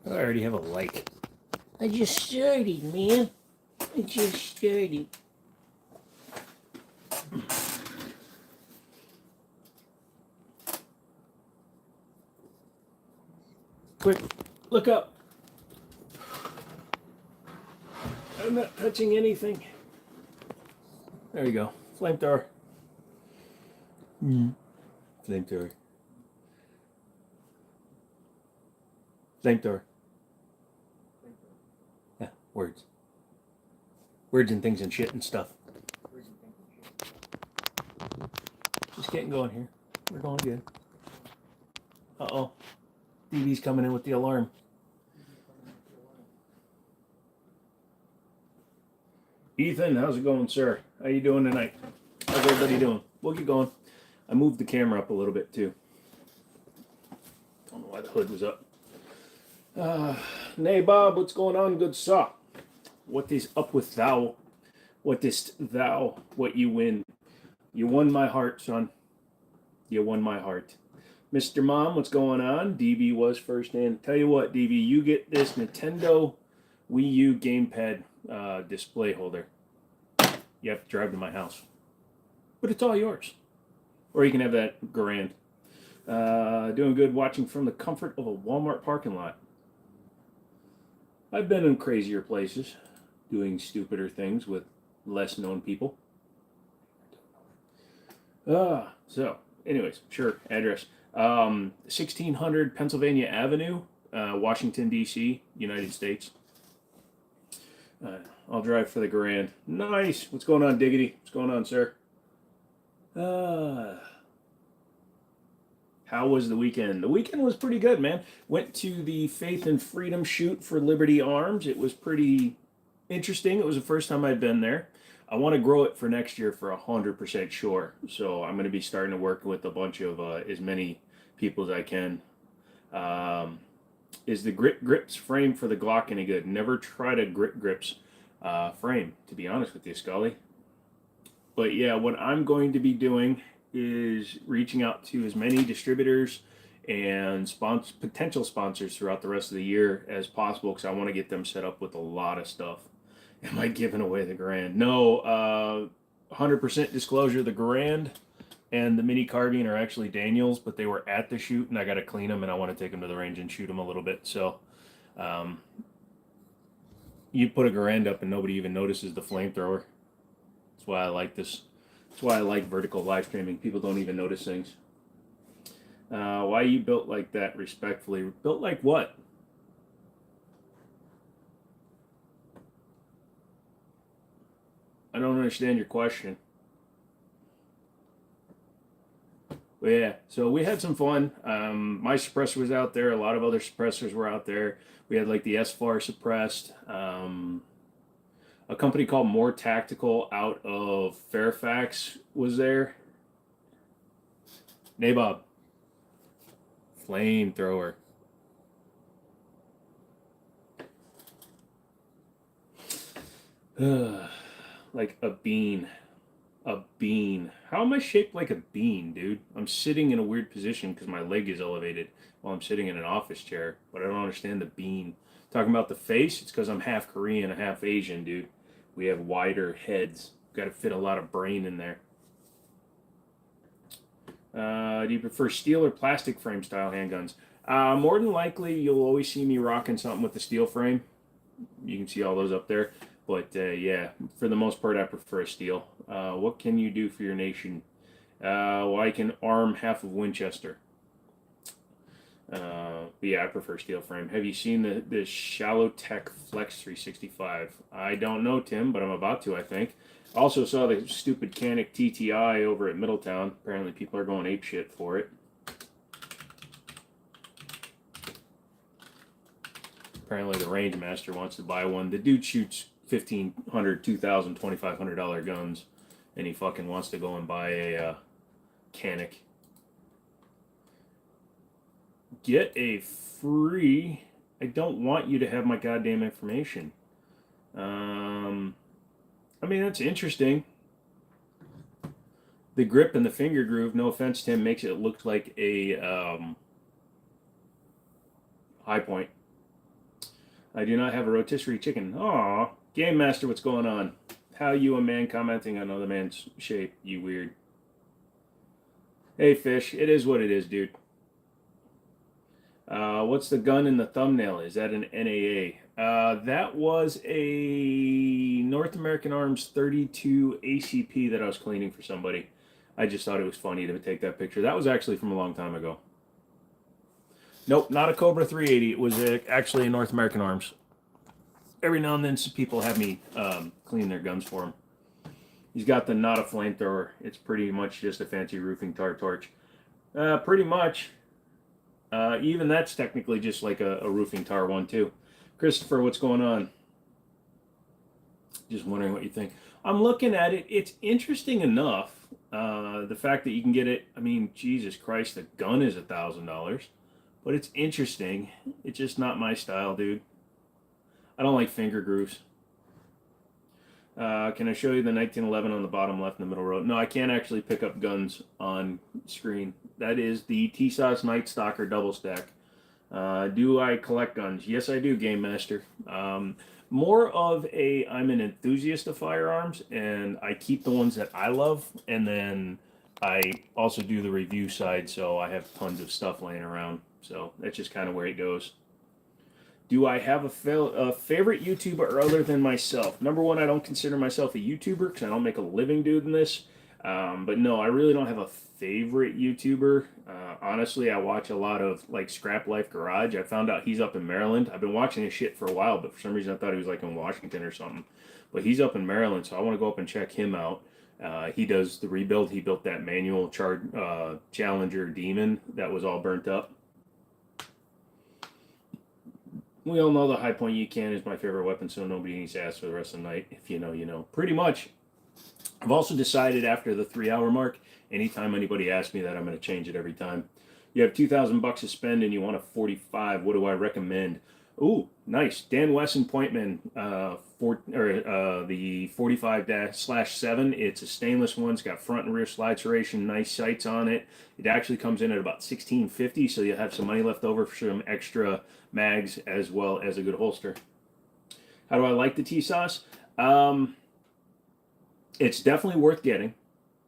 I already have a like. I just started, man. I just started. Quick, look up. I'm not touching anything. There you go. Flamethrower. Flamethrower. Flamethrower. Yeah, words. Words and things and shit and stuff. Just getting going here. We're going good. Uh-oh. DB's coming in with the alarm. Ethan, how's it going, sir? How you doing tonight? How's everybody doing? We'll get going. I moved the camera up a little bit, too. Don't know why the hood was up. Nay, Bob, what's going on, good sir? What is up with thou? What is thou? What you win? You won my heart, son. You won my heart. Mr. Mom, what's going on? DB was first in. Tell you what, DB, you get this Nintendo Wii U gamepad display holder. You have to drive to my house. But it's all yours. Or you can have that grand. Doing good watching from the comfort of a Walmart parking lot. I've been in crazier places, doing stupider things with less known people. So, anyways, sure, address. 1600 Pennsylvania Avenue, Washington, D.C., United States. I'll drive for the grand. Nice. What's going on, Diggity? What's going on, sir? How was the weekend? The weekend was pretty good, man. Went to the Faith and Freedom shoot for Liberty Arms. It was pretty interesting. It was the first time I'd been there. I want to grow it for next year for 100% sure. So I'm going to be starting to work with a bunch of as many people as I can. Is the grips frame for the Glock any good? Never tried a grips frame, to be honest with you, Scully. But yeah, what I'm going to be doing is reaching out to as many distributors and potential sponsors throughout the rest of the year as possible, because I want to get them set up with a lot of stuff. Am I giving away the grand? No, 100% disclosure, the grand and the mini carbine are actually Daniel's, but they were at the shoot and I got to clean them and I want to take them to the range and shoot them a little bit. So you put a grand up and nobody even notices the flamethrower. That's why I like this. That's why I like vertical live streaming. People don't even notice things. Why you built like that, respectfully? Built like what? I don't understand your question. But yeah, so we had some fun. My suppressor was out there. A lot of other suppressors were out there. We had like the S-FAR suppressed. A company called More Tactical out of Fairfax was there. Nabob. Flamethrower. Like a bean. A bean. How am I shaped like a bean, dude? I'm sitting in a weird position because my leg is elevated while I'm sitting in an office chair, but I don't understand the bean. Talking about the face, it's because I'm half Korean and half Asian, dude. We have wider heads. Got to fit a lot of brain in there. Do you prefer steel or plastic frame style handguns? More than likely, you'll always see me rocking something with the steel frame. You can see all those up there. But yeah, for the most part, I prefer a steel. What can you do for your nation? Well, I can arm half of Winchester. But yeah, I prefer steel frame. Have you seen the Shallow Tech Flex 365? I don't know, Tim, but I'm about to, I think. Also saw the stupid Canic TTI over at Middletown. Apparently people are going apeshit for it. Apparently the Rangemaster wants to buy one. The dude shoots $1,500, $2,000, $2,500 guns, and he fucking wants to go and buy a Canic. Get a free. I don't want you to have my goddamn information. I mean, that's interesting. The grip and the finger groove, no offense, Tim, makes it look like a high point. I do not have a rotisserie chicken. Aw, Game Master, what's going on? How you a man commenting on another man's shape, you weird. Hey, Fish, it is what it is, dude. What's the gun in the thumbnail? Is that an NAA? That was a North American Arms 32 ACP that I was cleaning for somebody. I just thought it was funny to take that picture. That was actually from a long time ago. Nope, not a Cobra 380. It was actually a North American Arms. Every now and then some people have me clean their guns for them. He's got the not a flamethrower. It's pretty much just a fancy roofing tar torch. Pretty much. Even that's technically just like a roofing tar one too. Christopher, what's going on? Just wondering what you think. I'm looking at it. It's interesting enough. The fact that you can get it. I mean, Jesus Christ, the gun is $1,000, but it's interesting. It's just not my style, dude. I don't like finger grooves. Can I show you the 1911 on the bottom left in the middle row? No, I can't actually pick up guns on screen. That is the TSOS Night Stalker double stack. Do I collect guns? Yes, I do, Game Master. More of I'm an enthusiast of firearms, and I keep the ones that I love, and then I also do the review side, so I have tons of stuff laying around. So that's just kind of where it goes. Do I have a favorite YouTuber other than myself? Number one, I don't consider myself a YouTuber because I don't make a living doing this. But no, I really don't have a favorite YouTuber. Honestly, I watch a lot of like Scrap Life Garage. I found out he's up in Maryland. I've been watching his shit for a while, but for some reason I thought he was like in Washington or something. But he's up in Maryland, so I want to go up and check him out. He does the rebuild. He built that manual Challenger Demon that was all burnt up. We all know the high point you can is my favorite weapon, so nobody needs to ask for the rest of the night. If you know, you know. Pretty much. I've also decided after the 3-hour mark, anytime anybody asks me that, I'm going to change it every time. You have $2,000 to spend and you want a 45. What do I recommend? Ooh, nice. Dan Wesson Pointman, the 45-7. It's a stainless one. It's got front and rear slide serration, nice sights on it. It actually comes in at about $16.50, so you'll have some money left over for some extra mags as well as a good holster. How do I like the TSOS? It's definitely worth getting.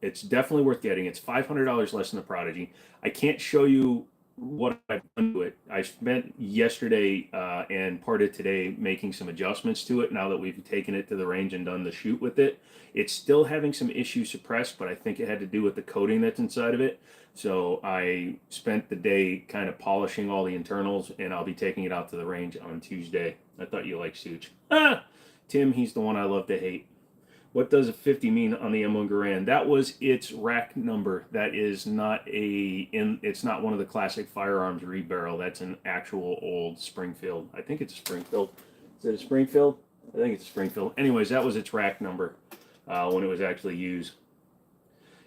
It's definitely worth getting. It's $500 less than the Prodigy. I can't show you what I've done to it. I spent yesterday and part of today making some adjustments to it now that we've taken it to the range and done the shoot with it. It's still having some issues suppressed, but I think it had to do with the coating that's inside of it. So I spent the day kind of polishing all the internals, and I'll be taking it out to the range on Tuesday. I thought you liked Such. Tim, he's the one I love to hate. What does a 50 mean on the M1 Garand? That was its rack number. That is not it's not one of the classic Firearms reed barrel. That's an actual old Springfield. I think it's a Springfield. Is it a Springfield? I think it's a Springfield. Anyways, that was its rack number when it was actually used.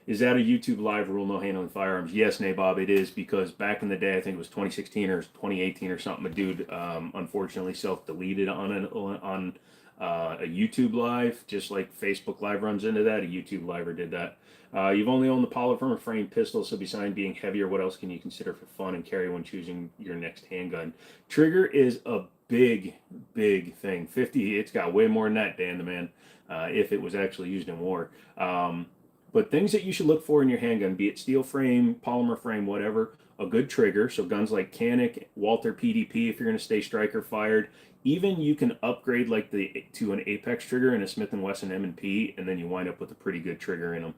Is that a YouTube live rule, no handling firearms? Yes, Nabob, it is, because back in the day, I think it was 2016 or 2018 or something, a dude unfortunately self-deleted on a YouTube live, just like Facebook Live runs into that. A YouTube liver did that. You've only owned the polymer frame pistol, so besides being heavier, what else can you consider for fun and carry when choosing your next handgun? Trigger is a big, big thing. 50, it's got way more than that, Dan the man, if it was actually used in war. But things that you should look for in your handgun, be it steel frame, polymer frame, whatever, a good trigger. So guns like Canik, Walther PDP, if you're going to stay striker fired. Even you can upgrade like to an Apex trigger and a Smith & Wesson M&P, and then you wind up with a pretty good trigger in them.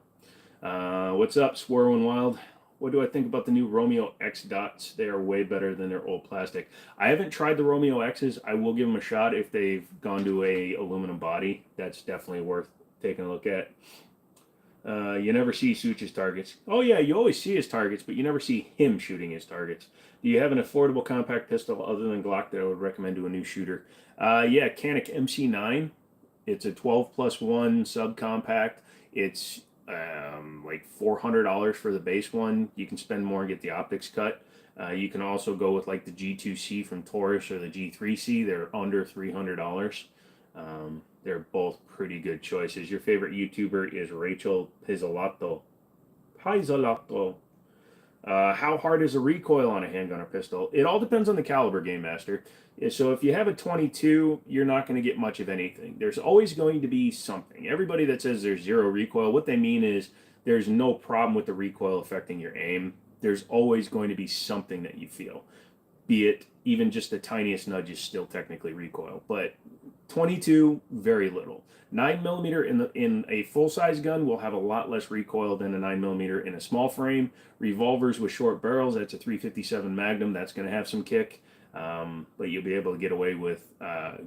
What's up, Swerwin Wild? What do I think about the new Romeo X dots? They are way better than their old plastic. I haven't tried the Romeo X's. I will give them a shot if they've gone to a aluminum body. That's definitely worth taking a look at. You never see Such's targets. Oh yeah, you always see his targets, but you never see him shooting his targets. Do you have an affordable compact pistol other than Glock that I would recommend to a new shooter? Yeah, Canik MC9. It's a 12+1 subcompact. It's like $400 for the base one. You can spend more and get the optics cut. You can also go with like the G2C from Taurus or the G3C. They're under $300. They're both pretty good choices. Your favorite YouTuber is Rachel Pizzolato. How hard is the recoil on a handgun or pistol? It all depends on the caliber, Game Master. So if you have a 22, you're not going to get much of anything. There's always going to be something. Everybody that says there's zero recoil, what they mean is there's no problem with the recoil affecting your aim. There's always going to be something that you feel, be it even just the tiniest nudge is still technically recoil. But 22, very little. 9mm in a full-size gun will have a lot less recoil than a 9mm in a small frame. Revolvers with short barrels, that's a 357 Magnum, that's going to have some kick. But you'll be able to get away with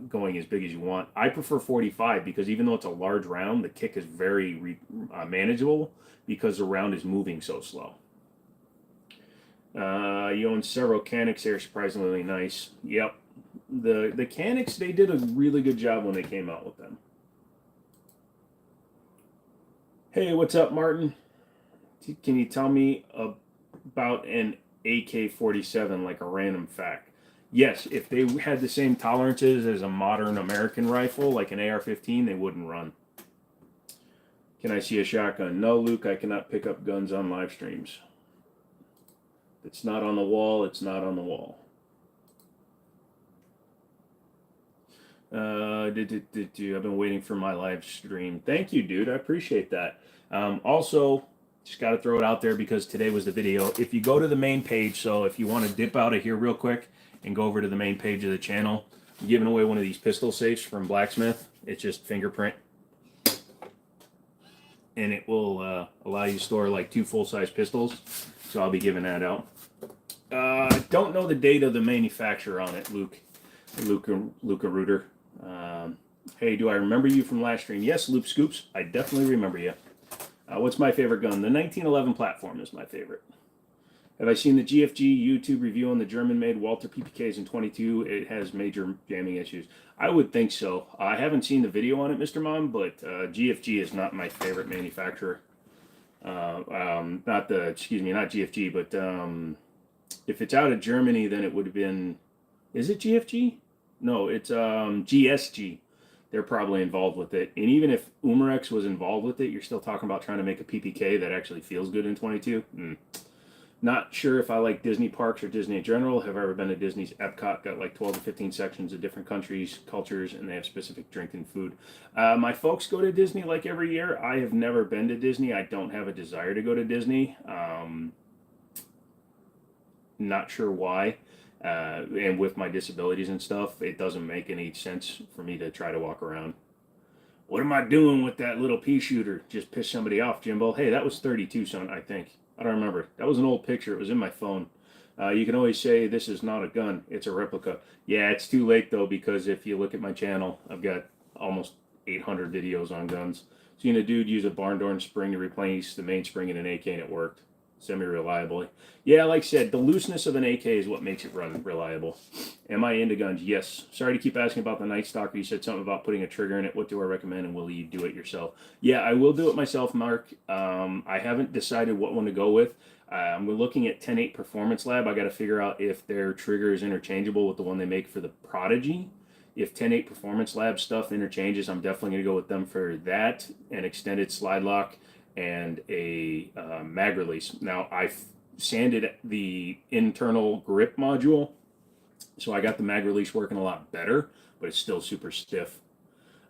going as big as you want. I prefer 45 because even though it's a large round, the kick is very manageable because the round is moving so slow. You own several Canics. They're surprisingly nice. Yep. The Canics, they did a really good job when they came out with them. Hey, what's up, Martin? Can you tell me about an AK-47, like a random fact? Yes, if they had the same tolerances as a modern American rifle, like an AR-15, they wouldn't run. Can I see a shotgun? No, Luke, I cannot pick up guns on live streams. If it's not on the wall, it's not on the wall. I've been waiting for my live stream. Thank you, dude. I appreciate that. Also, just got to throw it out there because today was the video. If you go to the main page, so if you want to dip out of here real quick and go over to the main page of the channel, I'm giving away one of these pistol safes from Blacksmith. It's just fingerprint. And it will allow you to store like 2 full-size pistols. So I'll be giving that out. Don't know the date of the manufacturer on it, Luca Reuter. Hey, do I remember you from last stream? Yes, Loop Scoops. I definitely remember you. What's my favorite gun? The 1911 platform is my favorite. Have I seen the GFG YouTube review on the German-made Walther PPKs in 22? It has major jamming issues. I would think so. I haven't seen the video on it, Mr. Mom, but GFG is not my favorite manufacturer. Not GFG, but if it's out of Germany, then it would have been, is it GFG? No, it's GSG. They're probably involved with it. And even if Umarex was involved with it, you're still talking about trying to make a PPK that actually feels good in 22. Not sure if I like Disney parks or Disney in general. Have I ever been to Disney's Epcot? Got like 12 to 15 sections of different countries, cultures, and they have specific drink and food. My folks go to Disney like every year. I have never been to Disney. I don't have a desire to go to Disney. Not sure why. And with my disabilities and stuff, it doesn't make any sense for me to try to walk around. What am I doing with that little pea shooter? Just piss somebody off, Jimbo. Hey, that was 32, son, I think. I don't remember. That was an old picture. It was in my phone. You can always say this is not a gun. It's a replica. Yeah, it's too late, though, because if you look at my channel, I've got almost 800 videos on guns. Seen a dude use a barn door spring to replace the mainspring in an AK, and it worked semi-reliably. Yeah, like I said, the looseness of an AK is what makes it run reliable. Am I into guns? Yes. Sorry to keep asking about the Night Stalker. You said something about putting a trigger in it. What do I recommend, and will you do it yourself? Yeah, I will do it myself, Mark. I haven't decided what one to go with. We're looking at 10.8 Performance Lab. I got to figure out if their trigger is interchangeable with the one they make for the Prodigy. If 10.8 Performance Lab stuff interchanges, I'm definitely going to go with them for that, an extended slide lock, and a mag release. Now, I've sanded the internal grip module, so I got the mag release working a lot better, but it's still super stiff.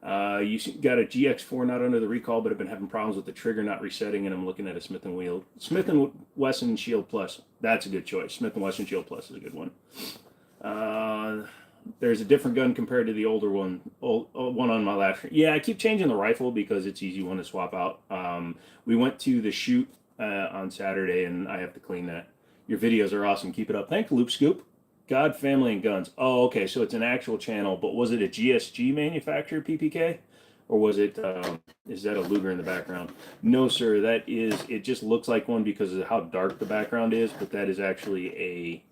You got a GX4 not under the recall, but have been having problems with the trigger not resetting, and I'm looking at a Smith & Wesson Shield Plus. That's a good choice. Smith & Wesson Shield Plus is a good one. There's a different gun compared to the older one on my last. Yeah, I keep changing the rifle because it's easy one to swap out. We went to the shoot on Saturday, and I have to clean that. Your videos are awesome. Keep it up. Thank you, Loop Scoop. God, Family, and Guns. Oh, okay, so it's an actual channel, but was it a GSG manufacturer PPK? Or was it, is that a Luger in the background? No, sir, it just looks like one because of how dark the background is, but that is actually a,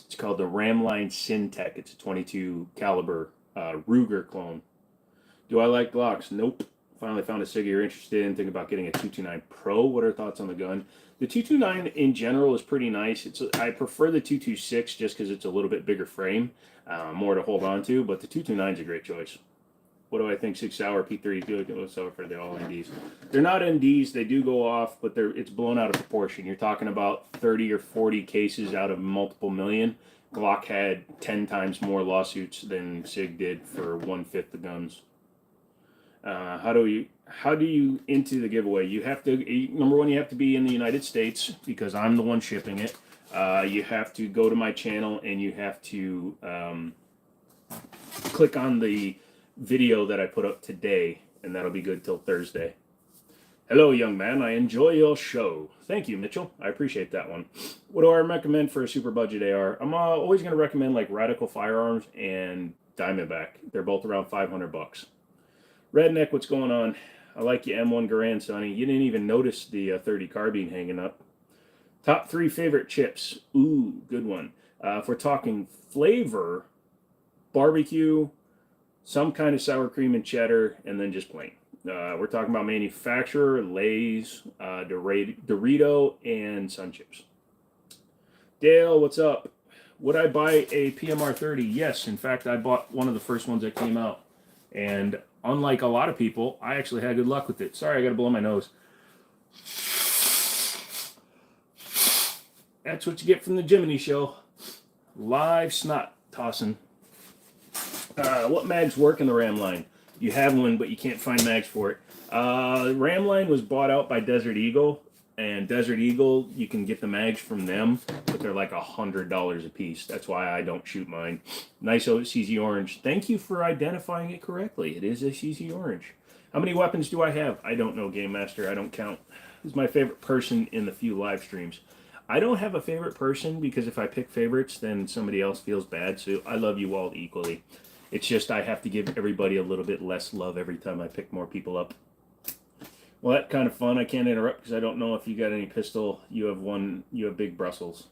it's called the Ramline Syntech. It's a 22 caliber Ruger clone. Do I like Glocks? Nope. Finally found a Sig you're interested in. Think about getting a 229 Pro. What are thoughts on the gun? The 229 in general is pretty nice. I prefer the 226 just because it's a little bit bigger frame, more to hold on to, but the 229 is a great choice. What do I think? Sig Sauer, P3, go Sauer for the all NDs. They're not NDs. They do go off, but it's blown out of proportion. You're talking about 30 or 40 cases out of multiple million. Glock had 10 times more lawsuits than Sig did for 1/5 the guns. How do you into the giveaway? You have to, number one, you have to be in the United States because I'm the one shipping it. You have to go to my channel and you have to click on the video that I put up today, and that'll be good till Thursday. Hello, young man. I enjoy your show. Thank you, Mitchell. I appreciate that one. What do I recommend for a super budget AR? I'm always going to recommend like Radical Firearms and Diamondback. They're both around $500. Redneck, what's going on? I like your M1 Garand, Sonny. You didn't even notice the 30 carbine hanging up. Top 3 favorite chips. Ooh, good one. If we're talking flavor, barbecue, some kind of sour cream and cheddar, and then just plain. We're talking about manufacturer, Lay's, Dorito, and Sun Chips. Dale, what's up? Would I buy a PMR 30? Yes, in fact, I bought one of the first ones that came out. And unlike a lot of people, I actually had good luck with it. Sorry, I got to blow my nose. That's what you get from the Jimmini show. Live snot tossing. What mags work in the Ram line? You have one, but you can't find mags for it. Ram line was bought out by Desert Eagle, and Desert Eagle, you can get the mags from them, but they're like $100 a piece. That's why I don't shoot mine. Nice CZ Orange. Thank you for identifying it correctly. It is a CZ Orange. How many weapons do I have? I don't know, Game Master. I don't count. Who's my favorite person in the few live streams? I don't have a favorite person because if I pick favorites, then somebody else feels bad. So I love you all equally. It's just I have to give everybody a little bit less love every time I pick more people up. Well, that's kind of fun. I can't interrupt because I don't know if you got any pistol. You have one. You have big Brussels.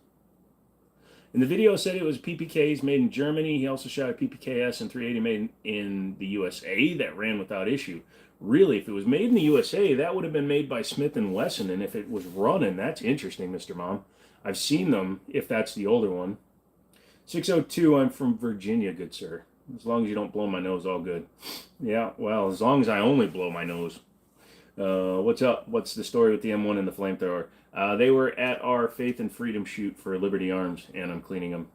In the video, said it was PPKs made in Germany. He also shot a PPKS and 380 made in the USA that ran without issue. Really, if it was made in the USA, that would have been made by Smith & Wesson. And if it was running, that's interesting, Mr. Mom. I've seen them, if that's the older one. 602, I'm from Virginia, good sir. As long as you don't blow my nose, all good. Yeah, well, as long as I only blow my nose. What's up? What's the story with the M1 and the flamethrower? They were at our Faith and Freedom shoot for Liberty Arms, and I'm cleaning them.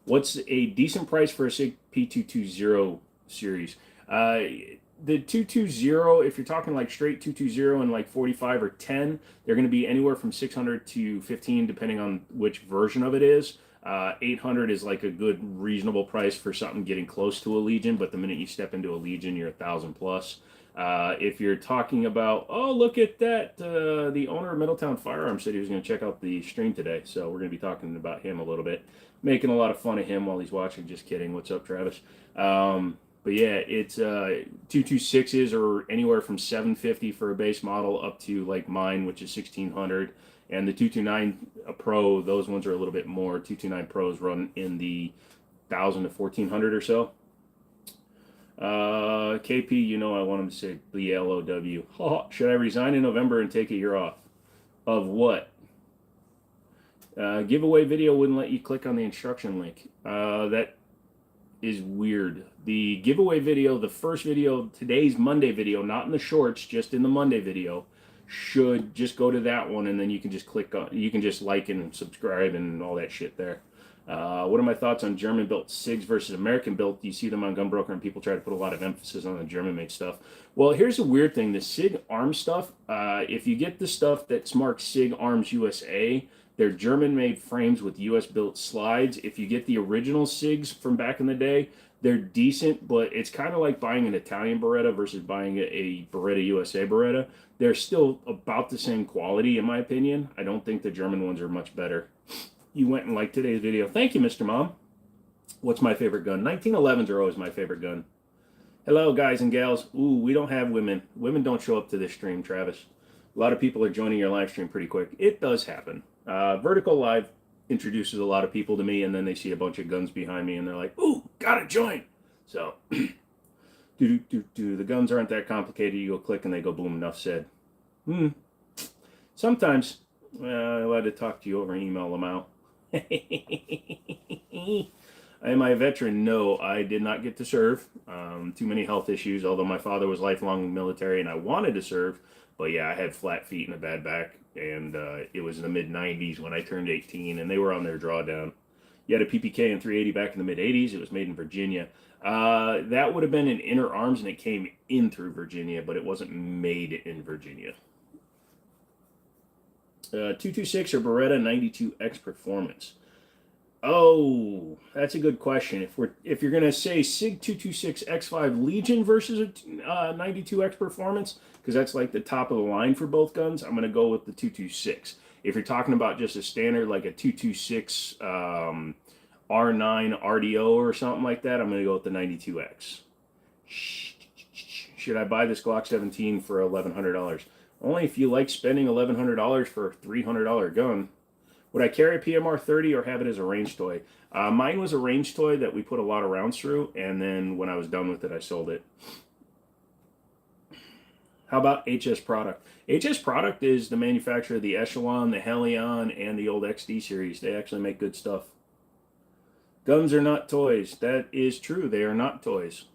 What's a decent price for a SIG P220 series? The 220, if you're talking like straight 220 and like 45 or 10, they're going to be anywhere from 600 to 15, depending on which version of it is. 800 is like a good reasonable price for something getting close to a Legion, but the minute you step into a Legion, you're 1,000 plus. If you're talking about, oh, look at that, the owner of Middletown Firearms said he was going to check out the stream today, so we're going to be talking about him a little bit, making a lot of fun of him while he's watching. Just kidding. What's up, Travis? But yeah, it's 226s are anywhere from $750 for a base model up to like mine, which is $1,600. And the 229 Pro, those ones are a little bit more. 229 Pros run in the $1,000 to $1,400 or so. KP, you know I want him to say BLOW. Should I resign in November and take a year off? Of what? Giveaway video wouldn't let you click on the instruction link. That is weird. The giveaway video, the first video, today's Monday video, not in the shorts, just in the Monday video, should just go to that one, and then you can just click on, you can just like and subscribe and all that shit there. What are my thoughts on German-built SIGs versus American-built? You see them on Gunbroker, and people try to put a lot of emphasis on the German-made stuff. Well, here's the weird thing. The SIG Arms stuff, if you get the stuff that's marked SIG Arms USA, they're German-made frames with US-built slides. If you get the original SIGs from back in the day, they're decent, but it's kind of like buying an Italian Beretta versus buying a Beretta USA Beretta. They're still about the same quality, in my opinion. I don't think the German ones are much better. You went and liked today's video. Thank you, Mr. Mom. What's my favorite gun? 1911s are always my favorite gun. Hello, guys and gals. Ooh, we don't have women. Women don't show up to this stream, Travis. A lot of people are joining your live stream pretty quick. It does happen. Vertical Live introduces a lot of people to me, and then they see a bunch of guns behind me, and they're like, ooh, gotta join. So, the guns aren't that complicated. You go click, and they go boom, enough said. Sometimes, I had to talk to you over email them out. Am I a veteran? No, I did not get to serve. Too many health issues, although my father was lifelong military and I wanted to serve. But yeah, I had flat feet and a bad back. And it was in the mid 90s when I turned 18 and they were on their drawdown. You had a PPK and 380 back in the mid 80s. It was made in Virginia. That would have been an inner arms and it came in through Virginia, but it wasn't made in Virginia. 226 or Beretta 92X Performance. Oh, that's a good question. If you're gonna say Sig 226 X5 Legion versus a 92X Performance, because that's like the top of the line for both guns, I'm gonna go with the 226. If you're talking about just a standard like a 226 R9 RDO or something like that, I'm gonna go with the 92X. Should I buy this Glock 17 for $1,100? Only if you like spending $1,100 for a $300 gun. Would I carry a PMR 30 or have it as a range toy? Mine was a range toy that we put a lot of rounds through, and then when I was done with it, I sold it. How about HS Product? HS Product is the manufacturer of the Echelon, the Helion, and the old XD series. They actually make good stuff. Guns are not toys. That is true. They are not toys.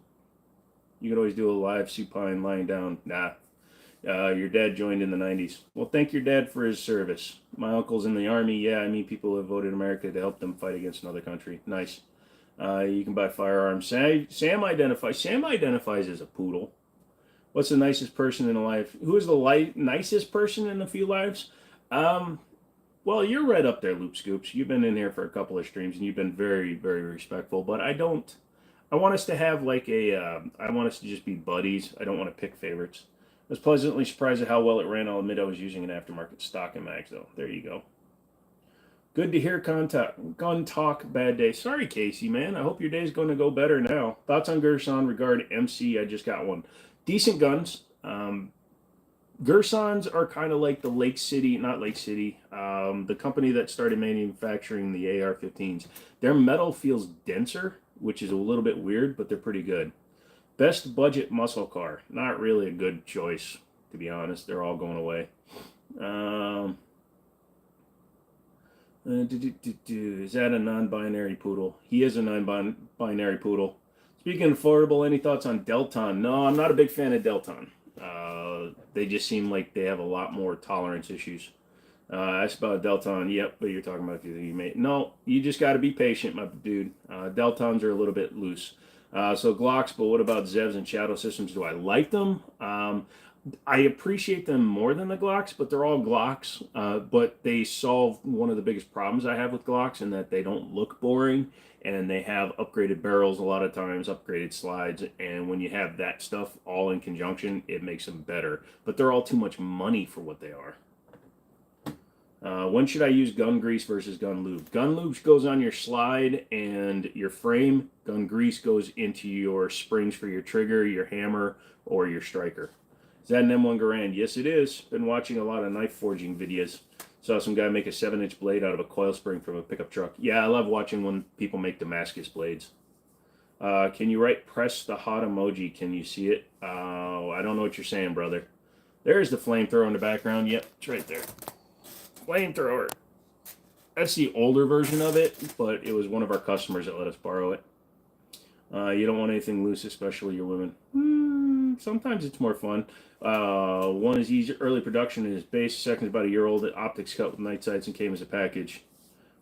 You could always do a live supine lying down. Nah. Your dad joined in the 90s. Well, thank your dad for his service. My uncle's in the Army. Yeah, I mean, people have voted America to help them fight against another country. Nice. You can buy firearms. Sam identifies as a poodle. What's the nicest person in a life? Who is the nicest person in a few lives? Well, you're right up there, Loop Scoops. You've been in here for a couple of streams, and you've been very, very respectful. But I want us to have like I want us to just be buddies. I don't want to pick favorites. I was pleasantly surprised at how well it ran. I'll admit I was using an aftermarket stock and mags, though. There you go. Good to hear gun talk, bad day. Sorry, Casey, man. I hope your day's going to go better now. Thoughts on Gerson regard MC? I just got one. Decent guns. Gersons are kind of like the Lake City, not Lake City, the company that started manufacturing the AR-15s. Their metal feels denser, which is a little bit weird, but they're pretty good. Best budget muscle car. Not really a good choice, to be honest. They're all going away. Is that a non-binary poodle? He is a non-binary poodle. Speaking of affordable, any thoughts on Delton? No, I'm not a big fan of Delton. They just seem like they have a lot more tolerance issues. That's about Delton. Yep, but you're talking about you made. No, you just got to be patient, my dude. Deltons are a little bit loose. So Glocks, but what about Zevs and Shadow Systems? Do I like them? I appreciate them more than the Glocks, but they're all Glocks. But they solve one of the biggest problems I have with Glocks in that they don't look boring, and they have upgraded barrels a lot of times, upgraded slides, and when you have that stuff all in conjunction, it makes them better. But they're all too much money for what they are. When should I use gun grease versus gun lube? Gun lube goes on your slide and your frame. Gun grease goes into your springs for your trigger, your hammer, or your striker. Is that an M1 Garand? Yes, it is. Been watching a lot of knife forging videos. Saw some guy make a 7-inch blade out of a coil spring from a pickup truck. Yeah, I love watching when people make Damascus blades. Can you write press the hot emoji? Can you see it? I don't know what you're saying, brother. There's the flamethrower in the background. Yep, it's right there. Flamethrower. That's the older version of it, but it was one of our customers that let us borrow it. You don't want anything loose, especially your women. Sometimes it's more fun. One is easy, early production in his base. Second is about a year old. Optics cut with night sights and came as a package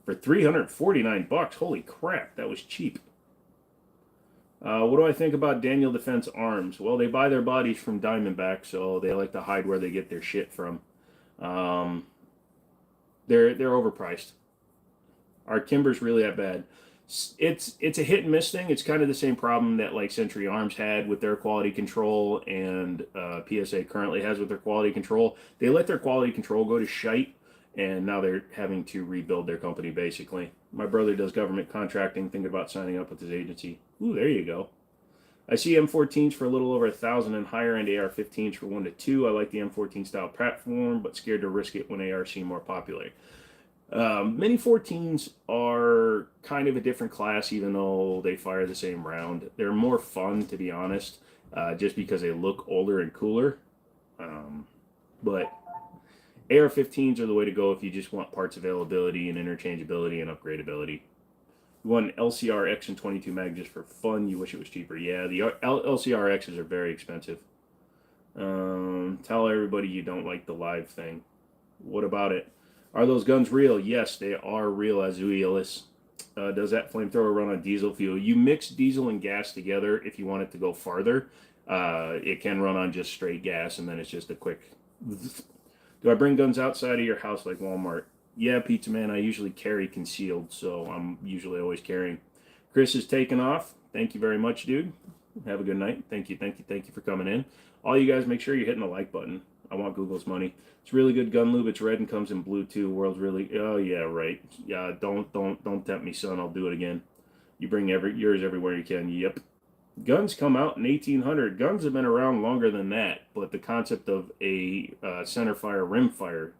for $349. Holy crap, that was cheap. What do I think about Daniel Defense Arms? Well, they buy their bodies from Diamondback, so they like to hide where they get their shit from. They're overpriced. Are Kimbers really that bad? It's a hit and miss thing. It's kind of the same problem that like Century Arms had with their quality control and PSA currently has with their quality control. They let their quality control go to shite, and now they're having to rebuild their company basically. My brother does government contracting, thinking about signing up with his agency. Ooh, there you go. I see M14s for a little over $1,000 and higher end AR-15s for 1 to 2. I like the M14 style platform, but scared to risk it when ARs seem more popular. Mini 14s are kind of a different class, even though they fire the same round. They're more fun, to be honest, just because they look older and cooler. But AR-15s are the way to go if you just want parts availability and interchangeability and upgradability. You want an LCRX and 22 mag just for fun. You wish it was cheaper. Yeah, the LCRXs are very expensive. Tell everybody you don't like the live thing. What about it? Are those guns real? Yes, they are real, Azuilis. Does that flamethrower run on diesel fuel? You mix diesel and gas together if you want it to go farther. It can run on just straight gas, and then it's just a quick... Do I bring guns outside of your house like Walmart? Yeah, Pizza Man, I usually carry concealed, so I'm usually always carrying. Chris is taking off. Thank you very much, dude. Have a good night. Thank you for coming in. All you guys, make sure you're hitting the like button. I want Google's money. It's really good gun lube. It's red and comes in blue too. World's really... Oh yeah, right. Yeah, don't tempt me, son. I'll do it again. You bring yours everywhere you can. Yep. Guns come out in 1800. Guns have been around longer than that, but the concept of a center fire, rim fire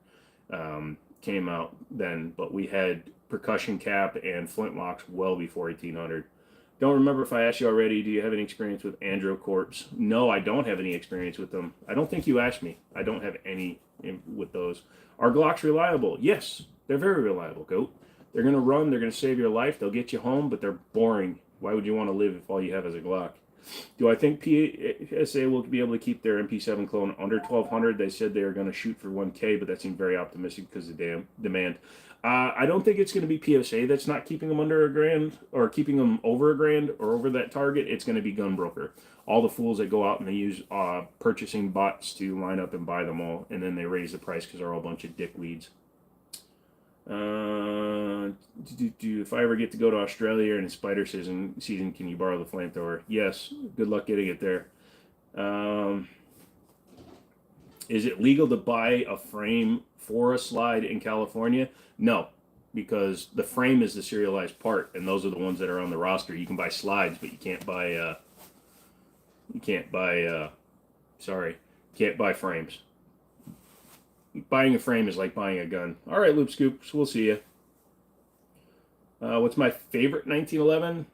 came out then. But we had percussion cap and flintlocks well before 1800. Don't remember if I asked you already, do you have any experience with Androcorps? No, I don't have any experience with them. I don't think you asked me. I don't have any with those. Are Glocks reliable? Yes, they're very reliable, Goat. They're going to run, they're going to save your life, they'll get you home, but they're boring. Why would you want to live if all you have is a Glock? Do I think PSA will be able to keep their MP7 clone under 1200? They said they are going to shoot for 1K, but that seemed very optimistic because of the demand. I don't think it's going to be PSA that's not keeping them under $1,000 or keeping them over $1,000 or over that target. It's going to be Gunbroker. All the fools that go out and they use purchasing bots to line up and buy them all, and then they raise the price because they're all a bunch of dickweeds. If I ever get to go to Australia in spider season, can you borrow the flamethrower? Yes. Good luck getting it there. Is it legal to buy a frame for a slide in California? No, because the frame is the serialized part, and those are the ones that are on the roster. You can buy slides, but you can't buy. Can't buy frames. Buying a frame is like buying a gun. All right, Loop Scoops, we'll see you. What's my favorite 1911?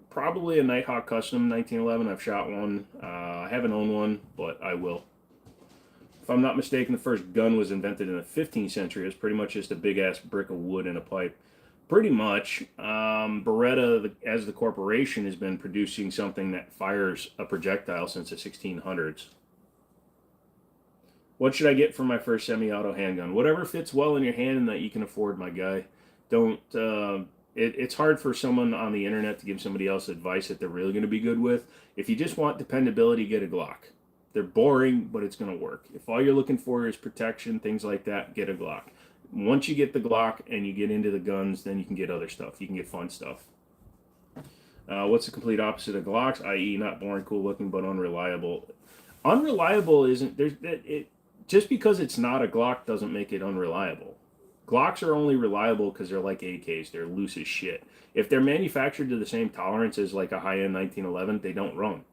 Probably a Nighthawk Custom 1911. I've shot one. I haven't owned one, but I will. If I'm not mistaken, the first gun was invented in the 15th century. It was pretty much just a big-ass brick of wood and a pipe. Pretty much, Beretta, as the corporation, has been producing something that fires a projectile since the 1600s. What should I get for my first semi-auto handgun? Whatever fits well in your hand and that you can afford, my guy. Don't... it's hard for someone on the internet to give somebody else advice that they're really going to be good with. If you just want dependability, get a Glock. They're boring, but it's going to work. If all you're looking for is protection, things like that, get a Glock. Once you get the Glock and you get into the guns, then you can get other stuff. You can get fun stuff. What's the complete opposite of Glocks? I.e., not boring, cool looking, but unreliable. Unreliable isn't... just because it's not a Glock doesn't make it unreliable. Glocks are only reliable because they're like AKs. They're loose as shit. If they're manufactured to the same tolerance as like a high-end 1911, they don't run.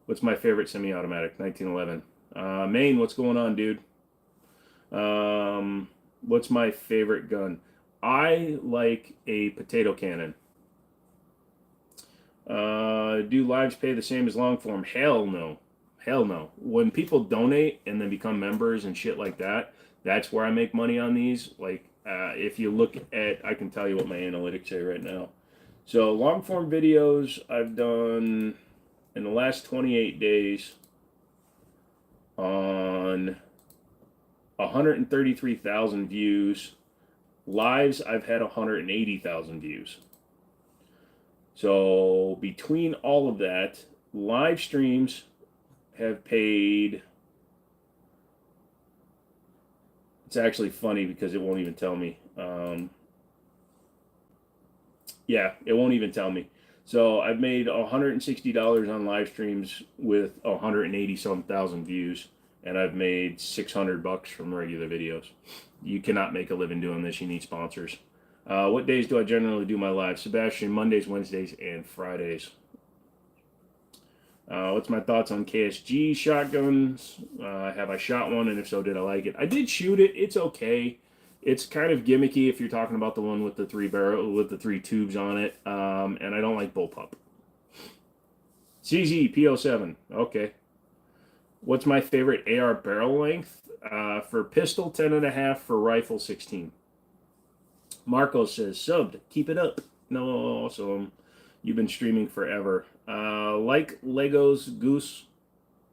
What's my favorite semi-automatic? 1911. Maine, what's going on, dude? What's my favorite gun? I like a potato cannon. Do lives pay the same as long form? Hell no. Hell no. When people donate and then become members and shit like that, that's where I make money on these. Like, if you look at, I can tell you what my analytics say right now. So, long form videos I've done in the last 28 days on 133,000 views. Lives, I've had 180,000 views. So, between all of that, live streams have paid... It's actually funny because it won't even tell me. Yeah, it won't even tell me. So I've made $160 on live streams with 180-some thousand views, and I've made $600 from regular videos. You cannot make a living doing this. You need sponsors. What days do I generally do my live? Sebastian, Mondays, Wednesdays, and Fridays. What's my thoughts on KSG shotguns? Have I shot one, and if so, did I like it? I did shoot it. It's okay. It's kind of gimmicky if you're talking about the one with the three tubes on it. And I don't like bullpup. CZ P07. Okay. What's my favorite AR barrel length? For pistol, 10.5. For rifle, 16. Marco says, subbed, keep it up. No, awesome. You've been streaming forever. Like Legos Goose,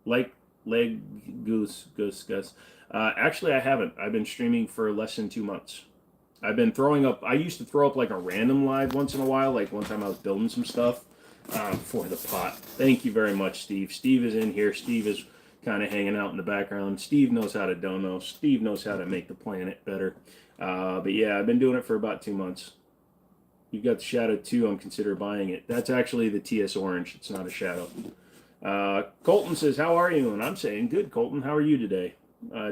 like Leg Goose, Gus. Actually, I haven't. I've been streaming for less than 2 months. I've been throwing up. I used to throw up like a random live once in a while. Like one time I was building some stuff for the pot. Thank you very much, Steve. Steve is in here. Steve is kind of hanging out in the background. Steve knows how to dono. Steve knows how to make the planet better. But yeah, I've been doing it for about 2 months. You got the Shadow 2. I'm considering buying it. That's actually the TS Orange. It's not a Shadow. Colton says, how are you? And I'm saying, good, Colton. How are you today?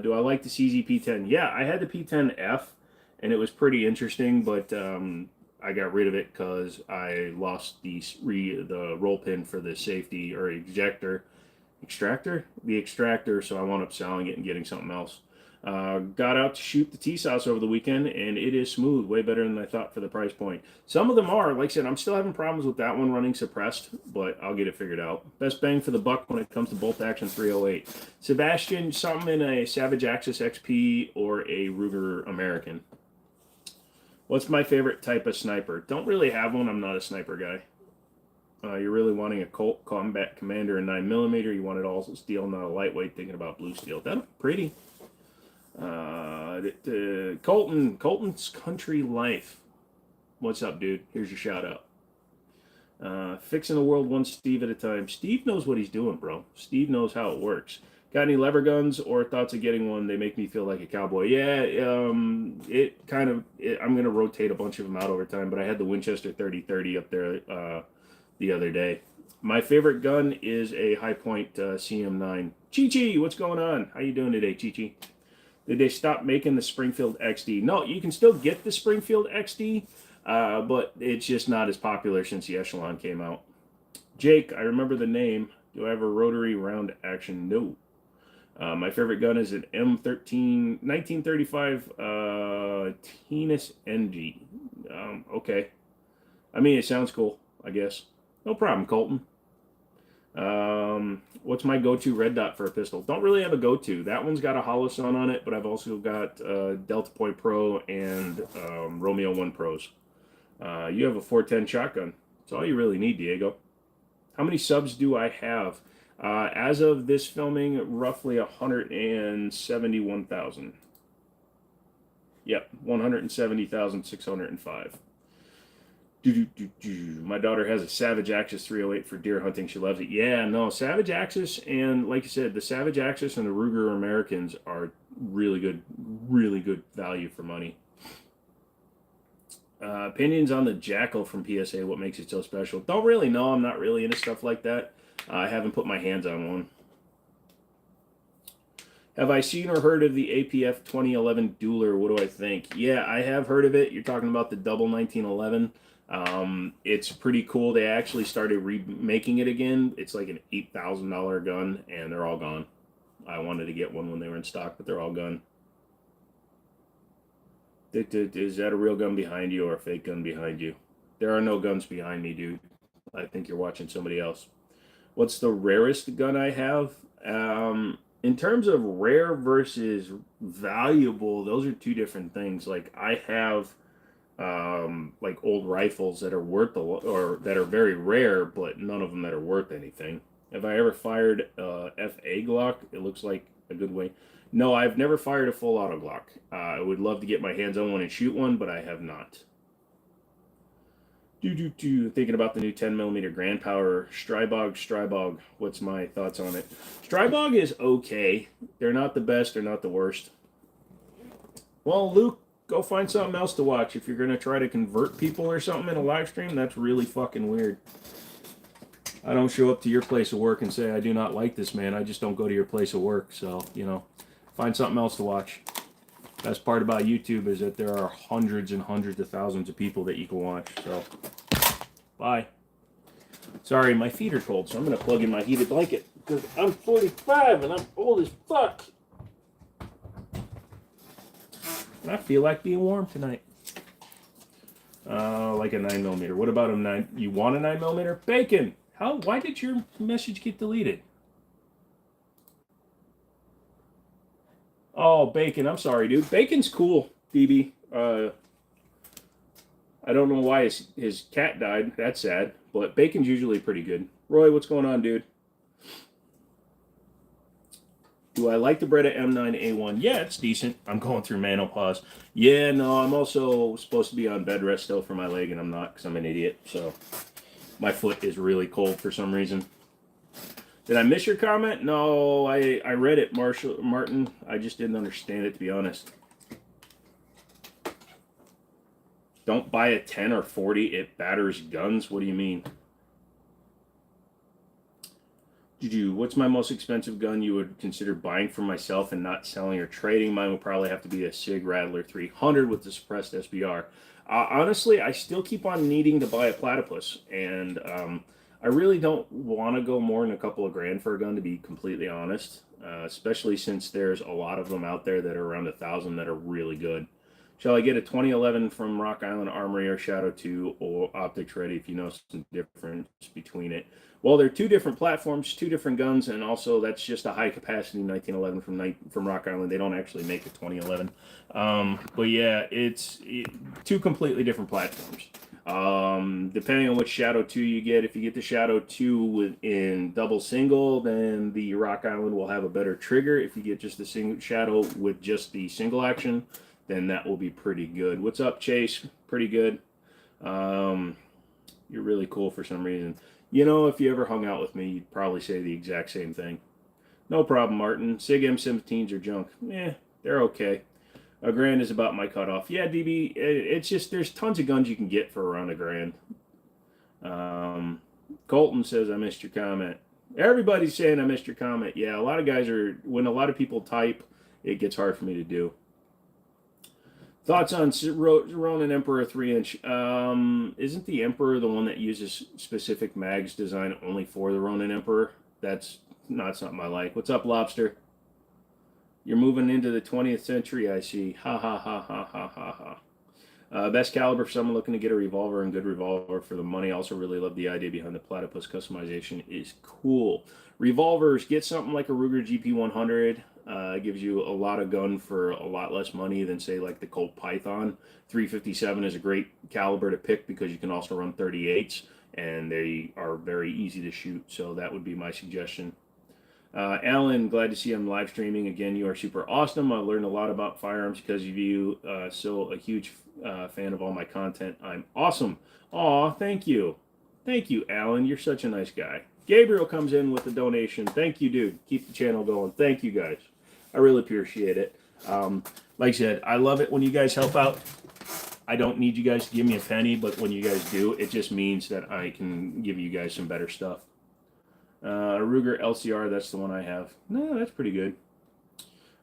Do I like the CZ-P10? Yeah, I had the P10F, and it was pretty interesting, but I got rid of it because I lost the roll pin for the safety or extractor, so I wound up selling it and getting something else. Got out to shoot the T-Sauce over the weekend, and it is smooth, way better than I thought for the price point. Some of them are, like I said, I'm still having problems with that one running suppressed, but I'll get it figured out. Best bang for the buck when it comes to bolt action 308. Sebastian, something in a Savage Axis XP or a Ruger American. What's my favorite type of sniper? Don't really have one. I'm not a sniper guy. You're really wanting a Colt Combat Commander in 9mm. You want it all steel, not a lightweight. Thinking about blue steel. That'd be pretty. Colton's Country Life. What's up, dude? Here's your shout out. Fixing the world one Steve at a time. Steve knows what he's doing, bro. Steve knows how it works. Got any lever guns or thoughts of getting one? They make me feel like a cowboy. Yeah, I'm going to rotate a bunch of them out over time, but I had the Winchester 3030 up there the other day. My favorite gun is a High Point CM9. Chi-Chi, what's going on? How you doing today, Chi-Chi? Did they stop making the Springfield XD? No, you can still get the Springfield XD, but it's just not as popular since the Echelon came out. Jake, I remember the name. Do I have a rotary round action? No. My favorite gun is an M13 1935 Tennis NG. Okay. I mean, it sounds cool, I guess. No problem, Colton. What's my go-to red dot for a pistol? Don't really have a go-to. That one's got a hollow sun on it, but I've also got Delta Point Pro and Romeo 1 Pros. You have a 410 shotgun. That's all you really need, Diego. How many subs do I have? As of this filming, roughly 171,000. Yep, 170,605. My daughter has a Savage Axis 308 for deer hunting. She loves it. Yeah, no, Savage Axis, and like you said, the Savage Axis and the Ruger Americans are really good value for money. Opinions on the Jackal from PSA, what makes it so special? Don't really know. I'm not really into stuff like that. I haven't put my hands on one. Have I seen or heard of the APF 2011 Dueler? What do I think? Yeah, I have heard of it. You're talking about the double 1911. It's pretty cool. They actually started remaking it again. It's like an $8,000 gun, and they're all gone. I wanted to get one when they were in stock, but they're all gone. Is that a real gun behind you or a fake gun behind you? There are no guns behind me, dude. I think you're watching somebody else. What's the rarest gun I have? In terms of rare versus valuable, those are two different things. Like I have like old rifles that are worth or that are very rare, but none of them that are worth anything. Have I ever fired FA Glock? It looks like a good way. No, I've never fired a full auto Glock. I would love to get my hands on one and shoot one, but I have not. Thinking about the new 10mm Grand Power Strybog. What's my thoughts on it? Strybog is okay. They're not the best. They're not the worst. Well, Luke, go find something else to watch. If you're going to try to convert people or something in a live stream, that's really fucking weird. I don't show up to your place of work and say, I do not like this, man. I just don't go to your place of work. So, you know, find something else to watch. Best part about YouTube is that there are hundreds and hundreds of thousands of people that you can watch. So, bye. Sorry, my feet are cold, so I'm going to plug in my heated blanket. Because I'm 45 and I'm old as fuck. And I feel like being warm tonight. Like a 9mm. What about a 9? You want a 9mm? Bacon! Why did your message get deleted? Oh, Bacon. I'm sorry, dude. Bacon's cool, BB. I don't know why his cat died. That's sad. But bacon's usually pretty good. Roy, what's going on, dude? Do I like the bread at M9A1? Yeah, it's decent. I'm going through menopause. Yeah, no, I'm also supposed to be on bed rest still for my leg, and I'm not because I'm an idiot. So my foot is really cold for some reason. Did I miss your comment? No, I read it, Martin. I just didn't understand it, to be honest. Don't buy a 10 or 40. It batters guns. What do you mean? What's my most expensive gun you would consider buying for myself and not selling or trading? Mine would probably have to be a Sig Rattler 300 with the suppressed SBR. Honestly, I still keep on needing to buy a platypus, and I really don't want to go more than a couple of grand for a gun, to be completely honest, especially since there's a lot of them out there that are around 1,000 that are really good. Shall I get a 2011 from Rock Island Armory or Shadow 2 or Optics Ready if you know some difference between it? Well, they're two different platforms, two different guns, and also that's just a high capacity 1911 from Rock Island. They don't actually make a 2011. But yeah, it's two completely different platforms. Depending on which Shadow 2 you get, if you get the Shadow 2 in double single, then the Rock Island will have a better trigger. If you get just the single Shadow with just the single action, then that will be pretty good. What's up, Chase? Pretty good. You're really cool for some reason. You know, if you ever hung out with me, you'd probably say the exact same thing. No problem, Martin. Sig M17s are junk. They're okay. A grand is about my cutoff. Yeah, DB, it's just there's tons of guns you can get for around a grand. Colton says, I missed your comment. Everybody's saying I missed your comment. Yeah, a lot of guys are, when a lot of people type, it gets hard for me to do. Thoughts on Ronin Emperor 3-inch? Isn't the Emperor the one that uses specific mags designed only for the Ronin Emperor? That's not something I like. What's up, Lobster? You're moving into the 20th century, I see. Ha ha ha ha ha ha ha. Best caliber for someone looking to get a revolver and good revolver for the money. Also really love the idea behind the platypus customization. Is cool. Revolvers, get something like a Ruger GP100. Gives you a lot of gun for a lot less money than, say, like the Colt Python. 357 is a great caliber to pick because you can also run 38s, and they are very easy to shoot, so that would be my suggestion. Alan, glad to see I'm live streaming again. You are super awesome. I learned a lot about firearms because of you. So a huge fan of all my content. I'm awesome. Aw, thank you. Thank you, Alan. You're such a nice guy. Gabriel comes in with a donation. Thank you, dude. Keep the channel going. Thank you, guys. I really appreciate it. Like I said, I love it when you guys help out. I don't need you guys to give me a penny, but when you guys do, it just means that I can give you guys some better stuff. Ruger LCR, that's the one I have. No, that's pretty good.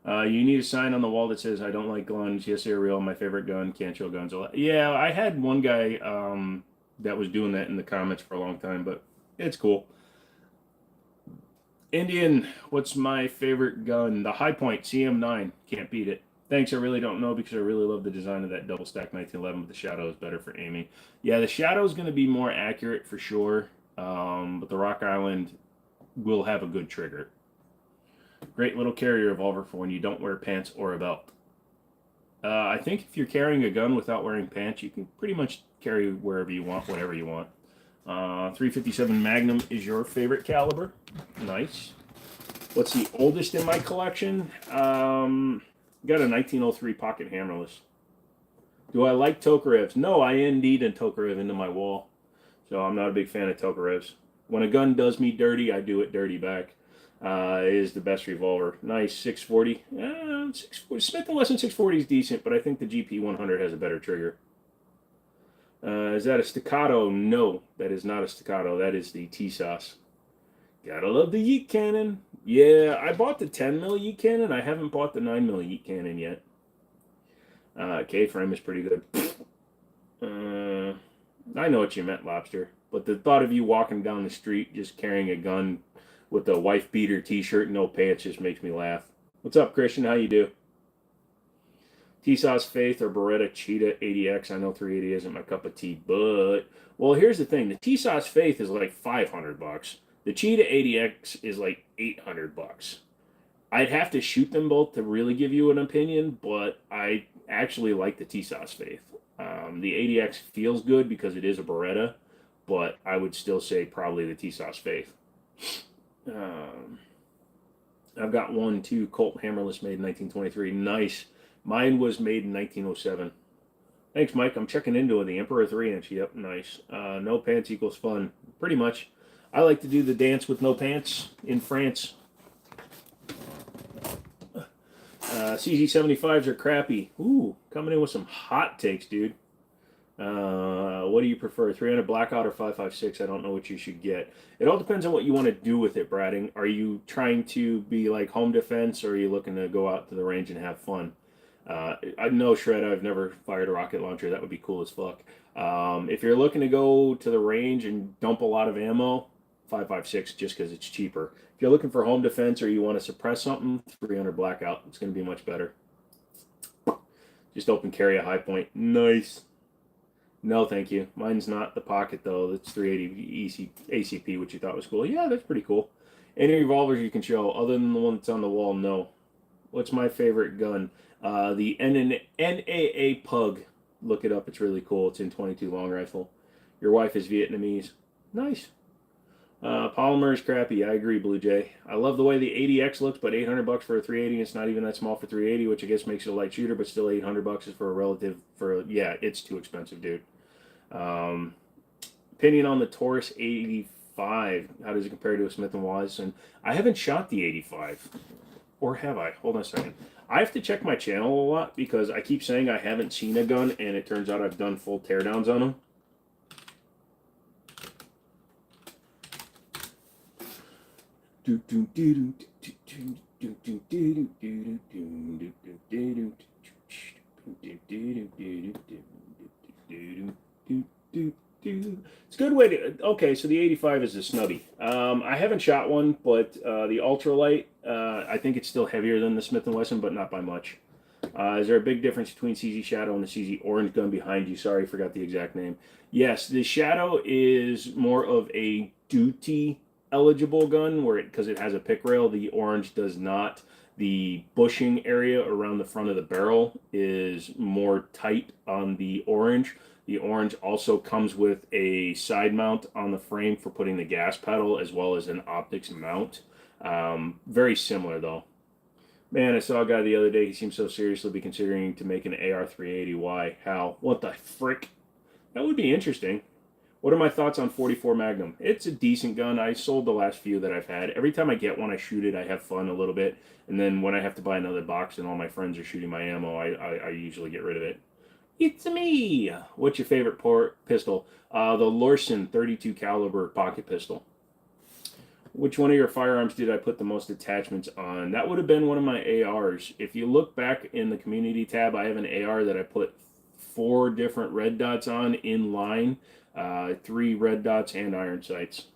You need a sign on the wall that says, I don't like guns. Yes, they're real. My favorite gun. Can't show guns. Yeah, I had one guy that was doing that in the comments for a long time, but it's cool. Indian, what's my favorite gun? The High Point CM9. Can't beat it. Thanks, I really don't know because I really love the design of that double stack 1911, but the Shadow is better for aiming. Yeah, the Shadow is going to be more accurate for sure, but the Rock Island will have a good trigger. Great little carrier revolver for when you don't wear pants or a belt. I think if you're carrying a gun without wearing pants, you can pretty much carry wherever you want, whatever you want. 357 Magnum is your favorite caliber. Nice. What's the oldest in my collection? Got a 1903 pocket hammerless. Do I like Tokarevs? No, I indeed a Tokarev into my wall. So I'm not a big fan of Tokarevs. When a gun does me dirty, I do it dirty back. It is the best revolver. Nice, 640. 640. Smith & Wesson 640 is decent, but I think the GP100 has a better trigger. Is that a staccato? No, that is not a staccato. That is the T-Sauce. Gotta love the yeet cannon. Yeah, I bought the 10mm yeet cannon. I haven't bought the 9mm yeet cannon yet. K-frame is pretty good. I know what you meant, Lobster. But the thought of you walking down the street just carrying a gun with a wife beater t-shirt and no pants just makes me laugh. What's up, Christian? How you do? T-Sauce Faith or Beretta Cheetah 80X. I know 380 isn't my cup of tea, but... Well, here's the thing. The T-Sauce Faith is like $500. The Cheetah 80X is like $800. I'd have to shoot them both to really give you an opinion, but I actually like the T-Sauce Faith. The 80X feels good because it is a Beretta, but I would still say probably the TSOS Faith. I've got one too, Colt Hammerless, made in 1923. Nice. Mine was made in 1907. Thanks, Mike. I'm checking into the Emperor 3-inch. Yep, nice. No pants equals fun. Pretty much. I like to do the dance with no pants in France. CZ75s are crappy. Ooh, coming in with some hot takes, dude. What do you prefer, 300 Blackout or 5.56? I don't know what you should get. It all depends on what you want to do with it, Bradding. Are you trying to be like home defense, or are you looking to go out to the range and have fun? I know, Shred, I've never fired a rocket launcher. That would be cool as fuck. If you're looking to go to the range and dump a lot of ammo, 5.56 just because it's cheaper. If you're looking for home defense or you want to suppress something, 300 Blackout. It's going to be much better. Just open carry a high point. Nice. No, thank you. Mine's not the pocket, though. It's 380 ACP, which you thought was cool. Yeah, that's pretty cool. Any revolvers you can show, other than the one that's on the wall, no. What's my favorite gun? The NAA Pug. Look it up. It's really cool. It's in 22 long rifle. Your wife is Vietnamese. Nice. Polymer is crappy. I agree, Blue Jay. I love the way the 80X looks, but $800 for a 380. It's not even that small for 380, which I guess makes it a light shooter, but still $800 is for a relative. Yeah, it's too expensive, dude. Opinion on the Taurus 85. How does it compare to a Smith & Wesson? I haven't shot the 85. Or have I? Hold on a second. I have to check my channel a lot because I keep saying I haven't seen a gun, and it turns out I've done full teardowns on them. It's a good way to. Okay, so the 85 is a snubby. I haven't shot one, but the ultralight, I think it's still heavier than the Smith & Wesson, but not by much. Is there a big difference between CZ Shadow and the CZ Orange gun behind you? Sorry, forgot the exact name. Yes, the Shadow is more of a duty eligible gun where because it has a pick rail. The Orange does not. The bushing area around the front of the barrel is more tight on the Orange. The Orange also comes with a side mount on the frame for putting the gas pedal as well as an optics mount. Very similar though. Man, I saw a guy the other day. He seemed so seriously be considering to make an AR-380. Why? How? What the frick? That would be interesting. What are my thoughts on 44 Magnum? It's a decent gun. I sold the last few that I've had. Every time I get one, I shoot it. I have fun a little bit. And then when I have to buy another box and all my friends are shooting my ammo, I usually get rid of it. It's me. What's your favorite pistol? The Lorsen 32 caliber pocket pistol. Which one of your firearms did I put the most attachments on? That would have been one of my ARs. If you look back in the community tab, I have an AR that I put 4 different red dots on in line. 3 red dots and iron sights.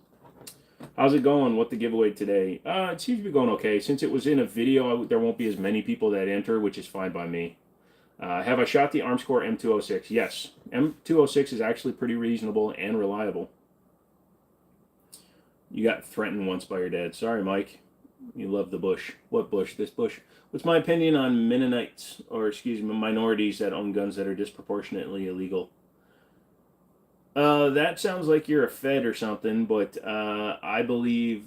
How's it going? What the giveaway today? It seems to be going okay. Since it was in a video, there won't be as many people that enter, which is fine by me. Have I shot the Armscore M206? Yes. M206 is actually pretty reasonable and reliable. You got threatened once by your dad. Sorry, Mike. You love the bush. What bush? This bush. What's my opinion on Mennonites, or excuse me, minorities that own guns that are disproportionately illegal? That sounds like you're a Fed or something, but I believe...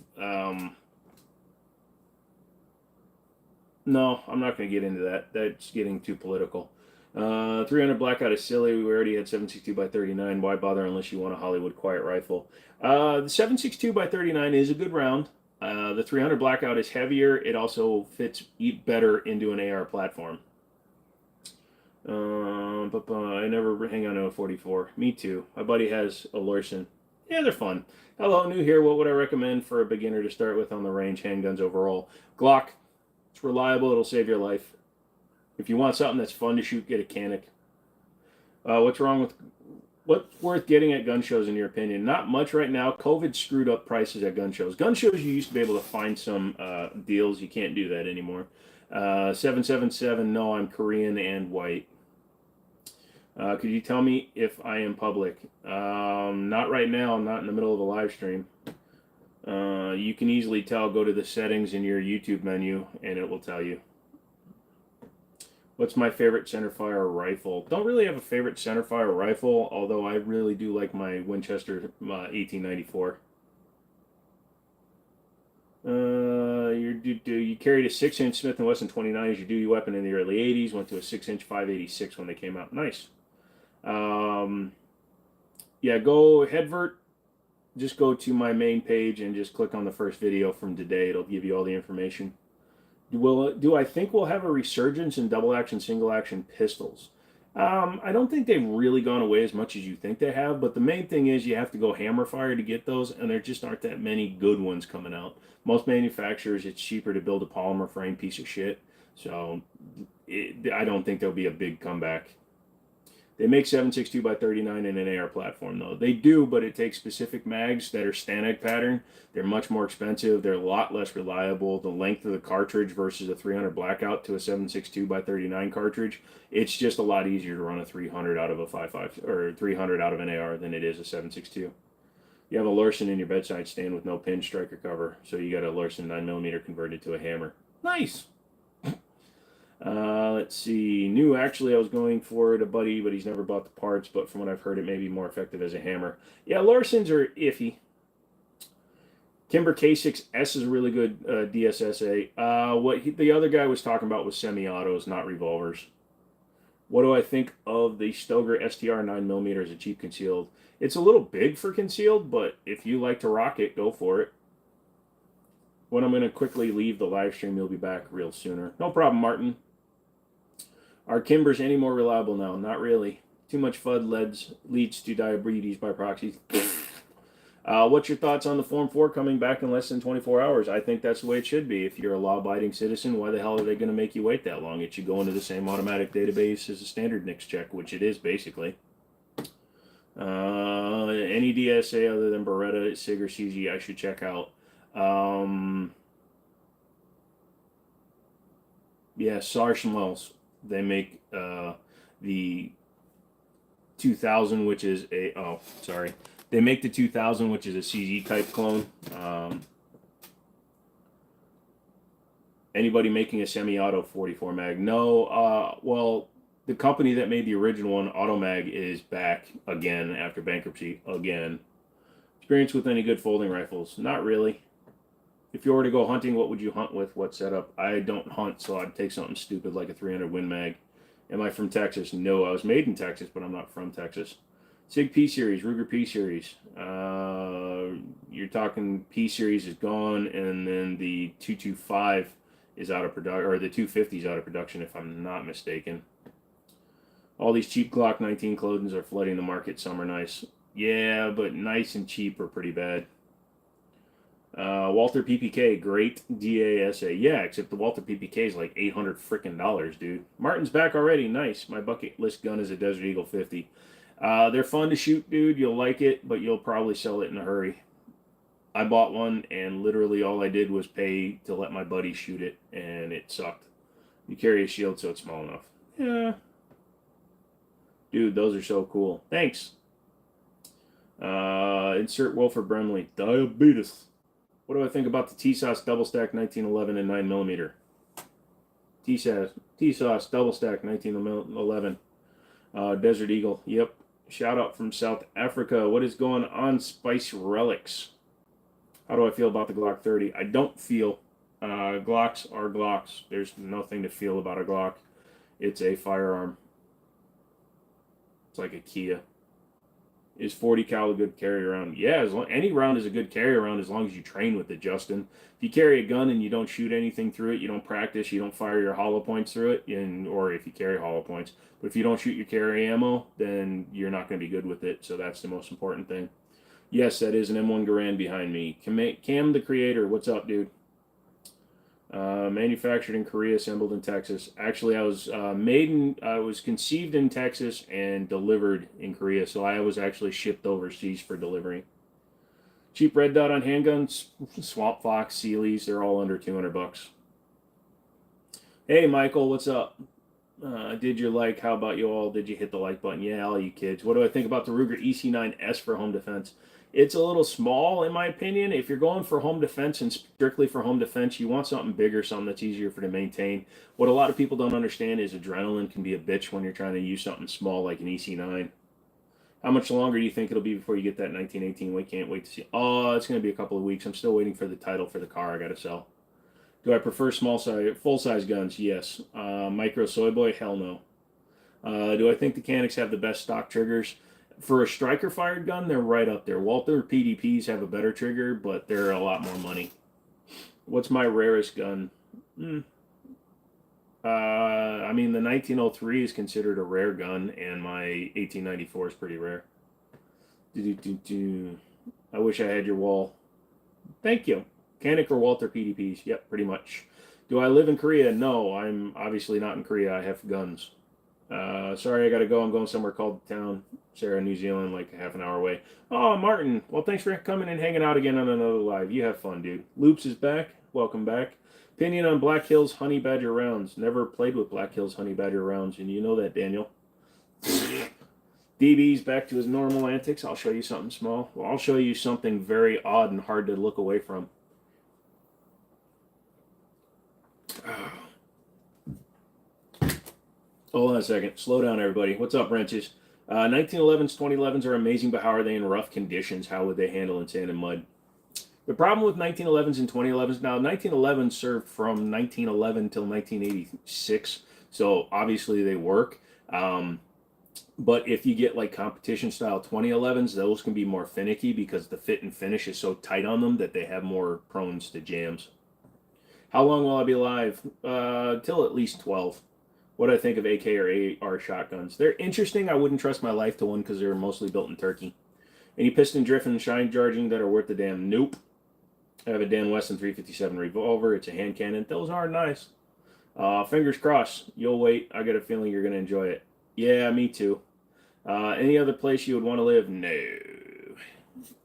No, I'm not going to get into that. That's getting too political. 300 Blackout is silly. We already had 7.62 by 39. Why bother unless you want a Hollywood quiet rifle? The 7.62 by 39 is a good round. The 300 Blackout is heavier. It also fits better into an AR platform. I never hang on to a 44. Me too. My buddy has a Lorsen. Yeah, they're fun. Hello, new here. What would I recommend for a beginner to start with on the range handguns overall? Glock. It's reliable. It'll save your life. If you want something that's fun to shoot, get a Canic. What's worth getting at gun shows in your opinion? Not much right now. COVID screwed up prices at gun shows. Gun shows, you used to be able to find some deals. You can't do that anymore. 777, no, I'm Korean and white. Could you tell me if I am public? Not right now. I'm not in the middle of a live stream. You can easily tell. Go to the settings in your YouTube menu, and it will tell you. What's my favorite centerfire rifle? Don't really have a favorite centerfire rifle, although I really do like my Winchester 1894. You carried a 6-inch Smith & Wesson 29 as your duty weapon in the early 80s. Went to a 6-inch 586 when they came out. Nice. Yeah, go Headvert. Just go to my main page and just click on the first video from today. It'll give you all the information. Do I think we'll have a resurgence in double action, single action pistols? I don't think they've really gone away as much as you think they have, but the main thing is you have to go hammer fire to get those, and there just aren't that many good ones coming out. Most manufacturers, it's cheaper to build a polymer frame piece of shit, so I don't think there'll be a big comeback. They make 7.62 by 39 in an AR platform, though. They do, but it takes specific mags that are Stanag pattern. They're much more expensive. They're a lot less reliable. The length of the cartridge versus a 300 blackout to a 7.62 by 39 cartridge, it's just a lot easier to run a 300 out of a 5.5 or 300 out of an AR than it is a 7.62. You have a Larson in your bedside stand with no pin striker cover, so you got a Larson 9mm converted to a hammer. Nice. Let's see. New, actually, I was going for it, a buddy, but he's never bought the parts. But from what I've heard, it may be more effective as a hammer. Yeah, Larsons are iffy. Kimber K6S is a really good DSSA. The other guy was talking about was semi-autos, not revolvers. What do I think of the Stoeger STR 9mm as a cheap concealed? It's a little big for concealed, but if you like to rock it, go for it. When I'm going to quickly leave the live stream, you'll be back real sooner. No problem, Martin. Are Kimbers any more reliable now? Not really. Too much FUD leads to diabetes by proxy. What's your thoughts on the Form 4 coming back in less than 24 hours? I think that's the way it should be. If you're a law-abiding citizen, why the hell are they going to make you wait that long? It should go into the same automatic database as a standard NICS check, which it is basically. Any DSA other than Beretta, SIG, or CG I should check out. Yeah, Sarchenwells. They make the 2000, which is a They make the 2000, which is a CG type clone. Anybody making a semi-auto 44 mag? No. Well, the company that made the original one, Automag, is back again after bankruptcy again. Experience with any good folding rifles? Not really. If you were to go hunting, what would you hunt with? What setup? I don't hunt, so I'd take something stupid like a 300 Win Mag. Am I from Texas? No, I was made in Texas, but I'm not from Texas. Sig P Series, Ruger P Series. You're talking P Series is gone, and then the 225 is out of production, or the 250 is out of production, if I'm not mistaken. All these cheap Glock 19 clothings are flooding the market. Some are nice. Yeah, but nice and cheap are pretty bad. Walther PPK, great DASA. Yeah, except the Walther PPK is like $800 frickin' dollars, dude. Martin's back already. Nice. My bucket list gun is a Desert Eagle 50. They're fun to shoot, dude. You'll like it, but you'll probably sell it in a hurry. I bought one, and literally all I did was pay to let my buddy shoot it, and it sucked. You carry a shield, so it's small enough. Yeah. Dude, those are so cool. Thanks. Insert Wilford Brimley. Diabetes. What do I think about the T-Sauce double stack 1911 and 9mm? T-Sauce double stack 1911. Desert Eagle. Yep. Shout out from South Africa. What is going on, Spice Relics? How do I feel about the Glock 30? I don't feel. Glocks are Glocks. There's nothing to feel about a Glock. It's a firearm. It's like a Kia. Is 40 cal a good carry around? Yeah, any round is a good carry around as long as you train with it, Justin. If you carry a gun and you don't shoot anything through it, you don't practice, you don't fire your hollow points through it, or if you carry hollow points, but if you don't shoot your carry ammo, then you're not going to be good with it, so that's the most important thing. Yes, that is an M1 Garand behind me. Cam the Creator, what's up, dude? Manufactured in Korea, assembled in Texas. Actually, I was conceived in Texas and delivered in Korea, so I was actually shipped overseas for delivery. Cheap red dot on handguns, Swamp Fox, Sealy's, they're all under $200. Hey, Michael, what's up? Did you like? How about you all? Did you hit the like button? Yeah, all you kids. What do I think about the Ruger EC9S for home defense? It's a little small, in my opinion. If you're going for home defense and strictly for home defense, you want something bigger, something that's easier for to maintain. What a lot of people don't understand is adrenaline can be a bitch when you're trying to use something small like an EC9. How much longer do you think it'll be before you get that 1918? We can't wait to see. Oh, it's going to be a couple of weeks. I'm still waiting for the title for the car I got to sell. Do I prefer small size, full size guns? Yes. Micro Soy Boy? Hell no. Do I think the Canics have the best stock triggers? For a striker fired gun, they're right up there. Walther PDPs have a better trigger, but they're a lot more money. What's my rarest gun? I mean, the 1903 is considered a rare gun, and my 1894 is pretty rare. I wish I had your wall. Thank you. Canik or Walther PDPs? Yep, pretty much. Do I live in Korea? No, I'm obviously not in Korea. I have guns. Sorry, I gotta go. I'm going somewhere called Town, Sarah, New Zealand, like a half an hour away. Oh, Martin. Well, thanks for coming and hanging out again on another live. You have fun, dude. Loops is back. Welcome back. Opinion on Black Hills Honey Badger rounds. Never played with Black Hills Honey Badger rounds, and you know that, Daniel. DB's back to his normal antics. I'll show you something small. Well, I'll show you something very odd and hard to look away from. Hold on a second. Slow down, everybody. What's up, wrenches? 1911s, 2011s are amazing, but how are they in rough conditions? How would they handle in sand and mud? The problem with 1911s and 2011s, now 1911 served from 1911 till 1986, so obviously they work. But if you get like competition style 2011s, those can be more finicky because the fit and finish is so tight on them that they have more prones to jams. How long will I be alive? Till at least 12. What do I think of AK or AR shotguns? They're interesting. I wouldn't trust my life to one because they're mostly built in Turkey. Any piston drift and shine charging that are worth the damn? Nope. I have a Dan Weston 357 revolver. It's a hand cannon. Those are nice. Fingers crossed. You'll wait. I got a feeling you're going to enjoy it. Yeah, me too. Any other place you would want to live? No.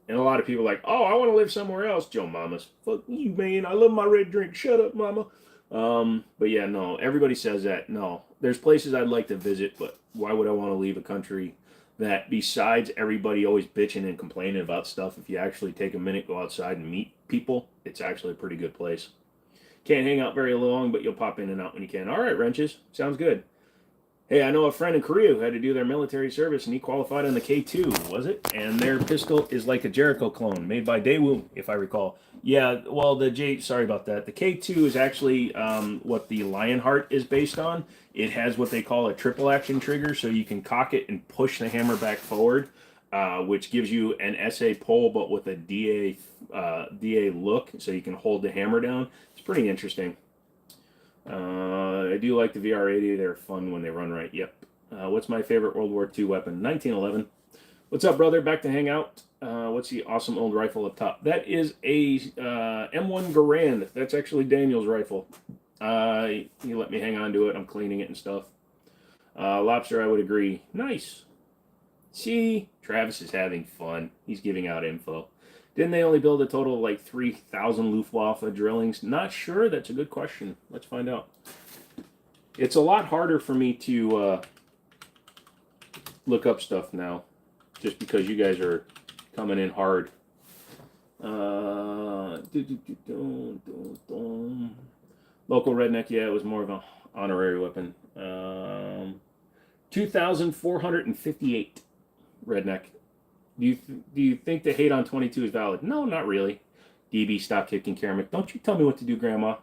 And a lot of people are like, oh, I want to live somewhere else. Joe Mamas. Fuck you, man. I love my red drink. Shut up, mama. But yeah, no. Everybody says that. No. There's places I'd like to visit, but why would I want to leave a country that besides everybody always bitching and complaining about stuff, if you actually take a minute, go outside and meet people, it's actually a pretty good place. Can't hang out very long, but you'll pop in and out when you can. All right, wrenches. Sounds good. Hey, I know a friend in Korea who had to do their military service, and he qualified on the K2, was it? And their pistol is like a Jericho clone, made by Daewoo, if I recall. Yeah, well, sorry about that. The K2 is actually what the Lionheart is based on. It has what they call a triple action trigger, so you can cock it and push the hammer back forward, which gives you an SA pull, but with a DA look, so you can hold the hammer down. It's pretty interesting. I do like the VR80. They're fun when they run right. Yep. What's my favorite World War II weapon? 1911. What's up, brother? Back to hang out. What's the awesome old rifle up top? That is a M1 Garand. That's actually Daniel's rifle. He let me hang on to it. I'm cleaning it and stuff. Lobster, I would agree. Nice. See, Travis is having fun. He's giving out info. Didn't they only build a total of like 3,000 Luftwaffe drillings? Not sure. That's a good question. Let's find out. It's a lot harder for me to look up stuff now, just because you guys are coming in hard. Local redneck, yeah, it was more of an honorary weapon. 2,458 redneck. Do you think the hate on 22 is valid? No, not really. DB, stop kicking Kermit. Don't you tell me what to do, Grandma.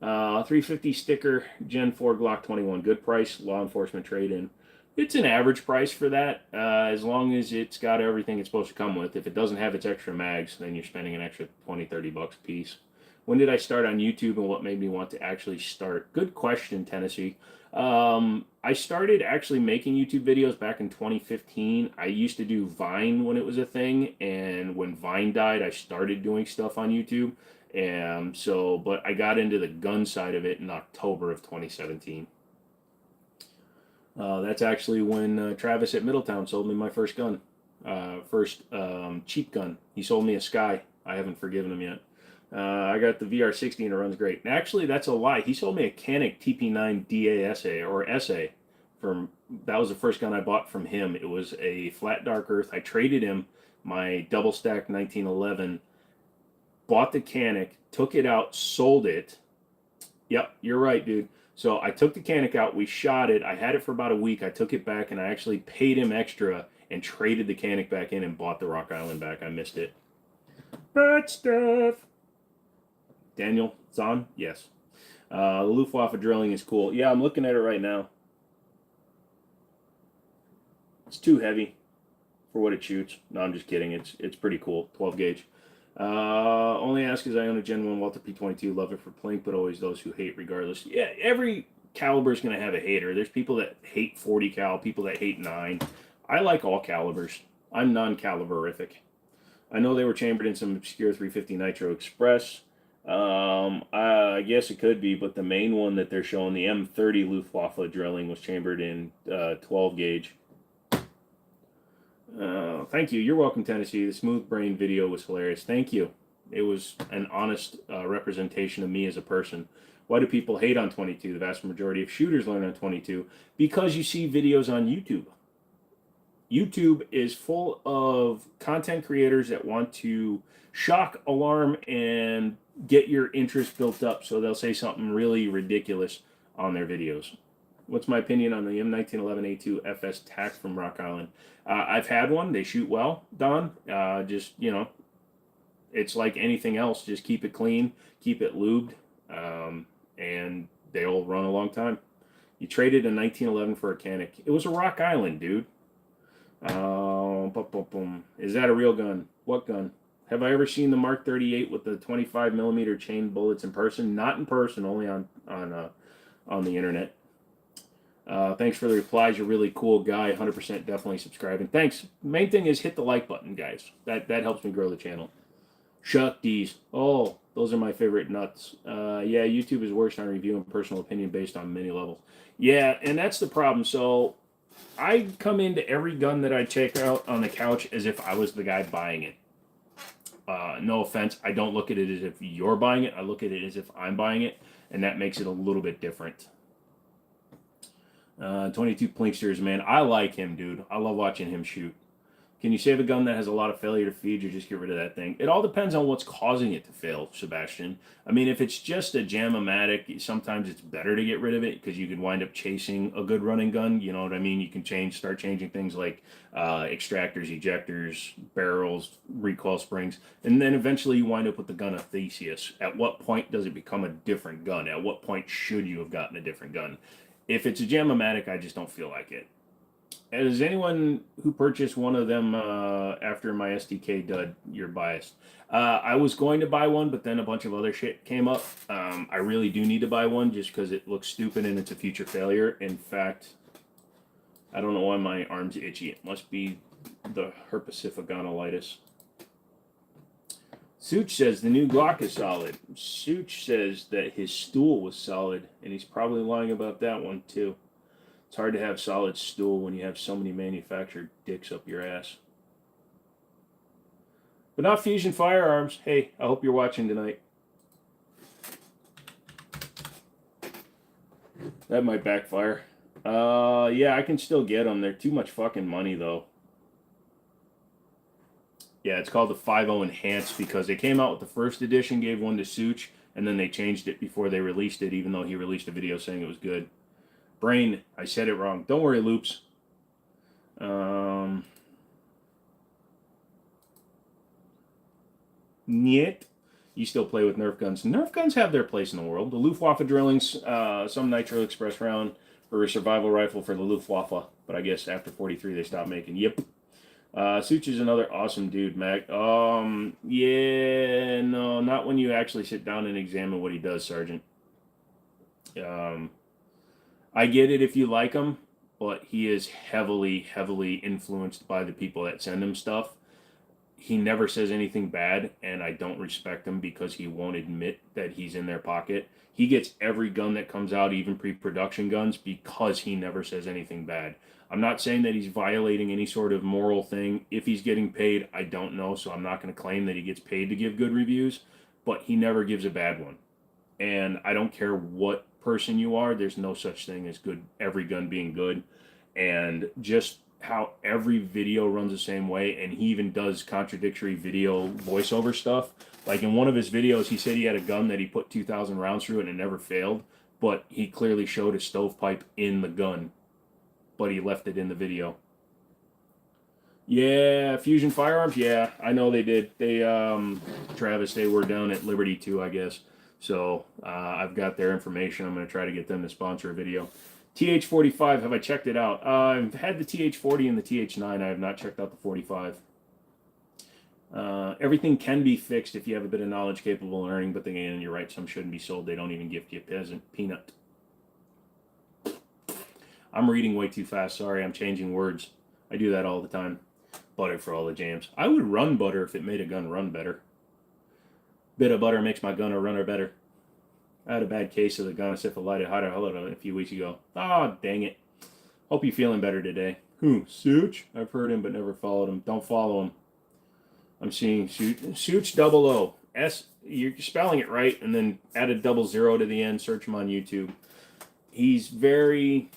350 sticker, Gen 4 Glock 21. Good price, law enforcement trade-in. It's an average price for that, as long as it's got everything it's supposed to come with. If it doesn't have its extra mags, then you're spending an extra 20, 30 bucks a piece. When did I start on YouTube and what made me want to actually start? Good question, Tennessee. I started actually making YouTube videos back in 2015. I used to do Vine when it was a thing, and when Vine died, I started doing stuff on YouTube. But I got into the gun side of it in October of 2017. That's actually when Travis at Middletown sold me my first gun. First cheap gun. He sold me a Sky. I haven't forgiven him yet. I got the VR60 and it runs great. And actually, that's a lie. He sold me a Canik TP9 DA or SA. That was the first gun I bought from him. It was a flat dark earth. I traded him my double stack 1911, bought the Canic, took it out, sold it. Yep, you're right, dude. So I took the Canic out, we shot it. I had it for about a week. I took it back and I actually paid him extra and traded the Canic back in and bought the Rock Island back. I missed it. Bad stuff. Daniel, it's on? Yes. The Luftwaffe drilling is cool. Yeah, I'm looking at it right now. It's too heavy for what it shoots. No, I'm just kidding. It's pretty cool. 12 gauge. Only ask is I own a Gen 1 Walther P22. Love it for plink, but always those who hate regardless. Yeah, every caliber is going to have a hater. There's people that hate 40 cal, people that hate 9. I like all calibers. I'm non-caliberific. I know they were chambered in some obscure 350 Nitro Express. I guess it could be, but the main one that they're showing, the M30 Luftwaffe drilling, was chambered in 12 gauge. Thank you. You're welcome, Tennessee. The Smooth Brain video was hilarious. Thank you. It was an honest representation of me as a person. Why do people hate on 22? The vast majority of shooters learn on 22 because you see videos on YouTube. YouTube is full of content creators that want to shock, alarm, and get your interest built up. So they'll say something really ridiculous on their videos. What's my opinion on the M1911A2 FS TAC from Rock Island? I've had one. They shoot well, Don. Just, you know, it's like anything else. Just keep it clean, keep it lubed, and they'll run a long time. You traded a 1911 for a Canic. It was a Rock Island, dude. Is that a real gun? What gun? Have I ever seen the Mark 38 with the 25 millimeter chain bullets in person? Not in person, only on the internet. Thanks for the replies. You're a really cool guy. 100% definitely subscribing. Thanks. Main thing is hit the like button, guys. That helps me grow the channel. Shuck these. Oh, those are my favorite nuts. Yeah, YouTube is worse on review and personal opinion based on many levels. Yeah, and that's the problem. So I come into every gun that I check out on the couch as if I was the guy buying it. No offense. I don't look at it as if you're buying it. I look at it as if I'm buying it, and that makes it a little bit different. 22 Plinksters, man. I like him, dude. I love watching him shoot. Can you save a gun that has a lot of failure to feed or just get rid of that thing? It all depends on what's causing it to fail, Sebastian. I mean, if it's just a jam-o-matic, sometimes it's better to get rid of it because you could wind up chasing a good running gun. You know what I mean? You can start changing things like extractors, ejectors, barrels, recoil springs, and then eventually you wind up with the gun of Theseus. At what point does it become a different gun? At what point should you have gotten a different gun? If it's a jam-o-matic, I just don't feel like it. As anyone who purchased one of them after my SDK dud, you're biased. I was going to buy one, but then a bunch of other shit came up. I really do need to buy one just because it looks stupid and it's a future failure. In fact, I don't know why my arm's itchy. It must be the herpesiphagonolitis. Such says the new Glock is solid. Such says that his stool was solid, and he's probably lying about that one too. It's hard to have solid stool when you have so many manufactured dicks up your ass. But not Fusion Firearms. Hey, I hope you're watching tonight. That might backfire. Yeah, I can still get them. They're too much fucking money, though. Yeah, it's called the 5.0 Enhanced because they came out with the first edition, gave one to Such, and then they changed it before they released it, even though he released a video saying it was good. Brain, I said it wrong. Don't worry, Loops. Niet. You still play with Nerf guns. Nerf guns have their place in the world. The Luftwaffe drillings, some Nitro Express round for a survival rifle for the Luftwaffe. But I guess after 43 they stopped making. Yep. Such is another awesome dude, Mac. Yeah, no, not when you actually sit down and examine what he does, Sergeant. I get it if you like him, but he is heavily, heavily influenced by the people that send him stuff. He never says anything bad, and I don't respect him because he won't admit that he's in their pocket. He gets every gun that comes out, even pre-production guns, because he never says anything bad. I'm not saying that he's violating any sort of moral thing. If he's getting paid, I don't know, so I'm not going to claim that he gets paid to give good reviews, but he never gives a bad one. And I don't care what person you are, there's no such thing as good, every gun being good. And just how every video runs the same way, and he even does contradictory video voiceover stuff. Like in one of his videos, he said he had a gun that he put 2,000 rounds through and it never failed, but he clearly showed a stovepipe in the gun, but he left it in the video. Yeah, Fusion Firearms. Yeah, I know they did. They, Travis, they were down at Liberty too, I guess. So I've got their information. I'm going to try to get them to sponsor a video. TH45, have I checked it out? I've had the TH40 and the TH9. I have not checked out the 45. Everything can be fixed if you have a bit of knowledge capable of earning, but again, you're right, some shouldn't be sold. They don't even gift you a peanut. I'm reading way too fast. Sorry, I'm changing words. I do that all the time. Butter for all the jams. I would run butter if it made a gun run better. Bit of butter makes my gun a runner better. I had a bad case of the gun encephalitis a few weeks ago. Ah, dang it. Hope you're feeling better today. Who? Such? I've heard him but never followed him. Don't follow him. I'm seeing Such 00. S. You're spelling it right, and then add a 00 to the end. Search him on YouTube. He's very,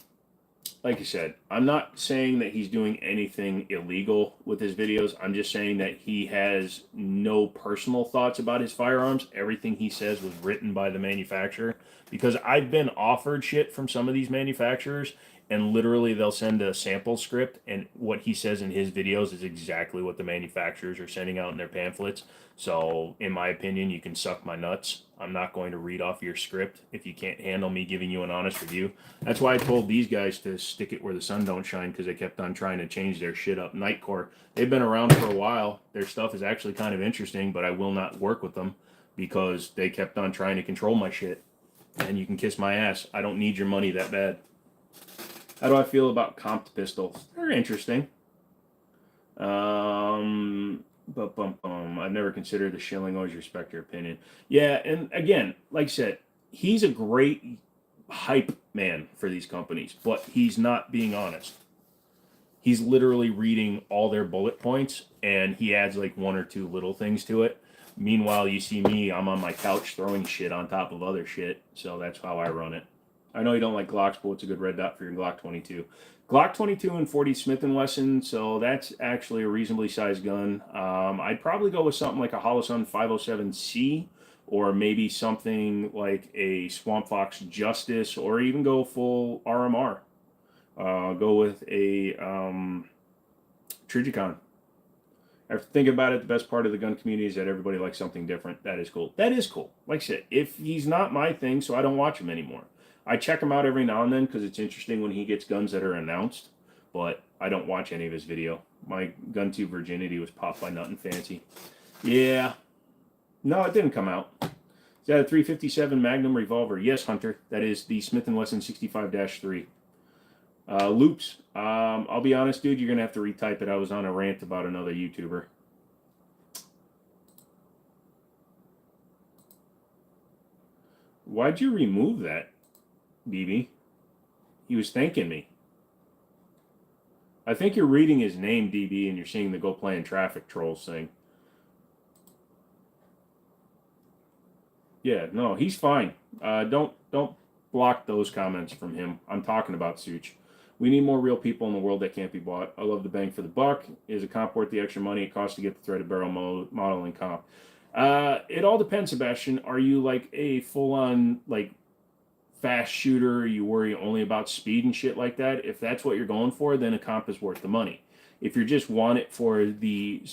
like I said, I'm not saying that he's doing anything illegal with his videos. I'm just saying that he has no personal thoughts about his firearms. Everything he says was written by the manufacturer, because I've been offered shit from some of these manufacturers, and literally they'll send a sample script, and what he says in his videos is exactly what the manufacturers are sending out in their pamphlets. So in my opinion, you can suck my nuts. I'm not going to read off your script if you can't handle me giving you an honest review. That's why I told these guys to stick it where the sun don't shine, because they kept on trying to change their shit up. Nightcore, they've been around for a while. Their stuff is actually kind of interesting, but I will not work with them because they kept on trying to control my shit. And you can kiss my ass. I don't need your money that bad. How do I feel about comped pistols? They're interesting. I've never considered the shilling. Always respect your opinion. Yeah, and again, like I said, he's a great hype man for these companies, but he's not being honest. He's literally reading all their bullet points, and he adds like one or two little things to it. Meanwhile, you see me, I'm on my couch throwing shit on top of other shit, so that's how I run it. I know you don't like Glocks, but it's a good red dot for your Glock 22. Glock 22 and 40 Smith & Wesson, so that's actually a reasonably sized gun. I'd probably go with something like a Holosun 507C, or maybe something like a Swamp Fox Justice, or even go full RMR. Go with a Trijicon. After thinking about it, the best part of the gun community is that everybody likes something different. That is cool. That is cool. Like I said, if he's not my thing, so I don't watch him anymore. I check him out every now and then because it's interesting when he gets guns that are announced, but I don't watch any of his video. My gun to virginity was popped by Nothing Fancy. Yeah. No, it didn't come out. Is that a 357 Magnum revolver? Yes, Hunter. That is the Smith & Wesson 65-3. Loops. I'll be honest, dude, you're going to have to retype it. I was on a rant about another YouTuber. Why'd you remove that, BB? He was thanking me. I think you're reading his name, DB, and you're seeing the Go Playing Traffic Trolls thing. Yeah, no, he's fine. Don't block those comments from him. I'm talking about Such. We need more real people in the world that can't be bought. I love the bang for the buck. Is a comp worth the extra money it costs to get the threaded barrel model and comp? It all depends, Sebastian. Are you like a full-on like fast shooter? You worry only about speed and shit like that? If that's what you're going for, then a comp is worth the money. If you just want it for the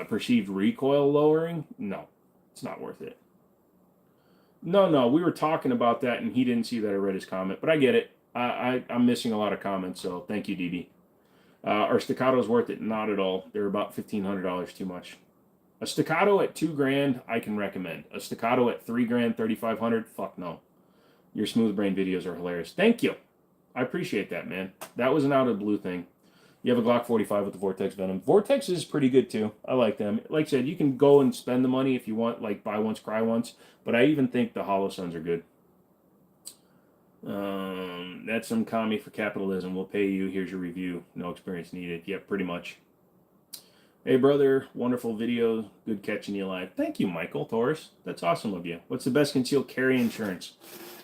perceived recoil lowering, no, it's not worth it. No, we were talking about that, and he didn't see that I read his comment, but I get it. I'm missing a lot of comments, so thank you, DB. Are staccatos worth it? Not at all. They're about $1,500 too much. A staccato at $2,000, I can recommend. A staccato at $3,000, $3,500, fuck no. Your smooth brain videos are hilarious. Thank you. I appreciate that, man. That was an out of the blue thing. You have a Glock 45 with the Vortex Venom. Vortex is pretty good too. I like them. Like I said, you can go and spend the money if you want, like buy once, cry once. But I even think the Holosuns are good. That's some commie for capitalism. We'll pay you. Here's your review. No experience needed. Yep, pretty much. Hey, brother. Wonderful video. Good catching you live. Thank you, Michael Torres. That's awesome of you. What's the best concealed carry insurance?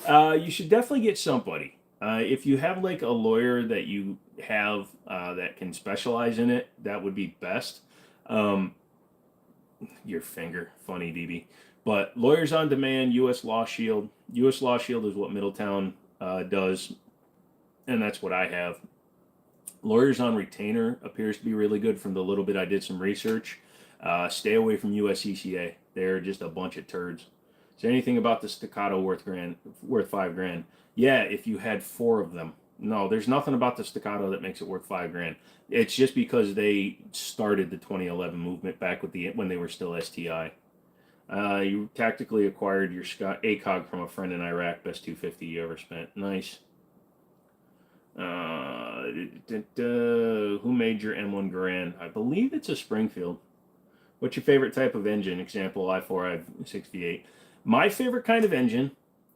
You should definitely get somebody. If you have like a lawyer that you have that can specialize in it, that would be best. Um, your finger, funny DB. But Lawyers on Demand, U.S. Law Shield. U.S. Law Shield is what Middletown does, and that's what I have. Lawyers on Retainer appears to be really good from the little bit I did some research. Stay away from USCCA. They're just a bunch of turds. Is there anything about the Staccato worth $5,000? Yeah, if you had 4 of them. No, there's nothing about the Staccato that makes it worth $5,000. It's just because they started the 2011 movement back with when they were still STI. You tactically acquired your ACOG from a friend in Iraq. Best 250 you ever spent. Nice. Who made your M1 Garand? I believe it's a Springfield. What's your favorite type of engine? Example, i4, i6v8. My favorite kind of engine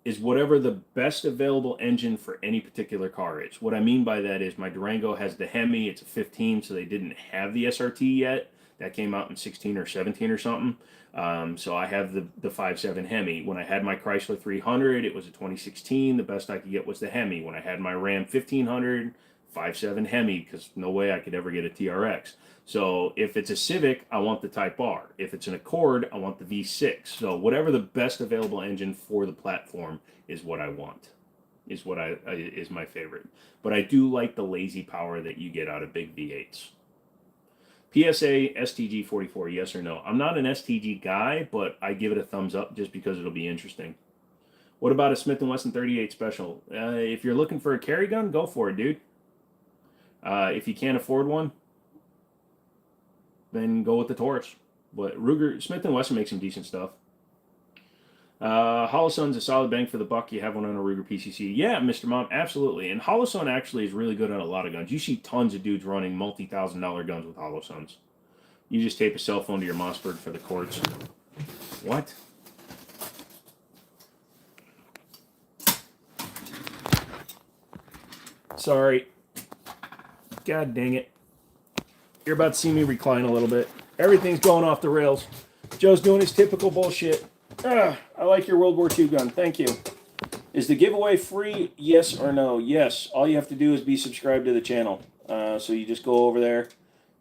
is whatever the best available engine for any particular car is. What I mean by that is my Durango has the Hemi. It's a 15, so they didn't have the SRT yet. That came out in 16 or 17 or something. So I have the 5.7 Hemi. When I had my Chrysler 300, it was a 2016. The best I could get was the Hemi. When I had my Ram 1500, 5.7 Hemi, because no way I could ever get a TRX. So if it's a Civic, I want the Type R. If it's an Accord, I want the V6. So whatever the best available engine for the platform is what I want. Is my favorite. But I do like the lazy power that you get out of big V8s. PSA STG 44, yes or no? I'm not an STG guy, but I give it a thumbs up just because it'll be interesting. What about a Smith & Wesson 38 Special? If you're looking for a carry gun, go for it, dude. If you can't afford one, then go with the Taurus. But Smith & Wesson makes some decent stuff. Holosun's a solid bang for the buck. You have one on a Ruger PCC. Yeah, Mr. Mom, absolutely. And Holosun actually is really good on a lot of guns. You see tons of dudes running multi-$1,000 guns with Holosuns. You just tape a cell phone to your Mossberg for the quartz. What? Sorry. God dang it. You're about to see me recline a little bit. Everything's going off the rails. Joe's doing his typical bullshit. I like your World War II gun. Thank you. Is the giveaway free? Yes or no? Yes. All you have to do is be subscribed to the channel. So you just go over there,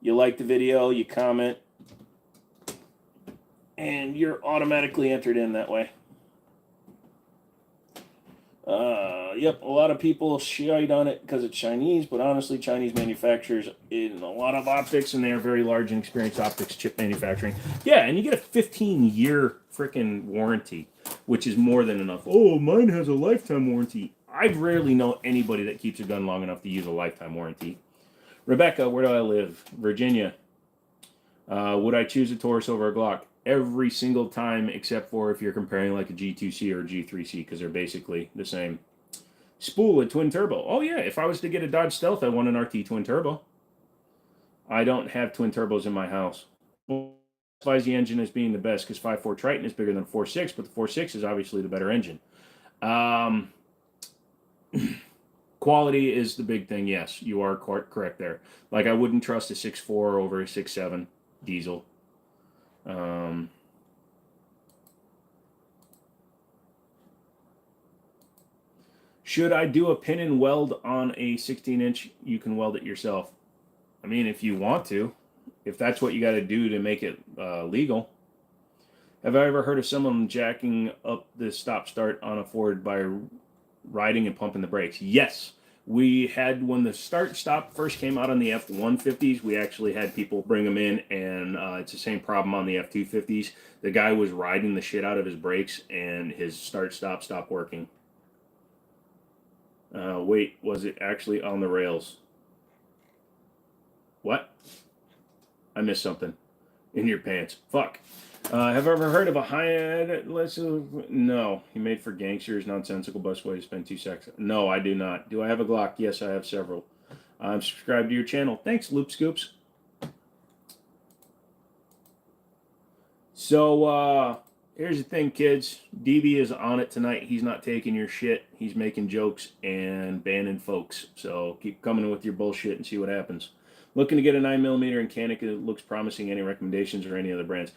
you like the video, you comment, and you're automatically entered in that way. Yep, a lot of people shite on it because it's Chinese, but honestly, Chinese manufacturers in a lot of optics, and they are very large and experienced optics chip manufacturing. Yeah, and you get a 15-year freaking warranty, which is more than enough. Oh, mine has a lifetime warranty. I rarely know anybody that keeps a gun long enough to use a lifetime warranty. Rebecca, where do I live? Virginia. Would I choose a Taurus over a Glock? Every single time, except for if you're comparing like a G2C or a G3C, because they're basically the same. Spool, a twin turbo. Oh yeah, if I was to get a Dodge Stealth, I want an RT twin turbo. I don't have twin turbos in my house. Classifies the engine as being the best because 5.4 Triton is bigger than 4.6, but the 4.6 is obviously the better engine. Quality is the big thing. Yes, you are correct there. Like I wouldn't trust a 6.4 over a 6.7 diesel. Should I do a pin and weld on a 16-inch? You can weld it yourself. I mean, if you want to, if that's what you got to do to make it legal. Have I ever heard of someone jacking up the stop-start on a Ford by riding and pumping the brakes? Yes. We had, when the start-stop first came out on the F-150s, we actually had people bring them in, and it's the same problem on the F-250s. The guy was riding the shit out of his brakes, and his start-stop stopped working. Wait, was it actually on the rails? What? I missed something. In your pants. Fuck. Have I ever heard of a high-end... No. He made for gangsters, nonsensical best way to spend 2 seconds. No, I do not. Do I have a Glock? Yes, I have several. I'm subscribed to your channel. Thanks, Loop Scoops. So, here's the thing, kids. DB is on it tonight. He's not taking your shit. He's making jokes and banning folks. So, keep coming with your bullshit and see what happens. Looking to get a 9mm in Canik. It looks promising. Any recommendations or any other brands?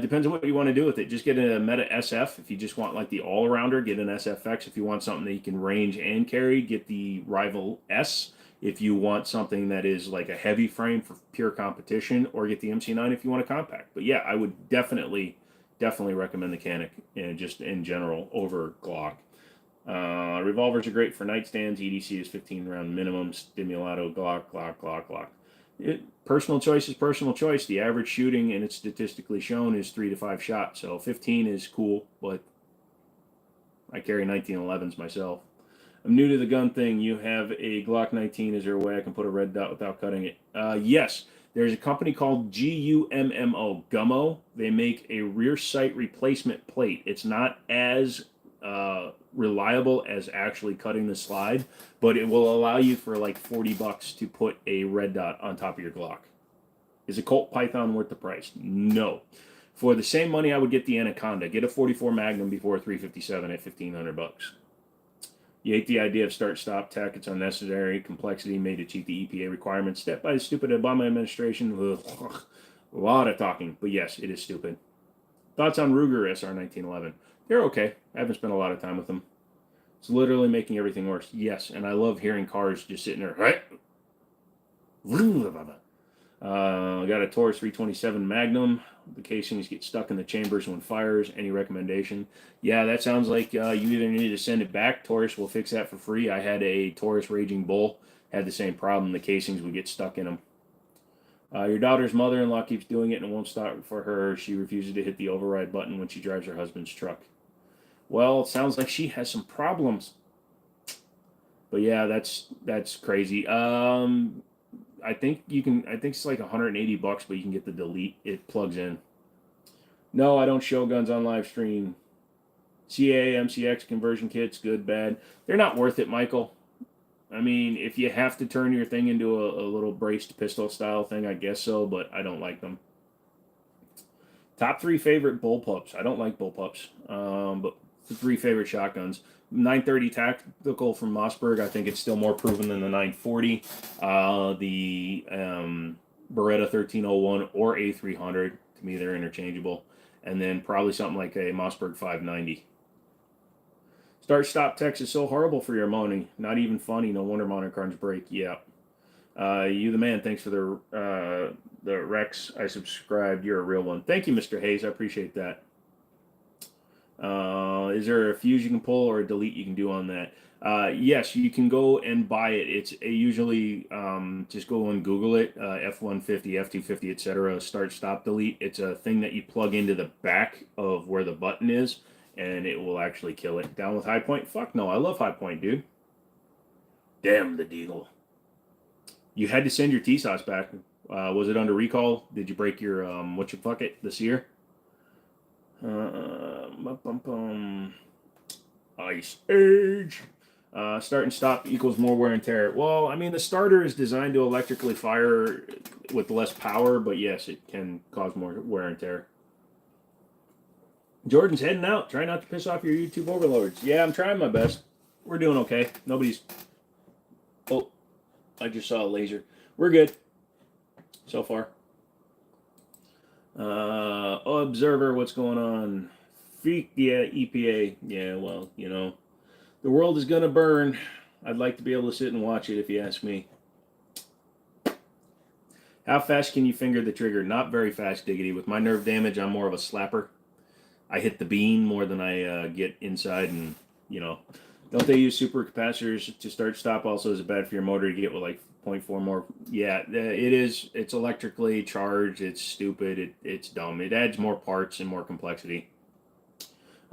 Depends on what you want to do with it. Just get a Meta SF. If you just want like the all-arounder, get an SFX. If you want something that you can range and carry, get the Rival S. if you want something that is like a heavy frame for pure competition, or get the MC9 if you want a compact. But yeah, I would definitely recommend the Canic, and just in general over Glock. Revolvers are great for nightstands. EDC is 15 round minimum. Stimulato, Glock. Personal choice is personal choice. The average shooting, and it's statistically shown, is 3 to 5 shots. So 15 is cool, but I carry 1911s myself. I'm new to the gun thing. You have a Glock 19. Is there a way I can put a red dot without cutting it? Yes. There's a company called Gummo. They make a rear sight replacement plate. It's not as reliable as actually cutting the slide, but it will allow you for like $40 to put a red dot on top of your Glock. Is a Colt Python worth the price? No. For the same money, I would get the Anaconda. Get a 44 Magnum before 357 at $1,500. You hate the idea of start-stop tech. It's unnecessary. Complexity made to cheat the EPA requirements. Step by the stupid Obama administration. Ugh. A lot of talking, but yes, it is stupid. Thoughts on Ruger SR 1911? They're okay. I haven't spent a lot of time with them. It's literally making everything worse. Yes, and I love hearing cars just sitting there. Right? Got a Taurus 327 Magnum. The casings get stuck in the chambers when fires. Any recommendation? Yeah, that sounds like you either need to send it back. Taurus will fix that for free. I had a Taurus Raging Bull. Had the same problem. The casings would get stuck in them. Your daughter's mother-in-law keeps doing it and it won't stop for her. She refuses to hit the override button when she drives her husband's truck. Well, it sounds like she has some problems. But yeah, that's crazy. I think you can. I think it's like $180, but you can get the delete. It plugs in. No, I don't show guns on live stream. CA, MCX conversion kits, good, bad. They're not worth it, Michael. I mean, if you have to turn your thing into a little braced pistol style thing, I guess so, but I don't like them. Top 3 favorite bullpups. I don't like bullpups, but the 3 favorite shotguns. 930 Tactical from Mossberg. I think it's still more proven than the 940. The Beretta 1301 or A300. To me, they're interchangeable. And then probably something like a Mossberg 590. Start-stop text is so horrible for your money. Not even funny. No wonder modern cars break. Yeah. You the man. Thanks for the Rex. I subscribed. You're a real one. Thank you, Mr. Hayes. I appreciate that. Is there a fuse you can pull or a delete you can do on that? Yes, you can go and buy it. It's usually just go and Google it. F150, F250, etc. Start, stop, delete. It's a thing that you plug into the back of where the button is, and it will actually kill it. Down with High Point? Fuck no, I love High Point, dude. Damn the deagle. You had to send your T-Sauce back. Was it under recall? Did you break your, the Sear? Ice Age. Start and stop equals more wear and tear. Well, I mean, the starter is designed to electrically fire with less power, but yes, it can cause more wear and tear. Jordan's heading out. Try not to piss off your YouTube overlords. Yeah, I'm trying my best. We're doing okay. Nobody's... Oh, I just saw a laser. We're good so far. Observer, what's going on? Freak, yeah, EPA. Yeah, well, you know, the world is gonna burn. I'd like to be able to sit and watch it if you ask me. How fast can you finger the trigger? Not very fast, Diggity. With my nerve damage, I'm more of a slapper. I hit the bean more than I get inside, and, you know, don't they use super capacitors to start stop? Also, is it bad for your motor to get with like 0.4 more? Yeah, it is. It's electrically charged. It's stupid. It's dumb. It adds more parts and more complexity.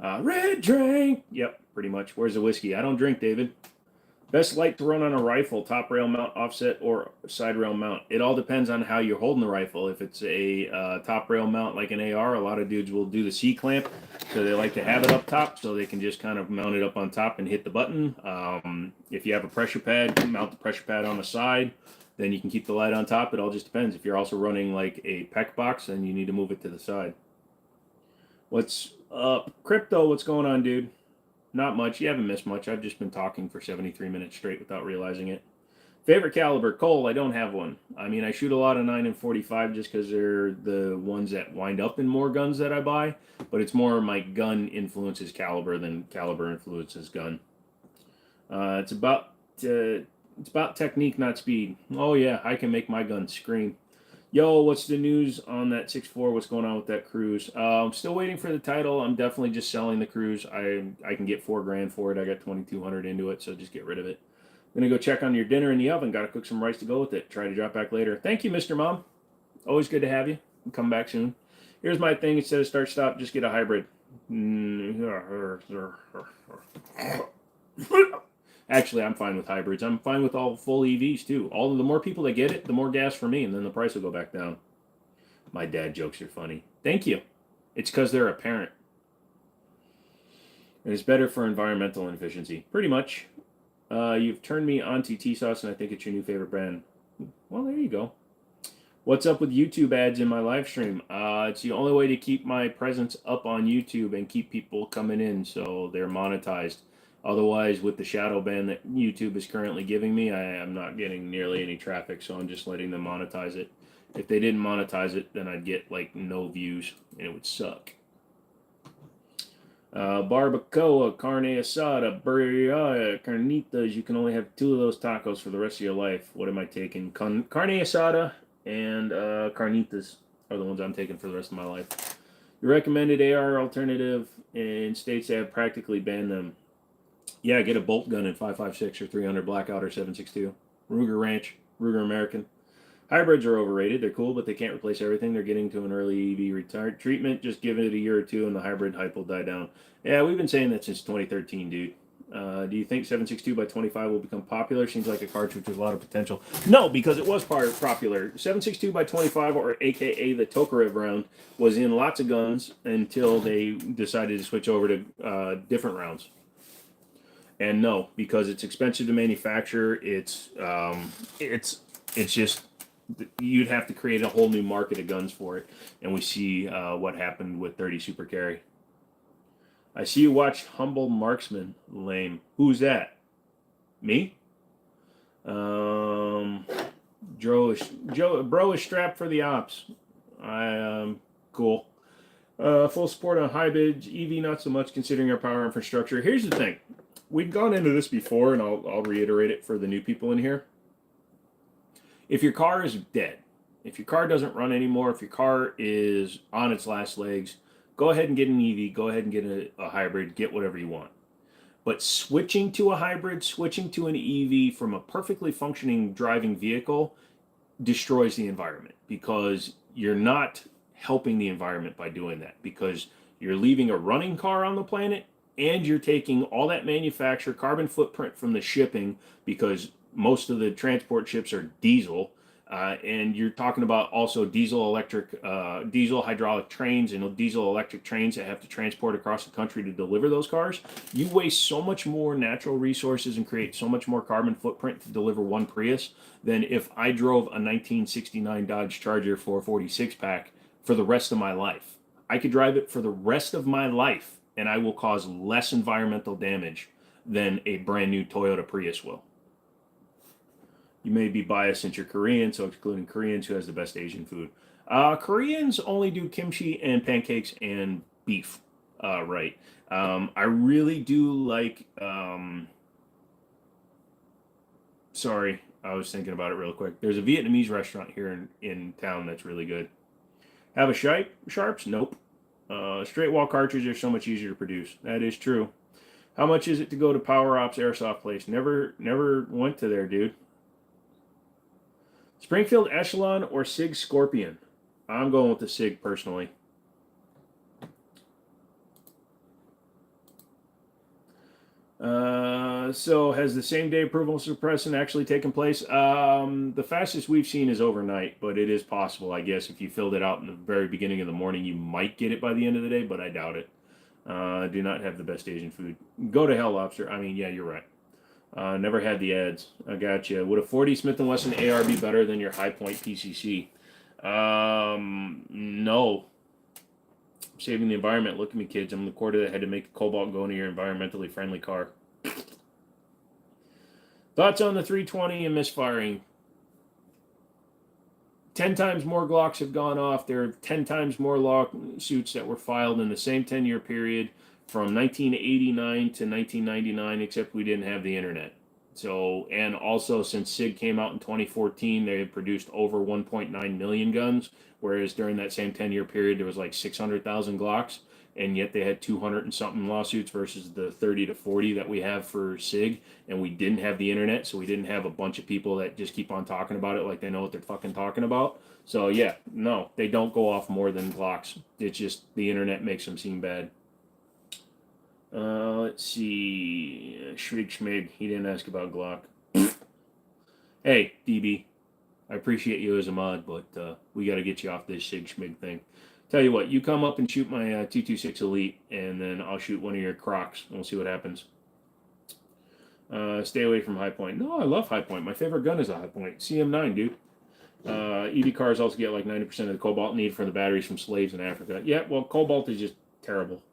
Red drink. Yep, pretty much. Where's the whiskey? I don't drink, David. Best light to run on a rifle, top rail mount, offset, or side rail mount. It all depends on how you're holding the rifle. If it's a top rail mount like an AR, a lot of dudes will do the C-clamp, so they like to have it up top so they can just kind of mount it up on top and hit the button. If you have a pressure pad, mount the pressure pad on the side, then you can keep the light on top. It all just depends. If you're also running like a PEC box, then you need to move it to the side. What's up? Crypto, what's going on, dude? Not much. You haven't missed much. I've just been talking for 73 minutes straight without realizing it. Favorite caliber? Cole, I don't have one. I mean, I shoot a lot of 9 and 45 just because they're the ones that wind up in more guns that I buy. But it's more my gun influences caliber than caliber influences gun. It's about It's about technique, not speed. Oh yeah, I can make my gun scream. Yo, what's the news on that 6.4? What's going on with that cruise? I'm still waiting for the title. I'm definitely just selling the cruise. I can get $4,000 for it. I got 2,200 into it, so just get rid of it. I'm gonna go check on your dinner in the oven. Got to cook some rice to go with it. Try to drop back later. Thank you, Mr. Mom. Always good to have you. Come back soon. Here's my thing. Instead of start stop, just get a hybrid. Actually, I'm fine with hybrids. I'm fine with all full EVs too. All the more people that get it, the more gas for me, and then the price will go back down. My dad jokes are funny. Thank you. It's because they're a parent. And it's better for environmental efficiency. Pretty much. You've turned me on to T-Sauce, and I think it's your new favorite brand. Well, there you go. What's up with YouTube ads in my live stream? It's the only way to keep my presence up on YouTube and keep people coming in so they're monetized. Otherwise, with the shadow ban that YouTube is currently giving me, I am not getting nearly any traffic, so I'm just letting them monetize it. If they didn't monetize it, then I'd get like no views, and it would suck. Barbacoa, carne asada, birria, carnitas. You can only have 2 of those tacos for the rest of your life. What am I taking? Carne asada and carnitas are the ones I'm taking for the rest of my life. Your recommended AR alternative in states that have practically banned them. Yeah, get a bolt gun in 5.56 or 300 Blackout or 7.62. Ruger Ranch, Ruger American. Hybrids are overrated. They're cool, but they can't replace everything. They're getting to an early EV treatment. Just give it a year or two, and the hybrid hype will die down. Yeah, we've been saying that since 2013, dude. Do you think 7.62 by 25 will become popular? Seems like a cartridge with a lot of potential. No, because it was popular. 7.62 by 25, or AKA the Tokarev round, was in lots of guns until they decided to switch over to different rounds. And no, because it's expensive to manufacture. It's just, you'd have to create a whole new market of guns for it. And we see what happened with 30 Super Carry. I see you watch Humble Marksman. Lame. Who's that? Me? Bro is strapped for the ops. Cool. Full support on hybrids. EV not so much, considering our power infrastructure. Here's the thing. We've gone into this before, and I'll reiterate it for the new people in here. If your car is dead, if your car doesn't run anymore, if your car is on its last legs, go ahead and get an EV, go ahead and get a hybrid, get whatever you want. But switching to a hybrid, switching to an EV from a perfectly functioning driving vehicle destroys the environment, because you're not helping the environment by doing that, because you're leaving a running car on the planet, and you're taking all that manufacturer carbon footprint from the shipping, because most of the transport ships are diesel, and you're talking about also diesel hydraulic trains and diesel electric trains that have to transport across the country to deliver those cars. You waste so much more natural resources and create so much more carbon footprint to deliver one Prius than if I drove a 1969 Dodge Charger 446 pack for the rest of my life. I could drive it for the rest of my life, and I will cause less environmental damage than a brand new Toyota Prius will. You may be biased since you're Korean, so excluding Koreans, who has the best Asian food? Koreans only do kimchi and pancakes and beef, right. I really do like, sorry, I was thinking about it real quick. There's a Vietnamese restaurant here in town that's really good. Have a Sharps? Nope. Straight wall cartridges are so much easier to produce. That is true. How much is it to go to Power Ops Airsoft Place? Never went to there, dude. Springfield Echelon or Sig Scorpion? I'm going with the Sig personally. So has the same day approval suppressant actually taken place? The fastest we've seen is overnight, but it is possible, I guess. If you filled it out in the very beginning of the morning, you might get it by the end of the day, but I doubt it. Do not have the best Asian food. Go to hell, lobster. I mean, yeah, you're right. Never had the ads. I got you. Would a 40 Smith & Wesson AR be better than your High Point PCC? No. I'm saving the environment. Look at me, kids. I'm the quarter that had to make the Cobalt go into your environmentally friendly car. Thoughts on the 320 and misfiring? 10 times more Glocks have gone off. There are 10 times more lawsuits that were filed in the same 10-year period from 1989 to 1999, except we didn't have the internet. So, and also since Sig came out in 2014, they had produced over 1.9 million guns, whereas during that same 10-year period, there was like 600,000 Glocks, and yet they had 200 and something lawsuits versus the 30 to 40 that we have for Sig, and we didn't have the internet, so we didn't have a bunch of people that just keep on talking about it like they know what they're fucking talking about. So yeah, no, they don't go off more than Glocks. It's just the internet makes them seem bad. Let's see. Shrig Schmig, he didn't ask about Glock. Hey, DB, I appreciate you as a mod, but we got to get you off this Sig Schmig thing. Tell you what, you come up and shoot my 226 Elite, and then I'll shoot one of your Crocs, and we'll see what happens. Stay away from High Point. No, I love High Point. My favorite gun is a High Point. CM9, dude. EV cars also get like 90% of the cobalt need for the batteries from slaves in Africa. Yeah, well, cobalt is just terrible.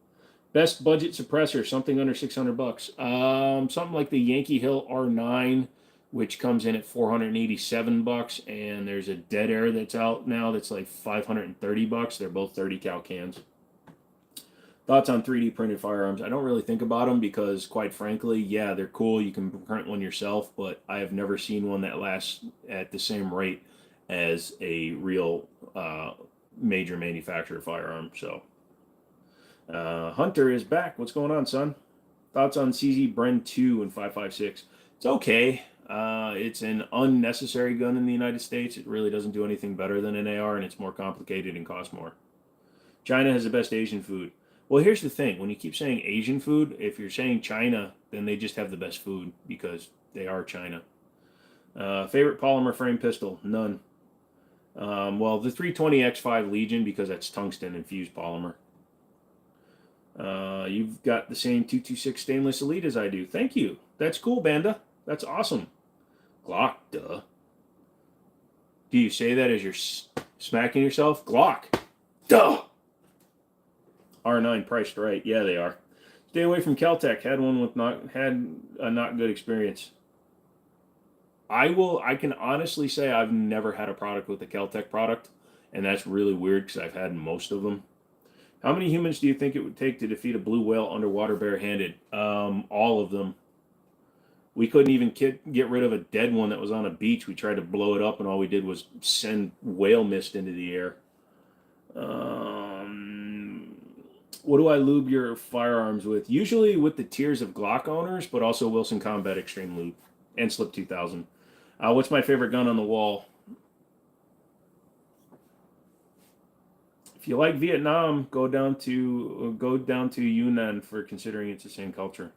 Best budget suppressor, something under $600. Something like the Yankee Hill R9, which comes in at $487, and there's a Dead Air that's out now that's like $530. They're both 30 cal cans. Thoughts on 3D printed firearms? I don't really think about them because, quite frankly, yeah, they're cool. You can print one yourself, but I have never seen one that lasts at the same rate as a real major manufacturer firearm. So, Hunter is back. What's going on, son? Thoughts on CZ Bren 2 and 5.56? It's okay. It's an unnecessary gun in the United States. It really doesn't do anything better than an AR, and it's more complicated and costs more. China has the best Asian food. Well, here's the thing. When you keep saying Asian food, if you're saying China, then they just have the best food because they are China. Favorite polymer frame pistol? None. Well, the 320X5 Legion because that's tungsten infused polymer. You've got the same 226 stainless Elite as I do. Thank you. That's cool, Banda. That's awesome. Glock, duh. Do you say that as you're smacking yourself? Glock, duh. R9 priced right. Yeah, they are. Stay away from Kel-Tec. Had a not good experience. I can honestly say I've never had a product with a Kel-Tec product, and that's really weird because I've had most of them. How many humans do you think it would take to defeat a blue whale underwater barehanded? All of them. We couldn't even get rid of a dead one that was on a beach. We tried to blow it up, and all we did was send whale mist into the air. What do I lube your firearms with? Usually with the tiers of Glock owners, but also Wilson Combat Extreme Lube and Slip 2000. What's my favorite gun on the wall? If you like Vietnam, go down to Yunnan for considering it's the same culture.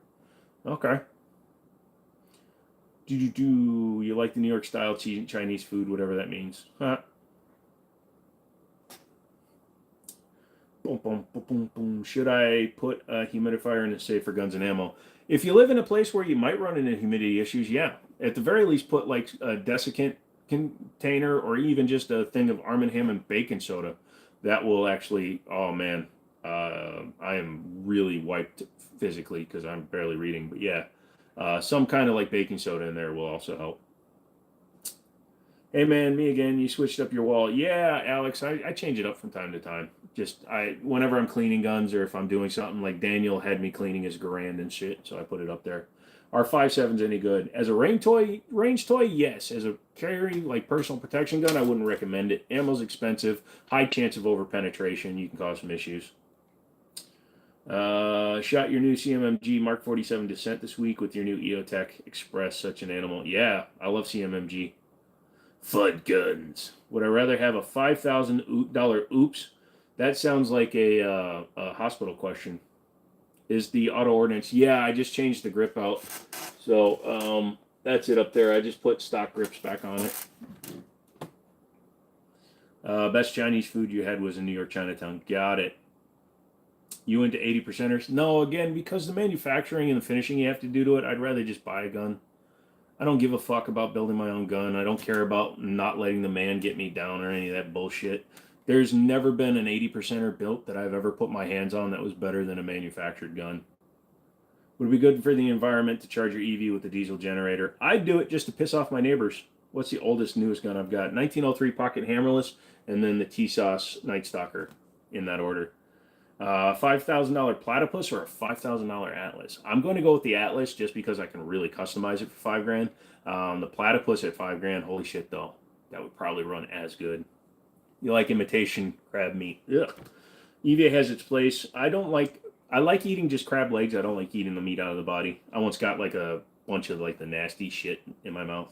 Okay. You like the New York style Chinese food, whatever that means. Huh. Boom, boom, boom, boom, boom. Should I put a humidifier in the safe for guns and ammo? If you live in a place where you might run into humidity issues, yeah. At the very least, put like a desiccant container or even just a thing of Arm & Hammer baking soda. That will actually, oh man, I am really wiped physically because I'm barely reading. But yeah, some kind of like baking soda in there will also help. Hey man, me again. You switched up your wall. Yeah, Alex, I change it up from time to time. Just whenever I'm cleaning guns or if I'm doing something like Daniel had me cleaning his Garand and shit, so I put it up there. Are 5.7s any good? As a range toy, yes. As a carry, like personal protection gun, I wouldn't recommend it. Ammo's expensive, high chance of over-penetration. You can cause some issues. Shot your new CMMG Mark 47 Descent this week with your new EOTech Express. Such an animal. Yeah, I love CMMG. FUD guns. Would I rather have a $5,000 oops? That sounds like a hospital question. Is the auto ordnance? Yeah, I just changed the grip out. So that's it up there. I just put stock grips back on it. Best Chinese food you had was in New York Chinatown. Got it. You into 80%ers? No, again, because the manufacturing and the finishing you have to do to it, I'd rather just buy a gun. I don't give a fuck about building my own gun. I don't care about not letting the man get me down or any of that bullshit. There's never been an 80%er built that I've ever put my hands on that was better than a manufactured gun. Would it be good for the environment to charge your EV with a diesel generator? I'd do it just to piss off my neighbors. What's the oldest, newest gun I've got? 1903 pocket hammerless, and then the T-Sauce Night Stalker, in that order. $5,000 platypus or a $5,000 Atlas? I'm going to go with the Atlas just because I can really customize it for 5 grand. The platypus at 5 grand, holy shit though, that would probably run as good. You like imitation crab meat? Ugh. EVA has its place. I like eating just crab legs. I don't like eating the meat out of the body. I once got like a bunch of like the nasty shit in my mouth.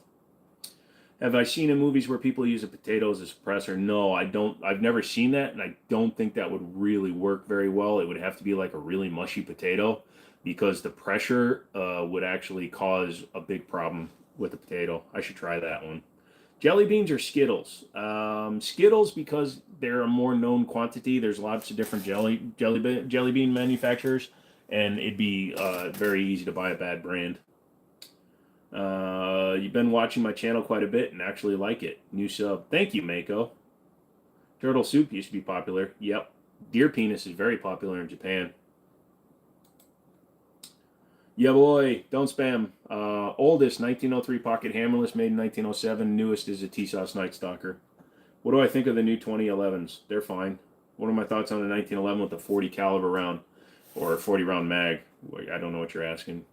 Have I seen in movies where people use a potato as a suppressor? No, I don't. I've never seen that, and I don't think that would really work very well. It would have to be like a really mushy potato because the pressure would actually cause a big problem with the potato. I should try that one. Jelly beans or Skittles? Skittles because they're a more known quantity. There's lots of different jelly bean manufacturers, and it'd be very easy to buy a bad brand. You've been watching my channel quite a bit and actually like it. New sub. Thank you, Mako. Turtle soup used to be popular. Yep. Deer penis is very popular in Japan. Yeah, boy. Don't spam. Oldest, 1903 pocket hammerless, made in 1907. Newest is a T-Sauce Night Stalker. What do I think of the new 2011s? They're fine. What are my thoughts on the 1911 with the 40 caliber round or 40 round mag? I don't know what you're asking.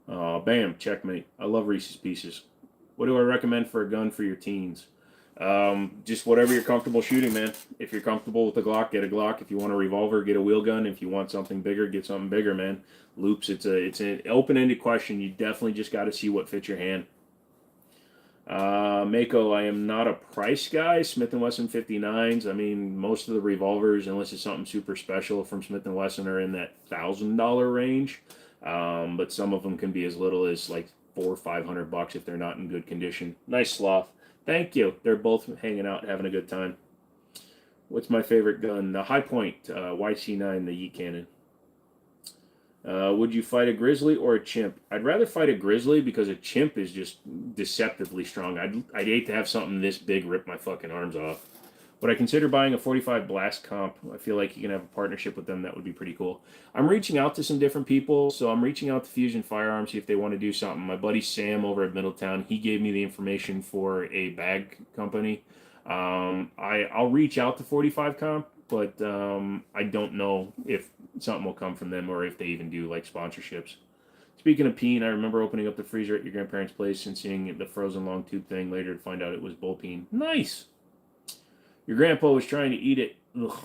Bam, checkmate. I love Reese's Pieces. What do I recommend for a gun for your teens? Just whatever you're comfortable shooting, man. If you're comfortable with the Glock, get a Glock. If you want a revolver, get a wheel gun. If you want something bigger, get something bigger, man. Loops, it's an open-ended question. You definitely just got to see what fits your hand. Mako, I am not a price guy. Smith & Wesson 59s. I mean, most of the revolvers, unless it's something super special from Smith & Wesson, are in that $1,000 range. But some of them can be as little as like $400 or $500 if they're not in good condition. Nice sloth. Thank you. They're both hanging out, having a good time. What's my favorite gun? The High Point YC9, the Yeet Cannon. Would you fight a grizzly or a chimp? I'd rather fight a grizzly because a chimp is just deceptively strong. I'd hate to have something this big rip my fucking arms off. Would I consider buying a 45 Blast Comp? I feel like you can have a partnership with them. That would be pretty cool. I'm reaching out to some different people. So I'm reaching out to Fusion Firearms, see if they want to do something. My buddy Sam over at Middletown, he gave me the information for a bag company. I'll reach out to 45 Comp, but I don't know if something will come from them or if they even do like sponsorships. Speaking of peen, I remember opening up the freezer at your grandparents' place and seeing the frozen long tube thing. Later to find out it was bull peen. Nice. Your grandpa was trying to eat it. Ugh.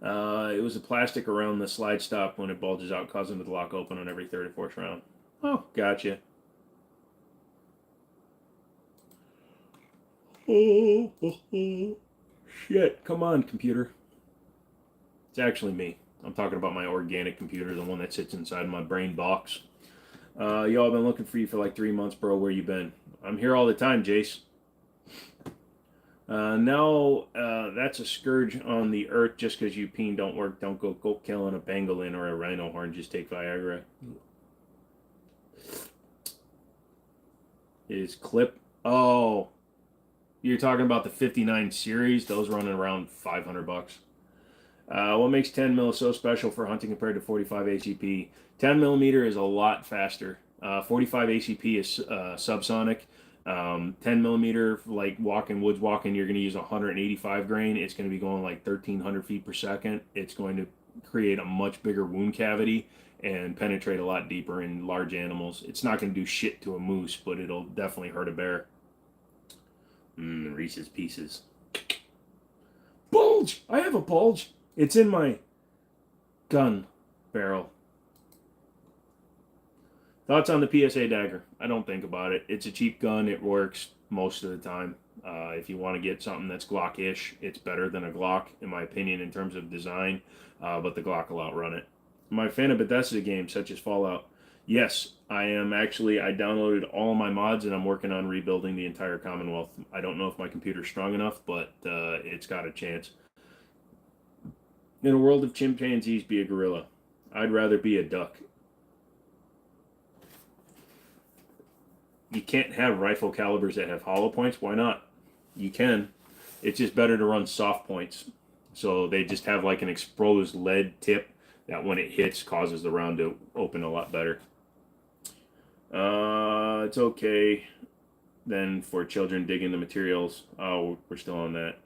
It was a plastic around the slide stop when it bulges out, causing the lock open on every third or fourth round. Oh, gotcha. Oh, shit. Come on, computer. It's actually me. I'm talking about my organic computer, the one that sits inside my brain box. Y'all been looking for you for like 3 months, bro. Where you been? I'm here all the time, Jace. Now, that's a scourge on the earth. Just because you peen don't work, don't go killing a pangolin or a rhino horn. Just take Viagra. Is clip? Oh, you're talking about the 59 series? Those running around $500. What makes 10 mil so special for hunting compared to 45 ACP? 10 millimeter is a lot faster. 45 ACP is subsonic. 10 millimeter, like woods walking, you're going to use 185 grain. It's going to be going like 1,300 feet per second. It's going to create a much bigger wound cavity and penetrate a lot deeper in large animals. It's not going to do shit to a moose, but it'll definitely hurt a bear. Reese's Pieces. Bulge! I have a bulge. It's in my gun barrel. Thoughts on the PSA dagger? I don't think about it. It's a cheap gun. It works most of the time. If you want to get something that's Glock-ish, it's better than a Glock, in my opinion, in terms of design. But the Glock will outrun it. Am I a fan of Bethesda games such as Fallout? Yes, I am actually. I downloaded all my mods and I'm working on rebuilding the entire Commonwealth. I don't know if my computer's strong enough, but it's got a chance. In a world of chimpanzees, be a gorilla. I'd rather be a duck. You can't have rifle calibers that have hollow points. Why not? You can. It's just better to run soft points. So they just have like an exposed lead tip that when it hits causes the round to open a lot better. It's okay. than for children digging the materials. Oh, we're still on that.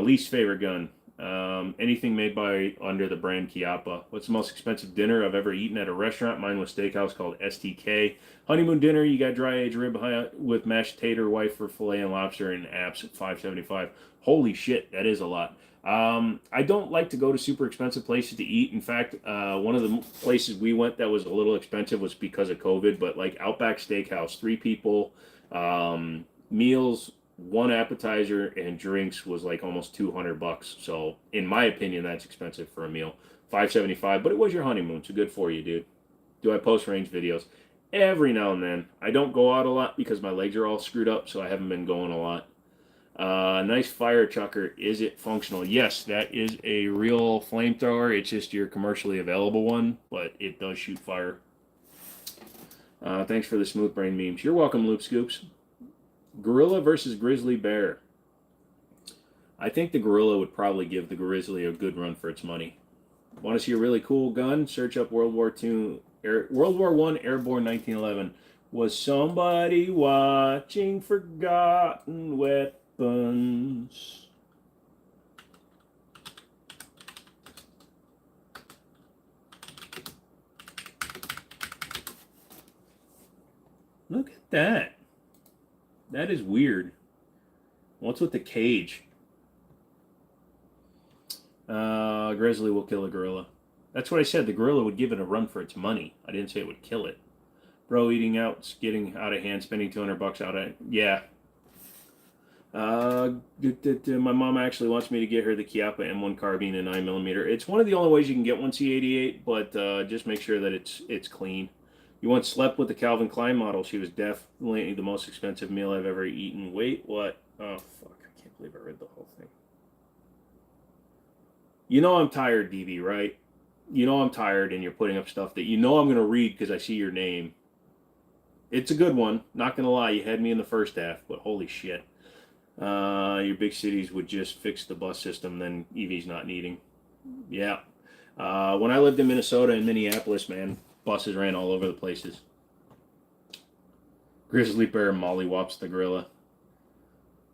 Least favorite gun. Anything made by under the brand Chiappa. What's the most expensive dinner I've ever eaten at a restaurant? Mine was steakhouse called STK. Honeymoon dinner, you got dry aged rib with mashed tater, wife for filet and lobster, and apps at $5.75. Holy shit, that is a lot. I don't like to go to super expensive places to eat. In fact, one of the places we went that was a little expensive was because of COVID, but like Outback Steakhouse, 3 people, meals, 1 appetizer, and drinks was like almost $200. So in my opinion, that's expensive for a meal. $5.75, but it was your honeymoon, so good for you, dude. Do I post range videos? Every now and then. I don't go out a lot because my legs are all screwed up, so I haven't been going a lot. Nice fire chucker. Is it functional? Yes, that is a real flamethrower. It's just your commercially available one, but it does shoot fire. Thanks for the smooth brain memes. You're welcome, Loop Scoops. Gorilla versus grizzly bear. I think the gorilla would probably give the grizzly a good run for its money. Want to see a really cool gun? Search up World War I Airborne 1911. Was somebody watching Forgotten Weapons? Look at that. That is weird. What's with the cage? Grizzly will kill a gorilla. That's what I said. The gorilla would give it a run for its money. I didn't say it would kill it. Bro, eating out's getting out of hand. Spending $200 out of yeah. My mom actually wants me to get her the Chiappa M1 carbine and 9mm. It's one of the only ways you can get one C88, but just make sure that it's clean. You once slept with the Calvin Klein model. She was definitely the most expensive meal I've ever eaten. Wait, what? Oh, fuck. I can't believe I read the whole thing. You know I'm tired, DB, right? You know I'm tired, and you're putting up stuff that you know I'm going to read because I see your name. It's a good one. Not going to lie. You had me in the first half, but holy shit. Your big cities would just fix the bus system, then EV's not needing. Yeah. When I lived in Minnesota and Minneapolis, man, buses ran all over the places. Grizzly bear mollywops the gorilla.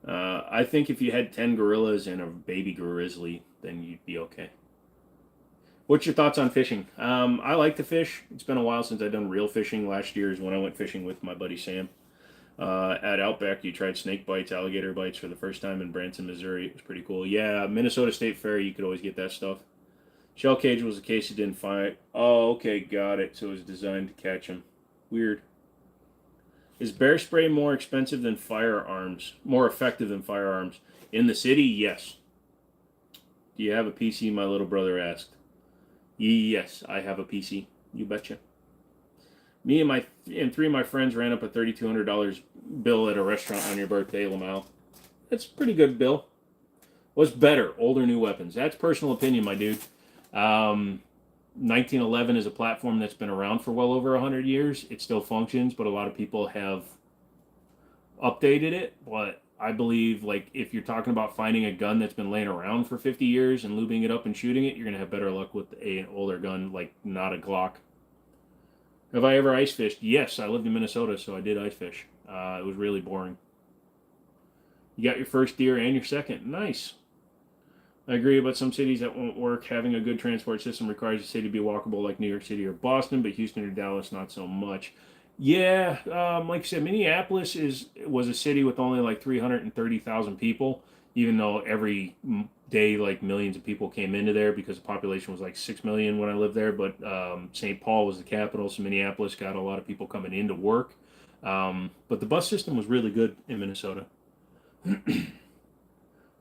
I think if you had 10 gorillas and a baby grizzly, then you'd be okay. What's your thoughts on fishing? I like to fish. It's been a while since I've done real fishing. Last year is when I went fishing with my buddy Sam. At Outback, you tried snake bites, alligator bites for the first time in Branson, Missouri. It was pretty cool. Yeah, Minnesota State Fair, you could always get that stuff. Shell cage was a case it didn't fight. Oh, okay, got it. So it was designed to catch them. Weird. Is bear spray more expensive than firearms? More effective than firearms? In the city, yes. Do you have a PC? My little brother asked. Yes, I have a PC. You betcha. Me and 3 of my friends ran up a $3,200 bill at a restaurant on your birthday, Lamal. That's a pretty good bill. What's better, old or new weapons? That's personal opinion, my dude. 1911 is a platform that's been around for well over 100 years. It still functions, but a lot of people have updated it. But I believe, like, if you're talking about finding a gun that's been laying around for 50 years and lubing it up and shooting it, you're going to have better luck with an older gun, like not a Glock. Have I ever ice fished? Yes, I lived in Minnesota, so I did ice fish. It was really boring. You got your first deer and your second. Nice. I agree, but some cities that won't work. Having a good transport system requires a city to be walkable like New York City or Boston, but Houston or Dallas, not so much. Yeah, like I said, Minneapolis was a city with only like 330,000 people, even though every day like millions of people came into there because the population was like 6 million when I lived there. But St. Paul was the capital, so Minneapolis got a lot of people coming into work. But the bus system was really good in Minnesota.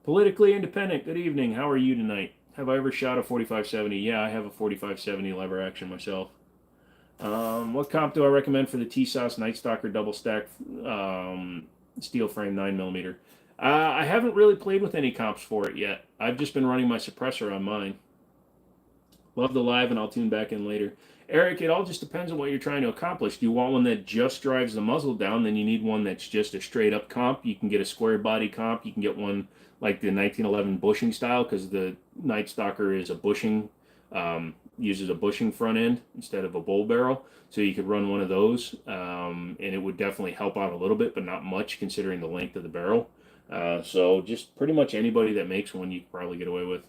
Politically independent, good evening. How are you tonight? Have I ever shot a 4570? Yeah, I have a 4570 lever action myself. What comp do I recommend for the T-Sauce Night Stalker double stack steel frame 9mm? I haven't really played with any comps for it yet. I've just been running my suppressor on mine. Love the live, and I'll tune back in later. Eric, it all just depends on what you're trying to accomplish. Do you want one that just drives the muzzle down? Then you need one that's just a straight up comp. You can get a square body comp. You can get one like the 1911 bushing style, because the Night Stalker is a bushing uses a bushing front end instead of a bull barrel. So you could run one of those, and it would definitely help out a little bit, but not much considering the length of the barrel. So just pretty much anybody that makes one, you could probably get away with.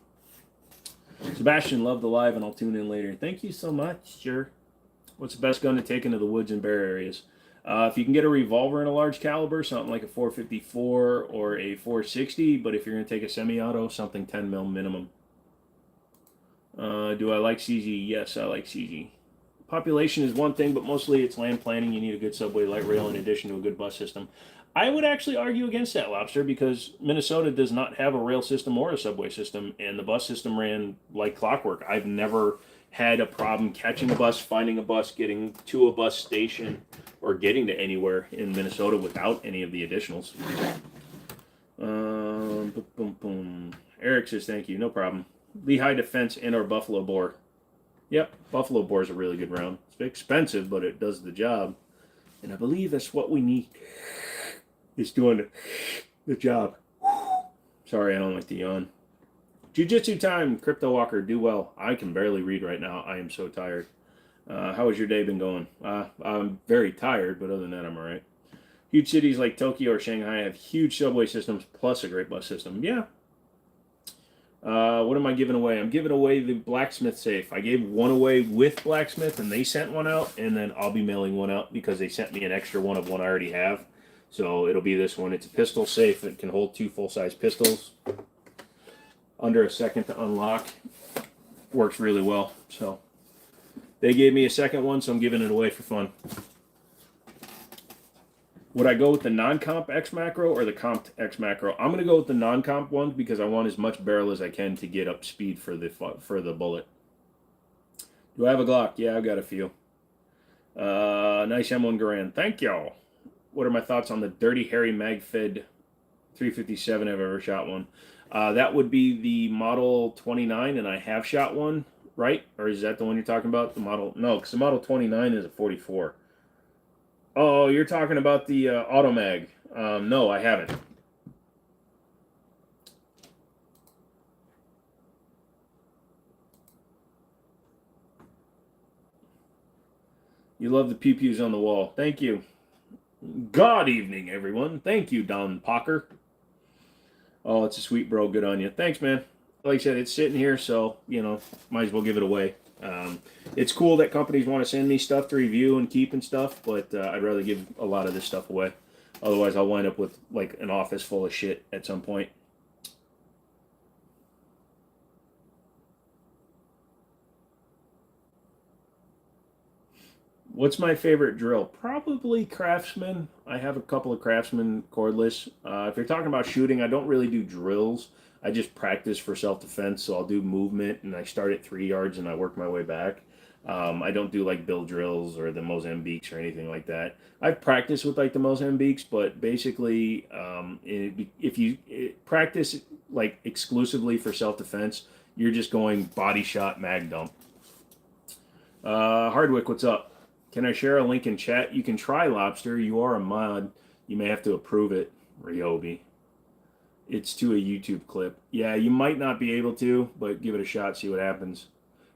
Sebastian, love the live, and I'll tune in later. Thank you so much, sure. What's the best gun to take into the woods and bear areas? If you can get a revolver in a large caliber, something like a 454 or a 460, but if you're going to take a semi-auto, something 10 mil minimum. Do I like CG? Yes, I like CG. Population is one thing, but mostly it's land planning. You need a good subway light rail in addition to a good bus system. I would actually argue against that, Lobster, because Minnesota does not have a rail system or a subway system, and the bus system ran like clockwork. I've never had a problem catching a bus, finding a bus, getting to a bus station, or getting to anywhere in Minnesota without any of the additionals. Boom, boom, boom. Eric says, thank you, no problem. Lehigh Defense and our Buffalo Boar. Yep, Buffalo Boar is a really good round. It's expensive, but it does the job. And I believe that's what we need. It's doing the job. Sorry, I don't like to yawn. Jiu-Jitsu time, Crypto Walker, do well. I can barely read right now. I am so tired. How has your day been going? I'm very tired, but other than that, I'm all right. Huge cities like Tokyo or Shanghai have huge subway systems plus a great bus system. Yeah. What am I giving away? I'm giving away the blacksmith safe. I gave one away with blacksmith, and they sent one out, and then I'll be mailing one out because they sent me an extra one of one I already have. So it'll be this one. It's a pistol safe. It can hold 2 full-size pistols. Under a second to unlock. Works really well. So they gave me a second one, so I'm giving it away for fun. Would I go with the non-comp X macro or the comp X macro? I'm going to go with the non-comp ones because I want as much barrel as I can to get up speed for the bullet. Do I have a Glock? Yeah, I've got a few. Nice M1 Garand. Thank y'all. What are my thoughts on the Dirty Harry mag-fed 357 if I've ever shot one? That would be the Model 29, and I have shot one, right? Or is that the one you're talking about? The Model? No, because the Model 29 is a 44. Oh, you're talking about the Automag. No, I haven't. You love the pew-pews on the wall. Thank you. God evening, everyone. Thank you, Don Pocker. Oh, it's a sweet bro. Good on you. Thanks, man. Like I said, it's sitting here, so, might as well give it away. It's cool that companies want to send me stuff to review and keep and stuff, but I'd rather give a lot of this stuff away. Otherwise, I'll wind up with, like, an office full of shit at some point. What's my favorite drill? Probably Craftsman. I have a couple of Craftsman cordless. If you're talking about shooting, I don't really do drills. I just practice for self-defense, so I'll do movement, and I start at 3 yards, and I work my way back. I don't do, like, bill drills or the Mozambiques or anything like that. I've practiced with, like, the Mozambiques, but basically, if you practice, like, exclusively for self-defense, you're just going body shot, mag dump. Hardwick, what's up? Can I share a link in chat? You can try, Lobster. You are a mod. You may have to approve it, Ryobi. It's to a YouTube clip. Yeah, you might not be able to, but give it a shot, see what happens.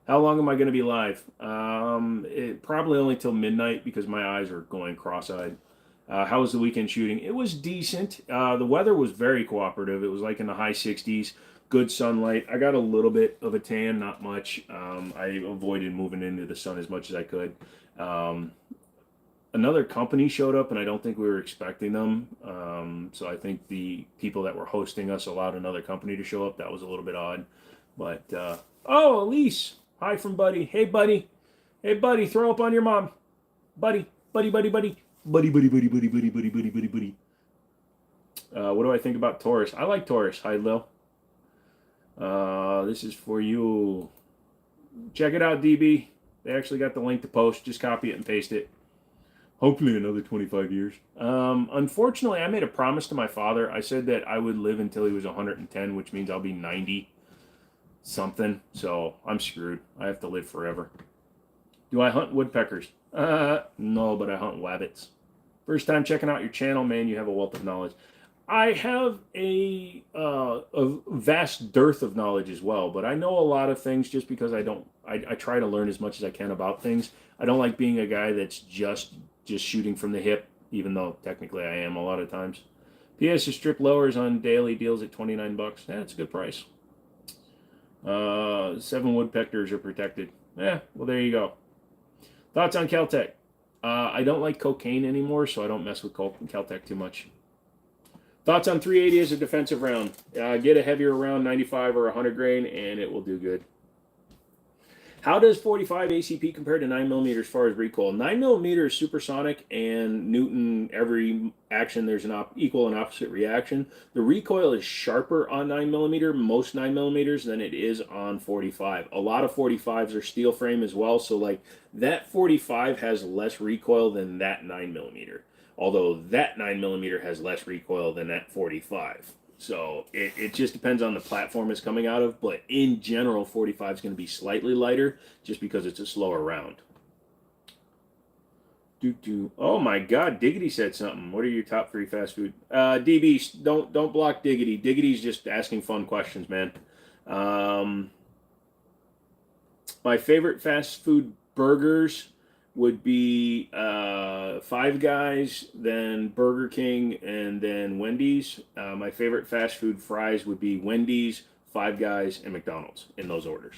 How long am I going to be live? Probably only till midnight because my eyes are going cross-eyed. How was the weekend shooting? It was decent. The weather was very cooperative. It was like in the high 60s. Good sunlight. I got a little bit of a tan, not much. I avoided moving into the sun as much as I could. Another company showed up, and I don't think we were expecting them. So I think the people that were hosting us allowed another company to show up. That was a little bit odd. But, oh, Elise. Hi from Buddy. Hey, Buddy. Hey, Buddy, throw up on your mom. Buddy, buddy, buddy, buddy. Buddy, buddy, buddy, buddy, buddy, buddy, buddy, buddy, buddy. What do I think about Taurus? I like Taurus. Hi, Lil. This is for you. Check it out, DB. They actually got the link to post. Just copy it and paste it. Hopefully another 25 years. Unfortunately, I made a promise to my father. I said that I would live until he was 110, which means I'll be 90 something. So I'm screwed. I have to live forever. Do I hunt woodpeckers? No, but I hunt wabbits. First time checking out your channel, man. You have a wealth of knowledge. I have a vast dearth of knowledge as well, but I know a lot of things just because I don't. I try to learn as much as I can about things. I don't like being a guy that's just shooting from the hip, even though technically I am a lot of times. PS is strip lowers on daily deals at $29. Yeah, that's a good price. 7 woodpeckers are protected. Yeah, well there you go. Thoughts on Caltech? I don't like cocaine anymore, so I don't mess with Caltech too much. Thoughts on 380 as a defensive round? Get a heavier round, 95 or 100 grain, and it will do good. How does 45 ACP compare to 9mm as far as recoil? 9mm is supersonic, and Newton, every action there's an equal and opposite reaction. The recoil is sharper on 9mm, most 9mm, than it is on 45. A lot of 45s are steel frame as well, so like that 45 has less recoil than that 9mm. Although that 9mm has less recoil than that 45. So it just depends on the platform it's coming out of, but in general, 45 is going to be slightly lighter just because it's a slower round. Oh my God, Diggity said something. What are your top 3 fast food? DB, don't block Diggity. Diggity's just asking fun questions, man. My favorite fast food burgers would be Five Guys, then Burger King, and then Wendy's. My favorite fast food fries would be Wendy's, Five Guys, and McDonald's in those orders.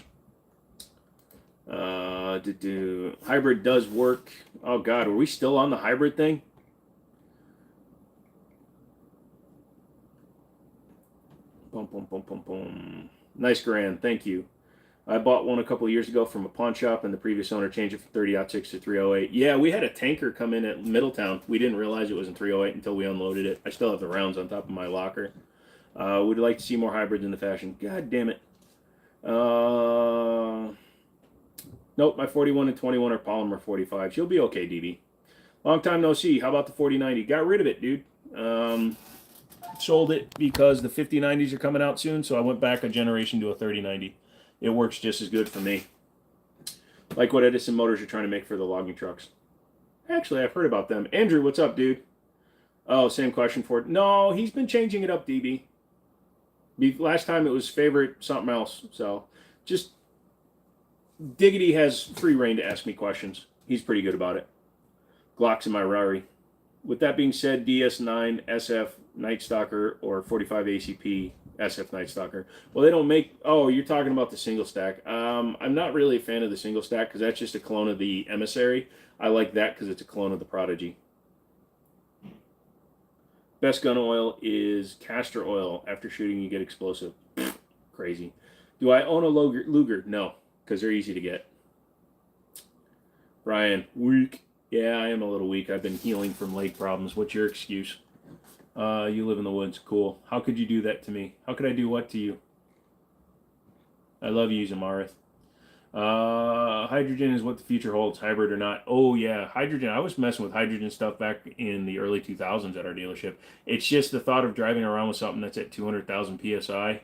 Hybrid does work. Oh God, are we still on the hybrid thing? Boom, boom, boom, boom, boom. Nice grand, thank you. I bought one a couple of years ago from a pawn shop, and the previous owner changed it from 30-06 to 308. Yeah, we had a tanker come in at Middletown. We didn't realize it was in 308 until we unloaded it. I still have the rounds on top of my locker. Would you like to see more hybrids in the fashion? God damn it. Nope, my 41 and 21 are polymer 45s. You'll be okay, DB. Long time no see. How about the 4090? Got rid of it, dude. Sold it because the 5090s are coming out soon, so I went back a generation to a 3090. It works just as good for me. Like what Edison Motors are trying to make for the logging trucks. Actually, I've heard about them. Andrew, what's up, dude? Oh, same question for it. No, he's been changing it up, DB. Last time it was favorite something else. So just Diggity has free reign to ask me questions. He's pretty good about it. Glock's in my Rari. With that being said, DS9, SF, Night Stalker, or 45 ACP, SF Night Stalker. Well, they don't make... Oh, you're talking about the single stack. I'm not really a fan of the single stack because that's just a clone of the Emissary. I like that because it's a clone of the Prodigy. Best gun oil is castor oil. After shooting, you get explosive. Crazy. Do I own a Luger? No, because they're easy to get. Brian, weak. Yeah, I am a little weak. I've been healing from leg problems. What's your excuse? You live in the woods. Cool. How could you do that to me? How could I do what to you? I love you, Zamarith. Hydrogen is what the future holds, hybrid or not. Oh, yeah, hydrogen. I was messing with hydrogen stuff back in the early 2000s at our dealership. It's just the thought of driving around with something that's at 200,000 PSI.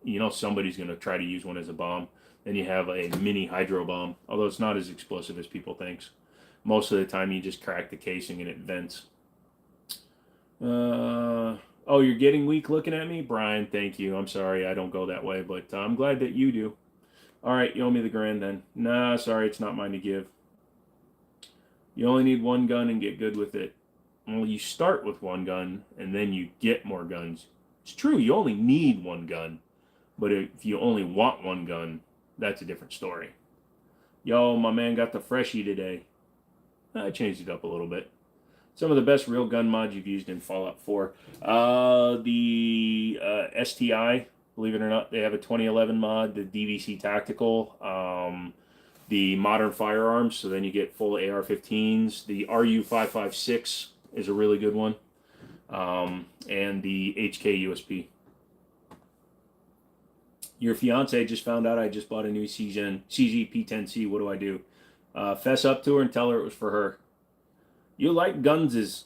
You know somebody's going to try to use one as a bomb. Then you have a mini hydro bomb, although it's not as explosive as people think. Most of the time, you just crack the casing and it vents. Oh, you're getting weak looking at me? Brian, thank you. I'm sorry I don't go that way, but I'm glad that you do. All right, you owe me the grand then. Nah, sorry, it's not mine to give. You only need one gun and get good with it. Well, you start with one gun and then you get more guns. It's true, you only need one gun. But if you only want one gun, that's a different story. Yo, my man got the freshie today. I changed it up a little bit. Some of the best real gun mods you've used in Fallout 4. The STI, believe it or not, they have a 2011 mod, the DVC Tactical, the Modern Firearms, so then you get full AR-15s. The RU-556 is a really good one, and the HK USP. Your fiance just found out I just bought a new CZ P10C. What do I do? Fess up to her and tell her it was for her. You like gunses.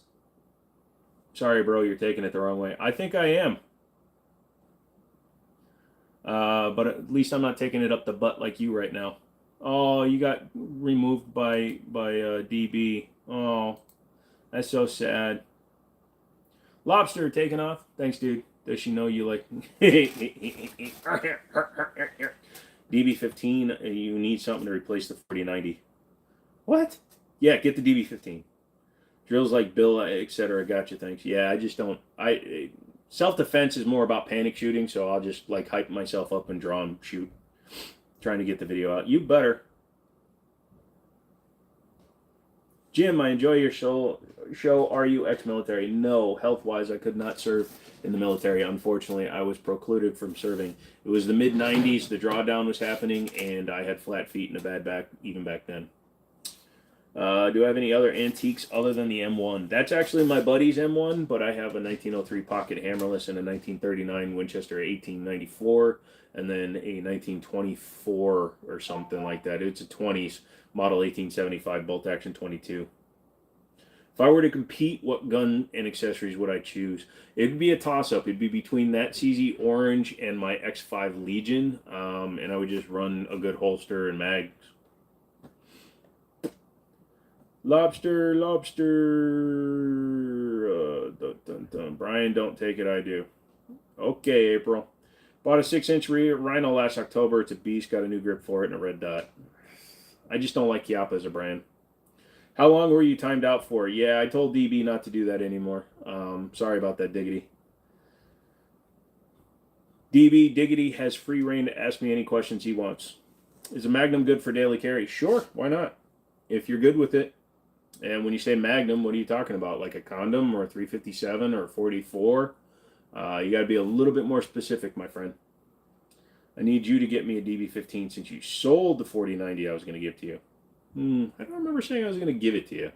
Sorry, bro, you're taking it the wrong way. I think I am. But at least I'm not taking it up the butt like you right now. Oh, you got removed by DB. Oh, that's so sad. Lobster taking off. Thanks, dude. Does she know you like DB15? You need something to replace the 4090. What? Yeah, get the DB15. Drills like Bill, etc. Gotcha. Thanks. Yeah, I just don't. Self defense is more about panic shooting, so I'll just like hype myself up and draw and shoot, trying to get the video out. You better. Jim, I enjoy your show. Are you ex-military? No, health-wise, I could not serve in the military. Unfortunately, I was precluded from serving. It was the mid-90s. The drawdown was happening, and I had flat feet and a bad back even back then. Do I have any other antiques other than the M1? That's actually my buddy's M1, but I have a 1903 pocket hammerless and a 1939 Winchester 1894, and then a 1924 or something like that. It's a 20s model 1875 bolt action 22. If I were to compete, what gun and accessories would I choose? It'd be a toss-up. It'd be between that CZ Orange and my X5 Legion, and I would just run a good holster and mags. Lobster. Brian, don't take it, I do. Okay, April. Bought a 6-inch Rhino last October. It's a beast. Got a new grip for it and a red dot. I just don't like Chiappa as a brand. How long were you timed out for? Yeah, I told DB not to do that anymore. Sorry about that, Diggity. DB Diggity has free reign to ask me any questions he wants. Is a Magnum good for daily carry? Sure, why not? If you're good with it. And when you say Magnum, what are you talking about? Like a condom or a 357 or a 44? You got to be a little bit more specific, my friend. I need you to get me a DB15 since you sold the 4090 I was going to give to you. I don't remember saying I was going to give it to you.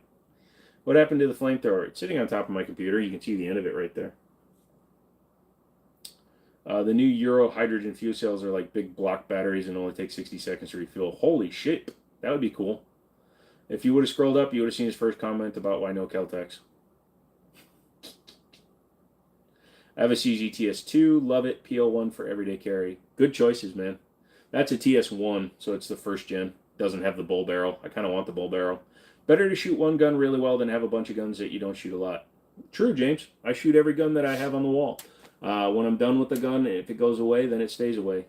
What happened to the flamethrower? It's sitting on top of my computer. You can see the end of it right there. The new Euro hydrogen fuel cells are like big block batteries and only take 60 seconds to refuel. Holy shit. That would be cool. If you would have scrolled up, you would have seen his first comment about why no Kel-Tex. I have a CZ-TS2. Love it. PL1 for everyday carry. Good choices, man. That's a TS1, so it's the first gen. Doesn't have the bull barrel. I kind of want the bull barrel. Better to shoot one gun really well than have a bunch of guns that you don't shoot a lot. True, James. I shoot every gun that I have on the wall. When I'm done with the gun, if it goes away, then it stays away.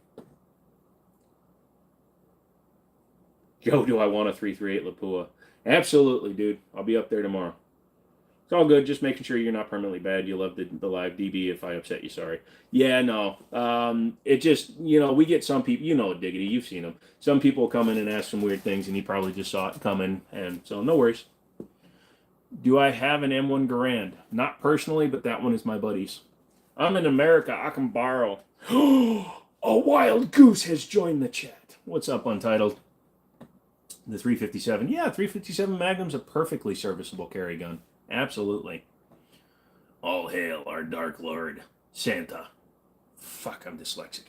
Joe, do I want a 338 Lapua? Absolutely, dude. I'll be up there tomorrow. It's all good. Just making sure you're not permanently bad. You love the live DB. If I upset you, sorry. Yeah, no. It just, we get some people, Diggity, you've seen them. Some people come in and ask some weird things, and he probably just saw it coming. And so, no worries. Do I have an M1 Garand? Not personally, but that one is my buddy's. I'm in America. I can borrow. A wild goose has joined the chat. What's up, Untitled? The 357. Yeah, 357 Magnum's a perfectly serviceable carry gun. Absolutely. All hail our Dark Lord, Santa. Fuck, I'm dyslexic.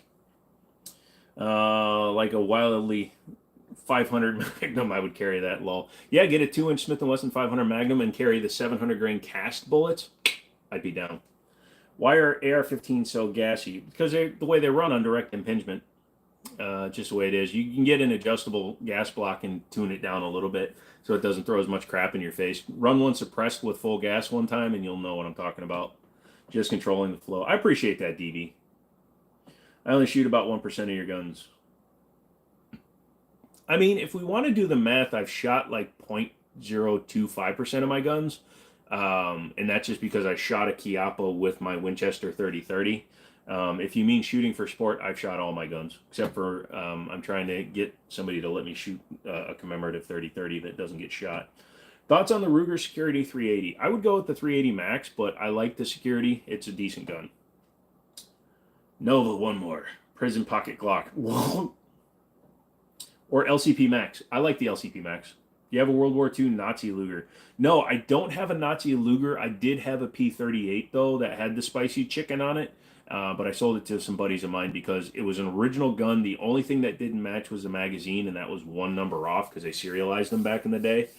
Like a wildly 500 Magnum, I would carry that, lol. Yeah, get a 2-inch Smith & Wesson 500 Magnum and carry the 700 grain cast bullets. I'd be down. Why are AR-15s so gassy? Because the way they run on direct impingement. Just the way it is. You can get an adjustable gas block and tune it down a little bit so it doesn't throw as much crap in your face. Run one suppressed with full gas one time and you'll know what I'm talking about. Just controlling the flow. I appreciate that, DB. I only shoot about 1% of your guns. I mean, if we want to do the math, I've shot like 0.025% of my guns. And that's just because I shot a Chiappa with my Winchester 30-30. If you mean shooting for sport, I've shot all my guns, except for I'm trying to get somebody to let me shoot a commemorative 30-30 that doesn't get shot. Thoughts on the Ruger Security 380? I would go with the 380 Max, but I like the Security. It's a decent gun. Nova, one more. Prison Pocket Glock. Or LCP Max. I like the LCP Max. You have a World War II Nazi Luger. No, I don't have a Nazi Luger. I did have a P38, though, that had the spicy chicken on it. But I sold it to some buddies of mine because it was an original gun. The only thing that didn't match was the magazine, and that was one number off because they serialized them back in the day.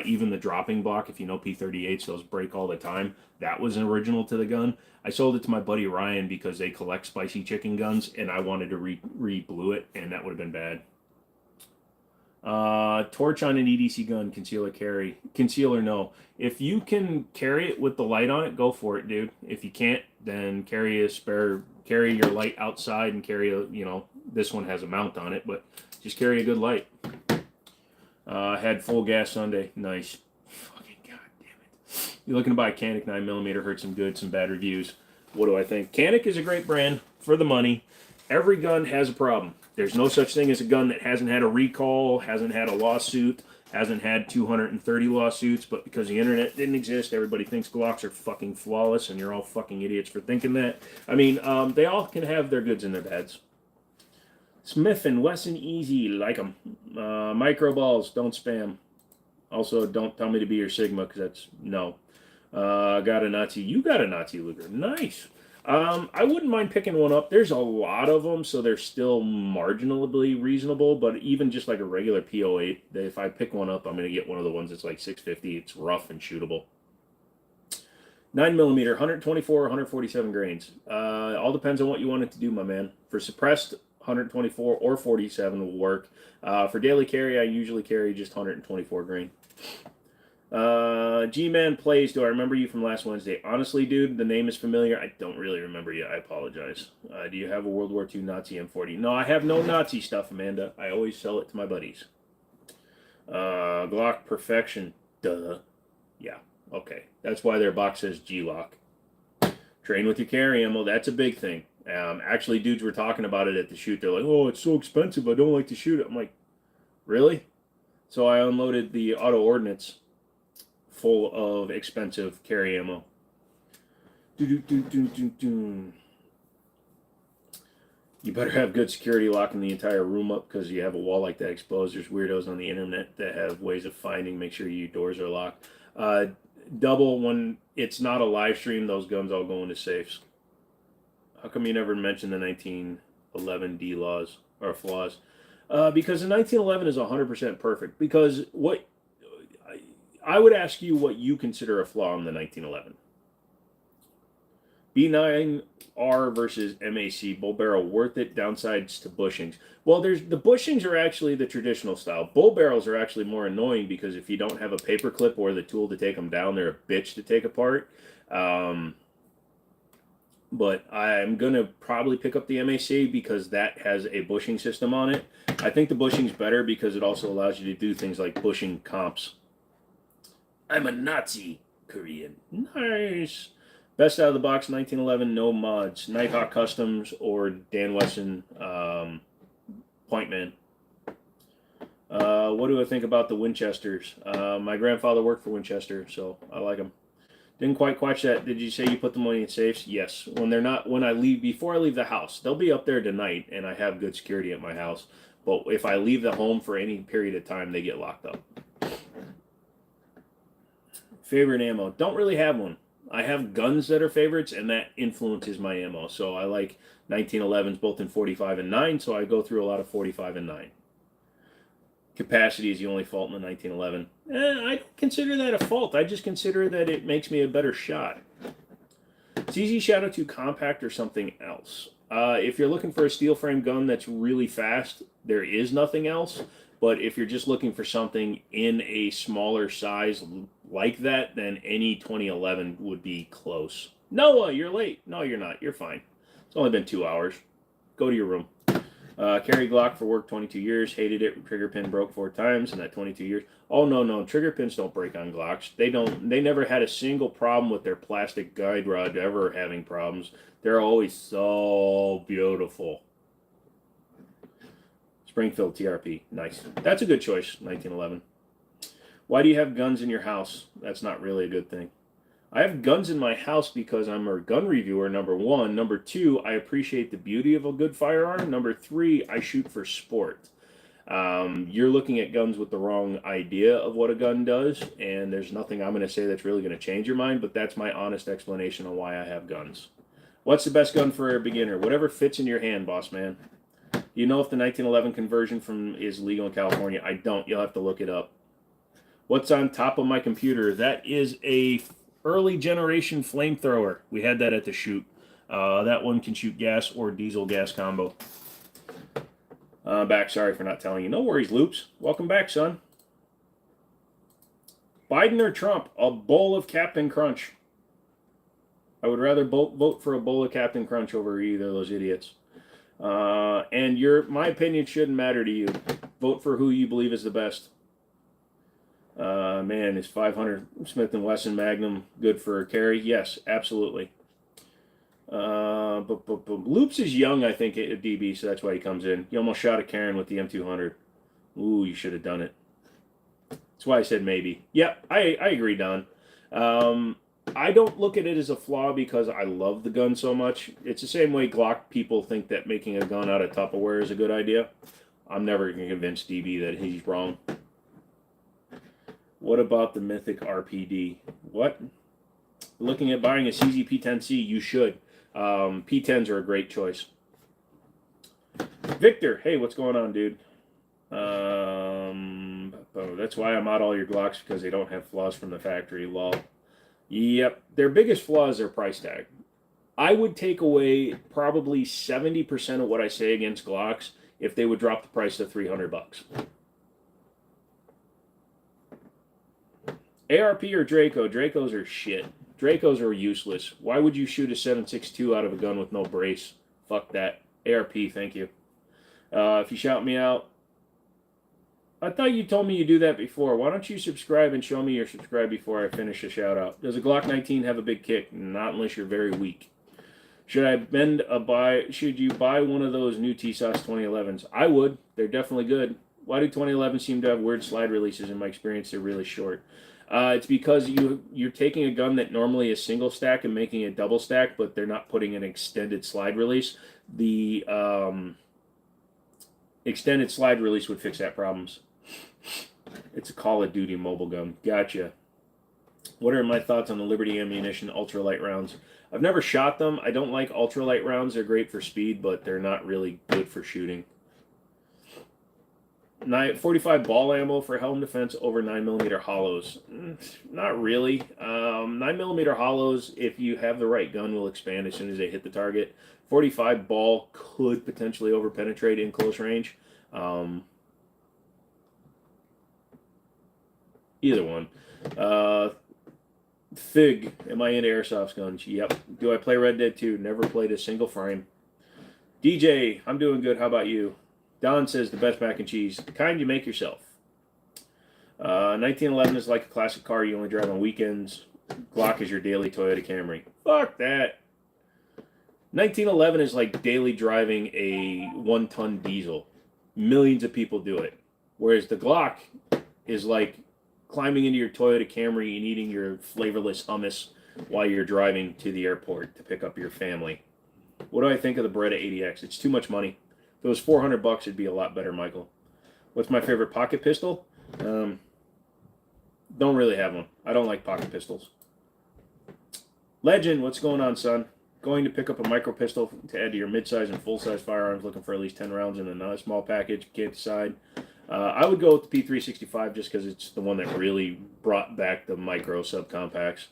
Even the dropping block, if you know P38s, those break all the time. That was an original to the gun. I sold it to my buddy Ryan because they collect spicy chicken guns, and I wanted to re-blue it, and that would have been bad. Torch on an EDC gun, concealer carry. Concealer, no. If you can carry it with the light on it, go for it, dude. If you can't, then carry your light outside and carry this one has a mount on it, but just carry a good light. Had full gas Sunday. Nice. Fucking goddamn it. You're looking to buy a Canik 9mm, heard some good, some bad reviews. What do I think? Canik is a great brand for the money. Every gun has a problem. There's no such thing as a gun that hasn't had a recall, hasn't had a lawsuit, hasn't had 230 lawsuits, but because the internet didn't exist, everybody thinks Glocks are fucking flawless, and you're all fucking idiots for thinking that. I mean, they all can have their goods and their bads. Smith & Wesson Easy, like them. Micro balls, don't spam. Also, don't tell me to be your Sigma, because that's no. Got a Nazi. You got a Nazi Luger. Nice. I wouldn't mind picking one up. There's a lot of them, so they're still marginally reasonable, but even just like a regular P08, if I pick one up, I'm going to get one of the ones that's like 650. It's rough and shootable. 9mm, 124 or 147 grains. All depends on what you want it to do, my man. For suppressed, 124 or 47 will work. For daily carry, I usually carry just 124 grain. G-Man Plays, do I remember you from last Wednesday? Honestly, dude, the name is familiar. I don't really remember you. I apologize. Do you have a World War II Nazi M40? No, I have no Nazi stuff, Amanda. I always sell it to my buddies. Glock Perfection. Duh. Yeah, okay. That's why their box says G-Lock. Train with your carry ammo. That's a big thing. Actually, dudes were talking about it at the shoot. They're like, oh, it's so expensive. I don't like to shoot it. I'm like, really? So I unloaded the auto ordnance full of expensive carry ammo. You better have good security locking the entire room up, because you have a wall like that exposed. There's weirdos on the internet that have ways of finding, make sure your doors are locked. Double, when it's not a live stream, those guns all go into safes. How come you never mentioned the 1911 D laws or flaws? Because the 1911 is 100% perfect. Because what I would ask you what you consider a flaw in the 1911. B9R versus MAC, bull barrel, worth it, downsides to bushings. Well, the bushings are actually the traditional style. Bull barrels are actually more annoying, because if you don't have a paper clip or the tool to take them down, they're a bitch to take apart. But I'm going to probably pick up the MAC because that has a bushing system on it. I think the bushing's better because it also allows you to do things like bushing comps. I'm a Nazi Korean. Nice. Best out of the box, 1911, no mods. Nighthawk Customs or Dan Wesson Pointman. What do I think about the Winchesters? My grandfather worked for Winchester, so I like them. Didn't quite catch that. Did you say you put the money in safes? Yes. Before I leave the house. They'll be up there tonight, and I have good security at my house. But if I leave the home for any period of time, they get locked up. Favorite ammo? Don't really have one. I have guns that are favorites, and that influences my ammo. So I like 1911s both in 45 and 9, so I go through a lot of 45 and 9. Capacity is the only fault in the 1911. I don't consider that a fault. I just consider that it makes me a better shot. CZ Shadow 2 compact or something else. If you're looking for a steel frame gun that's really fast, there is nothing else. But if you're just looking for something in a smaller size like that, then any 2011 would be close. Noah, you're late. No, you're not. You're fine. It's only been 2 hours. Go to your room. Carry Glock for work 22 years. Hated it. Trigger pin broke 4 times in that 22 years. Oh, no. Trigger pins don't break on Glocks. They never had a single problem with their plastic guide rod ever having problems. They're always so beautiful. Springfield TRP. Nice. That's a good choice, 1911. Why do you have guns in your house? That's not really a good thing. I have guns in my house because I'm a gun reviewer, number 1. Number 2, I appreciate the beauty of a good firearm. Number 3, I shoot for sport. You're looking at guns with the wrong idea of what a gun does, and there's nothing I'm going to say that's really going to change your mind, but that's my honest explanation on why I have guns. What's the best gun for a beginner? Whatever fits in your hand, boss man. Do you know if the 1911 conversion is legal in California? I don't. You'll have to look it up. What's on top of my computer? That is a early generation flamethrower. We had that at the shoot. That one can shoot gas or diesel gas combo. Back, sorry for not telling you. No worries, Loops. Welcome back, son. Biden or Trump? A bowl of Captain Crunch. I would rather vote for a bowl of Captain Crunch over either of those idiots. And my opinion shouldn't matter to you. Vote for who you believe is the best. Man, is 500 Smith & Wesson Magnum good for a carry? Yes, absolutely. But Loops is young, I think, at DB, so that's why he comes in. He almost shot a Karen with the M200. Ooh, you should have done it. That's why I said maybe. Yep, I agree, Don. I don't look at it as a flaw because I love the gun so much. It's the same way Glock people think that making a gun out of Tupperware is a good idea. I'm never going to convince DB that he's wrong. What about the Mythic RPD? What? Looking at buying a CZ P10C, you should. P10s are a great choice. Victor, hey, what's going on, dude? That's why I'm out all your Glocks, because they don't have flaws from the factory, lol. Yep, their biggest flaw is their price tag. I would take away probably 70% of what I say against Glocks if they would drop the price to $300. ARP or Draco? Dracos are shit. Dracos are useless. Why would you shoot a 7.62 out of a gun with no brace? Fuck that. ARP, thank you. If you shout me out, I thought you told me you do that before. Why don't you subscribe and show me you're subscribed before I finish the shout out? Does a Glock 19 have a big kick? Not unless you're very weak. Should you buy one of those new TSOS 2011s? I would. They're definitely good. Why do 2011s seem to have weird slide releases? In my experience, they're really short. It's because you're taking a gun that normally is single stack and making it double stack, but they're not putting an extended slide release. The extended slide release would fix that problems. It's a Call of Duty mobile gun. Gotcha. What are my thoughts on the Liberty Ammunition ultralight rounds? I've never shot them. I don't like ultralight rounds. They're great for speed, but they're not really good for shooting. 45 ball ammo for helm defense over 9mm hollows. Not really. 9mm hollows, if you have the right gun, will expand as soon as they hit the target. 45 ball could potentially over-penetrate in close range. Either one. Fig, am I into airsoft guns? Yep. Do I play Red Dead 2? Never played a single frame. DJ, I'm doing good. How about you? Don says the best mac and cheese. The kind you make yourself. 1911 is like a classic car you only drive on weekends. Glock is your daily Toyota Camry. Fuck that. 1911 is like daily driving a 1-ton diesel. Millions of people do it. Whereas the Glock is like climbing into your Toyota Camry and eating your flavorless hummus while you're driving to the airport to pick up your family. What do I think of the Beretta 80X? It's too much money. If it was $400, it'd be a lot better, Michael. What's my favorite pocket pistol? Don't really have one. I don't like pocket pistols. Legend, what's going on, son? Going to pick up a micro pistol to add to your mid-size and full-size firearms, looking for at least 10 rounds in a small package. Can't decide. I would go with the P365 just because it's the one that really brought back the micro subcompacts.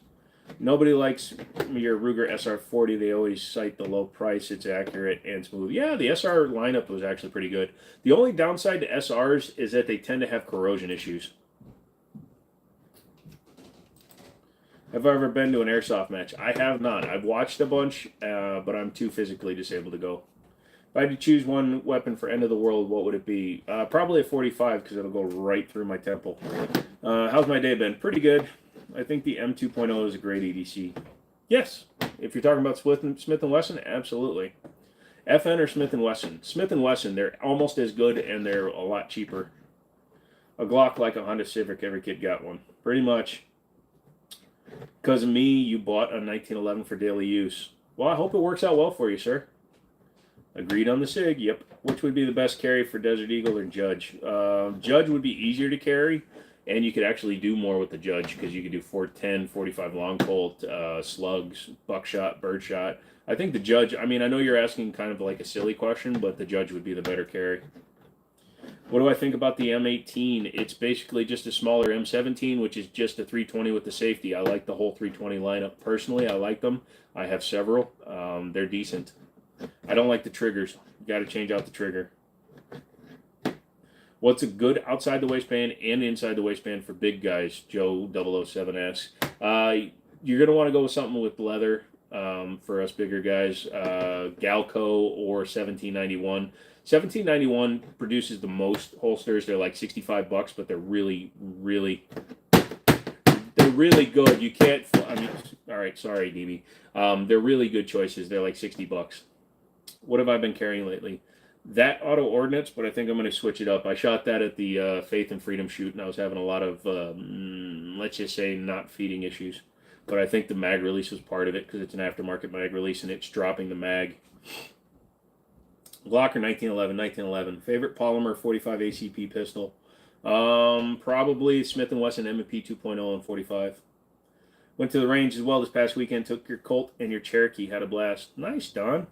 Nobody likes your Ruger SR40. They always cite the low price. It's accurate and smooth. Yeah, the SR lineup was actually pretty good. The only downside to SRs is that they tend to have corrosion issues. Have I ever been to an airsoft match? I have not. I've watched a bunch, but I'm too physically disabled to go. If I had to choose one weapon for end of the world, what would it be? Probably a 45 because it'll go right through my temple. How's my day been? Pretty good. I think the M2.0 is a great EDC. Yes. If you're talking about Smith & Wesson, absolutely. FN or Smith & Wesson? Smith & Wesson, they're almost as good and they're a lot cheaper. A Glock like a Honda Civic, every kid got one. Pretty much. Because of me, you bought a 1911 for daily use. Well, I hope it works out well for you, sir. Agreed on the SIG, yep. Which would be the best carry for Desert Eagle or Judge? Judge would be easier to carry, and you could actually do more with the Judge because you could do 410, 45 long bolt, slugs, buckshot, birdshot. I think the Judge, I mean, I know you're asking kind of like a silly question, but the Judge would be the better carry. What do I think about the M18? It's basically just a smaller M17, which is just a 320 with the safety. I like the whole 320 lineup. Personally, I like them. I have several. They're decent. I don't like the triggers. You got to change out the trigger. What's a good outside the waistband and inside the waistband for big guys? Joe 007 asks. You're going to want to go with something with leather for us bigger guys. Galco or 1791. 1791 produces the most holsters. They're like $65, but they're really good. You can't. I mean, all right, sorry, DB. They're really good choices. They're like $60. What have I been carrying lately? That auto ordnance, but I think I'm going to switch it up. I shot that at the Faith and Freedom shoot, and I was having a lot of, let's just say, not feeding issues. But I think the mag release was part of it because it's an aftermarket mag release, and it's dropping the mag. Glocker 1911. Favorite polymer 45 ACP pistol? Probably Smith & Wesson M&P 2.0 and 45. Went to the range as well this past weekend. Took your Colt and your Cherokee. Had a blast. Nice, Don.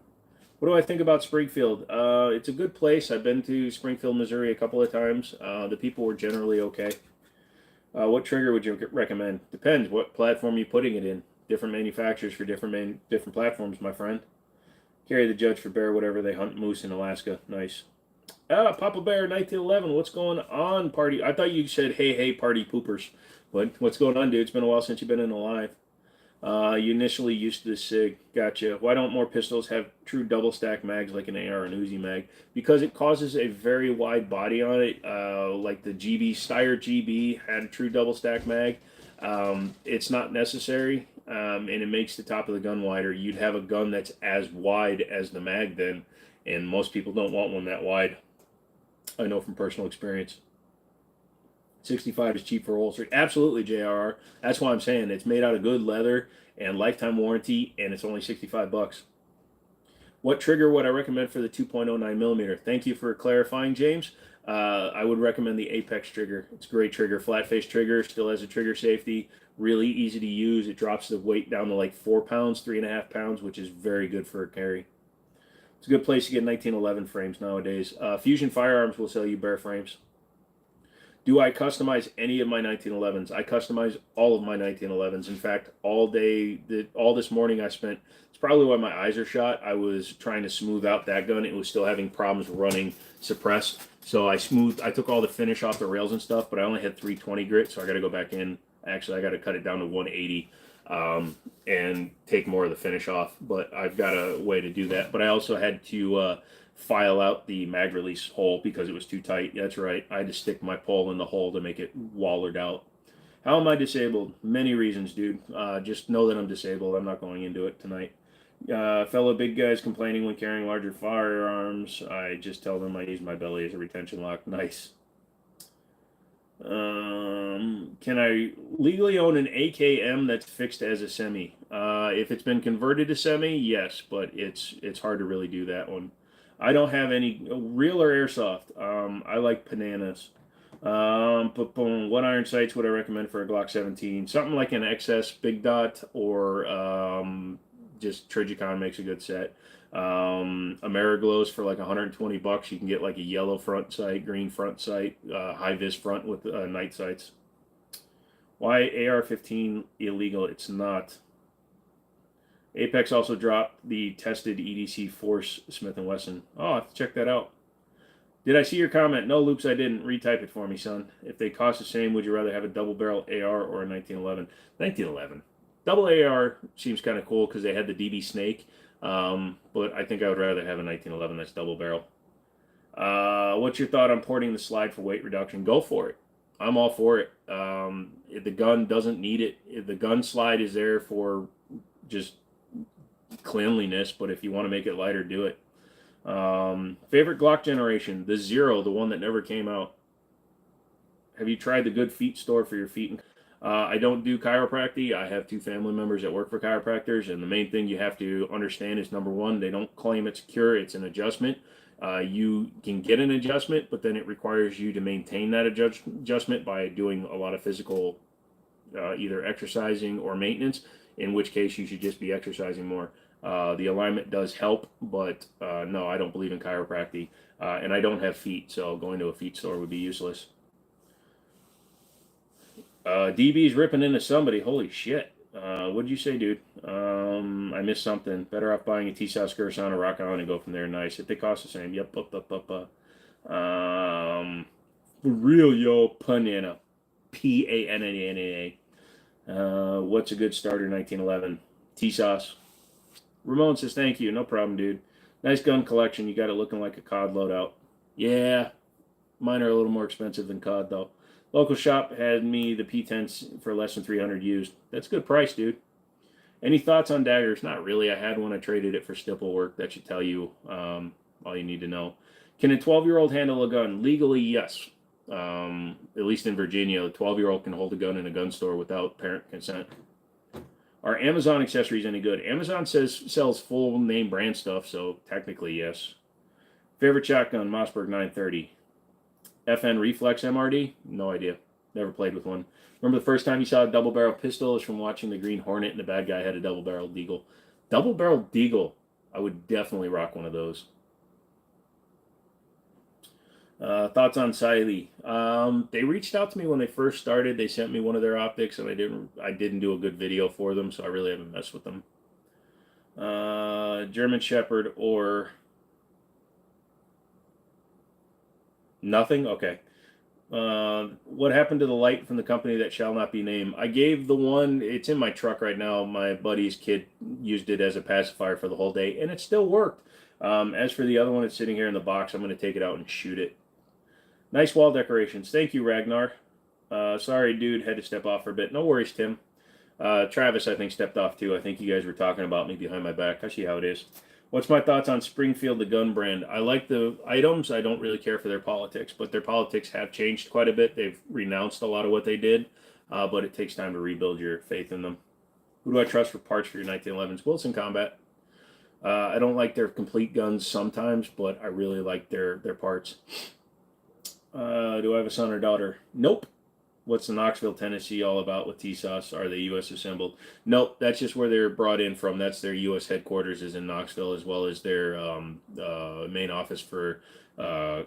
What do I think about Springfield? It's a good place. I've been to Springfield, Missouri a couple of times. The people were generally okay. What trigger would you recommend? Depends what platform you're putting it in. Different manufacturers for different platforms, my friend. Carry the Judge for bear, whatever they hunt moose in Alaska. Nice. Papa Bear 1911. What's going on, party? I thought you said, hey, party poopers. What's going on, dude? It's been a while since you've been in the live. You initially used the SIG. Gotcha. Why don't more pistols have true double stack mags like an AR and Uzi mag? Because it causes a very wide body on it. Like the Steyr GB had a true double stack mag. It's not necessary, and it makes the top of the gun wider. You'd have a gun that's as wide as the mag then, and most people don't want one that wide. I know from personal experience. 65 is cheap for holster. Absolutely, JRR. That's why I'm saying it's made out of good leather and lifetime warranty, and it's only $65. What trigger would I recommend for the 2.09 millimeter? Thank you for clarifying, James. I would recommend the Apex trigger. It's a great trigger. Flat face trigger, still has a trigger safety. Really easy to use. It drops the weight down to like 4 pounds, 3.5 pounds, which is very good for a carry. It's a good place to get 1911 frames nowadays. Fusion Firearms will sell you bear frames. Do I customize any of my 1911s? I customize all of my 1911s. In fact, all this morning I spent, it's probably why my eyes are shot. I was trying to smooth out that gun. It was still having problems running suppressed. So I took all the finish off the rails and stuff, but I only had 320 grit, so I got to go back in. Actually, I got to cut it down to 180 and take more of the finish off, but I've got a way to do that. But I also had to file out the mag release hole because it was too tight. That's right. I had to stick my pole in the hole to make it wallered out. How am I disabled? Many reasons, dude. Just know that I'm disabled. I'm not going into it tonight. Fellow big guys complaining when carrying larger firearms. I just tell them I use my belly as a retention lock. Nice. Can I legally own an AKM that's fixed as a semi? If it's been converted to semi, yes, but it's hard to really do that one. I don't have any real or airsoft. I like bananas. But boom, what iron sights would I recommend for a Glock 17? Something like an XS Big Dot or just Trigicon makes a good set. Ameriglows for like $120. You can get like a yellow front sight, green front sight, high vis front with night sights. Why AR-15 illegal? It's not. Apex also dropped the tested EDC Force Smith & Wesson. Oh, I have to check that out. Did I see your comment? No, Loops, I didn't. Retype it for me, son. If they cost the same, would you rather have a double barrel AR or a 1911? 1911. Double AR seems kind of cool because they had the DB Snake. But I think I would rather have a 1911 that's double barrel. What's your thought on porting the slide for weight reduction? Go for it. I'm all for it. If the gun doesn't need it. If the gun slide is there for just cleanliness, but if you want to make it lighter, do it. Favorite Glock generation? The Zero, the one that never came out. Have you tried the Good Feet store for your feet? I don't do chiropractic. I have 2 family members that work for chiropractors, and the main thing you have to understand is, number one, they don't claim it's a cure, it's an adjustment. You can get an adjustment, but then it requires you to maintain that adjustment by doing a lot of physical, either exercising or maintenance, in which case you should just be exercising more. The alignment does help, but no, I don't believe in chiropractic, and I don't have feet, so going to a feet store would be useless. DB's ripping into somebody. Holy shit. What'd you say, dude? I missed something. Better off buying a T-South Scurson or Rock On and go from there. Nice. If they cost the same. Yep. For real, yo, Panana. P-A-N-N-A-N-A. What's a good starter 1911? T-Sauce. Ramon says, thank you. No problem, dude. Nice gun collection. You got it looking like a COD loadout. Yeah, mine are a little more expensive than COD, though. Local shop had me the P10s for less than 300 used. That's a good price, dude. Any thoughts on daggers? Not really. I had one. I traded it for stipple work. That should tell you all you need to know. Can a 12-year-old handle a gun? Legally, yes. At least in Virginia, a 12-year-old can hold a gun in a gun store without parent consent. Are Amazon accessories any good? Amazon sells full name brand stuff, so technically, yes. Favorite shotgun? Mossberg 930. FN Reflex MRD? No idea. Never played with one. Remember the first time you saw a double barrel pistol is from watching the Green Hornet and the bad guy had a double barrel Deagle. Double barrel Deagle. I would definitely rock one of those. Thoughts on Siley? They reached out to me when they first started. They sent me one of their optics, and I didn't do a good video for them, so I really haven't messed with them. German Shepherd or nothing? Okay. What happened to the light from the company that shall not be named? I gave the one, it's in my truck right now. My buddy's kid used it as a pacifier for the whole day, and it still worked. As for the other one, it's sitting here in the box. I'm going to take it out and shoot it. Nice wall decorations. Thank you, Ragnar. Sorry, dude, had to step off for a bit. No worries, Tim. Travis, I think, stepped off too. I think you guys were talking about me behind my back. I see how it is. What's my thoughts on Springfield, the gun brand? I like the items. I don't really care for their politics, but their politics have changed quite a bit. They've renounced a lot of what they did, but it takes time to rebuild your faith in them. Who do I trust for parts for your 1911s? Wilson Combat. I don't like their complete guns sometimes, but I really like their parts. Do I have a son or daughter? Nope. What's the Knoxville, Tennessee all about with T-Sauce? Are they U.S. assembled? Nope, that's just where they're brought in from. That's their U.S. headquarters is in Knoxville, as well as their main office for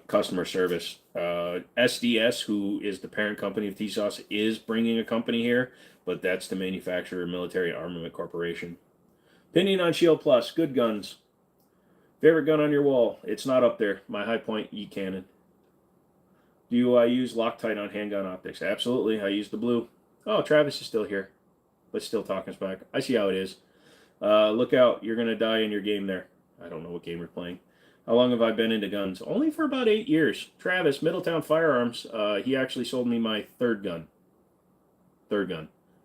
customer service. SDS, who is the parent company of T-Sauce, is bringing a company here, but that's the manufacturer, Military Armament Corporation. Opinion on Shield Plus, good guns. Favorite gun on your wall? It's not up there. My High Point E-Cannon. Do I use Loctite on handgun optics? Absolutely. I use the blue. Oh, Travis is still here, but still talking smack. I see how it is. Look out. You're going to die in your game there. I don't know what game you're playing. How long have I been into guns? Only for about 8 years. Travis, Middletown Firearms. He actually sold me my third gun.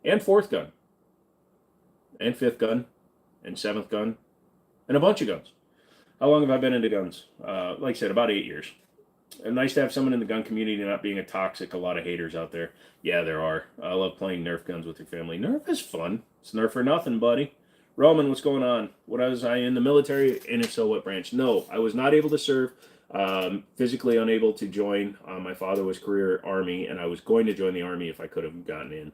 And fourth gun. And fifth gun. And seventh gun. And a bunch of guns. How long have I been into guns? Like I said, about 8 years. And nice to have someone in the gun community not being a toxic, a lot of haters out there. Yeah, there are. I love playing Nerf guns with your family. Nerf is fun. It's Nerf or nothing, buddy. Roman, what's going on? Was I in the military? And if so, what branch? No, I was not able to serve. Physically unable to join. My father was career Army, and I was going to join the Army if I could have gotten in.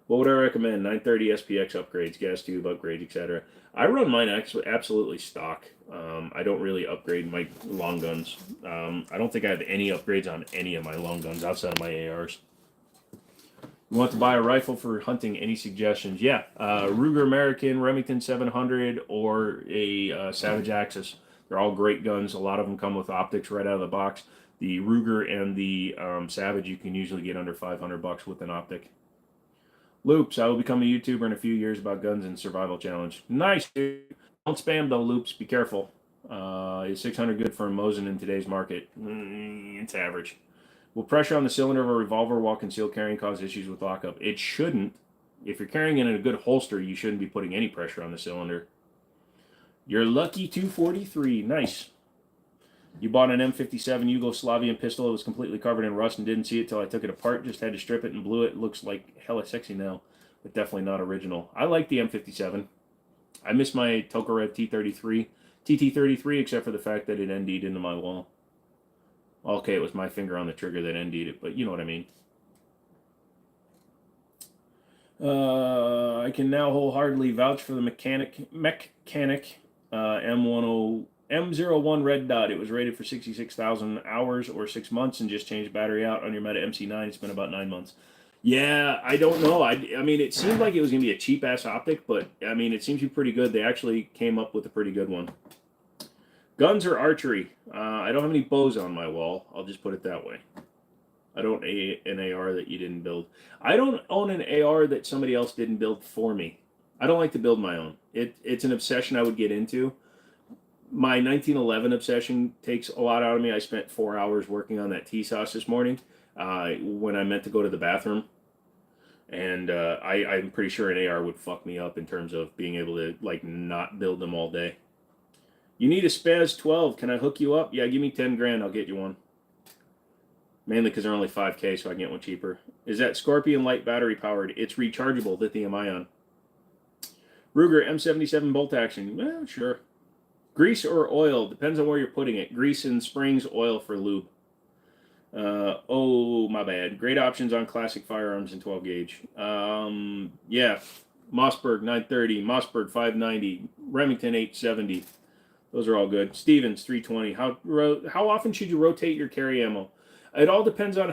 What would I recommend? 930 SPX upgrades, gas tube upgrades, etc. I run mine absolutely stock. I don't really upgrade my long guns. I don't think I have any upgrades on any of my long guns outside of my ARs. You want to buy a rifle for hunting? Any suggestions? Yeah, Ruger American, Remington 700, or a Savage Axis. They're all great guns. A lot of them come with optics right out of the box. The Ruger and the Savage you can usually get under $500 with an optic. Loops, I will become a YouTuber in a few years about guns and survival challenge. Nice, dude. Don't spam though, Loops. Be careful. Is 600 good for a Mosin in today's market? It's average. Will pressure on the cylinder of a revolver while concealed carrying cause issues with lockup? It shouldn't. If you're carrying it in a good holster, you shouldn't be putting any pressure on the cylinder. You're lucky 243. Nice. You bought an M57 Yugoslavian pistol. It was completely covered in rust and didn't see it till I took it apart. Just had to strip it and blew it. It looks like hella sexy now, but definitely not original. I like the M57. I miss my Tokarev TT33, except for the fact that it ND'd into my wall. Okay, it was my finger on the trigger that ND'd it, but you know what I mean. I can now wholeheartedly vouch for the mechanic M01 Red Dot. It was rated for 66,000 hours or 6 months and just changed battery out on your Meta MC9. It's been about 9 months. Yeah, I don't know. I mean, it seemed like it was going to be a cheap-ass optic, but, I mean, it seems to be pretty good. They actually came up with a pretty good one. Guns or archery? I don't have any bows on my wall. I'll just put it that way. I don't own an AR that you didn't build. I don't own an AR that somebody else didn't build for me. I don't like to build my own. It's an obsession I would get into. My 1911 obsession takes a lot out of me. I spent 4 hours working on that T-sauce this morning when I meant to go to the bathroom. And I'm pretty sure an AR would fuck me up in terms of being able to, like, not build them all day. You need a Spaz 12. Can I hook you up? Yeah, give me 10 grand. I'll get you one. Mainly because they're only 5K, so I can get one cheaper. Is that Scorpion light battery powered? It's rechargeable, lithium ion. Ruger M77 bolt action. Well, sure. Grease or oil? Depends on where you're putting it. Grease and springs, oil for lube. Oh, my bad. Great options on classic firearms in 12 gauge. Yeah. Mossberg 930, Mossberg 590, Remington 870. Those are all good. Stevens 320. How often should you rotate your carry ammo? It all depends on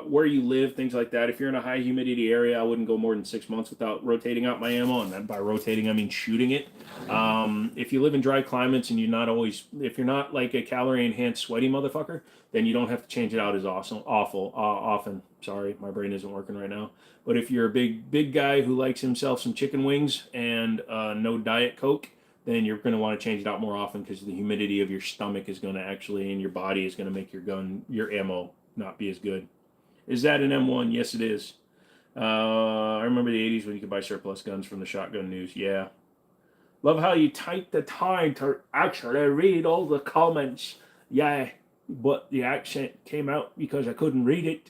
where you live, things like that. If you're in a high humidity area, I wouldn't go more than 6 months without rotating out my ammo, and by rotating I mean shooting it. If you live in dry climates and if you're not like a calorie enhanced sweaty motherfucker, then you don't have to change it out as often. Sorry, my brain isn't working right now. But if you're a big guy who likes himself some chicken wings and no Diet Coke, then you're going to want to change it out more often because the humidity of your stomach is going to and your body is going to make your ammo not be as good. Is that an M1? Yes, it is. I remember the 80s when you could buy surplus guns from the Shotgun News. Yeah. Love how you take the time to actually read all the comments. Yeah, but the accent came out because I couldn't read it.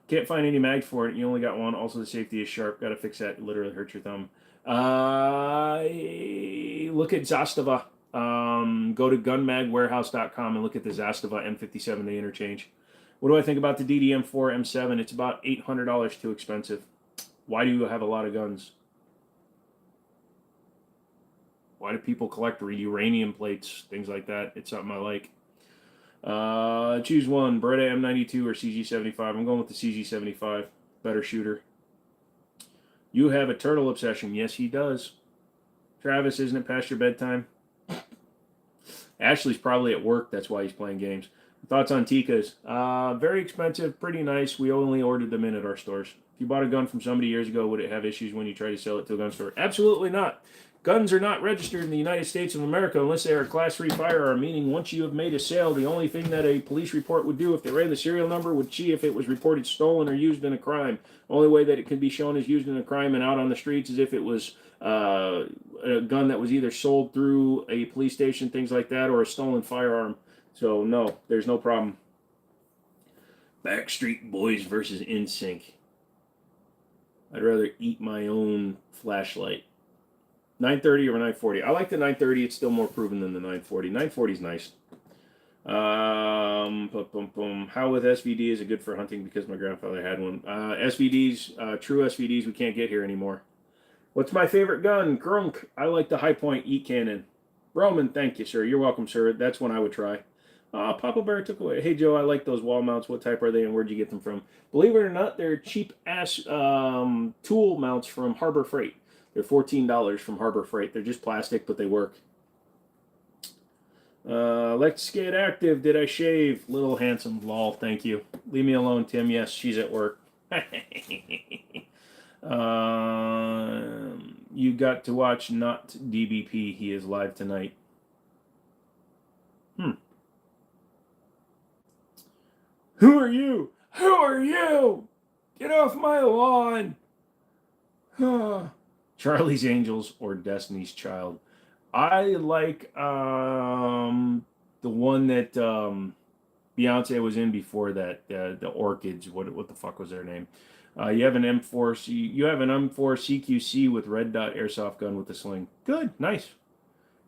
Can't find any mag for it. You only got one. Also, the safety is sharp. Got to fix that. It literally hurts your thumb. Look at Zastava. Go to gunmagwarehouse.com and look at the Zastava M57 they interchange. What do I think about the DDM4 M7? It's about $800 too expensive. Why do you have a lot of guns? Why do people collect uranium plates, things like that? It's something I like. Choose one, Beretta M92 or CG75. I'm going with the CG75. Better shooter. You have a turtle obsession. Yes, he does. Travis, isn't it past your bedtime? Ashley's probably at work. That's why he's playing games. Thoughts on Tikas? Very expensive, pretty nice. We only ordered them in at our stores. If you bought a gun from somebody years ago, would it have issues when you try to sell it to a gun store? Absolutely not. Guns are not registered in the United States of America unless they are a Class 3 firearm, meaning once you have made a sale, the only thing that a police report would do if they ran the serial number would see if it was reported stolen or used in a crime. Only way that it can be shown as used in a crime and out on the streets is if it was a gun that was either sold through a police station, things like that, or a stolen firearm. So, no, there's no problem. Backstreet Boys versus NSYNC. I'd rather eat my own flashlight. 930 or 940. I like the 930. It's still more proven than the 940. 940 is nice. How with SVD is it good for hunting? Because my grandfather had one. SVDs, true SVDs, we can't get here anymore. What's my favorite gun? Grunk. I like the High Point E-Cannon. Roman, thank you, sir. You're welcome, sir. That's one I would try. Papa Bear took away. Hey, Joe, I like those wall mounts. What type are they and where'd you get them from? Believe it or not, they're cheap-ass tool mounts from Harbor Freight. They're $14 from Harbor Freight. They're just plastic, but they work. Let's get active. Did I shave? Little handsome. Lol, thank you. Leave me alone, Tim. Yes, she's at work. You got to watch Not DBP. He is live tonight. Who are you? Who are you? Get off my lawn. Charlie's Angels or Destiny's Child. I like the one that Beyonce was in before that. The Orchids. What the fuck was their name? You have an M4. You have an M4 CQC with red dot airsoft gun with a sling. Good, nice.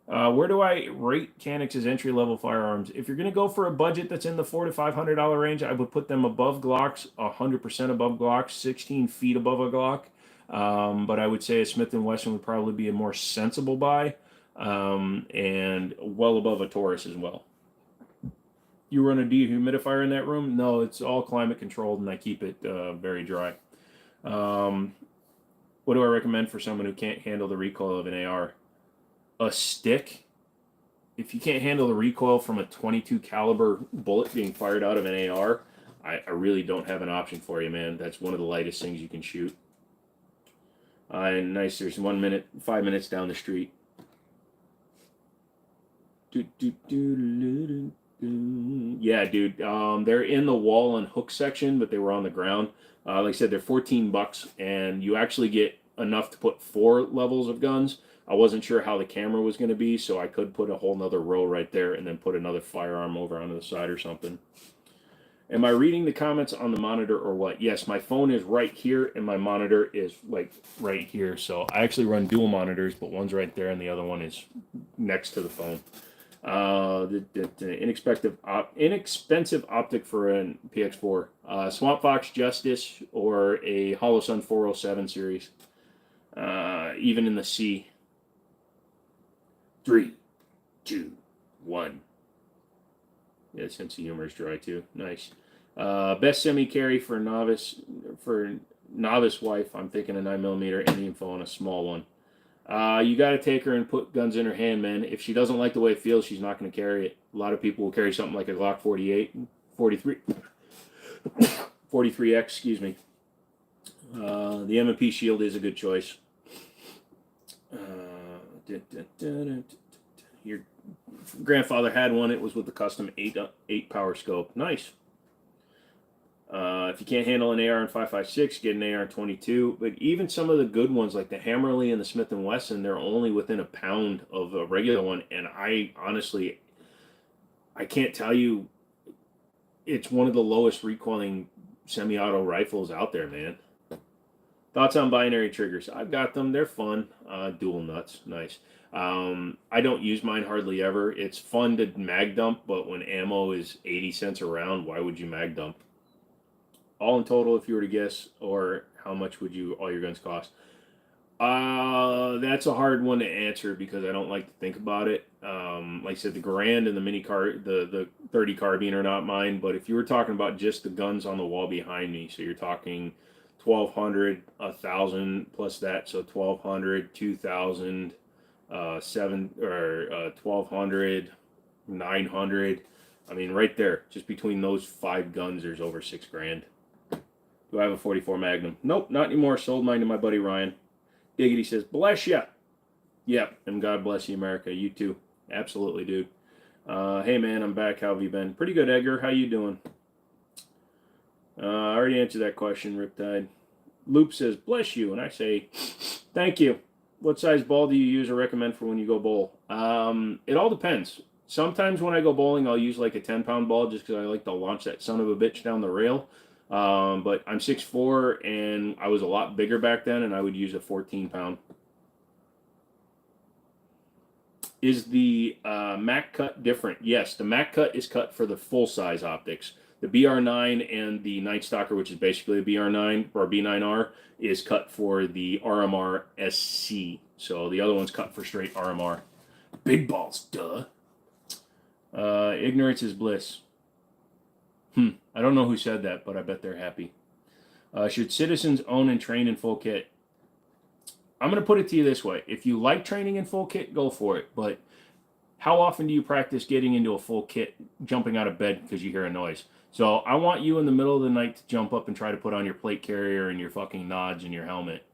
Where do I rate Canix's entry-level firearms? If you're going to go for a budget that's in the $400 to $500 range, I would put them above Glocks, 100% above Glocks, 16 feet above a Glock. But I would say a Smith & Wesson would probably be a more sensible buy, and well above a Taurus as well. You run a dehumidifier in that room? No, it's all climate controlled, and I keep it very dry. What do I recommend for someone who can't handle the recoil of an AR? A stick. If you can't handle the recoil from a .22 caliber bullet being fired out of an AR, I really don't have an option for you, man. That's one of the lightest things you can shoot. And nice, there's 5 minutes down the street. Yeah, dude. They're in the wall and hook section, but they were on the ground. Like I said, they're $14, and you actually get enough to put 4 levels of guns. I wasn't sure how the camera was going to be, so I could put a whole nother row right there and then put another firearm over onto the side or something. Am I reading the comments on the monitor or what? Yes, my phone is right here and my monitor is like right here. So I actually run dual monitors, but one's right there and the other one is next to the phone. The inexpensive optic for an PX4. Swamp Fox Justice or a Hollow Sun 407 series. Even in the C. 3, 2, 1. Yeah, sense of humor is dry too. Nice. Best semi-carry for novice wife. I'm thinking a 9mm, any info on a small one. You got to take her and put guns in her hand, man. If she doesn't like the way it feels, she's not going to carry it. A lot of people will carry something like a Glock 48, 43X, excuse me. The M&P Shield is a good choice. Your grandfather had one. It was with the custom 8 power scope. Nice. If you can't handle an AR in 5.56, get an AR in 22. But even some of the good ones, like the Hammerly and the Smith & Wesson, they're only within a pound of a regular one. And I honestly, I can't tell you, it's one of the lowest recoiling semi-auto rifles out there, man. Thoughts on binary triggers? I've got them. They're fun. Dual nuts. Nice. I don't use mine hardly ever. It's fun to mag dump, but when ammo is 80 cents a round, why would you mag dump? All in total, if you were to guess, or how much would all your guns cost? That's a hard one to answer because I don't like to think about it. Like I said, the Garand and the 30 carbine are not mine, but if you were talking about just the guns on the wall behind me, so you're talking 1,200, 1,000 plus that, so 1,200, 2,000, 1,200, 900. I mean, right there, just between those 5 guns, there's over $6,000. Do I have a 44 Magnum? Nope, not anymore. Sold mine to my buddy Ryan. Diggity says, bless ya. Yep, and God bless you, America. You too. Absolutely, dude. Hey, man, I'm back. How have you been? Pretty good, Edgar. How you doing? I already answered that question, Riptide. Loop says, bless you, and I say, thank you. What size ball do you use or recommend for when you go bowl? It all depends. Sometimes when I go bowling, I'll use like a 10-pound ball just because I like to launch that son of a bitch down the rail. But I'm 6'4", and I was a lot bigger back then, and I would use a 14-pound. Is the Mac cut different? Yes, the Mac cut is cut for the full-size optics. The BR9 and the Night Stalker, which is basically a BR9 or B9R, is cut for the RMR SC. So the other one's cut for straight RMR. Big balls, duh. Ignorance is bliss. I don't know who said that, but I bet they're happy. Should citizens own and train in full kit? I'm going to put it to you this way. If you like training in full kit, go for it. But how often do you practice getting into a full kit, jumping out of bed because you hear a noise? So I want you in the middle of the night to jump up and try to put on your plate carrier and your fucking nods and your helmet.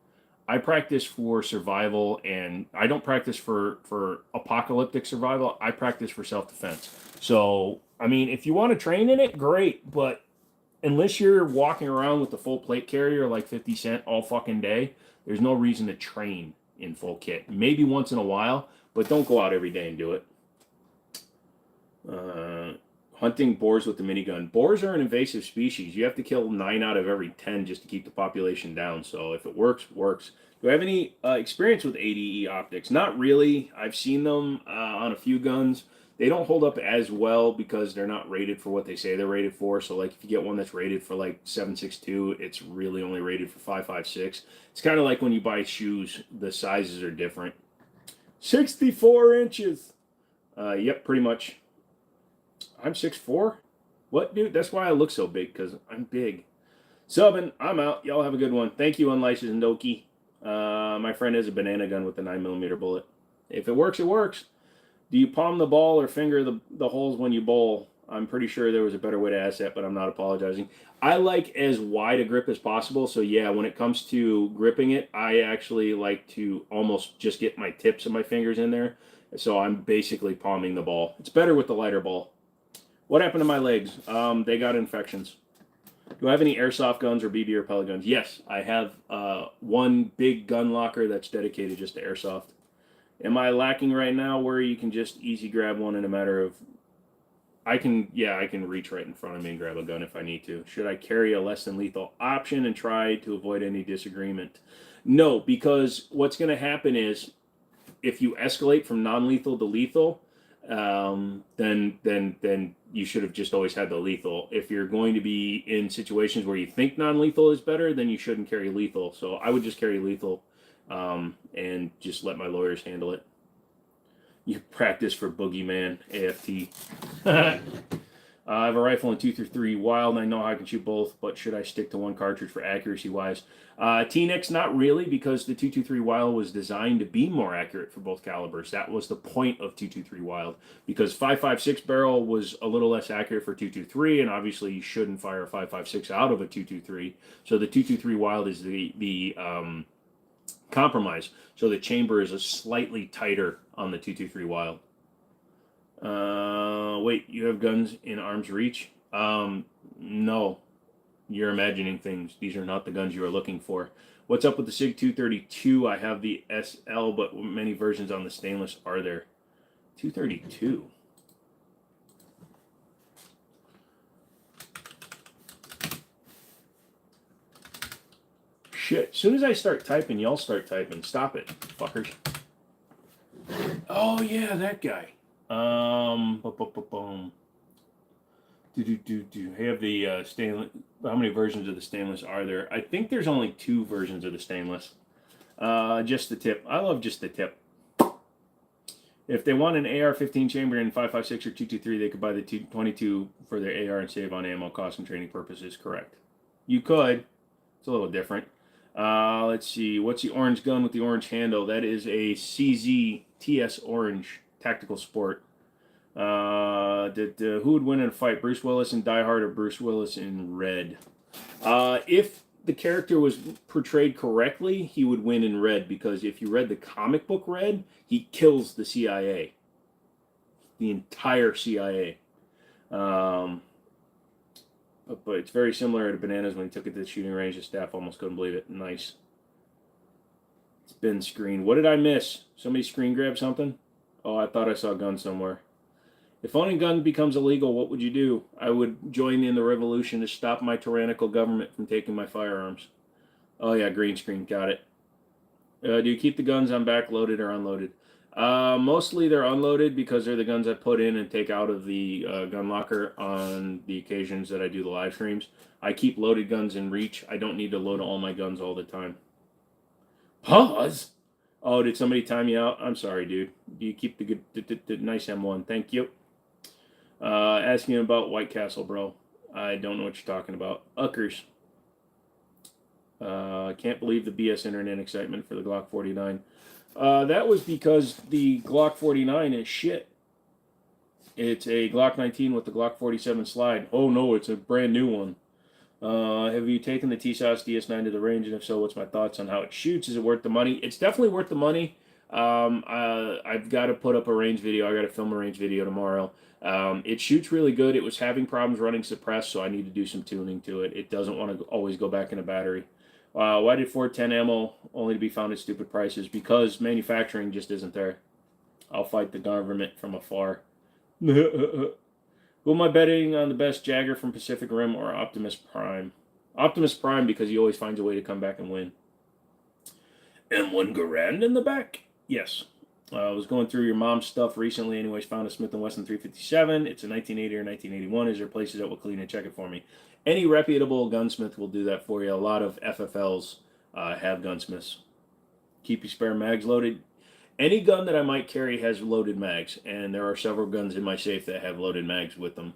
I practice for survival, and I don't practice for apocalyptic survival. I practice for self-defense. So, I mean, if you want to train in it, great. But unless you're walking around with the full plate carrier like 50 Cent all fucking day, there's no reason to train in full kit. Maybe once in a while, but don't go out every day and do it. Hunting boars with the minigun. Boars are an invasive species. You have to kill 9 out of every 10 just to keep the population down. So if it works, works. Do I have any experience with ADE optics? Not really. I've seen them on a few guns. They don't hold up as well because they're not rated for what they say they're rated for. So like if you get one that's rated for like 7.62, it's really only rated for 5.56. It's kind of like when you buy shoes, the sizes are different. 64 inches. Yep, pretty much. I'm 6'4"? What, dude? That's why I look so big, because I'm big. Subbing, I'm out. Y'all have a good one. Thank you, Unlicensed Noki. My friend has a banana gun with a 9mm bullet. If it works, it works. Do you palm the ball or finger the holes when you bowl? I'm pretty sure there was a better way to ask that, but I'm not apologizing. I like as wide a grip as possible. So yeah, when it comes to gripping it, I actually like to almost just get my tips of my fingers in there. So I'm basically palming the ball. It's better with the lighter ball. What happened to my legs? They got infections. Do I have any airsoft guns or BB or pellet guns? Yes, I have one big gun locker that's dedicated just to airsoft. Am I lacking right now where you can just easy grab one in a matter of... I can reach right in front of me and grab a gun if I need to. Should I carry a less than lethal option and try to avoid any disagreement? No, because what's going to happen is if you escalate from non-lethal to lethal, then you should have just always had the lethal. If you're going to be in situations where you think non-lethal is better, then you shouldn't carry lethal. So I would just carry lethal and just let my lawyers handle it. You practice for Boogeyman, AFT. I have a rifle in 2 through 3 wild, and I know I can shoot both, but should I stick to one cartridge for accuracy-wise? T-Nex, not really, because the 223 wild was designed to be more accurate for both calibers. That was the point of 223 wild, because 5.56 barrel was a little less accurate for 223, and obviously you shouldn't fire a 5.56 out of a 223. So the 223 wild is the compromise. So the chamber is a slightly tighter on the 223 wild. Wait, you have guns in arm's reach? No. You're imagining things. These are not the guns you are looking for. What's up with the Sig 232? I have the SL, but many versions on the stainless are there. 232. Shit. As soon as I start typing, y'all start typing. Stop it, fuckers. Oh, yeah, that guy. I have the stainless. How many versions of the stainless are there? I think there's only 2 versions of the stainless. Just the tip. I love just the tip. If they want an AR-15 chamber in 5.56 or 223, they could buy the 222 for their AR and save on ammo cost and training purposes. Correct. You could. It's a little different. Let's see. What's the orange gun with the orange handle? That is a CZ TS Orange Tactical Sport. Who would win in a fight? Bruce Willis in Die Hard or Bruce Willis in Red? If the character was portrayed correctly, he would win in Red, because if you read the comic book Red, he kills the CIA. The entire CIA. But it's very similar to Bananas when he took it to the shooting range. The staff almost couldn't believe it. Nice. It's been screened. What did I miss? Somebody screen grabbed something? Oh, I thought I saw a gun somewhere. If owning guns becomes illegal, what would you do? I would join in the revolution to stop my tyrannical government from taking my firearms. Oh yeah, green screen, got it. Do you keep the guns on back loaded or unloaded? Mostly they're unloaded, because they're the guns I put in and take out of the gun locker on the occasions that I do the live streams. I keep loaded guns in reach. I don't need to load all my guns all the time. Pause? Oh, did somebody time you out? I'm sorry, dude. Do you keep the good, the nice M1? Thank you. Asking about White Castle, bro. I don't know what you're talking about. Uckers. Can't believe the BS internet excitement for the Glock 49. That was because the Glock 49 is shit. It's a Glock 19 with the Glock 47 slide. Oh no, it's a brand new one. Have you taken the TSAUS DS9 to the range? And if so, what's my thoughts on how it shoots? Is it worth the money? It's definitely worth the money. I've got to put up a range video. I got to film a range video tomorrow. It shoots really good. It was having problems running suppressed, so I need to do some tuning to it. It doesn't want to always go back in a battery. Why did 410 ammo only to be found at stupid prices? Because manufacturing just isn't there. I'll fight the government from afar. Who am I betting on the best Jagger from Pacific Rim or Optimus Prime? Optimus Prime, because he always finds a way to come back and win. M1 Garand in the back? Yes. I was going through your mom's stuff recently. Anyways, found a Smith & Wesson 357. It's a 1980 or 1981. Is there places that will clean and check it for me? Any reputable gunsmith will do that for you. A lot of FFLs have gunsmiths. Keep your spare mags loaded. Any gun that I might carry has loaded mags, and there are several guns in my safe that have loaded mags with them.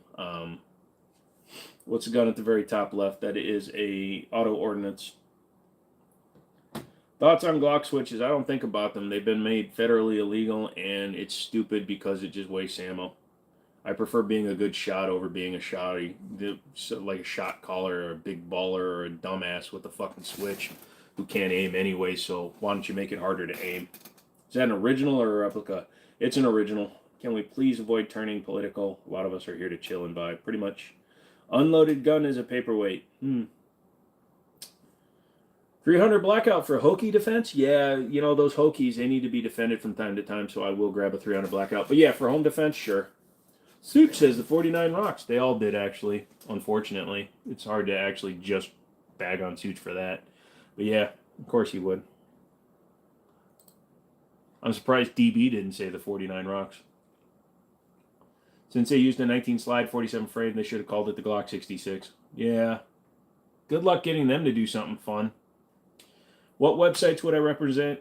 What's the gun at the very top left? That is a auto ordnance. Thoughts on Glock switches? I don't think about them. They've been made federally illegal, and it's stupid because it just wastes ammo. I prefer being a good shot over being a shotty, like a shot caller or a big baller or a dumbass with a fucking switch who can't aim anyway. So why don't you make it harder to aim? Is that an original or a replica? It's an original. Can we please avoid turning political? A lot of us are here to chill and buy. Pretty much. Unloaded gun is a paperweight. 300 blackout for Hokie defense? Yeah, you know, those Hokies, they need to be defended from time to time, so I will grab a 300 blackout. But yeah, for home defense, sure. Soup says the 49 rocks. They all did, actually, unfortunately. It's hard to actually just bag on Suits for that. But yeah, of course he would. I'm surprised DB didn't say the 49 rocks. Since they used a 19 slide 47 frame, they should have called it the Glock 66. Yeah. Good luck getting them to do something fun. What websites would I recommend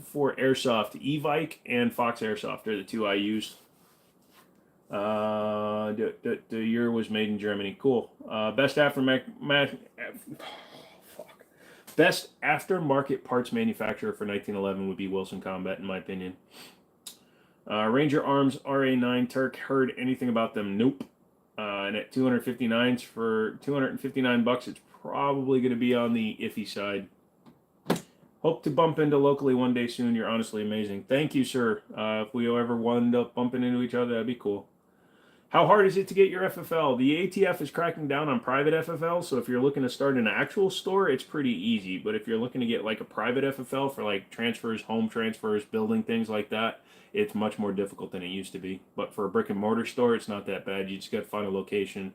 for airsoft? Evike and Fox Airsoft are the two I use. The year was made in Germany. Cool. Best aftermarket parts manufacturer for 1911 would be Wilson Combat, in my opinion. Ranger Arms RA9 Turk. Heard anything about them? Nope. And at 259s for 259 bucks, it's probably going to be on the iffy side. Hope to bump into locally one day soon. You're honestly amazing. Thank you, sir. If we ever wind up bumping into each other, that'd be cool. How hard is it to get your FFL? The ATF is cracking down on private FFL, so if you're looking to start an actual store, it's pretty easy. But if you're looking to get like a private FFL for like transfers, home transfers, building things like that, it's much more difficult than it used to be. But for a brick and mortar store, it's not that bad. You just got to find a location.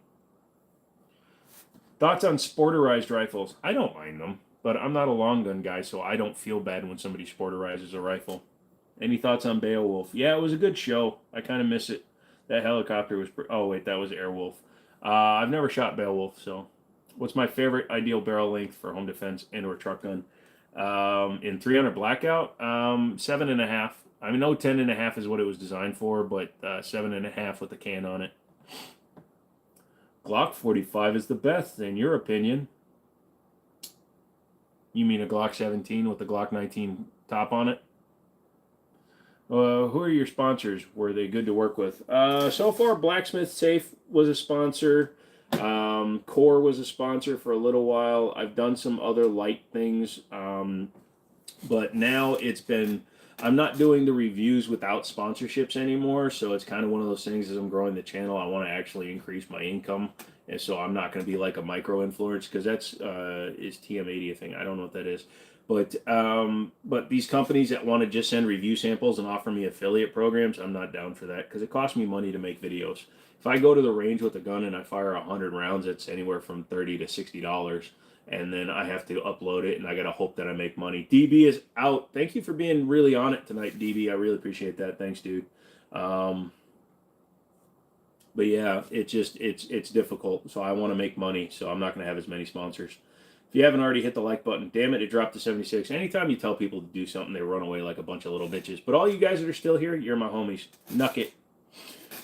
Thoughts on sporterized rifles? I don't mind them, but I'm not a long gun guy, so I don't feel bad when somebody sporterizes a rifle. Any thoughts on Beowulf? Yeah, it was a good show. I kind of miss it. That helicopter was... Oh, wait, that was Airwolf. I've never shot Beowulf, so... What's my favorite ideal barrel length for home defense and or truck gun? In 300 blackout, 7.5. I mean, no, 10.5 is what it was designed for, but 7.5 with a can on it. Glock 45 is the best, in your opinion. You mean a Glock 17 with the Glock 19 top on it? Who are your sponsors? Were they good to work with? So far, Blacksmith Safe was a sponsor. Core was a sponsor for a little while. I've done some other light things. But now it's been... I'm not doing the reviews without sponsorships anymore, so it's kind of one of those things as I'm growing the channel, I want to actually increase my income, and so I'm not going to be like a micro-influencer, because that's is TM80 a thing. I don't know what that is. But these companies that want to just send review samples and offer me affiliate programs, I'm not down for that, because it costs me money to make videos. If I go to the range with a gun and I fire 100 rounds, it's anywhere from $30 to $60. And then I have to upload it, and I got to hope that I make money. DB is out. Thank you for being really on it tonight, DB. I really appreciate that. Thanks, dude. But yeah, it's difficult. So I want to make money, so I'm not going to have as many sponsors. If you haven't already hit the like button, damn it, it dropped to 76. Anytime you tell people to do something, they run away like a bunch of little bitches. But all you guys that are still here, you're my homies. Nuck it.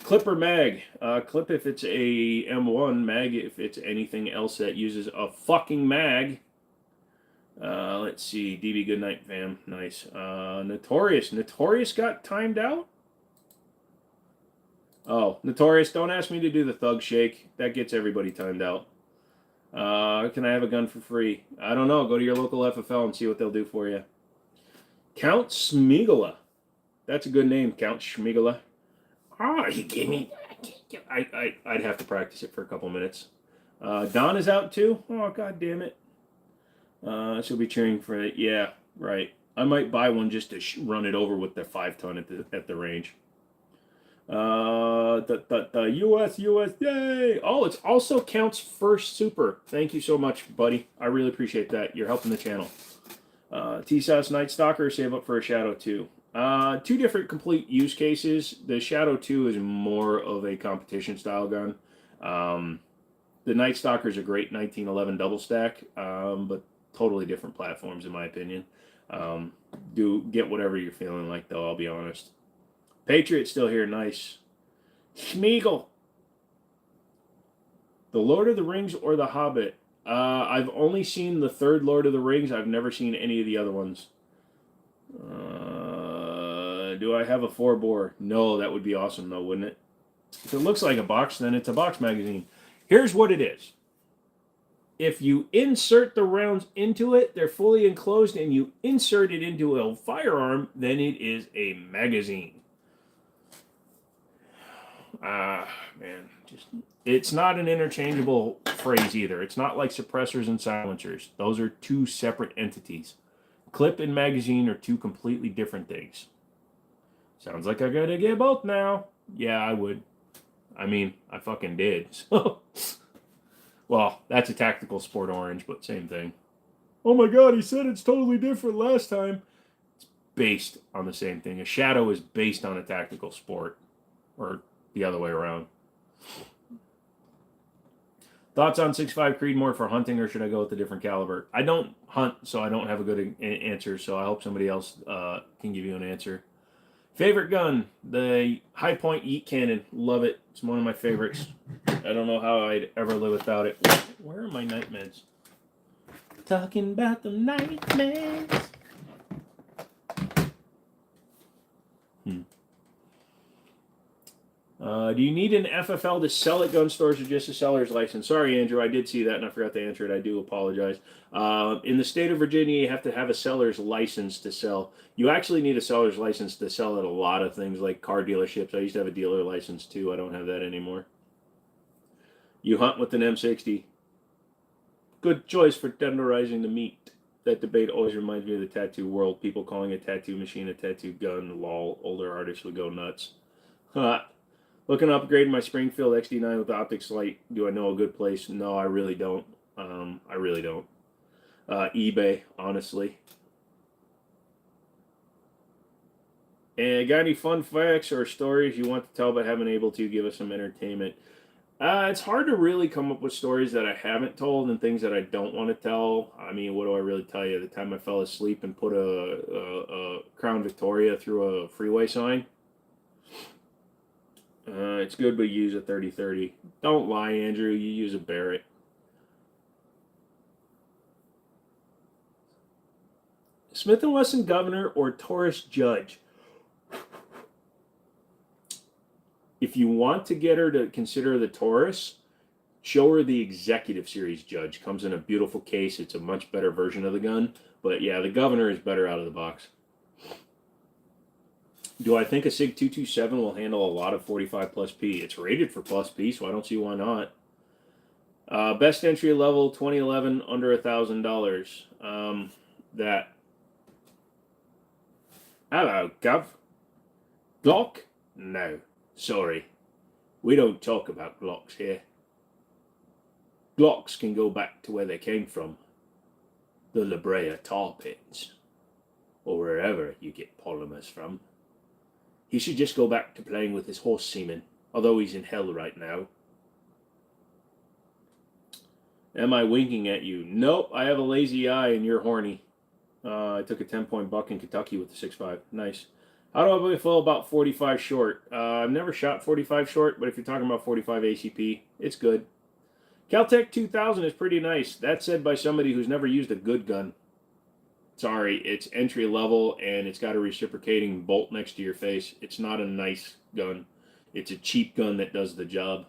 Clip or mag? Clip if it's a M1, mag if it's anything else that uses a fucking mag. Let's see. DB, good night, fam. Nice. Notorious. Notorious got timed out? Oh, Notorious, don't ask me to do the thug shake. That gets everybody timed out. Can I have a gun for free? I don't know. Go to your local FFL and see what they'll do for you. Count Schmigala. That's a good name, Count Schmigala. Ah, you gave me... I'd have to practice it for a couple minutes. Don is out too? Oh, god damn it. She'll be cheering for it. Yeah, right. I might buy one just to run it over with the 5-ton at the range. The US, yay! Oh, it's also Count's first super. Thank you so much, buddy. I really appreciate that. You're helping the channel. T-Sauce Night Stalker, save up for a Shadow 2. Two different complete use cases. The Shadow 2 is more of a competition style gun. The Night Stalker is a great 1911 double stack, but totally different platforms in my opinion. Do get whatever you're feeling like though, I'll be honest. Patriot's still here, nice. Schmeagle. The Lord of the Rings or The Hobbit? I've only seen the third Lord of the Rings. I've never seen any of the other ones. Do I have a 4-bore? No, that would be awesome though, wouldn't it? If it looks like a box, then it's a box magazine. Here's what it is. If you insert the rounds into it, they're fully enclosed, and you insert it into a firearm, then it is a magazine. Man, it's not an interchangeable phrase either. It's not like suppressors and silencers. Those are two separate entities. Clip and magazine are two completely different things. Sounds like I gotta get both now. Yeah, I would. I mean, I fucking did. So, well, that's a tactical sport orange, but same thing. Oh my god, he said it's totally different last time. It's based on the same thing. A shadow is based on a tactical sport, or the other way around. Thoughts on 6.5 Creedmoor for hunting, or should I go with a different caliber? I don't hunt, so I don't have a good answer, so I hope somebody else can give you an answer. Favorite gun, the High Point Yeet Cannon. Love it. It's one of my favorites. I don't know how I'd ever live without it. Where are my night meds? Talking about the night meds. Do you need an FFL to sell at gun stores or just a seller's license? Sorry, Andrew, I did see that and I forgot to answer it. I do apologize. In the state of Virginia, you have to have a seller's license to sell. You actually need a seller's license to sell at a lot of things like car dealerships. I used to have a dealer license too. I don't have that anymore. You hunt with an M60. Good choice for tenderizing the meat. That debate always reminds me of the tattoo world. People calling a tattoo machine a tattoo gun. Lol. Older artists would go nuts. Looking to upgrade my Springfield XD9 with optics light. Do I know a good place? No, I really don't. I really don't. eBay, honestly. And got any fun facts or stories you want to tell but haven't able to? Give us some entertainment. It's hard to really come up with stories that I haven't told and things that I don't want to tell. I mean, what do I really tell you? The time I fell asleep and put a Crown Victoria through a freeway sign. It's good, but use a 30-30. Don't lie, Andrew. You use a Barrett. Smith & Wesson governor or Taurus judge? If you want to get her to consider the Taurus, show her the Executive Series judge. Comes in a beautiful case. It's a much better version of the gun. But yeah, the governor is better out of the box. Do I think a SIG 227 will handle a lot of 45 plus P? It's rated for plus P, so I don't see why not. Best entry level 2011 under $1,000. That. Hello, Gov. Glock? No, sorry. We don't talk about Glocks here. Glocks can go back to where they came from. The La Brea tar pits. Or wherever you get polymers from. He should just go back to playing with his horse semen, although he's in hell right now. Am I winking at you? Nope, I have a lazy eye and you're horny. I took a 10-point buck in Kentucky with the 6.5. Nice. How do I feel about 45 short? I've never shot 45 short, but if you're talking about 45 ACP, it's good. Caltech 2000 is pretty nice. That's said by somebody who's never used a good gun. Sorry, it's entry level and it's got a reciprocating bolt next to your face. It's not a nice gun. It's a cheap gun that does the job.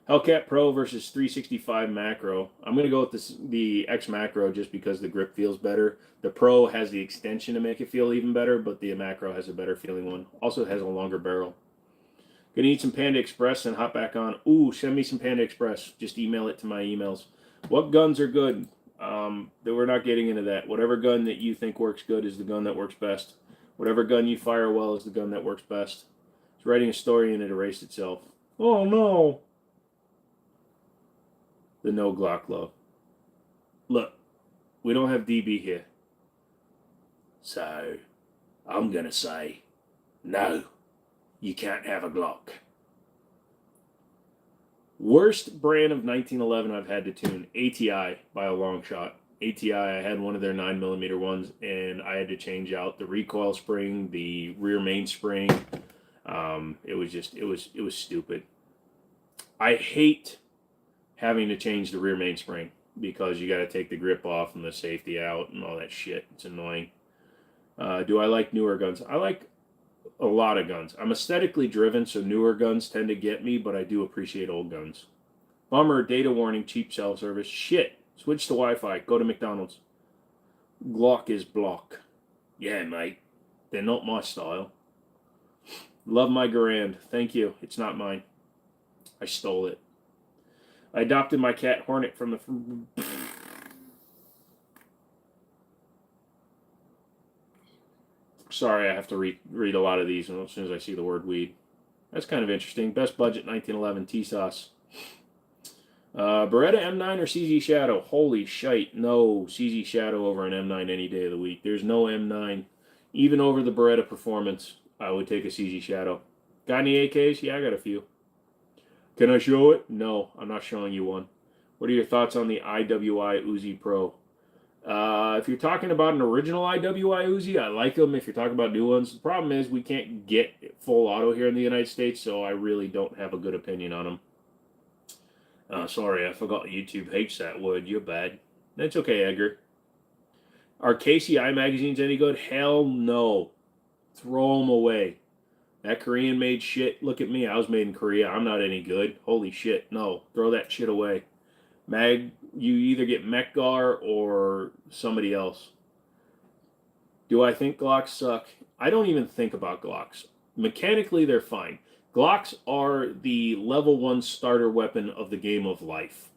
Hellcat Pro versus 365 Macro. I'm going to go with the X Macro just because the grip feels better. The Pro has the extension to make it feel even better, but the Macro has a better feeling one. Also has a longer barrel. Gonna eat some Panda Express and hop back on. Ooh, send me some Panda Express. Just email it to my emails. What guns are good? We're not getting into that. Whatever gun that you think works good is the gun that works best. Whatever gun you fire well is the gun that works best. It's writing a story and it erased itself. Oh no. The no Glock love. Look, we don't have DB here. So, I'm gonna say, no, you can't have a Glock. Worst brand of 1911 I've had to tune, ATI by a long shot. ATI, I had one of their 9mm ones, and I had to change out the recoil spring, the rear mainspring. It was stupid. I hate having to change the rear mainspring because you got to take the grip off and the safety out and all that shit. It's annoying. Do I like newer guns? I like a lot of guns. I'm aesthetically driven, so newer guns tend to get me, but I do appreciate old guns. Bummer, data warning, cheap cell service. Shit. Switch to Wi-Fi. Go to McDonald's. Glock is block. Yeah, mate. They're not my style. Love my Garand. Thank you. It's not mine. I stole it. I adopted my cat Hornet from the... Sorry, I have to read a lot of these as soon as I see the word weed. That's kind of interesting. Best budget 1911 T-Sauce. Beretta M9 or CZ Shadow? Holy shite. No, CZ Shadow over an M9 any day of the week. There's no M9. Even over the Beretta Performance, I would take a CZ Shadow. Got any AKs? Yeah, I got a few. Can I show it? No, I'm not showing you one. What are your thoughts on the IWI Uzi Pro? If you're talking about an original IWI Uzi, I like them. If you're talking about new ones, the problem is we can't get full auto here in the United States, so I really don't have a good opinion on them. Sorry, I forgot YouTube hates that word. You're bad. That's okay, Edgar. Are KCI magazines any good? Hell no. Throw them away. That Korean-made shit, look at me. I was made in Korea. I'm not any good. Holy shit. No. Throw that shit away. Mag, you either get Mechgar or somebody else. Do I think Glocks suck? I don't even think about Glocks. Mechanically, they're fine. Glocks are the level 1 starter weapon of the game of life.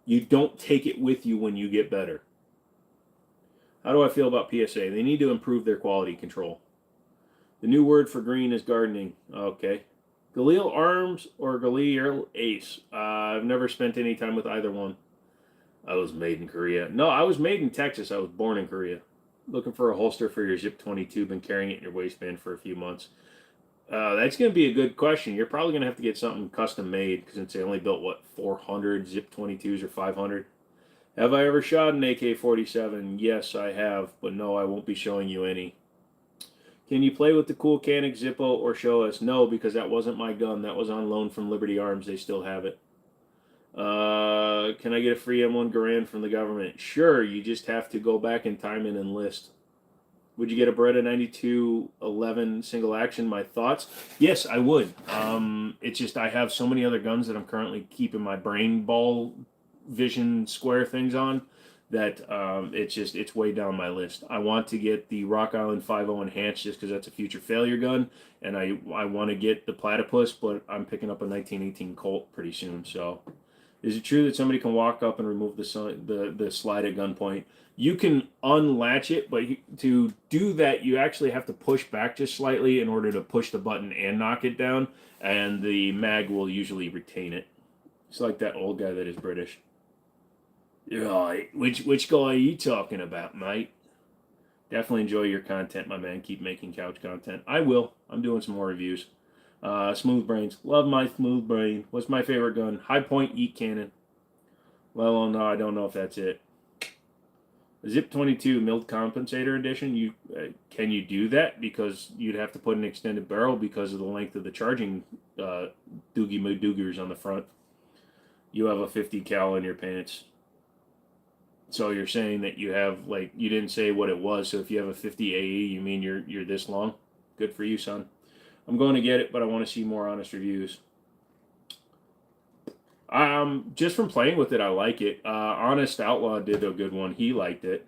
You don't take it with you when you get better. How do I feel about PSA? They need to improve their quality control. The new word for green is gardening. Okay. Galil Arms or Galil Ace? I've never spent any time with either one. I was made in Korea. No, I was made in Texas. I was born in Korea. Looking for a holster for your Zip 22. Been carrying it in your waistband for a few months. That's going to be a good question. You're probably going to have to get something custom made since they only built, what, 400 Zip 22s or 500? Have I ever shot an AK-47? Yes, I have, but no, I won't be showing you any. Can you play with the cool Canik Zippo or show us? No, because that wasn't my gun. That was on loan from Liberty Arms. They still have it. Can I get a free M1 Garand from the government? Sure, you just have to go back in time and enlist. Would you get a Beretta 9211 single action? My thoughts? Yes, I would. It's just I have so many other guns that I'm currently keeping my brain ball vision square things on that it's way down my list. I want to get the Rock Island 5.0 Enhanced just because that's a future failure gun, and I want to get the Platypus, but I'm picking up a 1918 Colt pretty soon. So, is it true that somebody can walk up and remove the slide at gunpoint? You can unlatch it, but to do that, you actually have to push back just slightly in order to push the button and knock it down, and the mag will usually retain it. It's like that old guy that is British. Right. Which guy are you talking about, mate? Definitely enjoy your content, my man. Keep making couch content. I will. I'm doing some more reviews. Smooth Brains. Love my Smooth Brain. What's my favorite gun? High Point Eat Cannon. Well, no, I don't know if that's it. Zip 22 milled compensator edition. Can you do that? Because you'd have to put an extended barrel because of the length of the charging doogie doogers on the front. You have a 50 cal in your pants. So you're saying that you have, like, you didn't say what it was. So if you have a 50 AE, you mean you're this long? Good for you, son. I'm going to get it, but I want to see more honest reviews. Just from playing with it, I like it. Honest Outlaw did a good one. He liked it.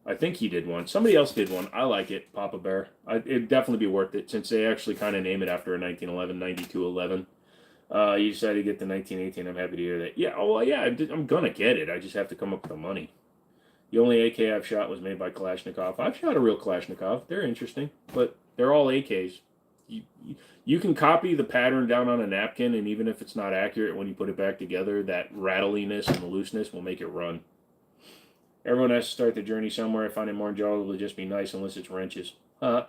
I think he did one. Somebody else did one. I like it, Papa Bear. It'd definitely be worth it since they actually kind of name it after a 1911, 9211. You decided to get the 1918. I'm happy to hear that. Yeah, oh, well, yeah, I'm going to get it. I just have to come up with the money. The only AK I've shot was made by Kalashnikov. I've shot a real Kalashnikov. They're interesting, but they're all AKs. You can copy the pattern down on a napkin, and even if it's not accurate, when you put it back together, that rattliness and the looseness will make it run. Everyone has to start the journey somewhere. I find it more enjoyable to just be nice unless it's wrenches. Do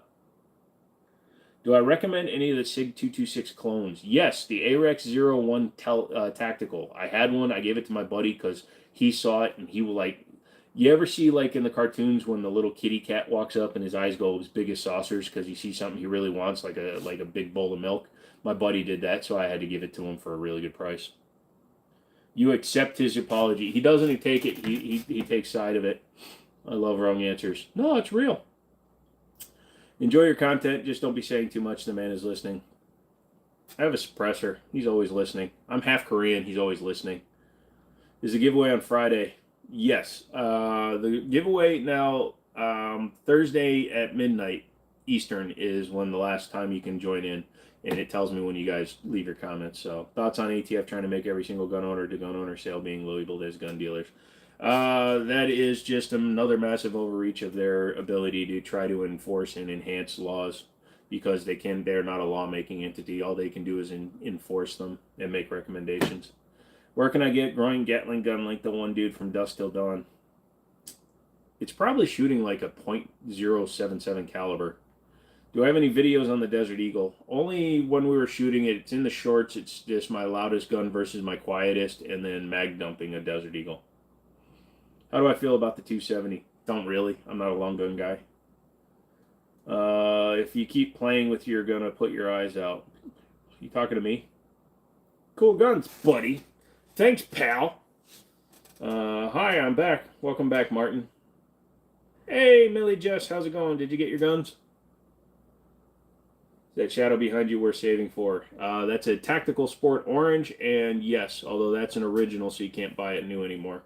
I recommend any of the SIG 226 clones? Yes, the AREX 01 Tactical. I had one. I gave it to my buddy because he saw it, and he was like, you ever see, like, in the cartoons when the little kitty cat walks up and his eyes go as big as saucers because he sees something he really wants, like a big bowl of milk? My buddy did that, so I had to give it to him for a really good price. You accept his apology. He doesn't take it. He takes side of it. I love wrong answers. No, it's real. Enjoy your content. Just don't be saying too much. The man is listening. I have a suppressor. He's always listening. I'm half Korean. He's always listening. Is the giveaway on Friday? Yes. The giveaway now, Thursday at midnight Eastern is when the last time you can join in. And it tells me when you guys leave your comments. So, thoughts on ATF trying to make every single gun owner to gun owner sale being labeled as gun dealers? That is just another massive overreach of their ability to try to enforce and enhance laws, because they're not a lawmaking entity. All they can do is enforce them and make recommendations. Where can I get groin Gatling gun like the one dude from Dusk Till Dawn? It's probably shooting like a .077 caliber. Do I have any videos on the Desert Eagle? Only when we were shooting it. It's in the shorts. It's just my loudest gun versus my quietest, and then mag dumping a Desert Eagle. How do I feel about the 270? Don't really. I'm not a long gun guy. If you keep playing with your gun, put your eyes out. You talking to me? Cool guns, buddy. Thanks, pal. Hi, I'm back. Welcome back, Martin. Hey, Millie Jess, how's it going? Did you get your guns? That shadow behind you we're saving for. That's a Tactical Sport Orange, and yes, although that's an original, so you can't buy it new anymore.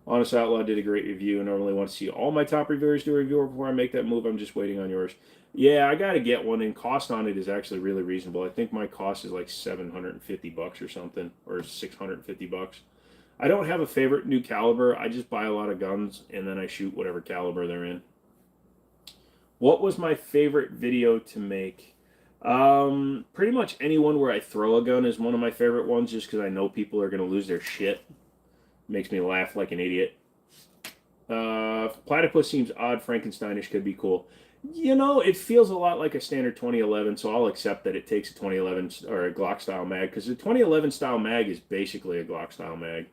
Honest Outlaw did a great review. I normally want to see all my top reviewers do a review before I make that move. I'm just waiting on yours. Yeah, I got to get one, and cost on it is actually really reasonable. I think my cost is like $750 or something, or $650. I don't have a favorite new caliber. I just buy a lot of guns, and then I shoot whatever caliber they're in. What was my favorite video to make? Pretty much anyone where I throw a gun is one of my favorite ones, just because I know people are going to lose their shit. Makes me laugh like an idiot. Platypus seems odd. Frankensteinish could be cool. You know, it feels a lot like a standard 2011, so I'll accept that it takes a 2011 or a Glock style mag, because the 2011 style mag is basically a Glock style mag.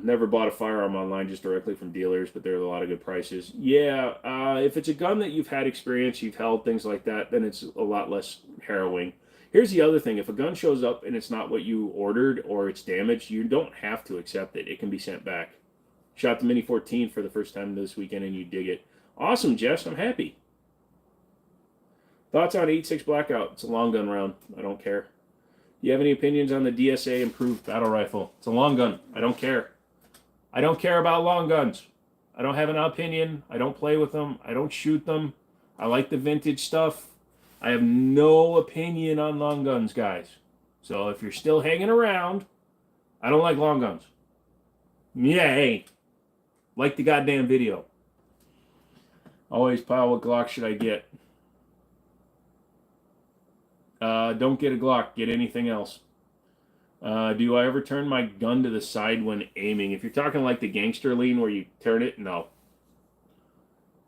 Never bought a firearm online, just directly from dealers, but there are a lot of good prices. Yeah, if it's a gun that you've had experience, you've held, things like that, then it's a lot less harrowing. Here's the other thing. If a gun shows up and it's not what you ordered or it's damaged, you don't have to accept it. It can be sent back. Shot the Mini 14 for the first time this weekend and you dig it. Awesome, Jess. I'm happy. Thoughts on 8.6 Blackout? It's a long gun round. I don't care. Do you have any opinions on the DSA improved battle rifle? It's a long gun. I don't care. I don't care about long guns. I don't have an opinion. I don't play with them. I don't shoot them. I like the vintage stuff. I have no opinion on long guns, guys. So if you're still hanging around, I don't like long guns. Yay. Like the goddamn video. Always, pile, what Glock should I get? Don't get a Glock. Get anything else. Do I ever turn my gun to the side when aiming? If you're talking like the gangster lean where you turn it, no.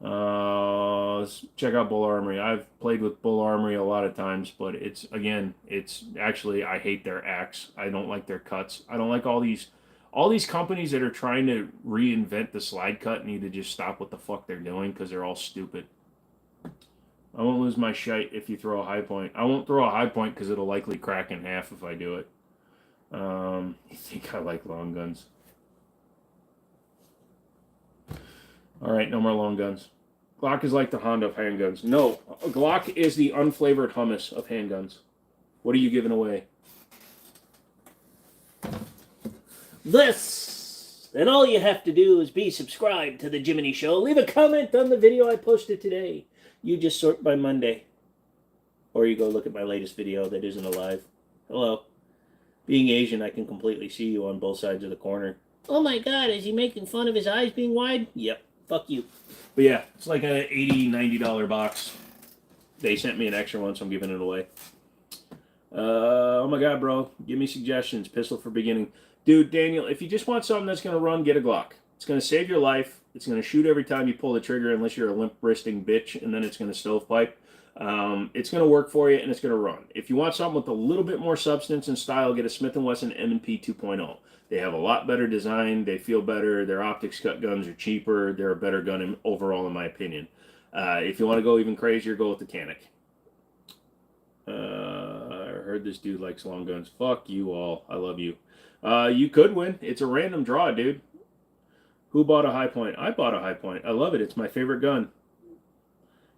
Let's check out Bull Armory. I've played with Bull Armory a lot of times, but it's actually, I hate their axe. I don't like their cuts. I don't like all these companies that are trying to reinvent the slide cut need to just stop what the fuck they're doing, because they're all stupid. I won't lose my shite if you throw a high point. I won't throw a high point because it'll likely crack in half if I do it. You think I like long guns? Alright, no more long guns. Glock is like the Honda of handguns. No, Glock is the unflavored hummus of handguns. What are you giving away? This! Then all you have to do is be subscribed to the Jimmini Show. Leave a comment on the video I posted today. You just sort by Monday. Or you go look at my latest video that isn't alive. Hello. Being Asian, I can completely see you on both sides of the corner. Oh my god, is he making fun of his eyes being wide? Yep. Fuck you. But yeah, it's like a $80, $90 box. They sent me an extra one, so I'm giving it away. Oh my god, bro. Give me suggestions. Pistol for beginning. Dude, Daniel, if you just want something that's going to run, get a Glock. It's going to save your life. It's going to shoot every time you pull the trigger, unless you're a limp-wristing bitch, and then it's going to stovepipe. It's going to work for you, and it's going to run. If you want something with a little bit more substance and style, get a Smith & Wesson M&P 2.0. They have a lot better design. They feel better. Their optics cut guns are cheaper. They're a better gun overall, in my opinion. If you want to go even crazier, go with the Canic. I heard this dude likes long guns. Fuck you all. I love you. You could win. It's a random draw, dude. Who bought a high point? I bought a high point. I love it. It's my favorite gun.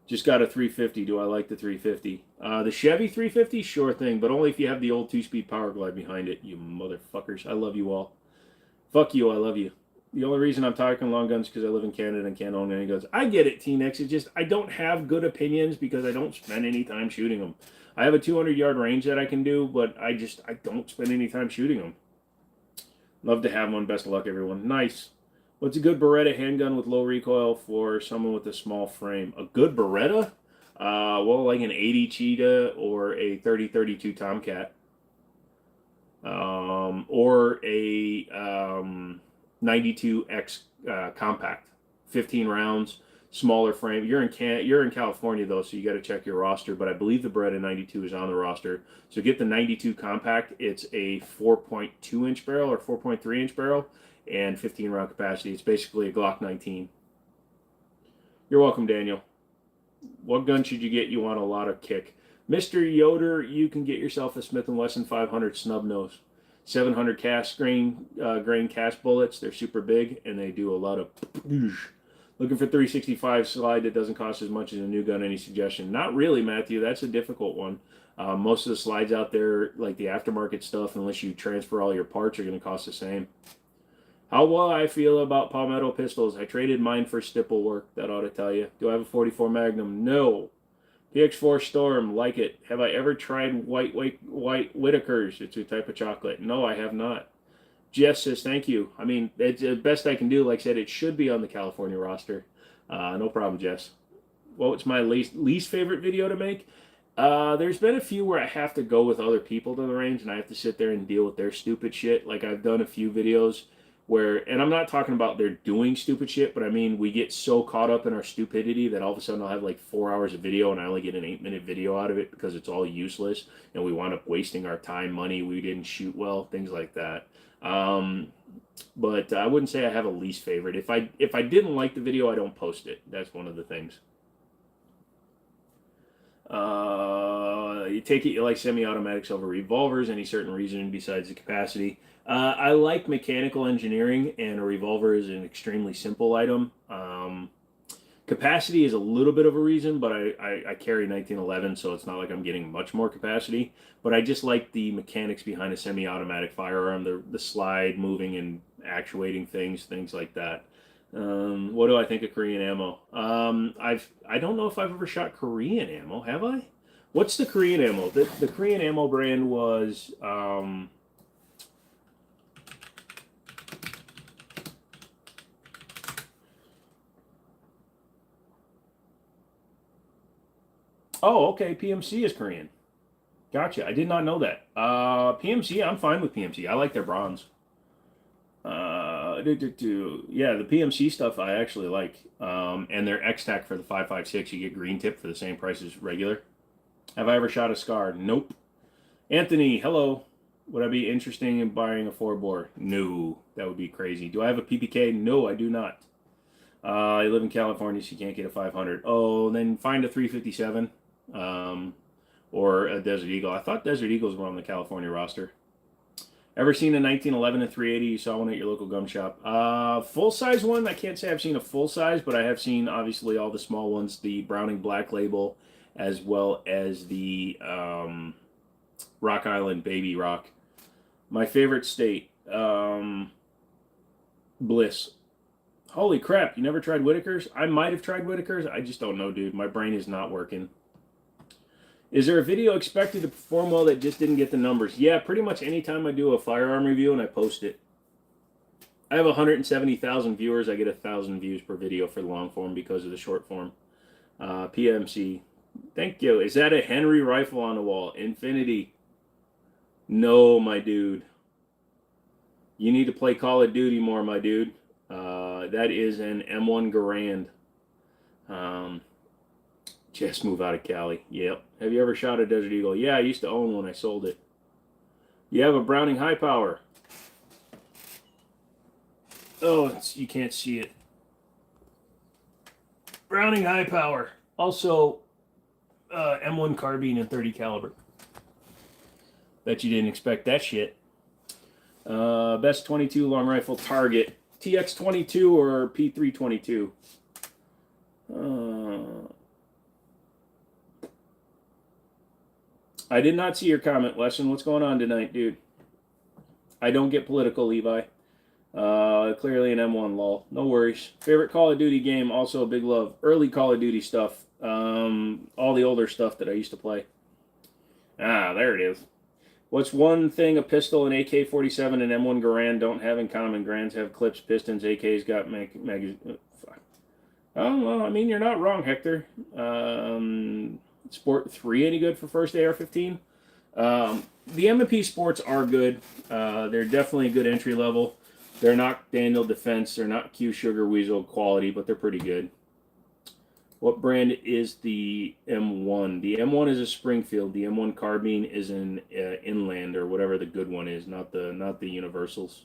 Just got a 350. Do I like the 350? The Chevy 350? Sure thing, but only if you have the old 2-speed Power Glide behind it, you motherfuckers. I love you all. Fuck you, I love you. The only reason I'm talking long guns is because I live in Canada and can't own any guns. I get it, T-Nex. It's just I don't have good opinions because I don't spend any time shooting them. I have a 200-yard range that I can do, but I don't spend any time shooting them. Love to have one. Best of luck, everyone. Nice. What's a good Beretta handgun with low recoil for someone with a small frame? A good Beretta? Well, like an 80 Cheetah or a 30-32 Tomcat. Or a 92X compact. 15 rounds, smaller frame. You're in California, though, so you got to check your roster, but I believe the Beretta 92 is on the roster. So get the 92 compact. It's a 4.2-inch barrel or 4.3-inch barrel and 15 round capacity. It's basically a Glock 19. You're welcome, Daniel. What gun should you get? You want a lot of kick. Mr. Yoder, you can get yourself a Smith & Wesson 500 snub nose. 700 cast grain cast bullets. They're super big and they do a lot of looking for 365 slide that doesn't cost as much as a new gun. Any suggestion? Not really, Matthew. That's a difficult one. Most of the slides out there, like the aftermarket stuff, unless you transfer all your parts, are going to cost the same. How well I feel about Palmetto pistols. I traded mine for stipple work. That ought to tell you. Do I have a 44 Magnum? No. PX4 Storm, like it. Have I ever tried white Whitakers? It's a type of chocolate. No, I have not. Jess says, thank you. I mean, it's the best I can do. Like I said, it should be on the California roster. No problem, Jess. What's my least favorite video to make? There's been a few where I have to go with other people to the range, and I have to sit there and deal with their stupid shit. Like, I've done a few videos where, and I'm not talking about they're doing stupid shit, but I mean, we get so caught up in our stupidity that all of a sudden I'll have like 4 hours of video and I only get an 8-minute video out of it because it's all useless and we wind up wasting our time, money, we didn't shoot well, things like that. But I wouldn't say I have a least favorite. If I didn't like the video, I don't post it. That's one of the things. You take it you like semi-automatics over revolvers. Any certain reason besides the capacity? I like mechanical engineering, and a revolver is an extremely simple item. Capacity is a little bit of a reason, but I carry 1911, so it's not like I'm getting much more capacity. But I just like the mechanics behind a semi-automatic firearm, the slide, moving and actuating things like that. What do I think of Korean ammo? I don't know if I've ever shot Korean ammo. Have I? What's the Korean ammo? The Korean ammo brand was oh, okay. PMC is Korean. Gotcha. I did not know that. PMC, I'm fine with PMC. I like their bronze. Yeah, the PMC stuff I actually like. And their X-Tac for the 5.56, you get green tip for the same price as regular. Have I ever shot a SCAR? Nope. Anthony, hello. Would I be interested in buying a 4-bore? No, that would be crazy. Do I have a PPK? No, I do not. I live in California, so you can't get a 500. Oh, then find a 357 or a Desert Eagle. I thought Desert Eagles were on the California roster. Ever seen a 1911 and 380? You saw one at your local gun shop. Full-size one, I can't say I've seen a full-size, but I have seen, obviously, all the small ones, the Browning Black Label, as well as the Rock Island Baby Rock. My favorite state, Bliss. Holy crap, you never tried Whitakers? I might have tried Whitakers. I just don't know, dude. My brain is not working. Is there a video expected to perform well that just didn't get the numbers? Yeah, pretty much anytime I do a firearm review and I post it. I have 170,000 viewers. I get 1,000 views per video for the long form because of the short form. PMC. Thank you. Is that a Henry rifle on the wall? Infinity. No, my dude. You need to play Call of Duty more, my dude. That is an M1 Garand. Just move out of Cali. Yep. Have you ever shot a Desert Eagle? Yeah, I used to own one. I sold it. You have a Browning High Power. Oh, you can't see it. Browning High Power. Also, M1 carbine and 30 caliber. Bet you didn't expect that shit. Best 22 long rifle target. TX22 or P322? I did not see your comment, Lesson. What's going on tonight, dude? I don't get political, Levi. Clearly an M1 lol. No worries. Favorite Call of Duty game, also a big love. Early Call of Duty stuff. All the older stuff that I used to play. Ah, there it is. What's one thing a pistol, an AK-47, and M1 Garand don't have in common? Garands have clips, pistons, AKs got magazine. Oh, well, I mean, you're not wrong, Hector. Sport 3 any good for first AR-15? The M&P Sports are good. They're definitely a good entry level. They're not Daniel Defense. They're not Q Sugar Weasel quality, but they're pretty good. What brand is the M1? The M1 is a Springfield. The M1 Carbine is an Inland or whatever the good one is, not the Universals.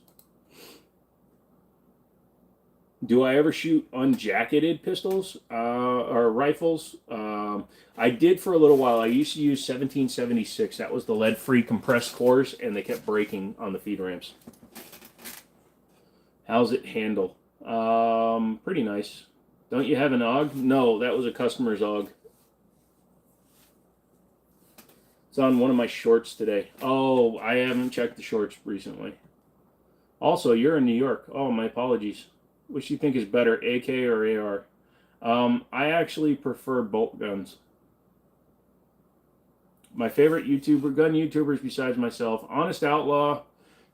Do I ever shoot unjacketed pistols or rifles? I did for a little while. I used to use 1776. That was the lead-free compressed cores, and they kept breaking on the feed ramps. How's it handle? Pretty nice. Don't you have an AUG? No, that was a customer's AUG. It's on one of my shorts today. Oh, I haven't checked the shorts recently. Also, you're in New York. Oh, my apologies. Which do you think is better, AK or AR? I actually prefer bolt guns. My favorite gun YouTubers besides myself, Honest Outlaw,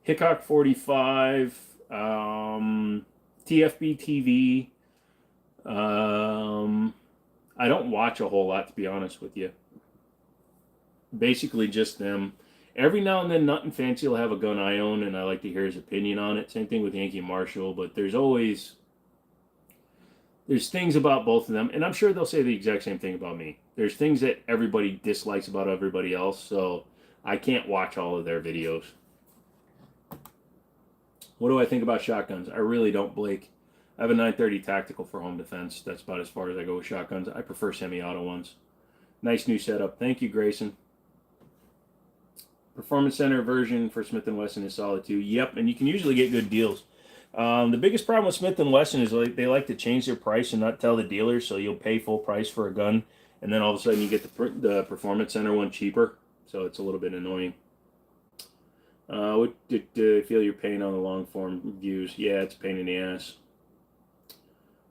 Hickok 45, TFB TV. I don't watch a whole lot, to be honest with you. Basically just them. Every now and then, Nothing Fancy will have a gun I own, and I like to hear his opinion on it. Same thing with Yankee Marshall, but there's things about both of them, and I'm sure they'll say the exact same thing about me. There's things that everybody dislikes about everybody else, so I can't watch all of their videos. What do I think about shotguns? I really don't, Blake. I have a 930 Tactical for home defense. That's about as far as I go with shotguns. I prefer semi-auto ones. Nice new setup. Thank you, Grayson. Performance Center version for Smith & Wesson is solid too. Yep, and you can usually get good deals. The biggest problem with Smith & Wesson is they like to change their price and not tell the dealer, so you'll pay full price for a gun, and then all of a sudden you get the Performance Center one cheaper, so it's a little bit annoying. What did feel your pain on the long form views? Yeah, it's a pain in the ass.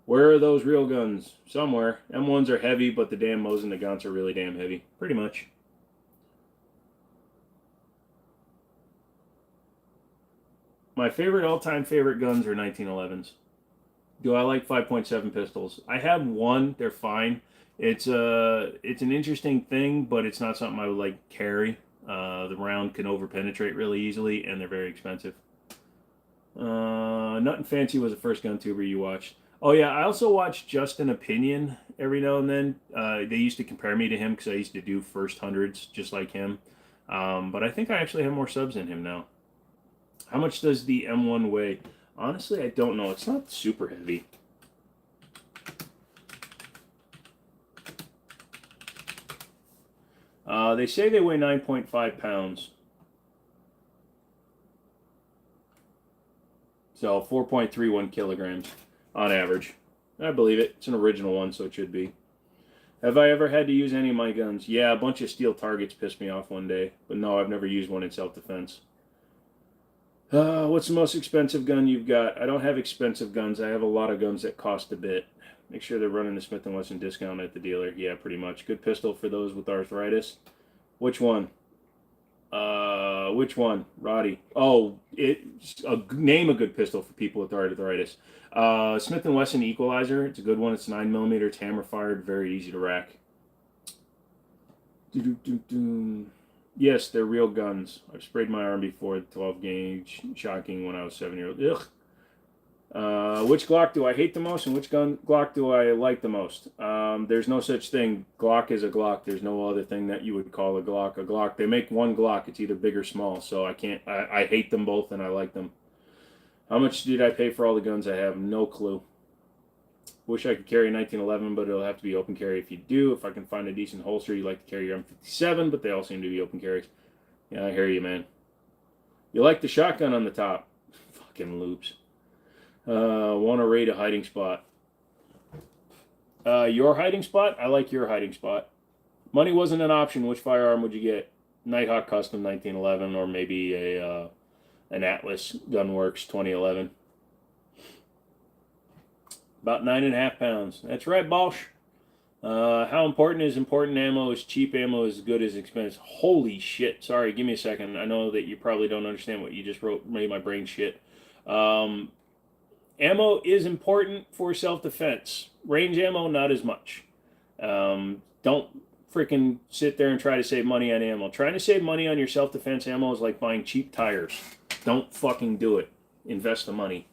Where are those real guns? Somewhere. M1s are heavy, but the damn Mosin Nagants are really damn heavy. Pretty much. My all-time favorite guns are 1911s. Do I like 5.7 pistols? I have one. They're fine. It's an interesting thing, but it's not something I would like carry. The round can overpenetrate really easily, and they're very expensive. Nothing Fancy was the first gun tuber you watched. Oh yeah, I also watch Justin Opinion every now and then. They used to compare me to him because I used to do first hundreds just like him. But I think I actually have more subs than him now. How much does the M1 weigh? Honestly, I don't know. It's not super heavy. They say they weigh 9.5 pounds. So 4.31 kilograms on average. I believe it. It's an original one, so it should be. Have I ever had to use any of my guns? Yeah, a bunch of steel targets pissed me off one day. But no, I've never used one in self-defense. What's the most expensive gun you've got? I don't have expensive guns. I have a lot of guns that cost a bit. Make sure they're running the Smith & Wesson discount at the dealer. Yeah, pretty much. Good pistol for those with arthritis. Which one? Which one? Roddy. Oh, name a good pistol for people with arthritis. Smith & Wesson Equalizer. It's a good one. It's 9mm. It's hammer fired. Very easy to rack. Yes, they're real guns. I've sprayed my arm before. 12 gauge. Shocking when I was 7-year-old. Ugh. Which Glock do I hate the most and which Glock do I like the most? There's no such thing. Glock is a Glock. There's no other thing that you would call a Glock a Glock. They make one Glock. It's either big or small. So I hate them both and I like them. How much did I pay for all the guns I have? No clue. Wish I could carry a 1911, but it'll have to be open carry if you do. If I can find a decent holster, you like to carry your M57, but they all seem to be open carries. Yeah, I hear you, man. You like the shotgun on the top. Fucking loops. Want to raid a hiding spot. Your hiding spot? I like your hiding spot. Money wasn't an option. Which firearm would you get? Nighthawk Custom 1911, or maybe a an Atlas Gunworks 2011. About 9.5 pounds. That's right, Bosch. How important is important ammo is cheap ammo is as good as expensive. Holy shit. Sorry, give me a second. I know that you probably don't understand what you just wrote. Made my brain shit. Ammo is important for self-defense. Range ammo, not as much. Don't freaking sit there and try to save money on ammo. Trying to save money on your self-defense ammo is like buying cheap tires. Don't fucking do it. Invest the money.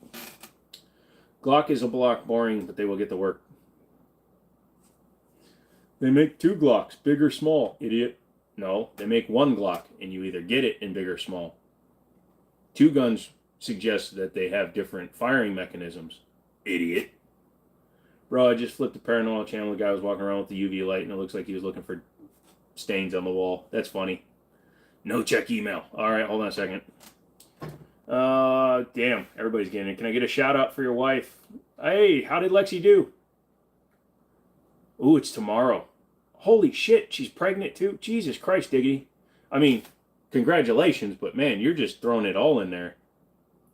Glock is a block, boring, but they will get the work. They make 2 Glocks, big or small, idiot. No, they make 1 Glock, and you either get it in big or small. 2 guns suggest that they have different firing mechanisms. Idiot. Bro, I just flipped the paranormal channel. The guy was walking around with the UV light, and it looks like he was looking for stains on the wall. That's funny. No check email. All right, hold on a second. Damn, everybody's getting it. Can I get a shout out for your wife? Hey, how did Lexi do? Ooh, it's tomorrow. Holy shit, she's pregnant too? Jesus Christ, Diggity. I mean, congratulations, but man, you're just throwing it all in there.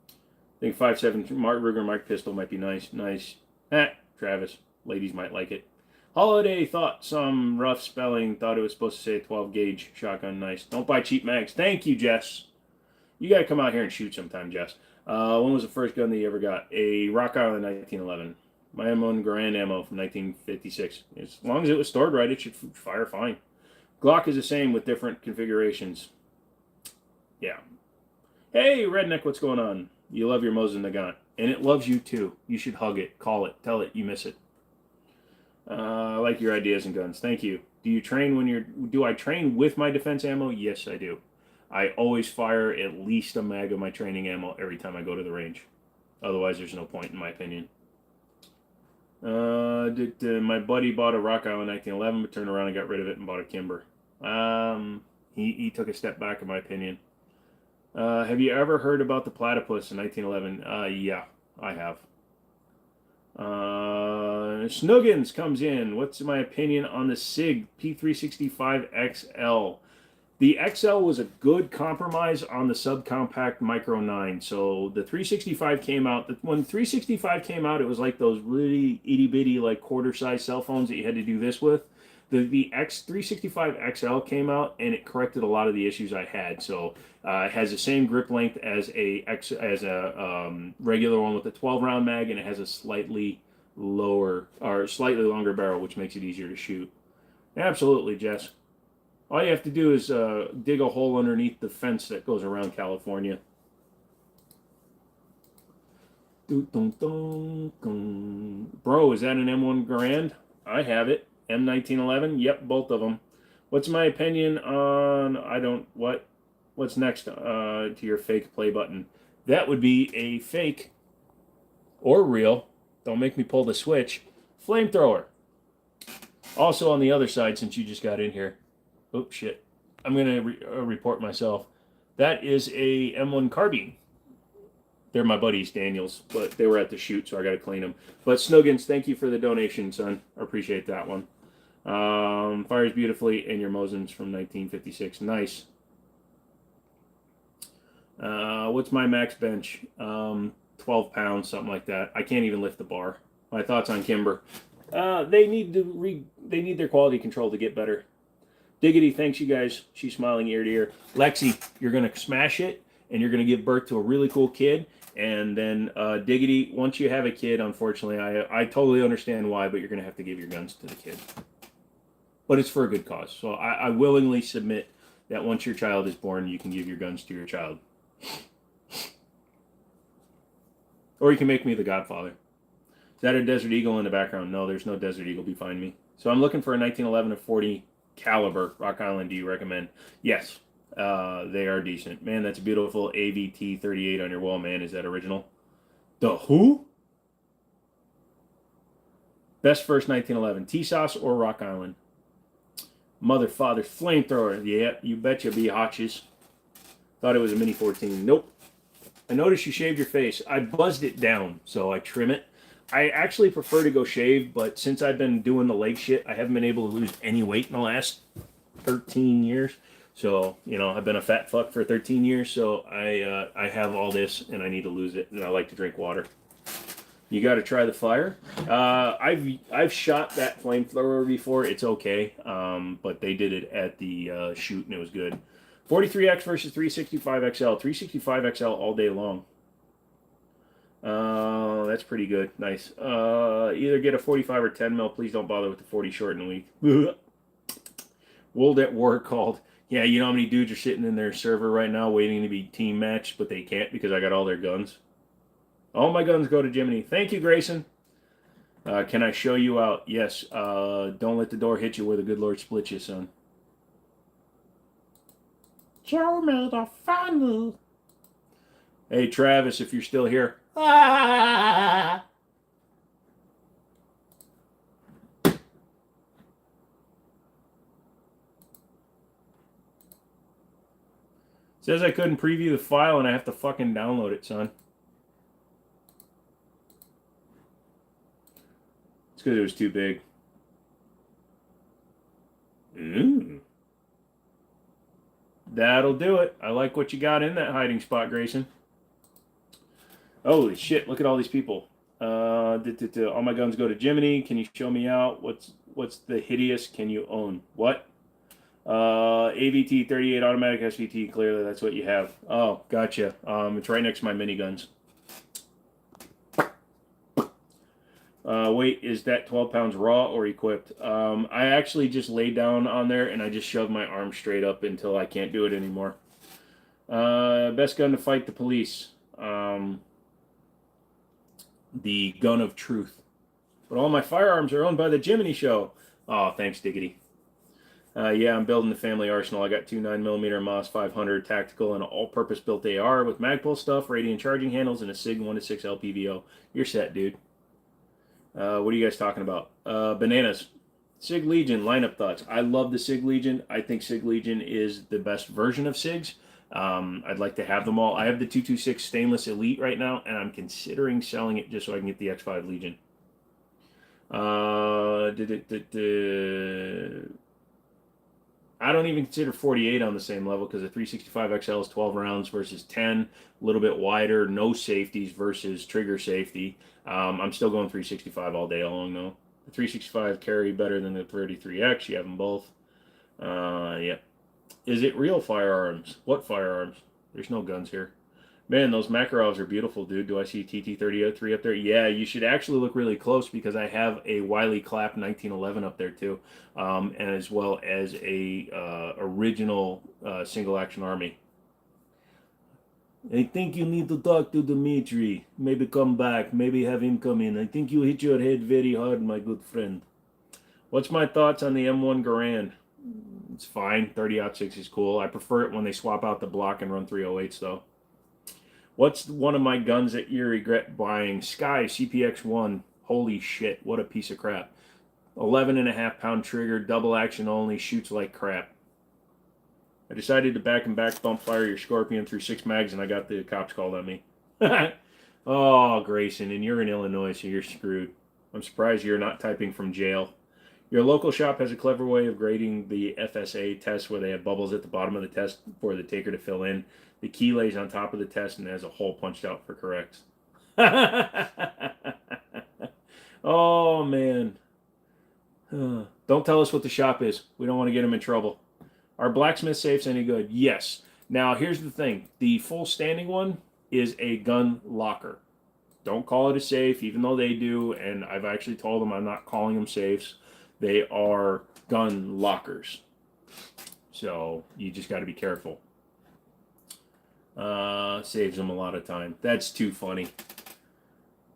I think 5.7 Mark Ruger Mike pistol might be nice. Nice. Travis. Ladies might like it. Holiday thought some rough spelling. Thought it was supposed to say 12 gauge shotgun. Nice. Don't buy cheap mags. Thank you, Jess. You got to come out here and shoot sometime, Jess. When was the first gun that you ever got? A Rock Island 1911. My M1 Garand ammo from 1956. As long as it was stored right, it should fire fine. Glock is the same with different configurations. Yeah. Hey, Redneck, what's going on? You love your Mosin Nagant. And it loves you too. You should hug it, call it, tell it you miss it. I like your ideas and guns. Thank you. Do I train with my defense ammo? Yes, I do. I always fire at least a mag of my training ammo every time I go to the range. Otherwise, there's no point in my opinion. My buddy bought a Rock Island 1911, but turned around and got rid of it and bought a Kimber. He took a step back in my opinion. Have you ever heard about the platypus in 1911? Yeah, I have. Snuggins comes in. What's my opinion on the Sig P365 XL? The XL was a good compromise on the subcompact Micro 9. So the 365 came out. When 365 came out, it was like those really itty-bitty, like quarter-size cell phones that you had to do this with. The X365 XL came out, and it corrected a lot of the issues I had. So it has the same grip length as a regular one with a 12-round mag, and it has a slightly longer barrel, which makes it easier to shoot. Absolutely, Jess. All you have to do is dig a hole underneath the fence that goes around California. Bro, is that an M1 Garand? I have it. M1911? Yep, both of them. What's my opinion on... What's next to your fake play button? That would be a fake or real. Don't make me pull the switch. Flamethrower. Also on the other side, since you just got in here. Oops, shit. I'm going to report myself. That is a M1 carbine. They're my buddies, Daniels, but they were at the shoot, so I got to clean them. But Snuggins, thank you for the donation, son. I appreciate that one. Fires beautifully, and your Mosins from 1956. Nice. What's my max bench? 12 pounds, something like that. I can't even lift the bar. My thoughts on Kimber. They need their quality control to get better. Diggity, thanks you guys. She's smiling ear to ear. Lexi, you're going to smash it, and you're going to give birth to a really cool kid. And then Diggity, once you have a kid, unfortunately, I totally understand why, but you're going to have to give your guns to the kid. But it's for a good cause. So I willingly submit that once your child is born, you can give your guns to your child. Or you can make me the Godfather. Is that a Desert Eagle in the background? No, there's no Desert Eagle behind me. So I'm looking for a 1911 to 40 caliber Rock Island. Do you recommend? Yes, they are decent. Man, that's a beautiful AVT 38 on your wall, man. Is that original? The who? Best first 1911. T-Sauce or Rock Island? Mother, father, flamethrower. Yeah, you betcha, be hotches. Thought it was a Mini 14. Nope. I noticed you shaved your face. I buzzed it down, so I trim it. I actually prefer to go shave, but since I've been doing the leg shit, I haven't been able to lose any weight in the last 13 years. So, you know, I've been a fat fuck for 13 years, so I have all this, and I need to lose it, and I like to drink water. You got to try the fire. I've shot that flamethrower before. It's okay, but they did it at the shoot, and it was good. 43X versus 365XL. 365XL all day long. That's pretty good. Nice. Either get a 45 or 10 mil. Please don't bother with the 40 short and weak. World at War called. Yeah, you know how many dudes are sitting in their server right now waiting to be team matched, but they can't because I got all their guns. All my guns go to Jimmini. Thank you, Grayson. Can I show you out? Yes. Don't let the door hit you where the good Lord split you, son. Joe made a funny. Hey, Travis, if you're still here. Ah! Says I couldn't preview the file and I have to fucking download it, son. It's because it was too big. That'll do it. I like what you got in that hiding spot, Grayson. Holy shit, look at all these people. All my guns go to Jimmini. Can you show me out? What's the hideous can you own? What? AVT 38 automatic SVT, clearly that's what you have. Oh, gotcha. It's right next to my miniguns. Wait, is that 12 pounds raw or equipped? I actually just laid down on there and I just shoved my arm straight up until I can't do it anymore. Best gun to fight the police. The gun of truth. But all my firearms are owned by the Jimmini Show. Oh, thanks, Diggity. Yeah, I'm building the family arsenal. I got two 9mm Moss 500 tactical and an all-purpose built AR with Magpul stuff, radiant charging handles, and a Sig 1-6 LPVO. You're set, dude. What are you guys talking about? Bananas. Sig Legion, lineup thoughts. I love the Sig Legion. I think Sig Legion is the best version of Sigs. I'd like to have them all. I have the 226 Stainless Elite right now, and I'm considering selling it just so I can get the X5 Legion. I don't even consider 48 on the same level because the 365 XL is 12 rounds versus 10, a little bit wider, no safeties versus trigger safety. I'm still going 365 all day long though. The 365 carry better than the 33X. You have them both. Yeah. Is it real firearms? What firearms? There's no guns here. Man, those Makarovs are beautiful, dude. Do I see TT-3003 up there? Yeah, you should actually look really close because I have a Wiley Clapp 1911 up there too, and as well as a original single action army. I think you need to talk to Dimitri. Maybe come back. Maybe have him come in. I think you hit your head very hard, my good friend. What's my thoughts on the M1 Garand? It's fine. 30-06 is cool. I prefer it when they swap out the block and run 308s though. What's one of my guns that you regret buying? Sky CPX-1. Holy shit, what a piece of crap. 11.5 pound trigger, double action only, shoots like crap. I decided to back and back bump fire your Scorpion through 6 mags and I got the cops called on me. Oh, Grayson, and you're in Illinois, so you're screwed. I'm surprised you're not typing from jail. Your local shop has a clever way of grading the FSA test where they have bubbles at the bottom of the test for the taker to fill in. The key lays on top of the test and has a hole punched out for corrects. Oh, man. Don't tell us what the shop is. We don't want to get them in trouble. Are blacksmith safes any good? Yes. Now, here's the thing. The full standing one is a gun locker. Don't call it a safe, even though they do, and I've actually told them I'm not calling them safes. They are gun lockers. So you just got to be careful. Saves them a lot of time. That's too funny.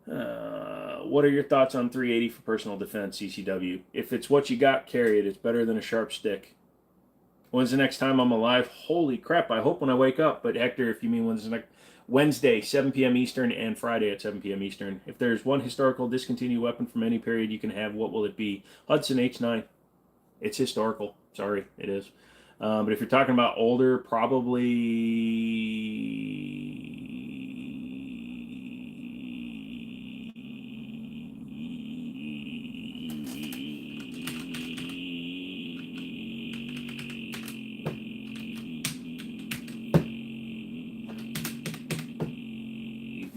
What are your thoughts on 380 for personal defense, CCW? If it's what you got, carry it. It's better than a sharp stick. When's the next time I'm alive? Holy crap, I hope when I wake up. But Hector, if you mean when's the next... Wednesday, 7 p.m. Eastern, and Friday at 7 p.m. Eastern. If there's one historical discontinued weapon from any period you can have, what will it be? Hudson H9. It's historical. Sorry, it is. But if you're talking about older, probably...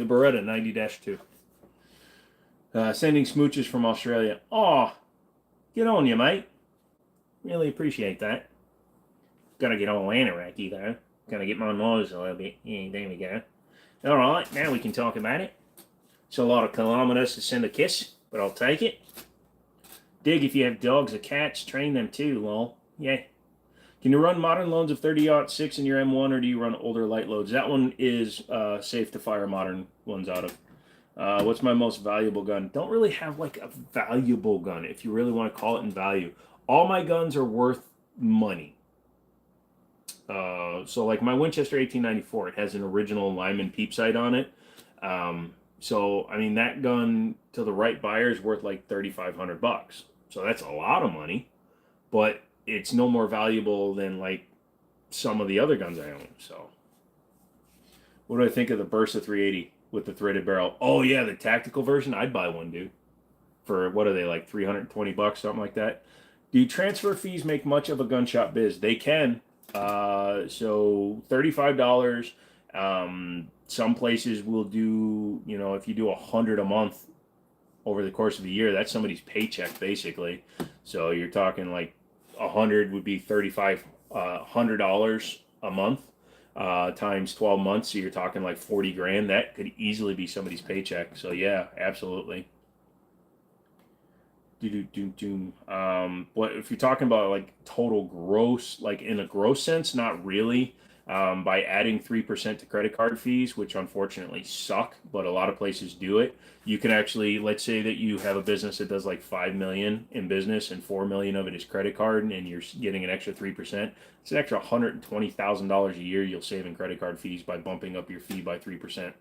Beretta 90-2. Sending smooches from Australia. Aw, get on you, mate. Really appreciate that. Gotta get all anoraky, though. Gotta get my nose a little bit. Yeah, there we go. Alright, now we can talk about it. It's a lot of kilometers to send a kiss, but I'll take it. Dig if you have dogs or cats, train them too, lol. Yeah. Can you run modern loads of 30-06 in your M1, or do you run older light loads? That one is safe to fire modern ones out of. What's my most valuable gun? Don't really have like a valuable gun, if you really want to call it in value. All my guns are worth money. So like my Winchester 1894, it has an original Lyman peep sight on it. So I mean that gun to the right buyer is worth like $3,500. So that's a lot of money, but it's no more valuable than like some of the other guns I own. So what do I think of the Bursa 380? With the threaded barrel. Oh yeah, the tactical version. I'd buy one, dude. For what are they, like $320, something like that? Do transfer fees make much of a gun shop biz? They can. So $35. Some places will do, you know, if you do 100 a month over the course of a year, that's somebody's paycheck basically. So you're talking like 100 would be $3,500 a month. Times 12 months, so you're talking like 40 grand. That could easily be somebody's paycheck. So yeah, absolutely. What if you're talking about like total gross, like in a gross sense, not really. By adding 3% to credit card fees, which unfortunately suck, but a lot of places do it. You can actually, let's say that you have a business that does like 5 million in business and 4 million of it is credit card, and you're getting an extra 3%. It's an extra $120,000 a year you'll save in credit card fees by bumping up your fee by 3%.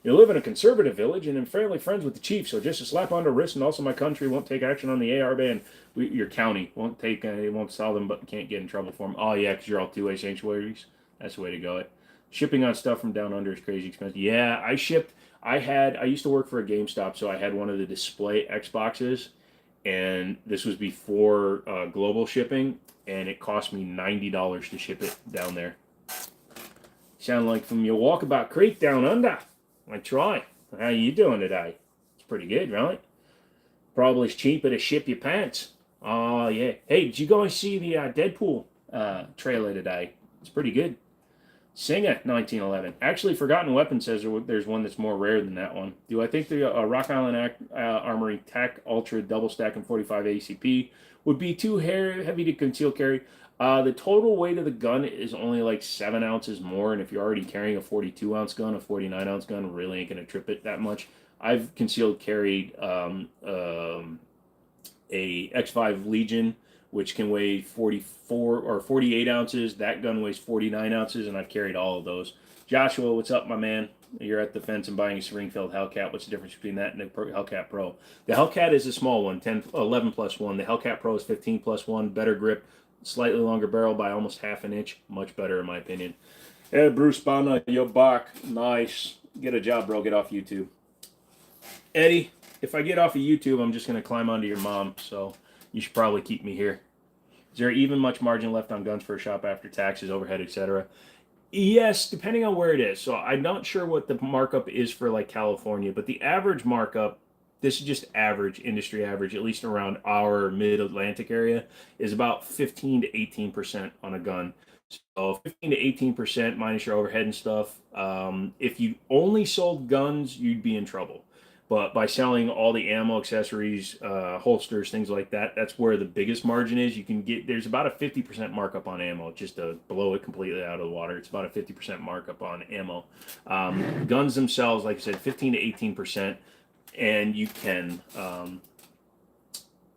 You live in a conservative village and am fairly friends with the chief, so just a slap on the wrist, and also my country won't take action on the AR ban. Your county won't take, it won't sell them, but can't get in trouble for them. Oh yeah, because you're all two-way sanctuaries. That's the way to go. It shipping on stuff from down under is crazy expensive. Yeah, I used to work for a GameStop, so I had one of the display Xboxes, and this was before global shipping, and it cost me $90 to ship it down there. Sound like from your Walkabout Creek down under. I try. How you doing today? It's pretty good, right? Probably cheaper to ship your pants. Oh yeah. Hey, did you guys see the Deadpool trailer today? It's pretty good. Singer 1911. Actually, Forgotten Weapon says there's one that's more rare than that one. Do I think the Rock Island Armory TAC Ultra Double Stack and 45 ACP would be too heavy to conceal carry? The total weight of the gun is only like 7 ounces more, and if you're already carrying a 42-ounce gun, a 49-ounce gun really ain't going to trip it that much. I've concealed carried a X5 Legion, which can weigh 44 or 48 ounces. That gun weighs 49 ounces, and I've carried all of those. Joshua, what's up, my man? You're at the fence and buying a Springfield Hellcat. What's the difference between that and the Hellcat Pro? The Hellcat is a small one, 11 plus 1. The Hellcat Pro is 15 plus 1. Better grip, slightly longer barrel by almost half an inch. Much better, in my opinion. Hey, Bruce Banner, you're back. Nice. Get a job, bro. Get off YouTube. Eddie, if I get off of YouTube, I'm just going to climb onto your mom, so you should probably keep me here. Is there even much margin left on guns for a shop after taxes, overhead, etc.? Yes, depending on where it is. So I'm not sure what the markup is for like California, but the average markup, this is just average, industry average, at least around our mid-Atlantic area, is about 15 to 18% on a gun. So 15 to 18% minus your overhead and stuff. If you only sold guns, you'd be in trouble. But by selling all the ammo, accessories, holsters, things like that, that's where the biggest margin is. You can get, there's about a 50% markup on ammo, just to blow it completely out of the water. It's about a 50% markup on ammo. Guns themselves, like I said, 15 to 18%, and you can,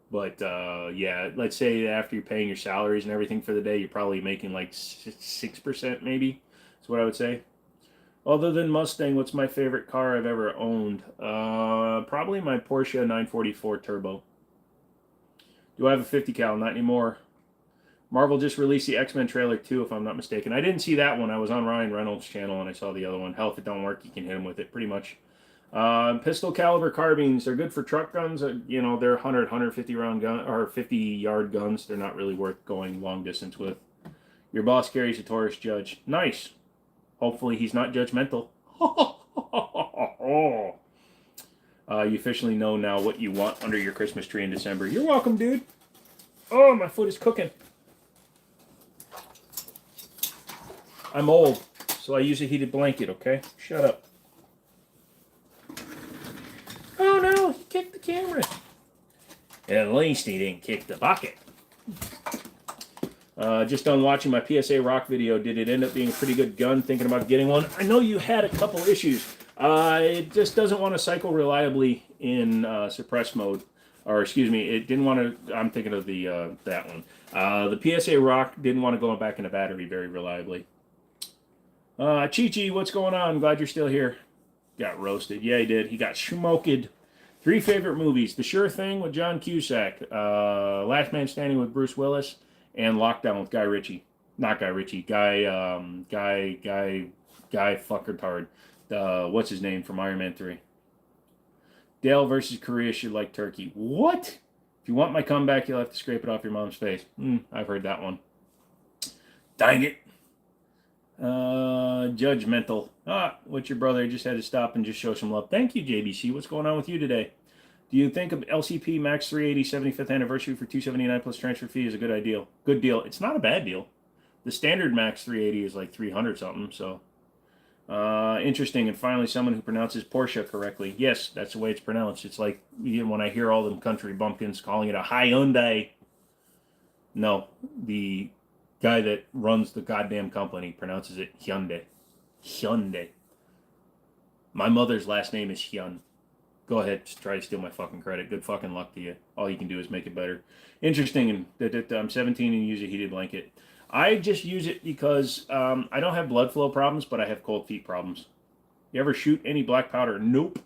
yeah, let's say after you're paying your salaries and everything for the day, you're probably making like 6% maybe, that's what I would say. Other than Mustang, what's my favorite car I've ever owned? Probably my Porsche 944 Turbo. Do I have a 50 cal? Not anymore. Marvel just released the X-Men trailer too, if I'm not mistaken. I didn't see that one. I was on Ryan Reynolds' channel and I saw the other one. Hell, if it don't work, you can hit him with it, pretty much. Pistol caliber carbines, they're good for truck guns. You know, they're 150 round gun or 50 yard guns. They're not really worth going long distance with. Your boss carries a Taurus Judge. Nice. Hopefully he's not judgmental. Oh. You officially know now what you want under your Christmas tree in December. You're welcome, dude. Oh, my foot is cooking. I'm old, so I use a heated blanket, okay? Shut up. Oh, no, he kicked the camera. At least he didn't kick the bucket. Just done watching my PSA Rock video. Did it end up being a pretty good gun? Thinking about getting one. I know you had a couple issues. It just doesn't want to cycle reliably in suppress mode. Or, excuse me, it didn't want to... I'm thinking of the that one. The PSA Rock didn't want to go back in the battery very reliably. Chi-Chi, what's going on? Glad you're still here. Got roasted. Yeah, he did. He got smoked. 3 favorite movies. The Sure Thing with John Cusack. Last Man Standing with Bruce Willis. And Lockdown with Guy Ritchie. Not Guy Ritchie. Guy fuckerdard. What's his name from Iron Man 3? Dale versus Korea should like turkey. What? If you want my comeback, you'll have to scrape it off your mom's face. I've heard that one. Dang it. Judgmental. What's your brother? Just had to stop and just show some love. Thank you, JBC. What's going on with you today? Do you think of LCP Max 380 75th anniversary for $279 plus transfer fee is a good idea? Good deal. It's not a bad deal. The standard Max 380 is like 300 something. So interesting. And finally, someone who pronounces Porsche correctly. Yes, that's the way it's pronounced. It's like when I hear all them country bumpkins calling it a Hyundai. No, the guy that runs the goddamn company pronounces it Hyundai. Hyundai. My mother's last name is Hyun. Go ahead, just try to steal my fucking credit. Good fucking luck to you. All you can do is make it better. Interesting, and that I'm 17 and use a heated blanket. I just use it because I don't have blood flow problems, but I have cold feet problems. You ever shoot any black powder? Nope.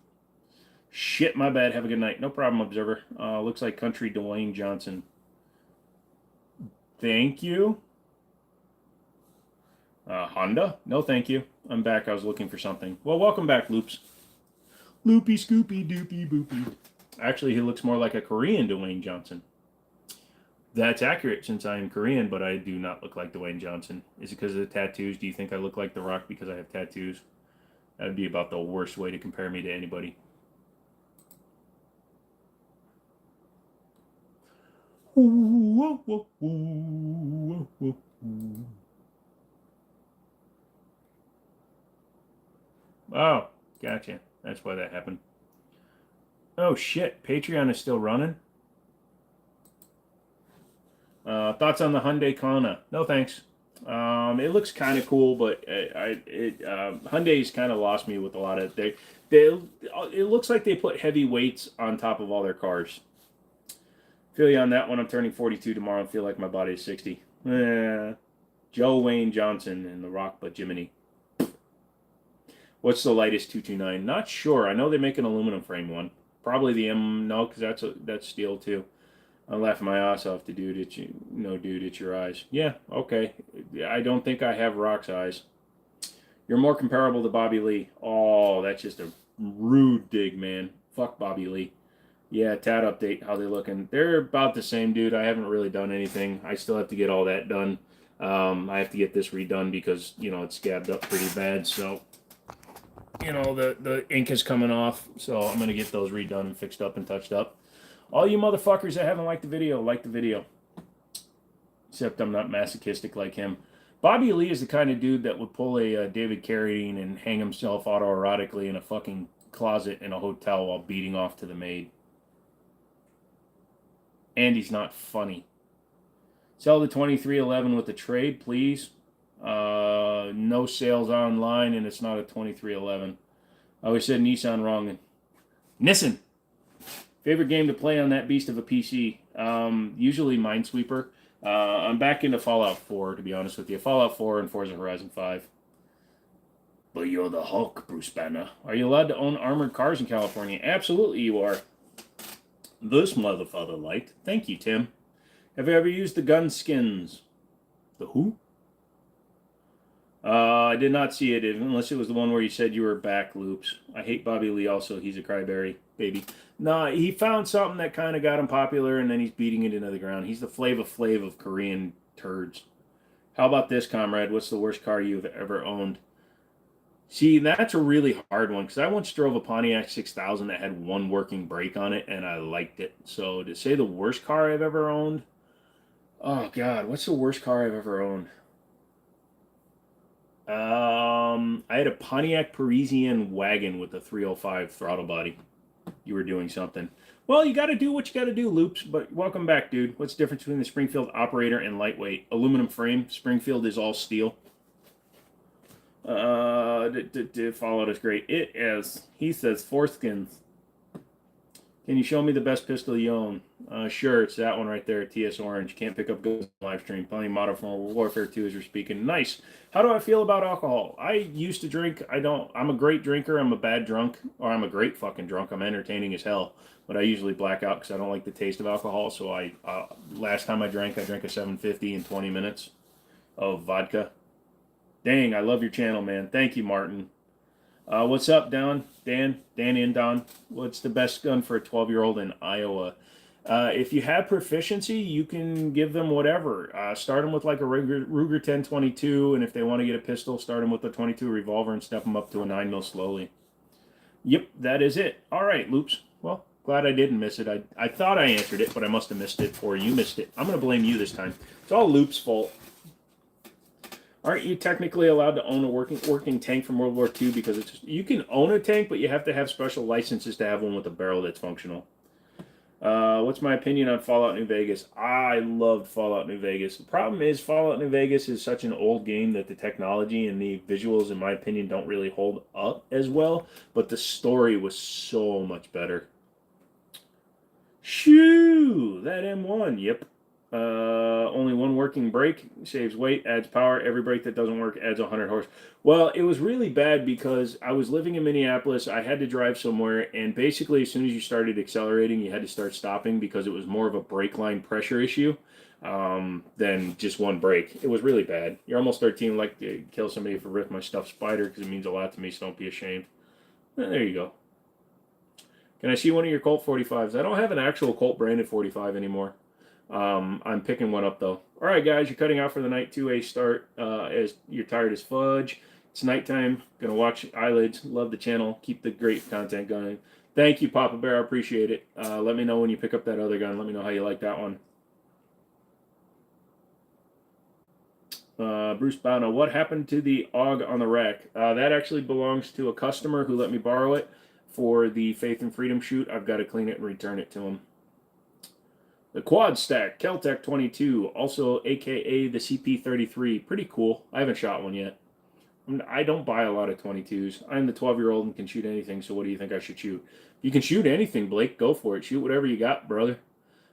Shit, my bad. Have a good night. No problem, Observer. Looks like country Dwayne Johnson. Thank you. Honda? No, thank you. I'm back. I was looking for something. Well, welcome back, Loops. Loopy, scoopy, doopy, boopy. Actually, he looks more like a Korean Dwayne Johnson. That's accurate since I am Korean, but I do not look like Dwayne Johnson. Is it because of the tattoos? Do you think I look like The Rock because I have tattoos? That would be about the worst way to compare me to anybody. Oh, gotcha. That's why that happened. Oh, shit. Patreon is still running? Thoughts on the Hyundai Kona? No, thanks. It looks kind of cool, but Hyundai's kind of lost me with a lot of... It looks like they put heavy weights on top of all their cars. Feel you on that one. I'm turning 42 tomorrow and feel like my body is 60. Joe Wayne Johnson and The Rock, but Jimmini. What's the lightest 229? Not sure. I know they make an aluminum frame one. Probably the M. No, because that's steel too. I'm laughing my ass off to dude. Dude, it's your eyes. Yeah, okay. I don't think I have Rock's eyes. You're more comparable to Bobby Lee. Oh, that's just a rude dig, man. Fuck Bobby Lee. Yeah, tat update. How they looking? They're about the same, dude. I haven't really done anything. I still have to get all that done. I have to get this redone because it's scabbed up pretty bad. So. The ink is coming off, so I'm going to get those redone and fixed up and touched up. All you motherfuckers that haven't liked the video, like the video. Except I'm not masochistic like him. Bobby Lee is the kind of dude that would pull a David Carradine and hang himself autoerotically in a fucking closet in a hotel while beating off to the maid. And he's not funny. Sell the 2311 with the trade, please. No sales online, and it's not a 2311. I always said Nissan wrong. Nissan. Favorite game to play on that beast of a PC? Usually Minesweeper. I'm back into Fallout 4, to be honest with you. Fallout 4 and Forza Horizon 5. But you're the Hulk, Bruce Banner. Are you allowed to own armored cars in California? Absolutely you are. This motherfucker light. Thank you, Tim. Have you ever used the gun skins? The who? I did not see it, unless it was the one where you said you were back, Loops. I hate Bobby Lee also. He's a cryberry baby. Nah, he found something that kind of got him popular, and then he's beating it into the ground. He's the Flava Flav of Korean turds. How about this, comrade? What's the worst car you've ever owned? See, that's a really hard one because I once drove a Pontiac 6000 that had one working brake on it and I liked it. So to say the worst car I've ever owned, oh God, what's the worst car I've ever owned? I had a Pontiac Parisienne wagon with a 305 throttle body. You were doing something. Well, you got to do what you got to do, Loops. But welcome back, dude. What's the difference between the Springfield Operator and lightweight? Aluminum frame. Springfield is all steel. Fallout is great. It is. He says foreskins. Can you show me the best pistol you own? Sure, it's that one right there, TS Orange. Can't pick up good live stream. Plenty of Modern Warfare 2 as you're speaking. Nice. How do I feel about alcohol? I used to drink. I don't. I'm a great drinker. I'm a bad drunk. Or I'm a great fucking drunk. I'm entertaining as hell. But I usually black out because I don't like the taste of alcohol. So last time I drank a 750 in 20 minutes of vodka. Dang, I love your channel, man. Thank you, Martin. What's up, Dan and Don? What's the best gun for a 12-year-old in Iowa? If you have proficiency, you can give them whatever. Start them with like a Ruger 1022, and if they want to get a pistol, start them with a 22 revolver and step them up to a 9mm slowly. Yep, that is it. All right, Loops. Well, glad I didn't miss it. I thought I answered it, but I must have missed it, or you missed it. I'm going to blame you this time. It's all Loops' fault. Aren't you technically allowed to own a working tank from World War II? Because you can own a tank, but you have to have special licenses to have one with a barrel that's functional. What's my opinion on Fallout New Vegas? I loved Fallout New Vegas. The problem is Fallout New Vegas is such an old game that the technology and the visuals, in my opinion, don't really hold up as well. But the story was so much better. Shoo! That M1. Yep. Only one working brake, saves weight, adds power. Every brake that doesn't work adds 100 horse. Well, it was really bad because I was living in Minneapolis. I had to drive somewhere, and basically as soon as you started accelerating, you had to start stopping because it was more of a brake line pressure issue than just one brake. It was really bad. You're almost 13, like to kill somebody for ripping my stuffed spider because it means a lot to me, so don't be ashamed. There you go. Can I see one of your Colt 45s? I don't have an actual Colt branded 45 anymore. I'm picking one up though. All right, guys, you're cutting out for the night 2A start. As you're tired as fudge. It's nighttime. Gonna watch Eyelids. Love the channel. Keep the great content going. Thank you, Papa Bear. I appreciate it. Let me know when you pick up that other gun. Let me know how you like that one. Bruce Bono, what happened to the AUG on the rack? That actually belongs to a customer who let me borrow it for the Faith and Freedom shoot. I've got to clean it and return it to him. The Quad Stack, Keltec 22, also aka the CP33. Pretty cool. I haven't shot one yet. I don't buy a lot of 22s. I'm the 12-year-old and can shoot anything, so what do you think I should shoot? You can shoot anything, Blake. Go for it. Shoot whatever you got, brother.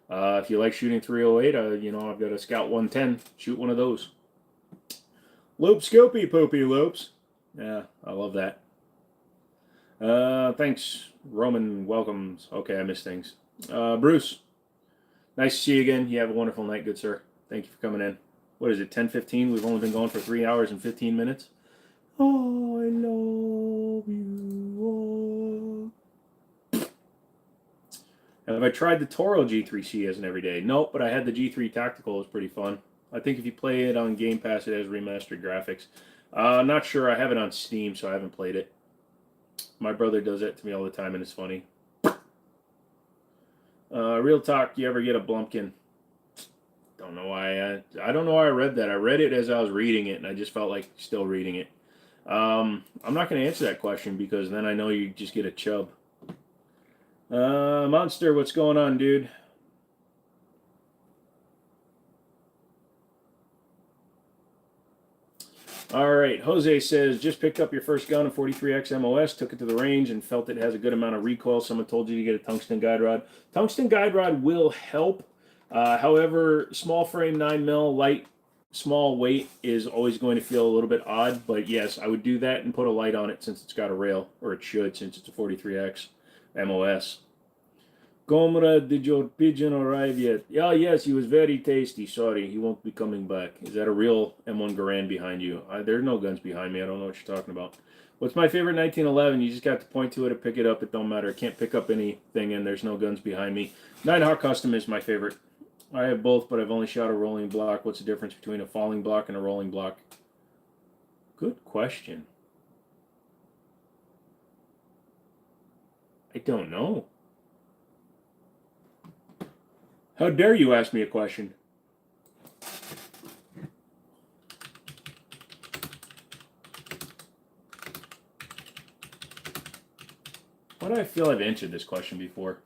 If you like shooting 308, I've got a Scout 110. Shoot one of those. Lope Scopy Poopy Lopes. Yeah, I love that. Thanks, Roman. Welcomes. Okay, I missed things. Bruce. Nice to see you again. You have a wonderful night, good sir. Thank you for coming in. What is it, 10:15? We've only been going for 3 hours and 15 minutes. Oh, I love you. Have I tried the Toro G3C as an everyday? Nope, but I had the G3 Tactical. It was pretty fun. I think if you play it on Game Pass, it has remastered graphics. Not sure. I have it on Steam, so I haven't played it. My brother does that to me all the time, and it's funny. Real talk, you ever get a Blumpkin? Don't know why. I don't know why I read that. I read it as I was reading it, and I just felt like still reading it. I'm not going to answer that question because then I know you just get a chub. Monster, what's going on, dude? All right, Jose says, just picked up your first gun, a 43X MOS, took it to the range and felt it has a good amount of recoil. Someone told you to get a tungsten guide rod. Tungsten guide rod will help. However, small frame 9mm, light, small weight is always going to feel a little bit odd. But yes, I would do that and put a light on it since it's got a rail, or it should since it's a 43X MOS. Comrade, did your pigeon arrive yet? Yeah, yes, he was very tasty. Sorry, he won't be coming back. Is that a real M1 Garand behind you? There are no guns behind me. I don't know what you're talking about. What's my favorite 1911? You just got to point to it or pick it up. It don't matter. I can't pick up anything, and there's no guns behind me. Nighthawk Custom is my favorite. I have both, but I've only shot a rolling block. What's the difference between a falling block and a rolling block? Good question. I don't know. How dare you ask me a question? Why do I feel I've answered this question before?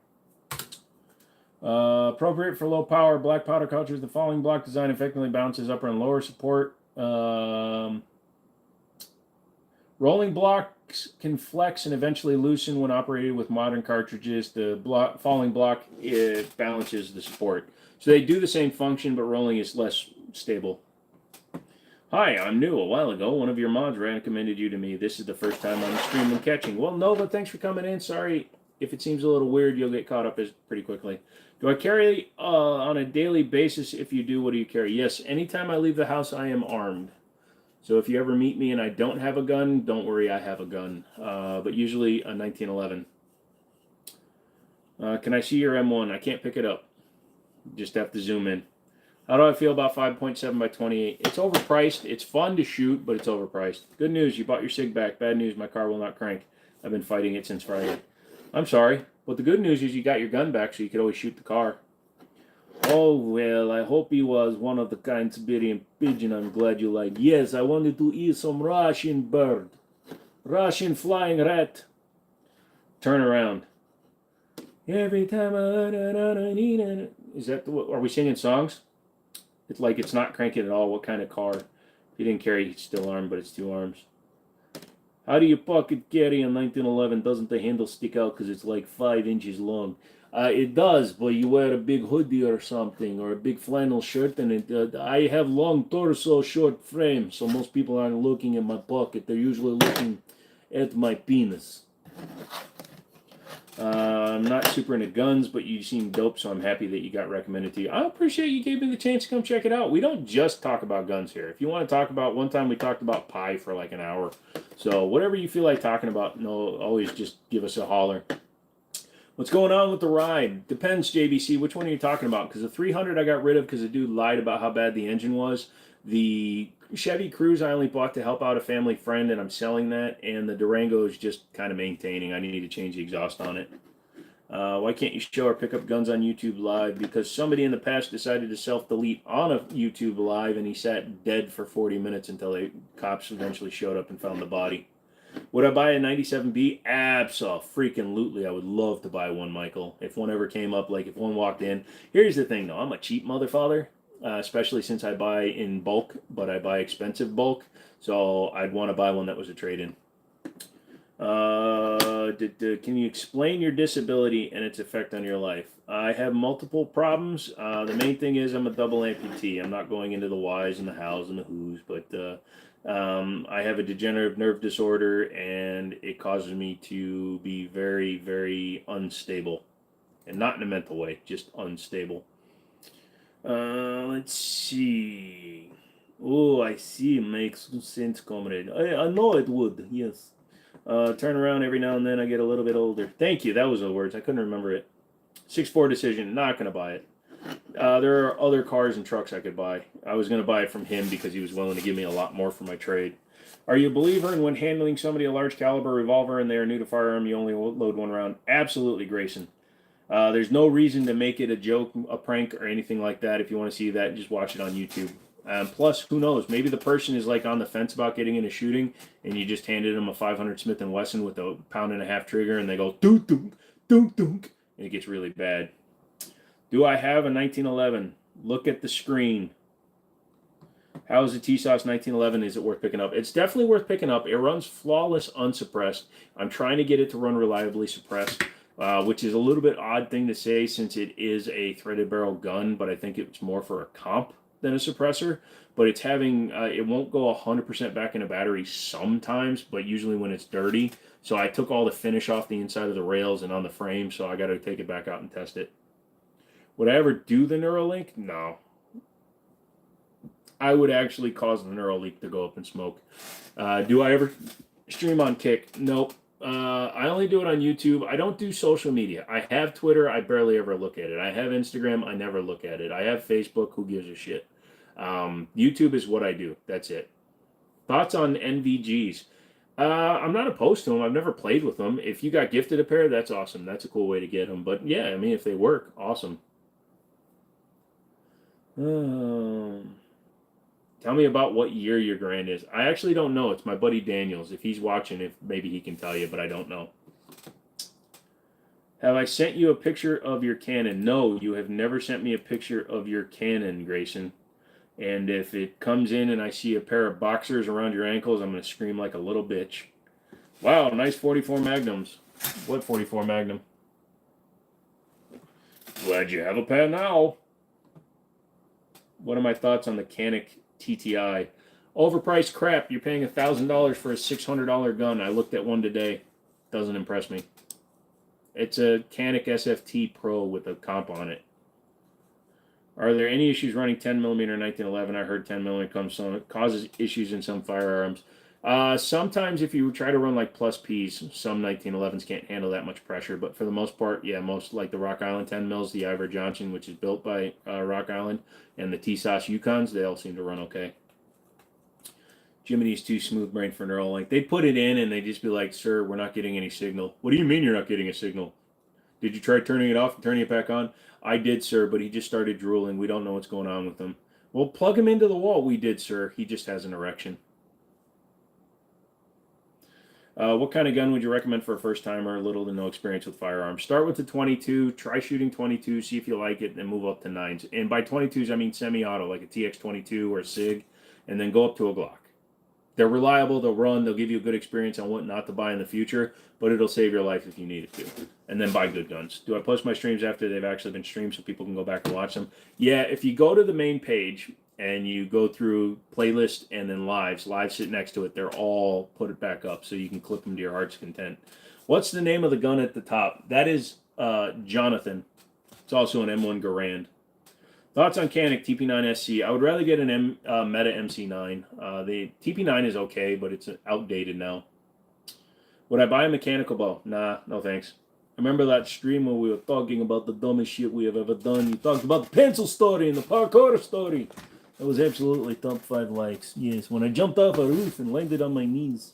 Appropriate for low power black powder cartridge. The following block design effectively balances upper and lower support. Rolling blocks can flex and eventually loosen when operated with modern cartridges. The falling block balances the support. So they do the same function, but rolling is less stable. Hi, I'm new. A while ago, one of your mods recommended you to me. This is the first time I'm streaming catching. Well, Nova, thanks for coming in. Sorry if it seems a little weird. You'll get caught up pretty quickly. Do I carry on a daily basis? If you do, what do you carry? Yes, anytime I leave the house, I am armed. So if you ever meet me and I don't have a gun, don't worry, I have a gun. But usually a 1911. Can I see your M1? I can't pick it up. Just have to zoom in. How do I feel about 5.7 by 28? It's overpriced. It's fun to shoot, but it's overpriced. Good news, you bought your Sig back. Bad news, my car will not crank. I've been fighting it since Friday. I'm sorry, but the good news is you got your gun back, so you could always shoot the car. Oh, well, I hope he was one of the kind Siberian pigeon I'm glad you like. Yes, I wanted to eat some Russian bird. Russian flying rat. Turn around. Every time I need it. Is that are we singing songs? It's like it's not cranking at all. What kind of car? If you didn't carry, it's still armed, but it's 2 arms. How do you pocket carry a 1911? Doesn't the handle stick out because it's like 5 inches long? It does, but you wear a big hoodie or something, or a big flannel shirt, and I have long torso, short frame, so most people aren't looking at my pocket. They're usually looking at my penis. I'm not super into guns, but you seem dope, so I'm happy that you got recommended to you. I appreciate you gave me the chance to come check it out. We don't just talk about guns here. If you want to talk about, one time we talked about pie for like an hour. So whatever you feel like talking about, no, always just give us a holler. What's going on with the ride? Depends, JBC. Which one are you talking about? Because the 300 I got rid of because the dude lied about how bad the engine was. The Chevy Cruze I only bought to help out a family friend, and I'm selling that. And the Durango is just kind of maintaining. I need to change the exhaust on it. Why can't you show or pick up guns on YouTube Live? Because somebody in the past decided to self-delete on a YouTube Live, and he sat dead for 40 minutes until the cops eventually showed up and found the body. Would I buy a 97B? Abso-freaking-lutely. I would love to buy one, Michael. If one ever came up, like if one walked in. Here's the thing, though. I'm a cheap motherfather, especially since I buy in bulk, but I buy expensive bulk. So I'd want to buy one that was a trade-in. Can you explain your disability and its effect on your life? I have multiple problems. The main thing is I'm a double amputee. I'm not going into the whys and the hows and the whos, but I have a degenerative nerve disorder, and it causes me to be very, very unstable. And not in a mental way, just unstable. Let's see. Oh, I see. It makes sense, comrade. I know it would, yes. Turn around every now and then. I get a little bit older. Thank you. That was the words. I couldn't remember it. 6-4 decision. Not going to buy it. There are other cars and trucks I could buy. I was going to buy it from him because he was willing to give me a lot more for my trade. Are you a believer in when handling somebody a large caliber revolver and they are new to firearm, you only load 1 round? Absolutely, Grayson. There's no reason to make it a joke, a prank, or anything like that. If you want to see that, just watch it on YouTube. Plus, who knows? Maybe the person is like on the fence about getting into shooting, and you just handed them a 500 Smith & Wesson with a 1.5-pound trigger, and they go dunk dunk dunk dunk, and it gets really bad. Do I have a 1911? Look at the screen. How is the TSOS 1911? Is it worth picking up? It's definitely worth picking up. It runs flawless, unsuppressed. I'm trying to get it to run reliably suppressed, which is a little bit odd thing to say since it is a threaded barrel gun, but I think it's more for a comp than a suppressor. But it's having, it won't go 100% back in a battery sometimes, but usually when it's dirty. So I took all the finish off the inside of the rails and on the frame, so I got to take it back out and test it. Would I ever do the Neuralink? No. I would actually cause the Neuralink to go up in smoke. Do I ever stream on Kick? Nope. I only do it on YouTube. I don't do social media. I have Twitter. I barely ever look at it. I have Instagram. I never look at it. I have Facebook. Who gives a shit? YouTube is what I do. That's it. Thoughts on NVGs? I'm not opposed to them. I've never played with them. If you got gifted a pair, that's awesome. That's a cool way to get them. But yeah, I mean, if they work, awesome. Um, Tell me about what year your Grand is. I actually don't know. It's my buddy Daniels. If he's watching, if maybe he can tell you, but I don't know. Have I sent you a picture of your cannon? No, you have never sent me a picture of your cannon, Grayson. And if it comes in and I see a pair of boxers around your ankles, I'm going to scream like a little bitch. Wow, nice 44 Magnums. What 44 Magnum? Glad you have a pair now. What are my thoughts on the Canik TTI? Overpriced crap. You're paying $1,000 for a $600 gun. I looked at one today. Doesn't impress me. It's a Canik SFT Pro with a comp on it. Are there any issues running 10mm 1911? I heard 10mm causes issues in some firearms. Sometimes if you try to run like plus Ps, some 1911s can't handle that much pressure. But for the most part, yeah, most like the Rock Island 10mm, the Ivor Johnson, which is built by Rock Island, and the TSOS Yukons, they all seem to run okay. Jimmini's too smooth brain for Neuralink. They put it in and they just be like, sir, we're not getting any signal. What do you mean you're not getting a signal? Did you try turning it off and turning it back on? I did, sir, but he just started drooling. We don't know what's going on with him. Well, plug him into the wall. We did, sir. He just has an erection. What kind of gun would you recommend for a first timer, little to no experience with firearms? Start with the 22, try shooting 22, see if you like it, and move up to 9s. And by 22s, I mean semi-auto, like a TX22 or a Sig, and then go up to a Glock. They're reliable, they'll run, they'll give you a good experience on what not to buy in the future, but it'll save your life if you need it to. And then buy good guns. Do I post my streams after they've actually been streamed so people can go back and watch them? Yeah, if you go to the main page and you go through playlist and then lives sit next to it, they're all put it back up so you can clip them to your heart's content. What's the name of the gun at the top? That is Jonathan. It's also an M1 Garand. Thoughts on Canik TP9SC? I would rather get an Meta MC9. The TP9 is okay, but it's outdated now. Would I buy a mechanical bow? Nah, no thanks. Remember that stream where we were talking about the dumbest shit we have ever done? You talked about the pencil story and the parkour story. That was absolutely top 5 likes. Yes, when I jumped off a roof and landed on my knees.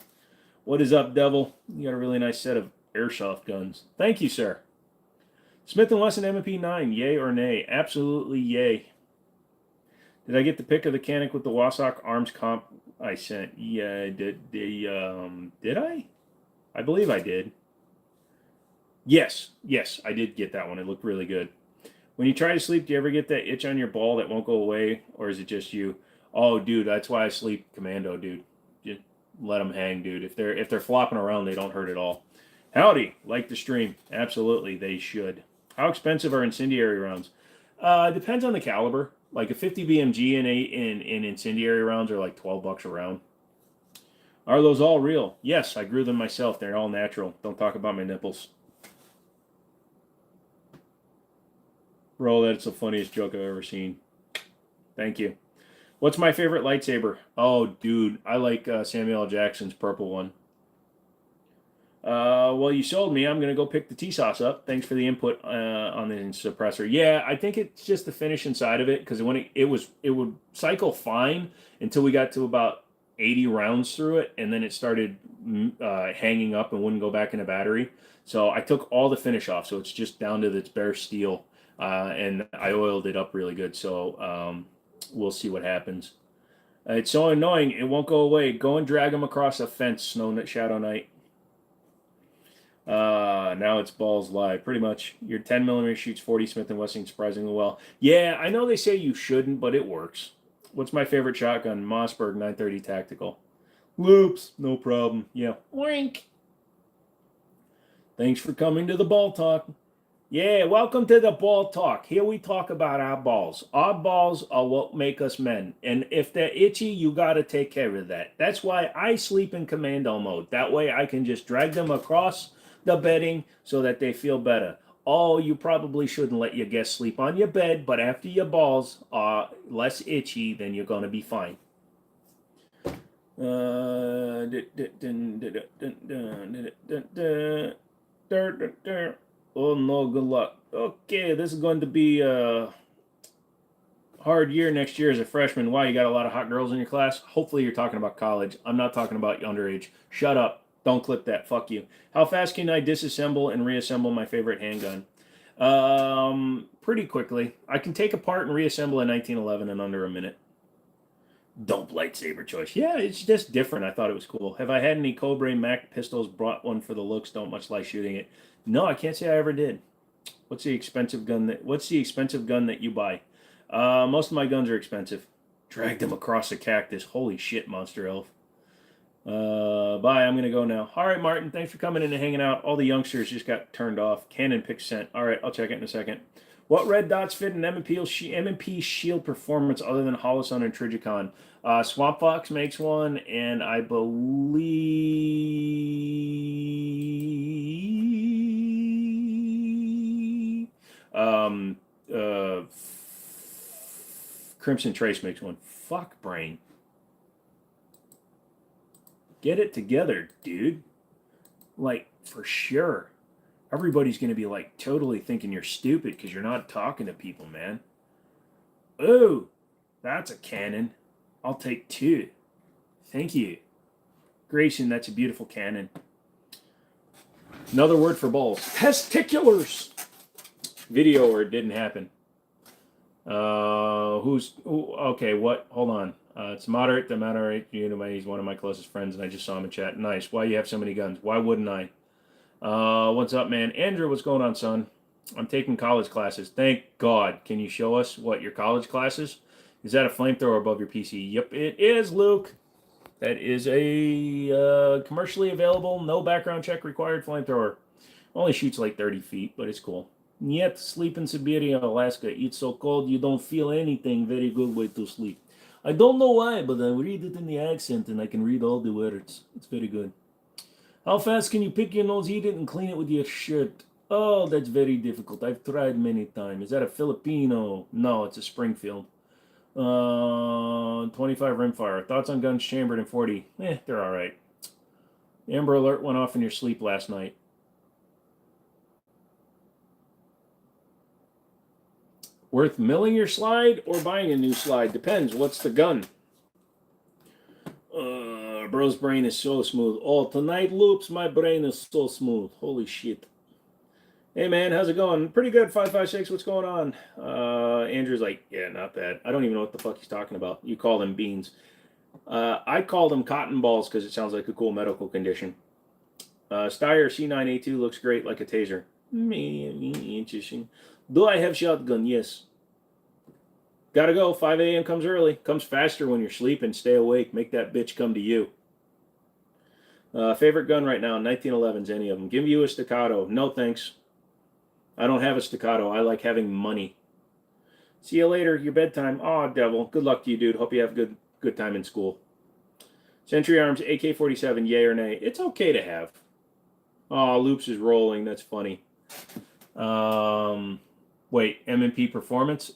What is up, Devil? You got a really nice set of airsoft guns. Thank you, sir. Smith & Wesson MP9, yay or nay? Absolutely yay. Did I get the pic of the Canik with the Wassock Arms comp I sent? Yeah, did I? I believe I did. Yes, I did get that one. It looked really good. When you try to sleep, do you ever get that itch on your ball that won't go away, or is it just you? Oh, dude, that's why I sleep commando, dude. Just let them hang, dude. If they're flopping around, they don't hurt at all. Howdy, like the stream. Absolutely, they should. How expensive are incendiary rounds? Depends on the caliber. Like a 50 BMG in incendiary rounds are like $12 a round. Are those all real? Yes, I grew them myself. They're all natural. Don't talk about my nipples. Bro, that's the funniest joke I've ever seen. Thank you. What's my favorite lightsaber? Oh, dude, I like Samuel L. Jackson's purple one. Well, you sold me. I'm going to go pick the TSOS up. Thanks for the input on the suppressor. Yeah, I think it's just the finish inside of it, because when it would cycle fine until we got to about 80 rounds through it, and then it started hanging up and wouldn't go back in a battery. So I took all the finish off, so it's just down to its bare steel, and I oiled it up really good. So we'll see what happens. It's so annoying. It won't go away. Go and drag them across a fence, Shadow Knight. Now it's balls live. Pretty much. Your 10mm shoots 40 Smith & Wesson surprisingly well. Yeah, I know they say you shouldn't, but it works. What's my favorite shotgun? Mossberg 930 Tactical. Loops, no problem. Yeah. Wink. Thanks for coming to the ball talk. Yeah, welcome to the ball talk. Here we talk about our balls. Our balls are what make us men. And if they're itchy, you got to take care of that. That's why I sleep in commando mode. That way I can just drag them across the bedding so that they feel better. Oh, you probably shouldn't let your guests sleep on your bed, but after your balls are less itchy, then you're going to be fine. Oh no, good luck. Okay, this is going to be Hard year next year as a freshman. Why, you got a lot of hot girls in your class? Hopefully you're talking about college. I'm not talking about underage. Shut up. Don't clip that. Fuck you. How fast can I disassemble and reassemble my favorite handgun? Pretty quickly. I can take apart and reassemble a 1911 in under a minute. Dope lightsaber choice. Yeah, it's just different. I thought it was cool. Have I had any Cobra Mac pistols? Brought one for the looks. Don't much like shooting it. No, I can't say I ever did. What's the expensive gun that you buy? Most of my guns are expensive. Dragged him across a cactus. Holy shit, Monster Elf. Bye, I'm going to go now. All right, Martin, thanks for coming in and hanging out. All the youngsters just got turned off. Cannon pick scent. All right, I'll check it in a second. What red dots fit an M&P shield performance other than Holosun and Trigicon? Swamp Fox makes one, and I believe Crimson Trace makes one. Fuck brain. Get it together, dude. Like, for sure. Everybody's going to be, like, totally thinking you're stupid because you're not talking to people, man. Oh, that's a cannon. I'll take 2. Thank you. Grayson, that's a beautiful cannon. Another word for balls. Testiculars. Video or it didn't happen. Okay, what? Hold on. It's moderate. The moderate. He's one of my closest friends, and I just saw him in chat. Nice. Why you have so many guns? Why wouldn't I? What's up, man? Andrew, what's going on, son? I'm taking college classes. Thank God. Can you show us what your college classes? Is that a flamethrower above your PC? Yep, it is, Luke. That is a commercially available, no background check required flamethrower. Only shoots like 30 feet, but it's cool. Yet, sleep in Siberia, Alaska. It's so cold you don't feel anything. Very good way to sleep. I don't know why, but I read it in the accent and I can read all the words. It's very good. How fast can you pick your nose, eat it, and clean it with your shirt? Oh, that's very difficult. I've tried many times. Is that a Filipino? No, it's a Springfield. 25 rimfire. Thoughts on guns chambered in 40? They're all right. Amber Alert went off in your sleep last night. Worth milling your slide or buying a new slide? Depends. What's the gun? Bro's brain is so smooth. Oh, tonight loops, my brain is so smooth. Holy shit. Hey, man, how's it going? Pretty good, 556. What's going on? Andrew's like, yeah, not bad. I don't even know what the fuck he's talking about. You call them beans. I call them cotton balls because it sounds like a cool medical condition. Steyr C9A2 looks great like a taser. Interesting. Do I have shotgun? Yes. Gotta go. 5 a.m. comes early. Comes faster when you're sleeping. Stay awake. Make that bitch come to you. Favorite gun right now? 1911s, any of them. Give you a staccato. No thanks. I don't have a staccato. I like having money. See you later. Your bedtime. Aw, devil. Good luck to you, dude. Hope you have a good time in school. Century Arms AK-47, yay or nay? It's okay to have. Aw, Loops is rolling. That's funny. Wait, M&P performance?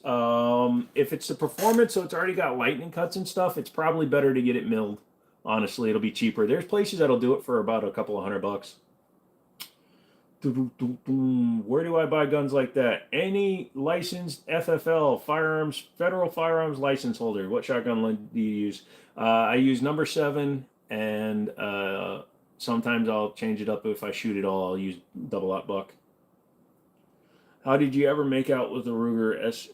If it's the performance, so it's already got lightning cuts and stuff, it's probably better to get it milled. Honestly, it'll be cheaper. There's places that'll do it for about a couple of $100. Where do I buy guns like that? Any licensed FFL, firearms, federal firearms license holder. What shotgun do you use? I use number 7, and sometimes I'll change it up. If I shoot it all, I'll use double-aught buck. How did you ever make out with the Ruger S?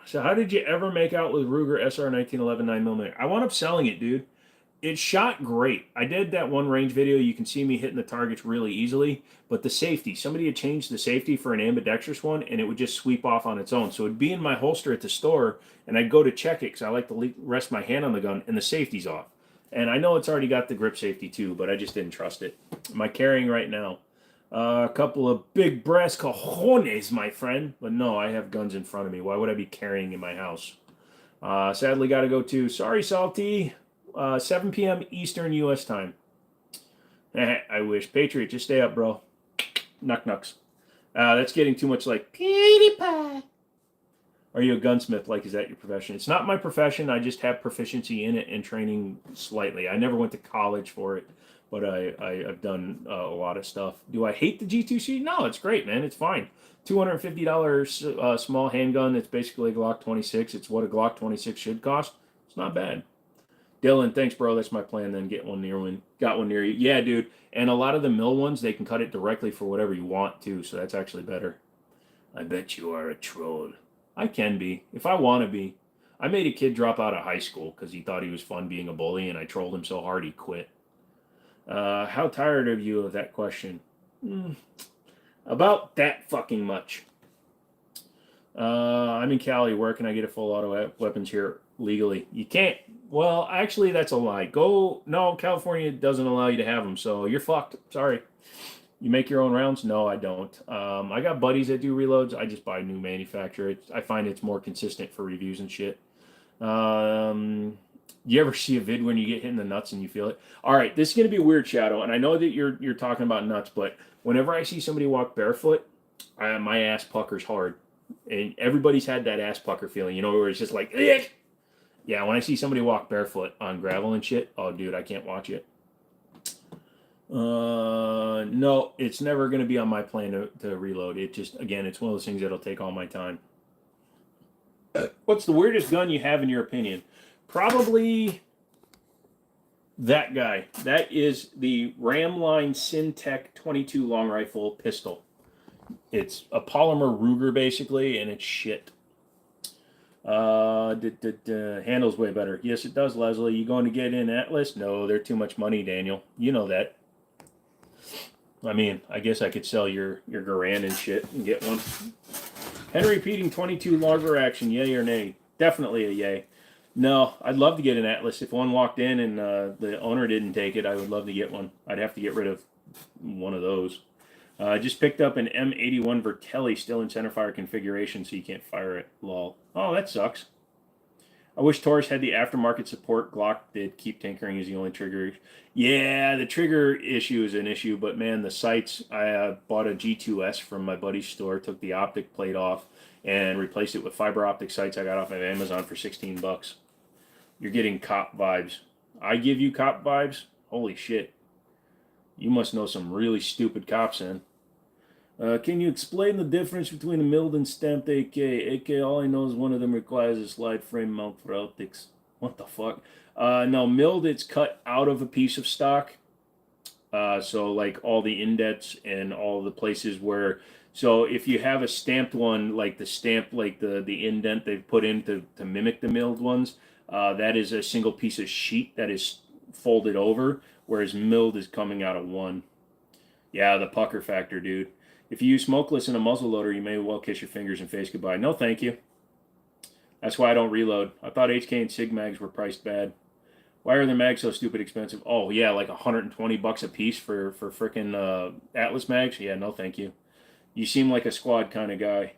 So how did you ever make out with Ruger SR 1911 9mm? I wound up selling it, dude. It shot great. I did that one range video. You can see me hitting the targets really easily. But the safety, somebody had changed the safety for an ambidextrous one, and it would just sweep off on its own. So it'd be in my holster at the store, and I'd go to check it because I like to rest my hand on the gun, and the safety's off. And I know it's already got the grip safety too, but I just didn't trust it. Am I carrying right now? A couple of big brass cojones, my friend. But no, I have guns in front of me. Why would I be carrying in my house? Sadly, got to go to, sorry, Salty, 7 p.m. Eastern U.S. time. I wish. Patriot, just stay up, bro. Knucks. That's getting too much like Petey Pie. Are you a gunsmith? Like, is that your profession? It's not my profession. I just have proficiency in it and training slightly. I never went to college for it. but I've done a lot of stuff. Do I hate the G2C? No, it's great, man. It's fine. $250 small handgun. It's basically a Glock 26. It's what a Glock 26 should cost. It's not bad. Dylan, thanks, bro. That's my plan. Then get one near one. Got one near you. Yeah, dude. And a lot of the mill ones, they can cut it directly for whatever you want too. So that's actually better. I bet you are a troll. I can be if I want to be. I made a kid drop out of high school because he thought he was fun being a bully, and I trolled him so hard he quit. How tired are you of that question? About that fucking much. I'm in Cali. Where can I get a full auto weapons here legally? You can't. Well, actually, that's a lie. No, California doesn't allow you to have them, so you're fucked. Sorry. You make your own rounds? No, I don't. I got buddies that do reloads. I just buy new manufacturer. I find it's more consistent for reviews and shit. You ever see a vid when you get hit in the nuts and you feel it? All right, this is gonna be weird, Shadow, and I know that you're talking about nuts, but whenever I see somebody walk barefoot, my ass puckers hard, and everybody's had that ass pucker feeling, you know, where it's just like, ick! Yeah. When I see somebody walk barefoot on gravel and shit, oh, dude, I can't watch it. No, it's never gonna be on my plan to reload. It just, again, it's one of those things that'll take all my time. What's the weirdest gun you have in your opinion? Probably that guy. That is the Ramline Syntech 22 long rifle pistol. It's a polymer Ruger basically, and it's shit. Handles way better. Yes, it does, Leslie. You going to get in Atlas? No, they're too much money, Daniel. You know that. I mean, I guess I could sell your Garand and shit and get one. Henry repeating 22 longer action, yay or nay? Definitely a yay. No, I'd love to get an Atlas. If one walked in and the owner didn't take it, I would love to get one. I'd have to get rid of one of those. I just picked up an M81 Vertelli, still in centerfire configuration, so you can't fire it. Lol. Oh, that sucks. I wish Taurus had the aftermarket support. Glock did. Keep tinkering is the only trigger. Yeah, the trigger issue is an issue, but man, the sights, I bought a G2S from my buddy's store, took the optic plate off, and replaced it with fiber optic sights I got off of Amazon for 16 bucks. You're getting cop vibes. I give you cop vibes? Holy shit. You must know some really stupid cops then. Can you explain the difference between a milled and stamped AK? AK, all I know is one of them requires a slide frame mount for optics. What the fuck? No, milled, it's cut out of a piece of stock. So like all the indents and all the places where... So if you have a stamped one, like the stamp, like the indent they've put in to mimic the milled ones, that is a single piece of sheet that is folded over, whereas milled is coming out of one. Yeah, the pucker factor, dude. If you use smokeless in a muzzle loader, you may well kiss your fingers and face goodbye. No, thank you. That's why I don't reload. I thought HK and Sig mags were priced bad. Why are their mags so stupid expensive? Oh, yeah, like 120 bucks a piece for frickin' Atlas mags? Yeah, no, thank you. You seem like a squad kind of guy.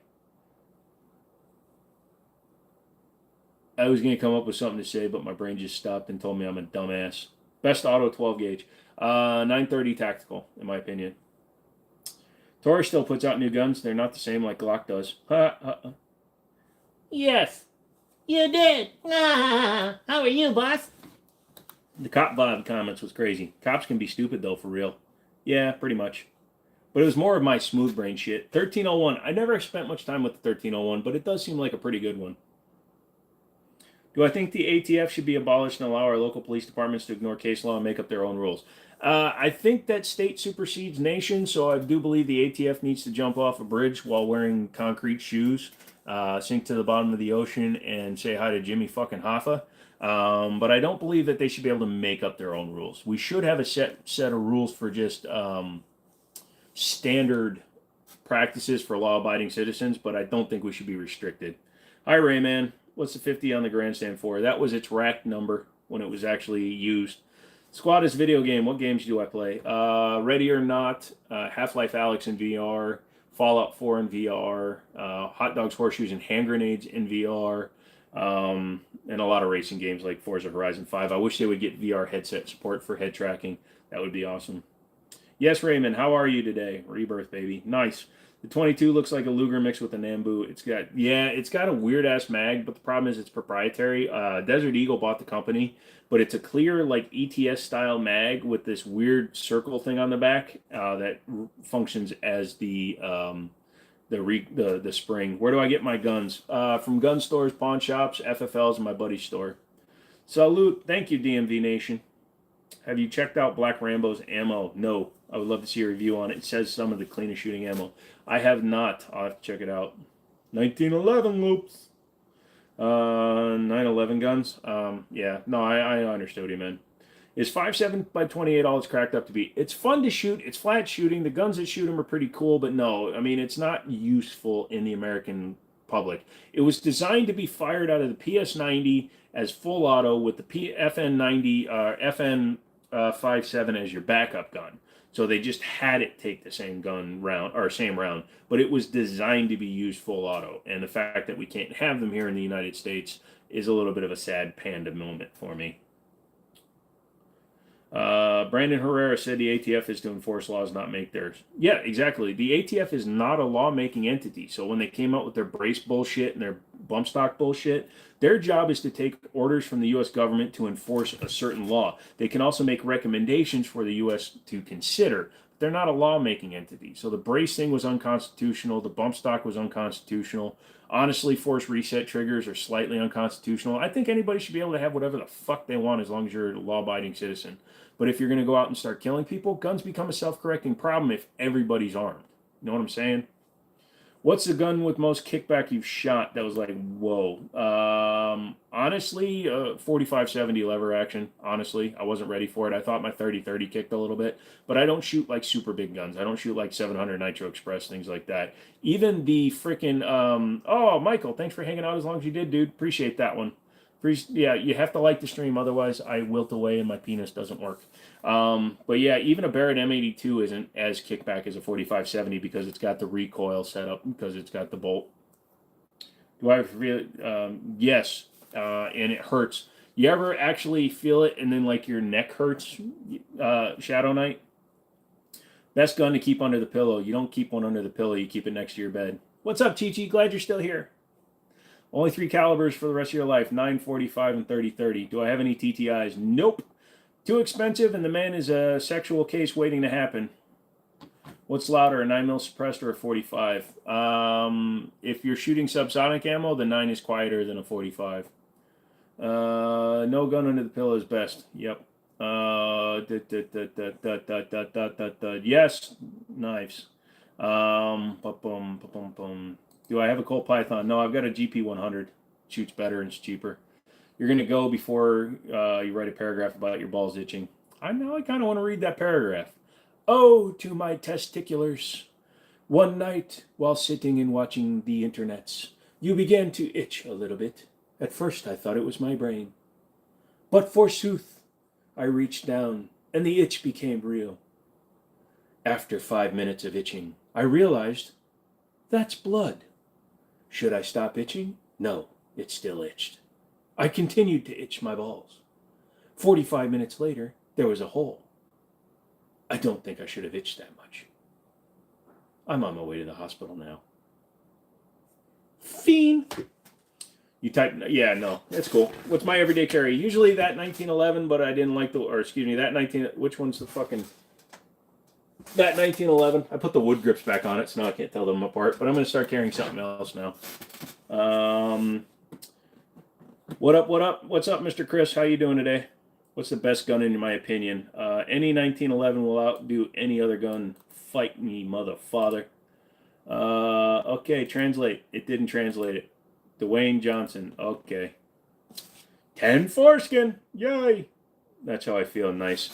I was going to come up with something to say, but my brain just stopped and told me I'm a dumbass. Best auto 12 gauge. 930 tactical, in my opinion. Taurus still puts out new guns. They're not the same like Glock does. Yes, you did. How are you, boss? The cop vibe comments was crazy. Cops can be stupid, though, for real. Yeah, pretty much. But it was more of my smooth brain shit. 1301. I never spent much time with the 1301, but it does seem like a pretty good one. Do I think the ATF should be abolished and allow our local police departments to ignore case law and make up their own rules? I think that state supersedes nation, so I do believe the ATF needs to jump off a bridge while wearing concrete shoes, sink to the bottom of the ocean, and say hi to Jimmy fucking Hoffa. But I don't believe that they should be able to make up their own rules. We should have a set of rules for just standard practices for law-abiding citizens, but I don't think we should be restricted. Hi, Rayman. What's the 50 on the grandstand for? That was its rack number when it was actually used. Squad is video game. What games do I play? Ready or Not, Half-Life Alyx in VR, Fallout 4 in VR, Hot Dogs, Horseshoes, and Hand Grenades in VR, and a lot of racing games like Forza Horizon 5. I wish they would get VR headset support for head tracking. That would be awesome. Yes, Raymond, how are you today? Rebirth, baby. Nice. The 22 looks like a Luger mixed with a Nambu. It's got a weird ass mag, but the problem is it's proprietary. Desert Eagle bought the company, but it's a clear like ETS style mag with this weird circle thing on the back that functions as the spring. Where do I get my guns? From gun stores, pawn shops, FFLs, and my buddy's store. Salute. Thank you, DMV Nation. Have you checked out Black Rambo's ammo? No. I would love to see a review on it. It says some of the cleanest shooting ammo. I have not. I'll have to check it out. 1911 loops. 911 guns. Yeah. No, I understood what he meant. Is 5.7 by 28 all it's cracked up to be? It's fun to shoot. It's flat shooting. The guns that shoot them are pretty cool, but no. I mean, it's not useful in the American public. It was designed to be fired out of the PS90 as full auto with the FN90, FN 5.7 as your backup gun. So they just had it take the same gun round or same round, but it was designed to be used full auto. And the fact that we can't have them here in the United States is a little bit of a sad panda moment for me. Brandon Herrera said the ATF is to enforce laws, not make theirs. Yeah, exactly. The ATF is not a lawmaking entity. So when they came out with their brace bullshit and their bump stock bullshit, their job is to take orders from the U.S. government to enforce a certain law. They can also make recommendations for the U.S. to consider. They're not a lawmaking entity. So the brace thing was unconstitutional. The bump stock was unconstitutional. Honestly, forced reset triggers are slightly unconstitutional. I think anybody should be able to have whatever the fuck they want as long as you're a law-abiding citizen. But if you're going to go out and start killing people, guns become a self-correcting problem if everybody's armed. You know what I'm saying? What's the gun with most kickback you've shot that was like, whoa? Honestly, 45-70 lever action. Honestly, I wasn't ready for it. I thought my 30-30 kicked a little bit, but I don't shoot like super big guns. I don't shoot like 700 Nitro Express, things like that. Even the freaking, oh, Michael, thanks for hanging out as long as you did, dude. Appreciate that one. Yeah, you have to like the stream, otherwise I wilt away and my penis doesn't work. But yeah, even a Barrett M82 isn't as kickback as a 45-70 because it's got the recoil set up, because it's got the bolt. Do I feel it? Yes, and it hurts. You ever actually feel it and then like your neck hurts, Shadow Knight? Best gun to keep under the pillow. You don't keep one under the pillow, you keep it next to your bed. What's up, Chi-Chi? Glad you're still here. Only 3 calibers for the rest of your life, 9.45 and 30-30. Do I have any TTIs? Nope. Too expensive, and the man is a sexual case waiting to happen. What's louder, a 9mm suppressed or a 45? If you're shooting subsonic ammo, the 9 is quieter than a 45. No gun under the pillow is best. Yep. Yes, knives. Do I have a Colt Python? No, I've got a GP100. Shoots better and it's cheaper. You're going to go before you write a paragraph about your balls itching. I kind of want to read that paragraph. Oh, to my testiculars. One night, while sitting and watching the internets, you began to itch a little bit. At first, I thought it was my brain. But forsooth, I reached down, and the itch became real. After 5 minutes of itching, I realized that's blood. Should I stop itching? No, it still itched. I continued to itch my balls. 45 minutes later, there was a hole. I don't think I should have itched that much. I'm on my way to the hospital now. Fiend! You type, yeah, no, that's cool. What's my everyday carry? Usually that 1911, but I didn't like which one's the fucking... That 1911, I put the wood grips back on it, so now I can't tell them apart. But I'm going to start carrying something else now. What up? What's up, Mr. Chris? How you doing today? What's the best gun in my opinion? Any 1911 will outdo any other gun. Fight me, mother father. Okay, translate. It didn't translate it. Dwayne Johnson. Okay. 10 foreskin. Yay. That's how I feel. Nice.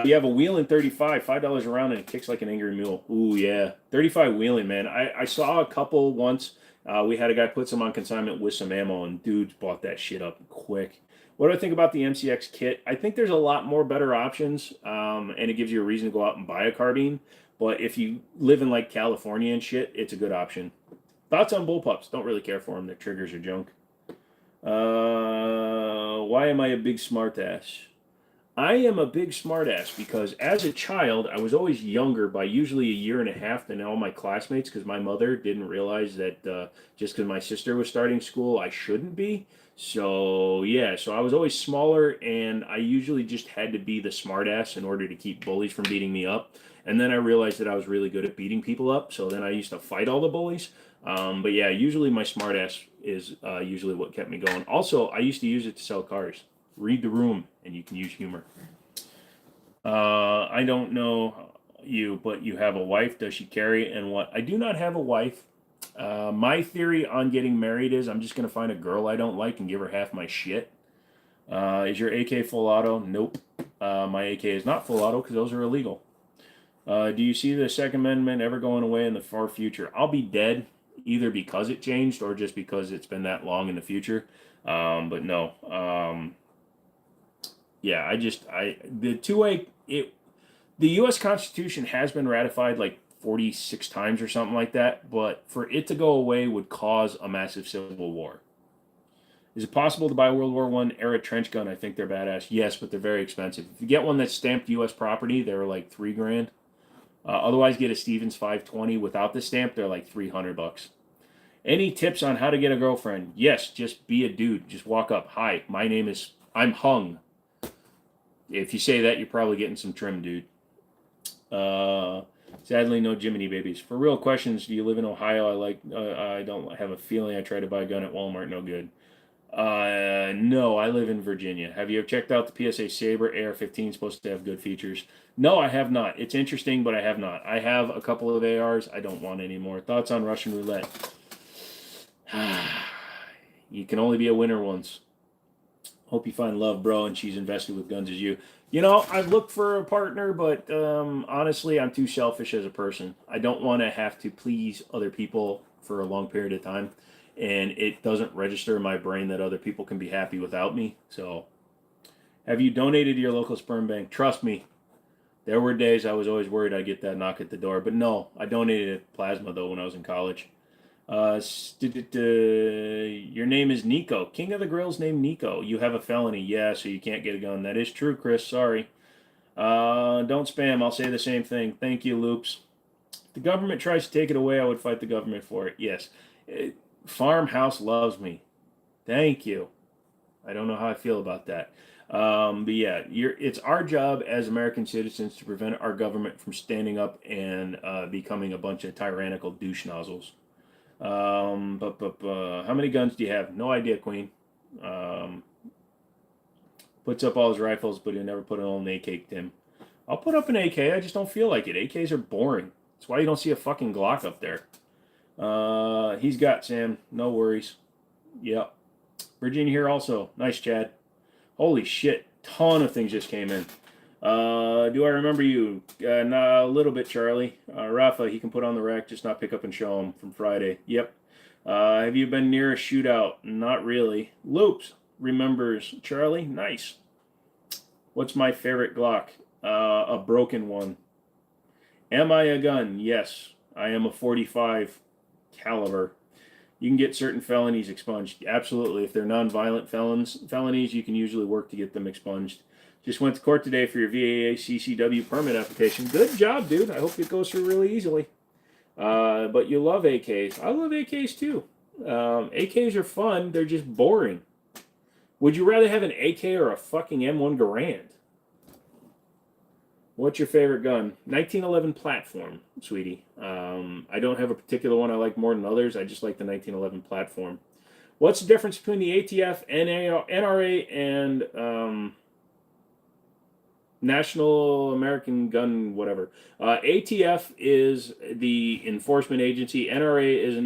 You have a wheeling 35, $5 a round, and it kicks like an angry mule. Ooh, yeah. 35 wheeling, man. I saw a couple once. We had a guy put some on consignment with some ammo, and dudes bought that shit up quick. What do I think about the MCX kit? I think there's a lot more better options, and it gives you a reason to go out and buy a carbine. But if you live in, like, California and shit, it's a good option. Thoughts on bullpups? Don't really care for them. Their triggers are junk. Why am I a big smartass? I am a big smartass because as a child, I was always younger by usually a year and a half than all my classmates because my mother didn't realize that just because my sister was starting school, I shouldn't be. So, yeah, so I was always smaller and I usually just had to be the smartass in order to keep bullies from beating me up. And then I realized that I was really good at beating people up. So then I used to fight all the bullies. But yeah, usually my smartass is usually what kept me going. Also, I used to use it to sell cars. Read the room and you can use humor. I don't know you, but you have a wife. Does she carry and what? I do not have a wife. My theory on getting married is I'm just going to find a girl I don't like and give her half my shit. Is your AK full auto? Nope. My AK is not full auto because those are illegal. Do you see the Second Amendment ever going away in the far future? I'll be dead either because it changed or just because it's been that long in the future. But no. Yeah, the two-way the U.S. Constitution has been ratified like 46 times or something like that, but for it to go away would cause a massive civil war. Is it possible to buy a World War I era trench gun? I think they're badass. Yes, but they're very expensive. If you get one that's stamped U.S. property, they're like $3,000. Otherwise, get a Stevens 520 without the stamp. They're like $300. Any tips on how to get a girlfriend? Yes, just be a dude. Just walk up. Hi, I'm Hung. If you say that, you're probably getting some trim, dude. Sadly, no Jimmini babies. For real questions, do you live in Ohio? I don't have a feeling I tried to buy a gun at Walmart. No good. No, I live in Virginia. Have you ever checked out the PSA Saber AR-15? Supposed to have good features. No, I have not. It's interesting, but I have not. I have a couple of ARs. I don't want any more. Thoughts on Russian roulette? You can only be a winner once. Hope you find love, bro, and she's invested with guns as you. You know, I've looked for a partner, but honestly, I'm too selfish as a person. I don't want to have to please other people for a long period of time, and it doesn't register in my brain that other people can be happy without me. So, have you donated to your local sperm bank? Trust me, there were days I was always worried I'd get that knock at the door, but no, I donated plasma, though, when I was in college. Your name is Nico. King of the Grill's named Nico. You have a felony. Yeah, so you can't get a gun. That is true, Chris. Sorry. Don't spam. I'll say the same thing. Thank you, Loops. If the government tries to take it away, I would fight the government for it. Yes. Farmhouse loves me. Thank you. I don't know how I feel about that. But yeah, it's our job as American citizens to prevent our government from standing up and becoming a bunch of tyrannical douche nozzles. How many guns do you have? No idea, Queen. Puts up all his rifles, but he'll never put on an AK, Tim. I'll put up an AK, I just don't feel like it. AKs are boring. That's why you don't see a fucking Glock up there. He's got Sam. No worries. Yep. Virginia here also. Nice, Chad. Holy shit. Ton of things just came in. Do I remember you? Nah, a little bit, Charlie. Rafa, he can put on the rack, just not pick up and show him from Friday. Yep. Have you been near a shootout? Not really. Loops remembers Charlie. Nice. What's my favorite Glock? A broken one. Am I a gun? Yes. I am a 45 caliber. You can get certain felonies expunged. Absolutely. If they're non-violent felonies, you can usually work to get them expunged. Just went to court today for your VAA CCW permit application. Good job, dude. I hope it goes through really easily. But you love AKs. I love AKs too. AKs are fun. They're just boring. Would you rather have an AK or a fucking M1 Garand? What's your favorite gun? 1911 platform, sweetie. I don't have a particular one I like more than others. I just like the 1911 platform. What's the difference between the ATF, NRA, and National American Gun, whatever? ATF is the enforcement agency. NRA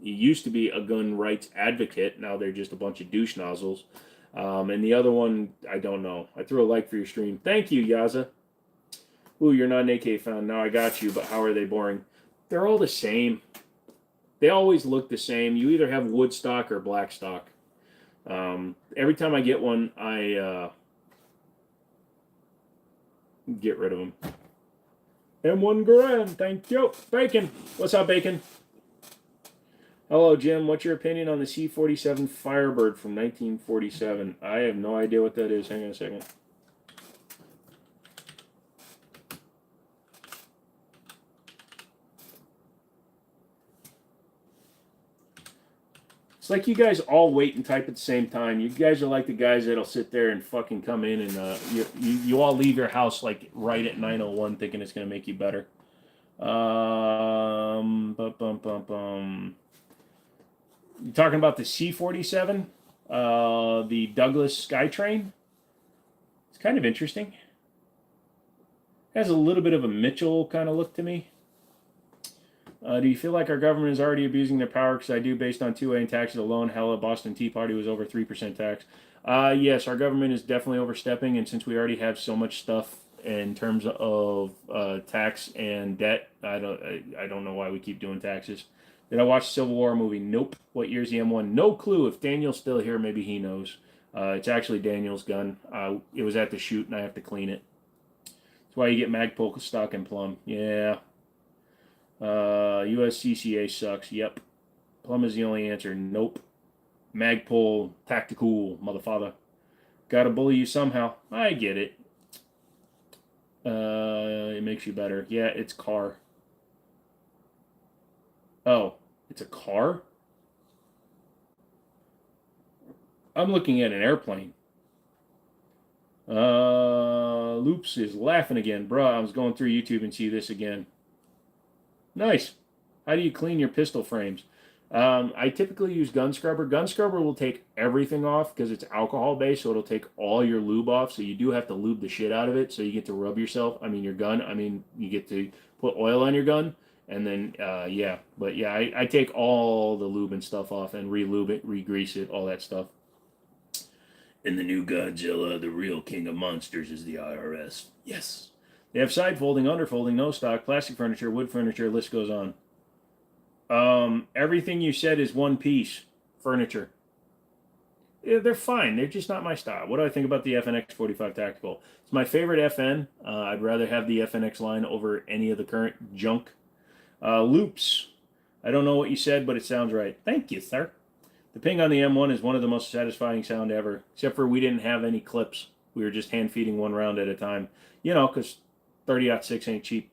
used to be a gun rights advocate. Now they're just a bunch of douche nozzles. And the other one, I don't know. I threw a like for your stream. Thank you, Yaza. Ooh, you're not an AK fan. No, I got you, but how are they boring? They're all the same. They always look the same. You either have wood stock or black stock. Every time I get one, I get rid of them. M1 Garand, thank you. Bacon. What's up, Bacon? Hello, Jim. What's your opinion on the C-47 Firebird from 1947? I have no idea what that is. Hang on a second. It's like you guys all wait and type at the same time. You guys are like the guys that'll sit there and fucking come in and you all leave your house like right at 9:01 thinking it's gonna make you better. Bum, bum, bum, bum. You talking about the C-47, the Douglas Skytrain? It's kind of interesting. Has a little bit of a Mitchell kind of look to me. Do you feel like our government is already abusing their power? Because I do, based on 2A and taxes alone. Hella, Boston Tea Party was over 3% tax. Yes, our government is definitely overstepping, and since we already have so much stuff in terms of tax and debt, I don't know why we keep doing taxes. Did I watch the Civil War movie? Nope. What year's the M1? No clue. If Daniel's still here, maybe he knows. It's actually Daniel's gun. It was at the shoot, and I have to clean it. That's why you get Magpul stock and Plum. Yeah. USCCA sucks. Yep. Plum is the only answer. Nope. Magpul, tactical, motherfucker. Gotta bully you somehow. I get it. It makes you better. Yeah, it's car. Oh, it's a car? I'm looking at an airplane. Loops is laughing again. Bruh, I was going through YouTube and see this again. Nice. How do you clean your pistol frames? I typically use gun scrubber. Gun scrubber will take everything off because it's alcohol based, so it'll take all your lube off. So you do have to lube the shit out of it. So you get to rub yourself. I mean, your gun. I mean, you get to put oil on your gun, and then yeah. But yeah, I take all the lube and stuff off and re-lube it, re-grease it, all that stuff. In the new Godzilla, the real king of monsters is the IRS. Yes. They have side folding, under folding, no stock, plastic furniture, wood furniture, list goes on. Everything you said is one piece furniture. Yeah, they're fine. They're just not my style. What do I think about the FNX 45 Tactical? It's my favorite FN. I'd rather have the FNX line over any of the current junk. Loops. I don't know what you said, but it sounds right. Thank you, sir. The ping on the M1 is one of the most satisfying sound ever, except for we didn't have any clips. We were just hand feeding one round at a time. You know, because 30-06 ain't cheap.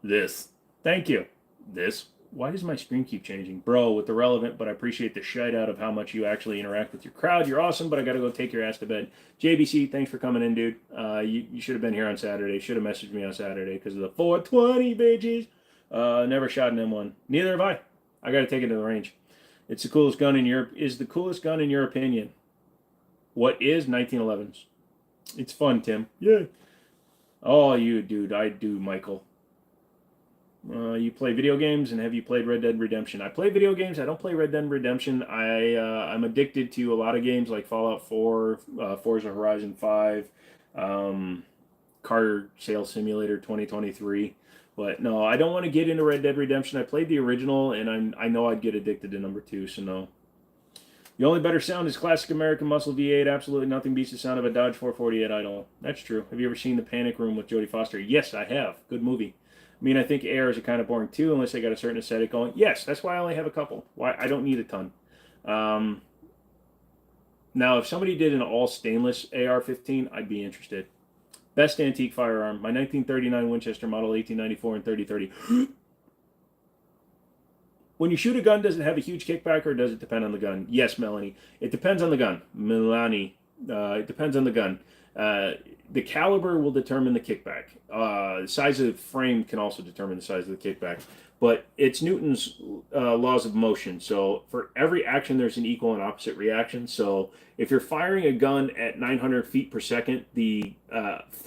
This. Thank you. This. Why does my screen keep changing? Bro, with the relevant, but I appreciate the shite out of how much you actually interact with your crowd. You're awesome, but I got to go take your ass to bed. JBC, thanks for coming in, dude. You should have been here on Saturday. Should have messaged me on Saturday because of the 420, bitches. Never shot an M1. Neither have I. I got to take it to the range. It's the coolest gun in your... Is the coolest gun in your opinion? What is 1911s? It's fun, Tim. Yeah. Oh, you, dude. I do, Michael. You play video games, and have you played Red Dead Redemption? I play video games. I don't play Red Dead Redemption. I'm addicted to a lot of games like Fallout 4, Forza Horizon 5, Car Sales Simulator 2023. But no, I don't want to get into Red Dead Redemption. I played the original, and I know I'd get addicted to number 2, so no. The only better sound is classic American Muscle V8. Absolutely nothing beats the sound of a Dodge 440 at idle. That's true. Have you ever seen The Panic Room with Jodie Foster? Yes, I have. Good movie. I mean, I think ARs are kind of boring too, unless they got a certain aesthetic going. Yes, that's why I only have a couple. Why I don't need a ton. Now, if somebody did an all stainless AR-15, I'd be interested. Best antique firearm, my 1939 Winchester Model 1894 and 3030. When you shoot a gun, does it have a huge kickback or does it depend on the gun? Yes, Melanie. It depends on the gun. Melanie. It depends on the gun. The caliber will determine the kickback. The size of the frame can also determine the size of the kickback. But it's Newton's laws of motion. So for every action, there's an equal and opposite reaction. So if you're firing a gun at 900 feet per second, the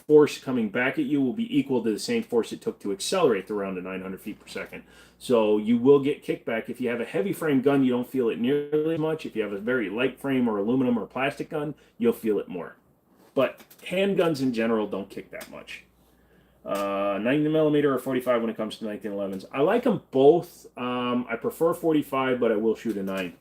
force coming back at you will be equal to the same force it took to accelerate the round at 900 feet per second. So you will get kickback. If you have a heavy frame gun, you don't feel it nearly as much. If you have a very light frame or aluminum or plastic gun, you'll feel it more. But handguns in general don't kick that much. 90mm or 45 when it comes to 1911s. I like them both. I prefer 45, but I will shoot a 9.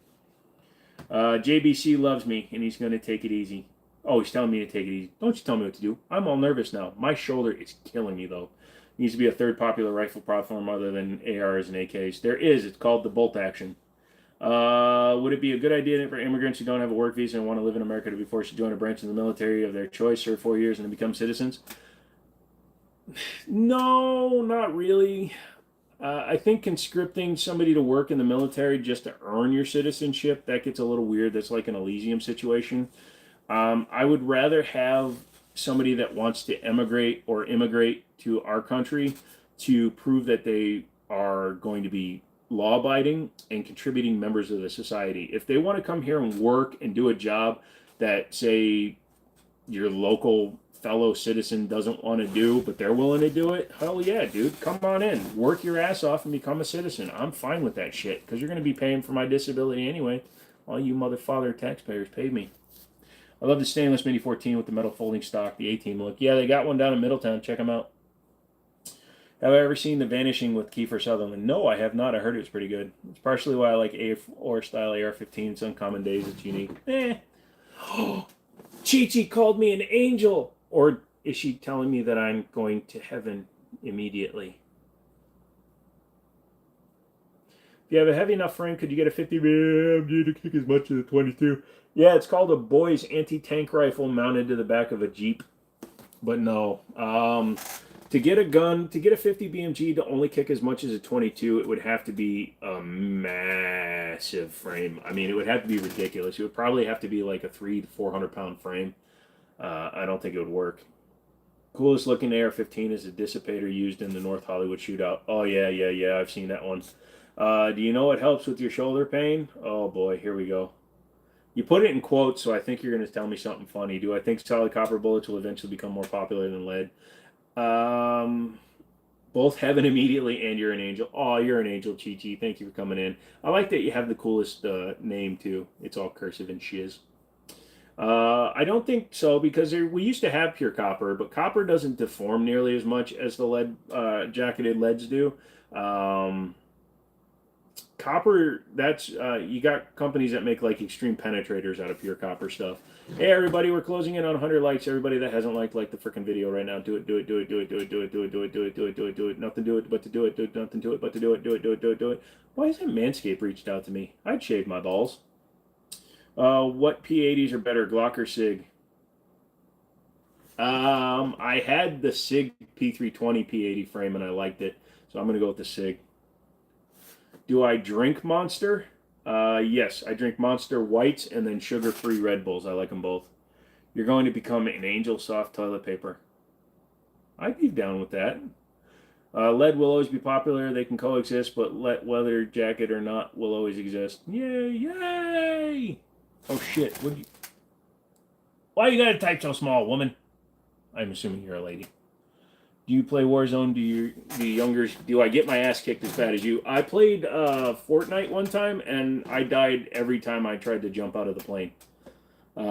JBC loves me, and he's going to take it easy. Oh, he's telling me to take it easy. Don't you tell me what to do. I'm all nervous now. My shoulder is killing me, though. Needs to be a third popular rifle platform other than ARs and AKs. There is. It's called the bolt action. Would it be a good idea for immigrants who don't have a work visa and want to live in America to be forced to join a branch of the military of their choice, serve 4 years, and then become citizens? No, not really. I think conscripting somebody to work in the military just to earn your citizenship, that gets a little weird. That's like an Elysium situation. I would rather have somebody that wants to emigrate or immigrate to our country to prove that they are going to be law-abiding and contributing members of the society. If they want to come here and work and do a job that, say, your local fellow citizen doesn't want to do, but they're willing to do it, hell yeah, dude, come on in. Work your ass off and become a citizen. I'm fine with that shit, because you're going to be paying for my disability anyway. All you motherfather taxpayers paid me. I love the stainless Mini 14 with the metal folding stock, the A-Team look. Yeah, they got one down in Middletown. Check them out. Have I ever seen The Vanishing with Kiefer Sutherland? No, I have not. I heard it was pretty good. It's partially why I like A4 style AR-15s. Uncommon Days, it's unique. Chi-Chi called me an angel. Or is she telling me that I'm going to heaven immediately? If you have a heavy enough frame, could you get a 50 BMG to kick as much as a 22? Yeah, it's called a boy's anti-tank rifle mounted to the back of a Jeep. But no. To get a gun, to get a 50 BMG to only kick as much as a 22, it would have to be a massive frame. I mean, it would have to be ridiculous. It would probably have to be like a 300 to 400 pound frame. I don't think it would work. Coolest looking AR-15 is a dissipator used in the North Hollywood shootout. Oh, yeah, I've seen that one. Do you know what helps with your shoulder pain? Oh, boy, here we go. You put it in quotes, so I think you're going to tell me something funny. Do I think solid copper bullets will eventually become more popular than lead? Both heaven immediately and you're an angel. Oh, you're an angel, Chi-Chi. Thank you for coming in. I like that you have the coolest name, too. It's all cursive and shiz. I don't think so, because we used to have pure copper, but copper doesn't deform nearly as much as the lead jacketed leads do. Copper, that's you got companies that make like extreme penetrators out of pure copper stuff. Hey everybody, we're closing in on 100 likes. Everybody that hasn't liked, like the freaking video right now. Do it. Nothing to it but to do it. Nothing to it but to do it. Why hasn't Manscaped reached out to me? I'd shave my balls. What P80s are better, Glock or Sig? I had the Sig P320 P80 frame and I liked it, so I'm gonna go with the Sig. Do I drink Monster? Yes, I drink Monster Whites and then sugar-free Red Bulls. I like them both. You're going to become an angel soft toilet paper. I'd be down with that. Lead will always be popular. They can coexist, but leather jacket or not will always exist. Yay, yay! Oh shit! Why you gotta type so small, woman? I'm assuming you're a lady. Do you play Warzone? Do I get my ass kicked as bad as you? I played Fortnite one time, and I died every time I tried to jump out of the plane.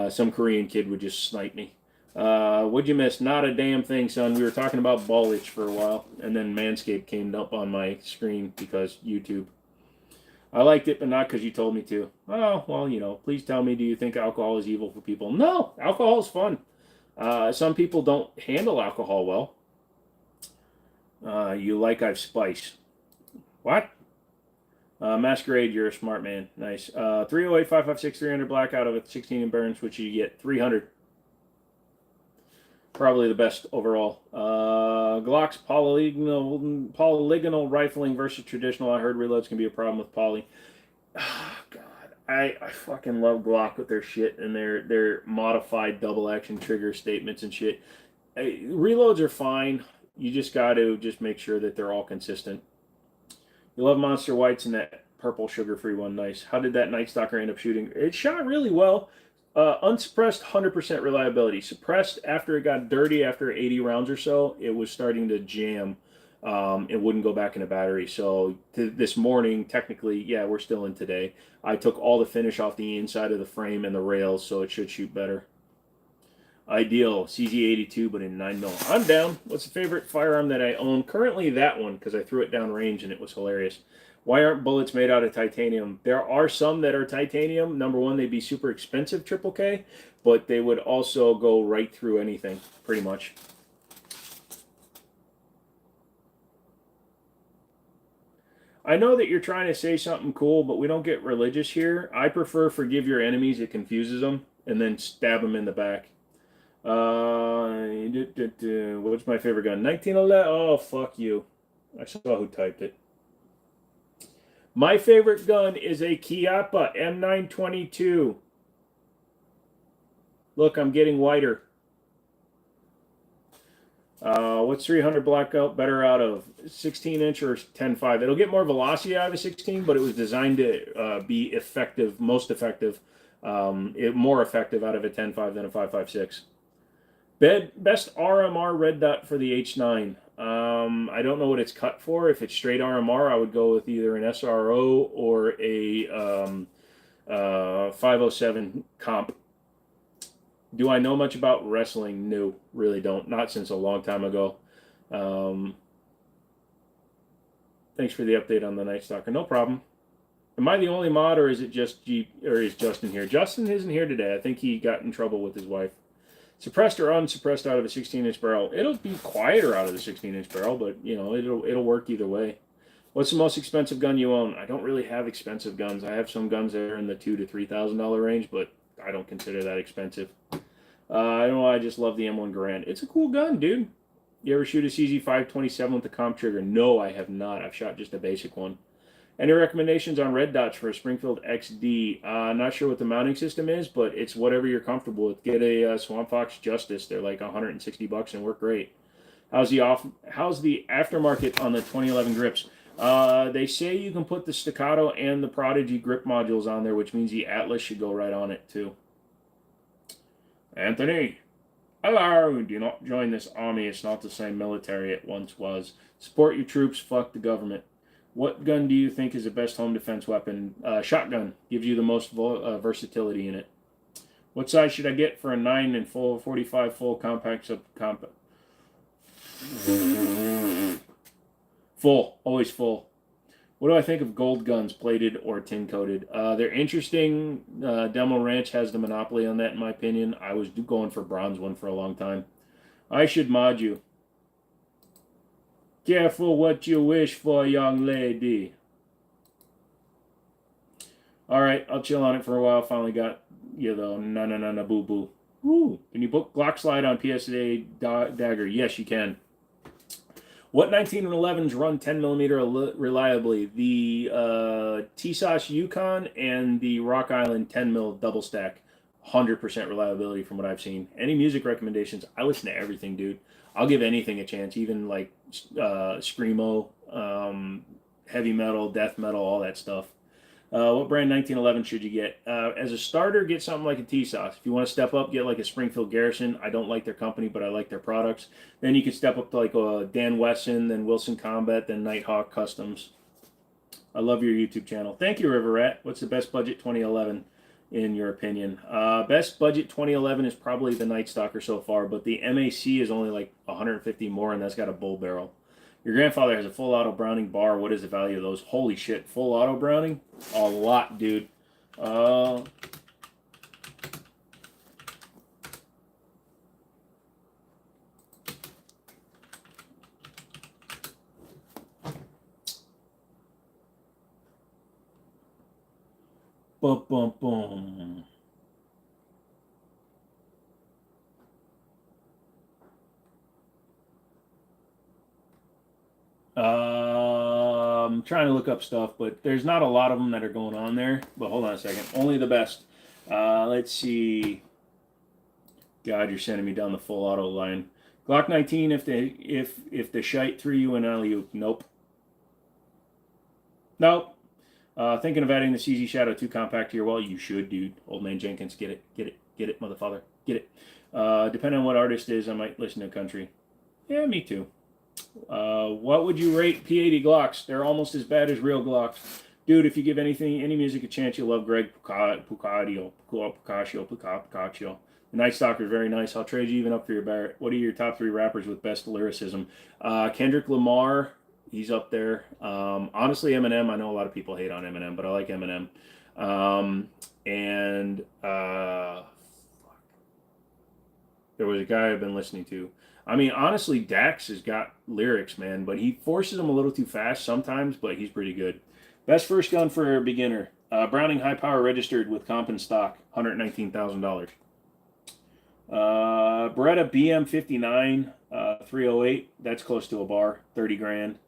Some Korean kid would just snipe me. What'd you miss? Not a damn thing, son. We were talking about ball itch for a while, and then Manscaped came up on my screen because YouTube. I liked it, but not because you told me to. Oh, well, you know, please tell me, do you think alcohol is evil for people? No, alcohol is fun. Some people don't handle alcohol well. You like I've spiced. What? Masquerade, you're a smart man. Nice. 308, 556, 300 black out of it, 16 in burns, which you get 300. Probably the best overall. Glock's polygonal rifling versus traditional. I heard reloads can be a problem with poly. Oh, God. I fucking love Glock with their shit and their modified double action trigger statements and shit. Reloads are fine. You just got to just make sure that they're all consistent. You love Monster Whites and that purple sugar-free one. Nice. How did that Night Stalker end up shooting? It shot really well. Unsuppressed, 100% reliability. Suppressed after it got dirty, after 80 rounds or so, it was starting to jam. It wouldn't go back in a battery. So this morning, technically, yeah, we're still in today. I took all the finish off the inside of the frame and the rails, so it should shoot better. Ideal, CZ82, but in 9mm. I'm down. What's the favorite firearm that I own? Currently that one, because I threw it down range and it was hilarious. Why aren't bullets made out of titanium? There are some that are titanium. Number one, they'd be super expensive, triple K, but they would also go right through anything, pretty much. I know that you're trying to say something cool, but we don't get religious here. I prefer forgive your enemies. It confuses them, and then stab them in the back. What's my favorite gun? 1911. Oh, fuck you. I saw who typed it. My favorite gun is a Chiappa M922. Look, I'm getting whiter. What's 300 blackout better out of 16-inch or 10.5? It'll get more velocity out of a 16, but it was designed to be effective, most effective, more effective out of a 10.5 than a 5.56. Best RMR red dot for the H9. I don't know what it's cut for. If it's straight RMR, I would go with either an SRO or a 507 comp. Do I know much about wrestling? No, really don't. Not since a long time ago. Thanks for the update on the Night Stalker. No problem. Am I the only mod, or is it just is Justin here? Justin isn't here today. I think he got in trouble with his wife. Suppressed or unsuppressed out of a 16-inch barrel? It'll be quieter out of the 16-inch barrel, but you know it'll work either way. What's the most expensive gun you own? I don't really have expensive guns. I have some guns that are in the $2,000 to $3,000 range, but I don't consider that expensive. I don't know. I just love the M1 Garand. It's a cool gun, dude. You ever shoot a CZ527 with a comp trigger? No, I have not. I've shot just a basic one. Any recommendations on red dots for a Springfield XD? Not sure what the mounting system is, but it's whatever you're comfortable with. Get a Swamp Fox Justice. They're like $160 and work great. How's the aftermarket on the 2011 grips? They say you can put the Staccato and the Prodigy grip modules on there, which means the Atlas should go right on it too. Anthony, hello. Do not join this army. It's not the same military it once was. Support your troops. Fuck the government. What gun do you think is the best home defense weapon? Shotgun. Gives you the most versatility in it. What size should I get for a 9 and full 45 full compact subcompact? Full. Always full. What do I think of gold guns, plated or tin coated? They're interesting. Demo Ranch has the monopoly on that, in my opinion. I was going for bronze one for a long time. I should mod you. Careful what you wish for, young lady. All right, I'll chill on it for a while. Finally got you though. Na boo boo. Woo! Can you book Glock slide on PSA dagger? Yes, you can. What 1911s run 10mm reliably? The TSOS Yukon and the Rock Island 10mm double stack. 100% reliability from what I've seen. Any music recommendations? I listen to everything, dude. I'll give anything a chance, even like screamo, heavy metal, death metal, all that stuff. What brand 1911 should you get? As a starter, get something like a TSOS. If you want to step up, get like a Springfield Garrison. I don't like their company, but I like their products. Then you can step up to like a Dan Wesson, then Wilson Combat, then Nighthawk Customs. I love your YouTube channel. Thank you, River Rat. What's the best budget 2011 in your opinion? Best budget 2011 is probably the Night Stalker so far, but the MAC is only like 150 more, and that's got a bull barrel. Your grandfather has a full auto Browning bar. What is the value of those? Holy shit, full auto Browning? A lot, dude. Bum, bum, bum. I'm trying to look up stuff, but there's not a lot of them that are going on there. But hold on a second. Only the best. Let's see. God, you're sending me down the full auto line. Glock 19. If the shite threw you an alley-oop. Nope. Nope. Thinking of adding the CZ Shadow 2 compact to your wall. You should, dude. Old man Jenkins, get it, motherfucker, get it. Depending on what artist it is, I might listen to country. Yeah, me too. What would you rate P80 Glocks? They're almost as bad as real Glocks. Dude, if you give any music a chance, you'll love Greg Pucaccio. The Night Stalker is very nice. I'll trade you even up for your Barrett. What are your top 3 rappers with best lyricism? Kendrick Lamar, he's up there. Honestly, Eminem, I know a lot of people hate on Eminem, but I like Eminem. There was a guy I've been listening to. I mean, honestly, Dax has got lyrics, man, but he forces them a little too fast sometimes, but he's pretty good. Best first gun for a beginner. Browning high power registered with comp and stock, $119,000. Beretta BM59 308, that's close to a bar, 30 grand.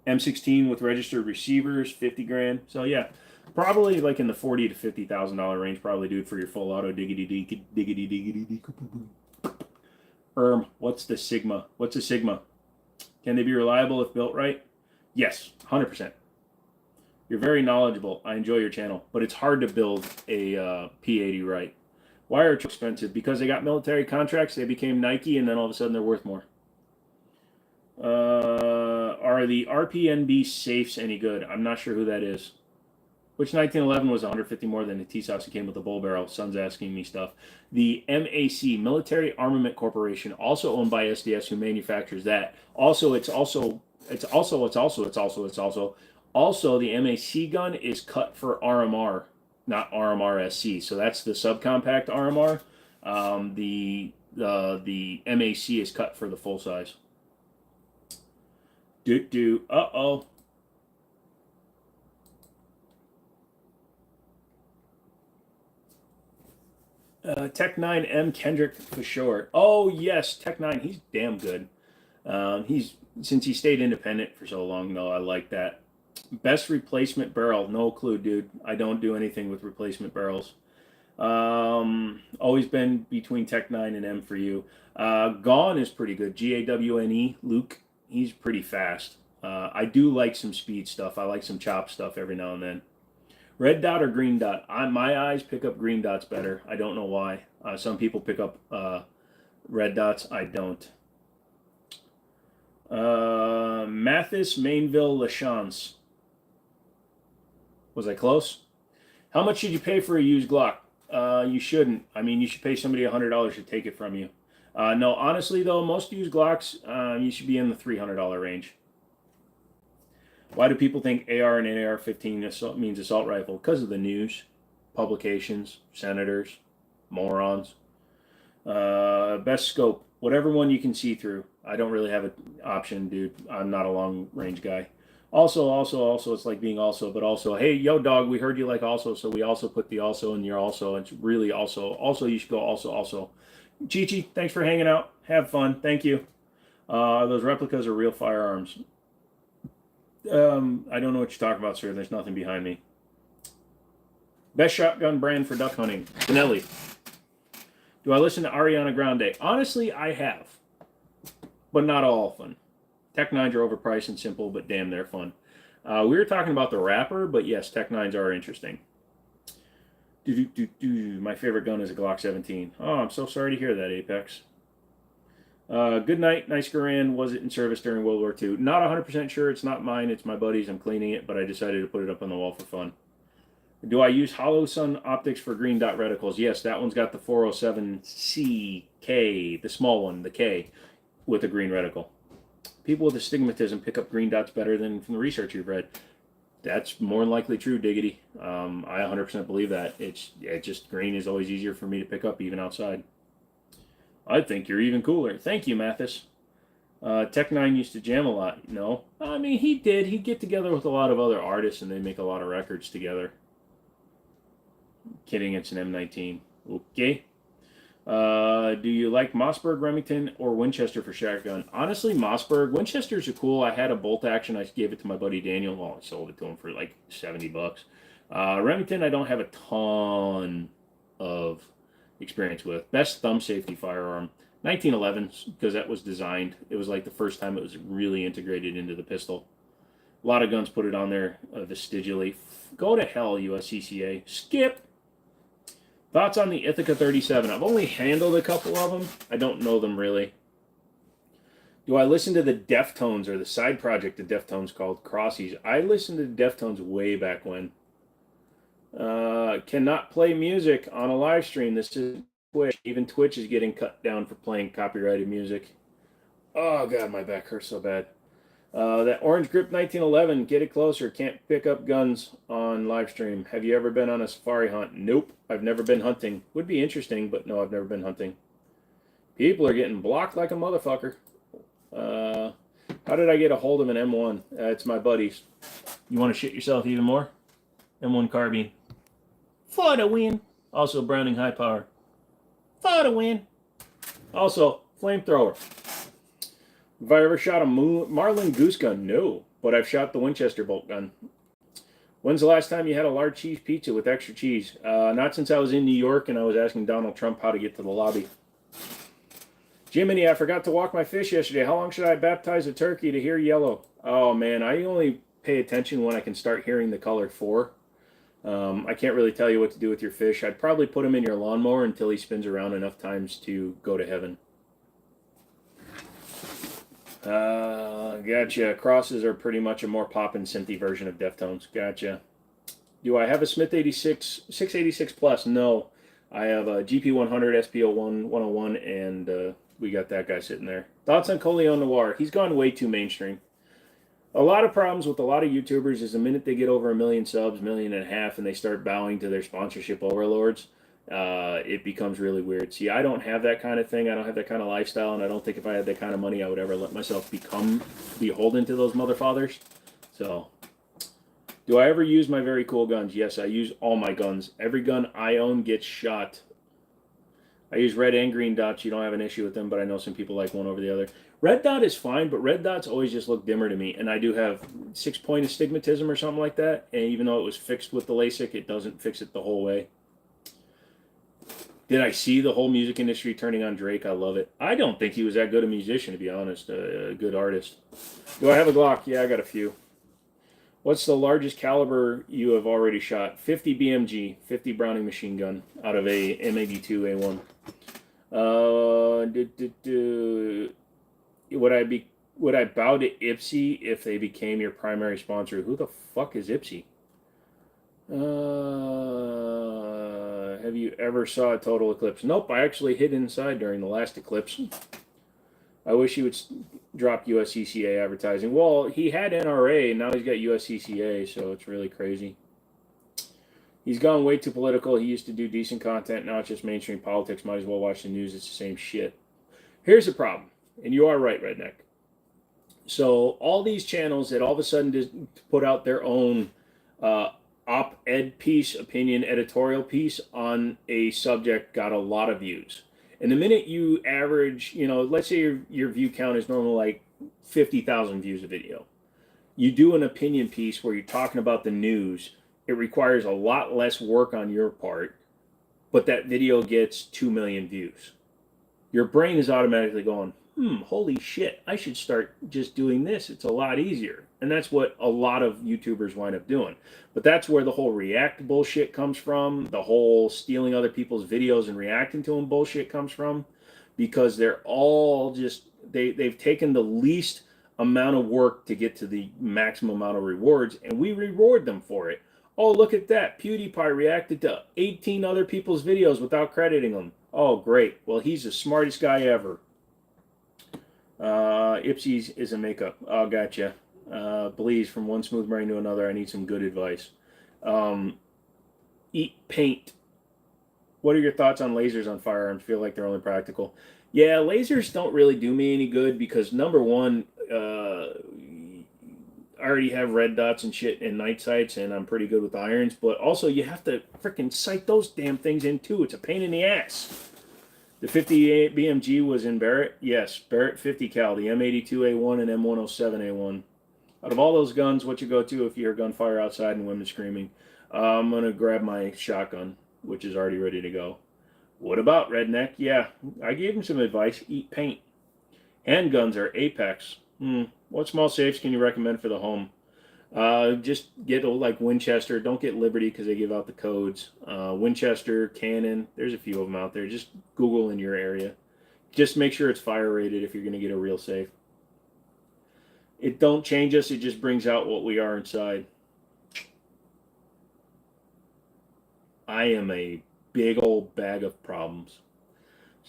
M16 with registered receivers, 50 grand. So yeah, probably like in the $40,000 to $50,000 range, probably, dude, for your full auto diggity diggity. What's the Sigma? What's a Sigma? Can they be reliable if built right? Yes, 100%. You're very knowledgeable. I enjoy your channel, but it's hard to build a P80 right. Why are they expensive? Because they got military contracts, they became Nike, and then all of a sudden they're worth more. Are the RPNB safes any good? I'm not sure who that is. Which 1911 was 150 more than the T-Sauce that came with the bull barrel? Son's asking me stuff. The MAC, Military Armament Corporation, also owned by SDS, who manufactures that. Also, also the MAC gun is cut for RMR, not RMR-SC. So that's the subcompact RMR. The MAC is cut for the full size. Uh-oh. Tech 9 M Kendrick for short. Oh yes, Tech 9. He's damn good. Since he stayed independent for so long, though, I like that. Best replacement barrel. No clue, dude. I don't do anything with replacement barrels. Always been between Tech 9 and M for you. Gone is pretty good. GAWNE. Luke. He's pretty fast. I do like some speed stuff. I like some chop stuff every now and then. Red dot or green dot? My eyes pick up green dots better. I don't know why. Some people pick up red dots. I don't. Mathis, Mainville, LaChance. Was I close? How much should you pay for a used Glock? You shouldn't. I mean, you should pay somebody $100 to take it from you. No, honestly, though, most used Glocks, you should be in the $300 range. Why do people think AR and AR-15 means assault rifle? Because of the news, publications, senators, morons. Best scope, whatever one you can see through. I don't really have an option, dude. I'm not a long range guy. Also, it's like being also, but also, hey, yo, dog, we heard you like also, so we also put the also in your also. It's really also. Also, you should go also. Chi-Chi, thanks for hanging out. Have fun. Thank you. Those replicas are real firearms. I don't know what you're talking about, sir. There's nothing behind me. Best shotgun brand for duck hunting. Benelli. Do I listen to Ariana Grande? Honestly, I have. But not all often. Tech 9s are overpriced and simple, but damn, they're fun. We were talking about the rapper, but yes, Tech 9s are interesting. My favorite gun is a Glock 17. Oh, I'm so sorry to hear that, Apex. Good night. Nice Garand. Was it in service during World War II? Not 100% sure. It's not mine. It's my buddy's. I'm cleaning it, but I decided to put it up on the wall for fun. Do I use Hollow Sun optics for green dot reticles? Yes, that one's got the 407CK, the small one, the K, with a green reticle. People with astigmatism pick up green dots better than from the research you've read. That's more than likely true, Diggity. I 100% believe that. It's just green is always easier for me to pick up even outside. I think you're even cooler. Thank you, Mathis. Tech 9 used to jam a lot. No? I mean, he did. He'd get together with a lot of other artists and they'd make a lot of records together. Kidding, it's an M19. Okay. Do you like Mossberg, Remington, or Winchester for shotgun? Honestly, Mossberg. Winchesters are cool. I had a bolt action. I gave it to my buddy Daniel. Well, I sold it to him for like $70. Remington, I don't have a ton of experience with. Best thumb safety firearm, 1911, because that was designed. It was like the first time it was really integrated into the pistol. A lot of guns put it on there vestigially. Go to hell, USCCA. Skip. Thoughts on the Ithaca 37? I've only handled a couple of them. I don't know them really. Do I listen to the Deftones or the side project of Deftones called Crossies? I listened to Deftones way back when. Cannot play music on a live stream. This is Twitch. Even Twitch is getting cut down for playing copyrighted music. Oh god, my back hurts so bad. That Orange Grip 1911, get it closer. Can't pick up guns on live stream. Have you ever been on a safari hunt? Nope. I've never been hunting. Would be interesting, but no, I've never been hunting. People are getting blocked like a motherfucker. How did I get a hold of an M1? It's my buddies. You want to shit yourself even more? M1 carbine. For the win. Also Browning high power. For the win. Also flamethrower. Have I ever shot a Marlin goose gun? No, but I've shot the Winchester bolt gun. When's the last time you had a large cheese pizza with extra cheese? Not since I was in New York and I was asking Donald Trump how to get to the lobby. Jimmini, I forgot to walk my fish yesterday. How long should I baptize a turkey to hear yellow? Oh man, I only pay attention when I can start hearing the color 4. I can't really tell you what to do with your fish. I'd probably put him in your lawnmower until he spins around enough times to go to heaven. Gotcha. Crosses are pretty much a more poppin' synthy version of Deftones. Gotcha. Do I have a Smith 686 Plus? No. I have a GP100, SPO1, 101, and we got that guy sitting there. Thoughts on Coleon Noir? He's gone way too mainstream. A lot of problems with a lot of YouTubers is the minute they get over 1 million subs, 1.5 million, and they start bowing to their sponsorship overlords, it becomes really weird. See, I don't have that kind of thing. I don't have that kind of lifestyle, and I don't think if I had that kind of money, I would ever let myself become beholden to those motherfathers. So, do I ever use my very cool guns? Yes, I use all my guns. Every gun I own gets shot. I use red and green dots. You don't have an issue with them, but I know some people like one over the other. Red dot is fine, but red dots always just look dimmer to me. And I do have 6-point astigmatism or something like that. And even though it was fixed with the LASIK, it doesn't fix it the whole way. Did I see the whole music industry turning on Drake? I love it. I don't think he was that good a musician, to be honest. A good artist. Do I have a Glock? Yeah, I got a few. What's the largest caliber you have already shot? 50 BMG, 50 Browning machine gun out of a M82A1. Would I bow to Ipsy if they became your primary sponsor? Who the fuck is Ipsy? Have you ever saw a total eclipse? Nope, I actually hid inside during the last eclipse. I wish he would drop USCCA advertising. Well, he had NRA, and now he's got USCCA, so it's really crazy. He's gone way too political. He used to do decent content. Now it's just mainstream politics. Might as well watch the news. It's the same shit. Here's the problem, and you are right, Redneck. So all these channels that all of a sudden just put out their own op-ed piece, opinion editorial piece on a subject got a lot of views. And the minute you average, let's say your view count is normally like 50,000 views a video. You do an opinion piece where you're talking about the news. It requires a lot less work on your part, but that video gets 2 million views. Your brain is automatically going, holy shit, I should start just doing this. It's a lot easier. And that's what a lot of YouTubers wind up doing. But that's where the whole react bullshit comes from. The whole stealing other people's videos and reacting to them bullshit comes from. Because they're all just, they've taken the least amount of work to get to the maximum amount of rewards. And we reward them for it. Oh, look at that. PewDiePie reacted to 18 other people's videos without crediting them. Oh, great. Well, he's the smartest guy ever. Ipsy's is a makeup. Oh, gotcha. Please, from one smooth brain to another, I need some good advice. Eat paint. What are your thoughts on lasers on firearms? Feel like they're only practical. Yeah, lasers don't really do me any good because, number one, I already have red dots and shit in night sights, and I'm pretty good with irons, but also you have to freaking sight those damn things in too. It's a pain in the ass. The 58 BMG was in Barrett? Yes, Barrett 50 cal, the M82A1 and M107A1. Out of all those guns, what you go to if you hear gunfire outside and women screaming? I'm going to grab my shotgun, which is already ready to go. What about Redneck? Yeah, I gave him some advice. Eat paint. Handguns are apex. What small safes can you recommend for the home? Just get like Winchester. Don't get Liberty because they give out the codes. Winchester, Canon. There's a few of them out there. Just Google in your area. Just make sure it's fire rated if you're going to get a real safe. It don't change us. It just brings out what we are inside. I am a big old bag of problems.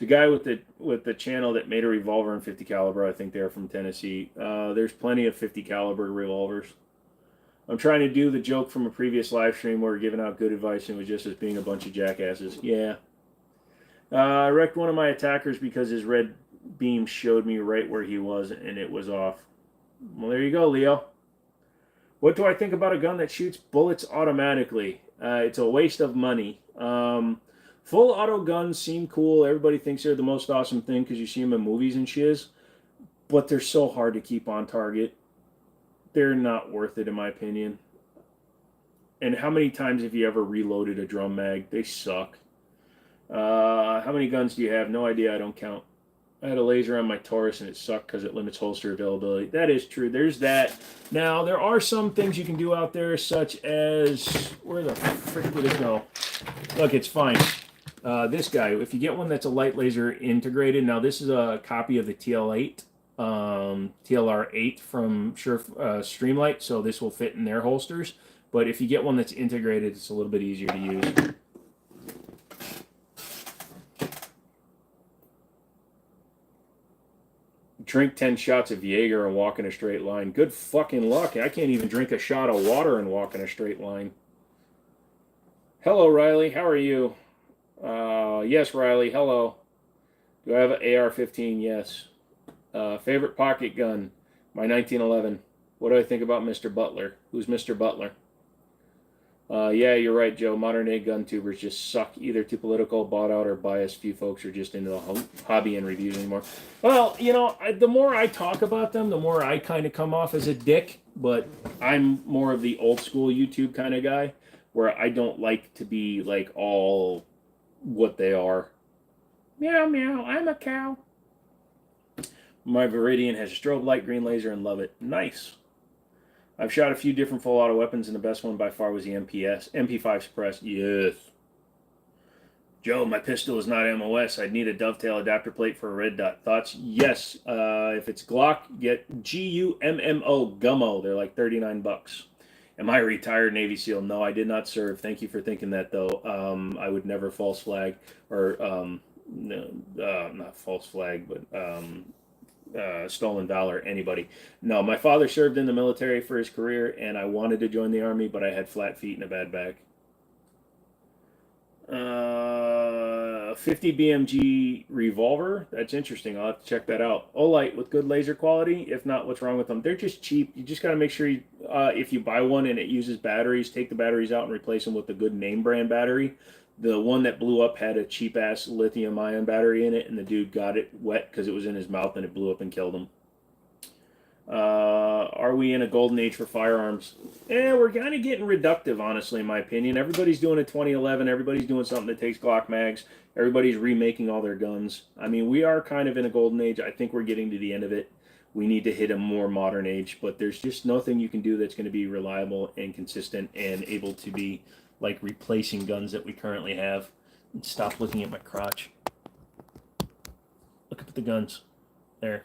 It's a guy with the channel that made a revolver in 50 caliber. I think they're from Tennessee. There's plenty of 50 caliber revolvers. I'm trying to do the joke from a previous live stream where we're giving out good advice and it was just as being a bunch of jackasses. Yeah. I wrecked one of my attackers because his red beam showed me right where he was and it was off. Well, there you go, Leo. What do I think about a gun that shoots bullets automatically? It's a waste of money. Full auto guns seem cool. Everybody thinks they're the most awesome thing because you see them in movies and shiz. But they're so hard to keep on target. They're not worth it, in my opinion. And how many times have you ever reloaded a drum mag? They suck. How many guns do you have? No idea. I don't count. I had a laser on my Taurus and it sucked because it limits holster availability. That is true. There's that. Now, there are some things you can do out there, such as... Where the frick did it go? Look, it's fine. This guy, if you get one that's a light laser integrated, now this is a copy of the TL8, TLR8 from Streamlight, so this will fit in their holsters. But if you get one that's integrated, it's a little bit easier to use. Drink 10 shots of Jaeger and walk in a straight line. Good fucking luck. I can't even drink a shot of water and walk in a straight line. Hello, Riley. How are you? Yes, Riley. Hello. Do I have an AR-15? Yes. Favorite pocket gun? My 1911. What do I think about Mr. Butler? Who's Mr. Butler? Yeah, you're right, Joe. Modern day gun tubers just suck. Either too political, bought out, or biased. Few folks are just into the hobby and reviews anymore. Well, you know, the more I talk about them, the more I kind of come off as a dick. But I'm more of the old school YouTube kind of guy, where I don't like to be like all what they are. Meow, meow, I'm a cow. My Viridian has a strobe light, green laser, and love it. Nice. I've shot a few different full auto weapons, and the best one by far was the MP5 suppressed. Yes. Joe, my pistol is not MOS. I'd need a dovetail adapter plate for a red dot. Thoughts? Yes. If it's Glock, get GUMMO, Gummo. They're like 39 bucks. Am I a retired Navy SEAL? No, I did not serve. Thank you for thinking that, though. I would never false flag, or no, not false flag, but stolen valor, anybody. No, my father served in the military for his career, and I wanted to join the Army, but I had flat feet and a bad back. 50 BMG revolver. That's interesting. I'll have to check that out. Olight with good laser quality. If not, what's wrong with them? They're just cheap. You just got to make sure you, if you buy one and it uses batteries, take the batteries out and replace them with a good name brand battery. The one that blew up had a cheap ass lithium ion battery in it, and the dude got it wet because it was in his mouth and it blew up and killed him. Are we in a golden age for firearms? We're kind of getting reductive, honestly, in my opinion. Everybody's doing a 2011. Everybody's doing something that takes Glock mags. Everybody's remaking all their guns. I mean, we are kind of in a golden age. I think we're getting to the end of it. We need to hit a more modern age, but there's just nothing you can do that's going to be reliable and consistent and able to be like replacing guns that we currently have. Stop looking at my crotch. Look at the guns. There.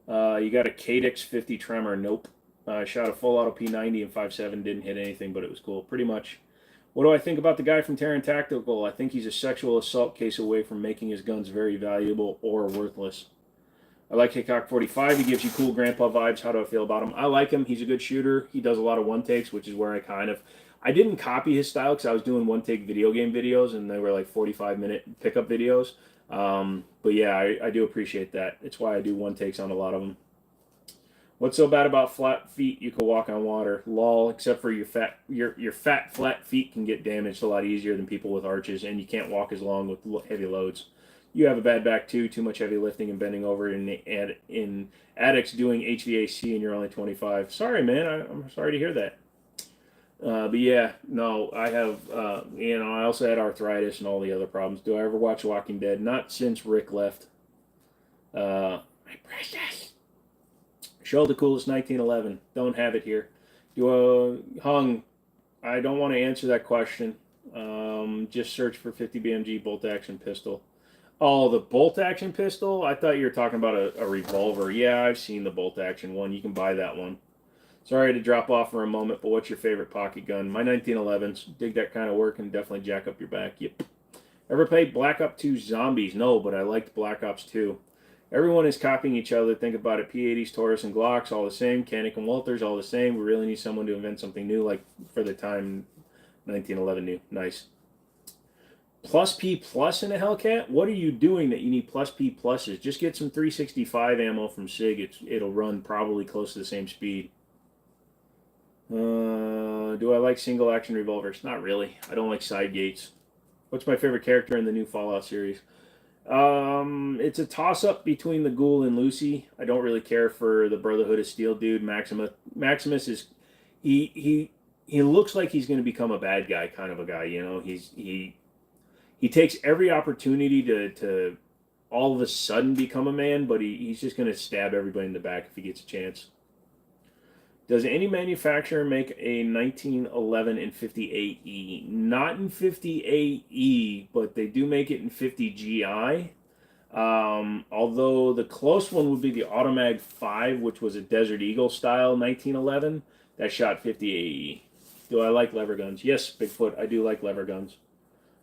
You got a Cadex 50 Tremor. Nope. Shot a full auto P90 and 5.7. Didn't hit anything, but it was cool. Pretty much. What do I think about the guy from Terran Tactical? I think he's a sexual assault case away from making his guns very valuable or worthless. I like Hickok 45. He gives you cool grandpa vibes. How do I feel about him? I like him. He's a good shooter. He does a lot of one-takes, which is where I didn't copy his style because I was doing one-take video game videos, and they were like 45-minute pickup videos. But yeah, I do appreciate that. It's why I do one-takes on a lot of them. What's so bad about flat feet? You can walk on water. Lol, except for your fat, flat feet can get damaged a lot easier than people with arches, and you can't walk as long with heavy loads. You have a bad back too, too much heavy lifting and bending over in addicts doing HVAC, and you're only 25. Sorry, man. I'm sorry to hear that. But yeah, no, I have, I also had arthritis and all the other problems. Do I ever watch Walking Dead? Not since Rick left. My precious. Show the coolest 1911. Don't have it here. Hung, I don't want to answer that question. Just search for 50 BMG bolt action pistol. Oh, the bolt action pistol? I thought you were talking about a revolver. Yeah, I've seen the bolt action one. You can buy that one. Sorry to drop off for a moment, but what's your favorite pocket gun? My 1911s. Dig that kind of work and definitely jack up your back. Yep. Ever played Black Ops 2 Zombies? No, but I liked Black Ops 2. Everyone is copying each other. Think about it. P80s, Taurus, and Glocks, all the same. Canik and Walters, all the same. We really need someone to invent something new, like for the time 1911 new. Nice. Plus P plus in a Hellcat? What are you doing that you need plus P pluses? Just get some 365 ammo from Sig. It'll run probably close to the same speed. Do I like single action revolvers? Not really. I don't like side gates. What's my favorite character in the new Fallout series? It's a toss-up between the Ghoul and Lucy. I don't really care for the Brotherhood of Steel dude. Maximus is he looks like he's going to become a bad guy kind of a guy. You know, he takes every opportunity to all of a sudden become a man, but he's just going to stab everybody in the back if he gets a chance. Does any manufacturer make a 1911 in 58E? Not in 58E, but they do make it in 50GI. Although the close one would be the Automag 5, which was a Desert Eagle style 1911 that shot 50AE. Do I like lever guns? Yes, Bigfoot, I do like lever guns.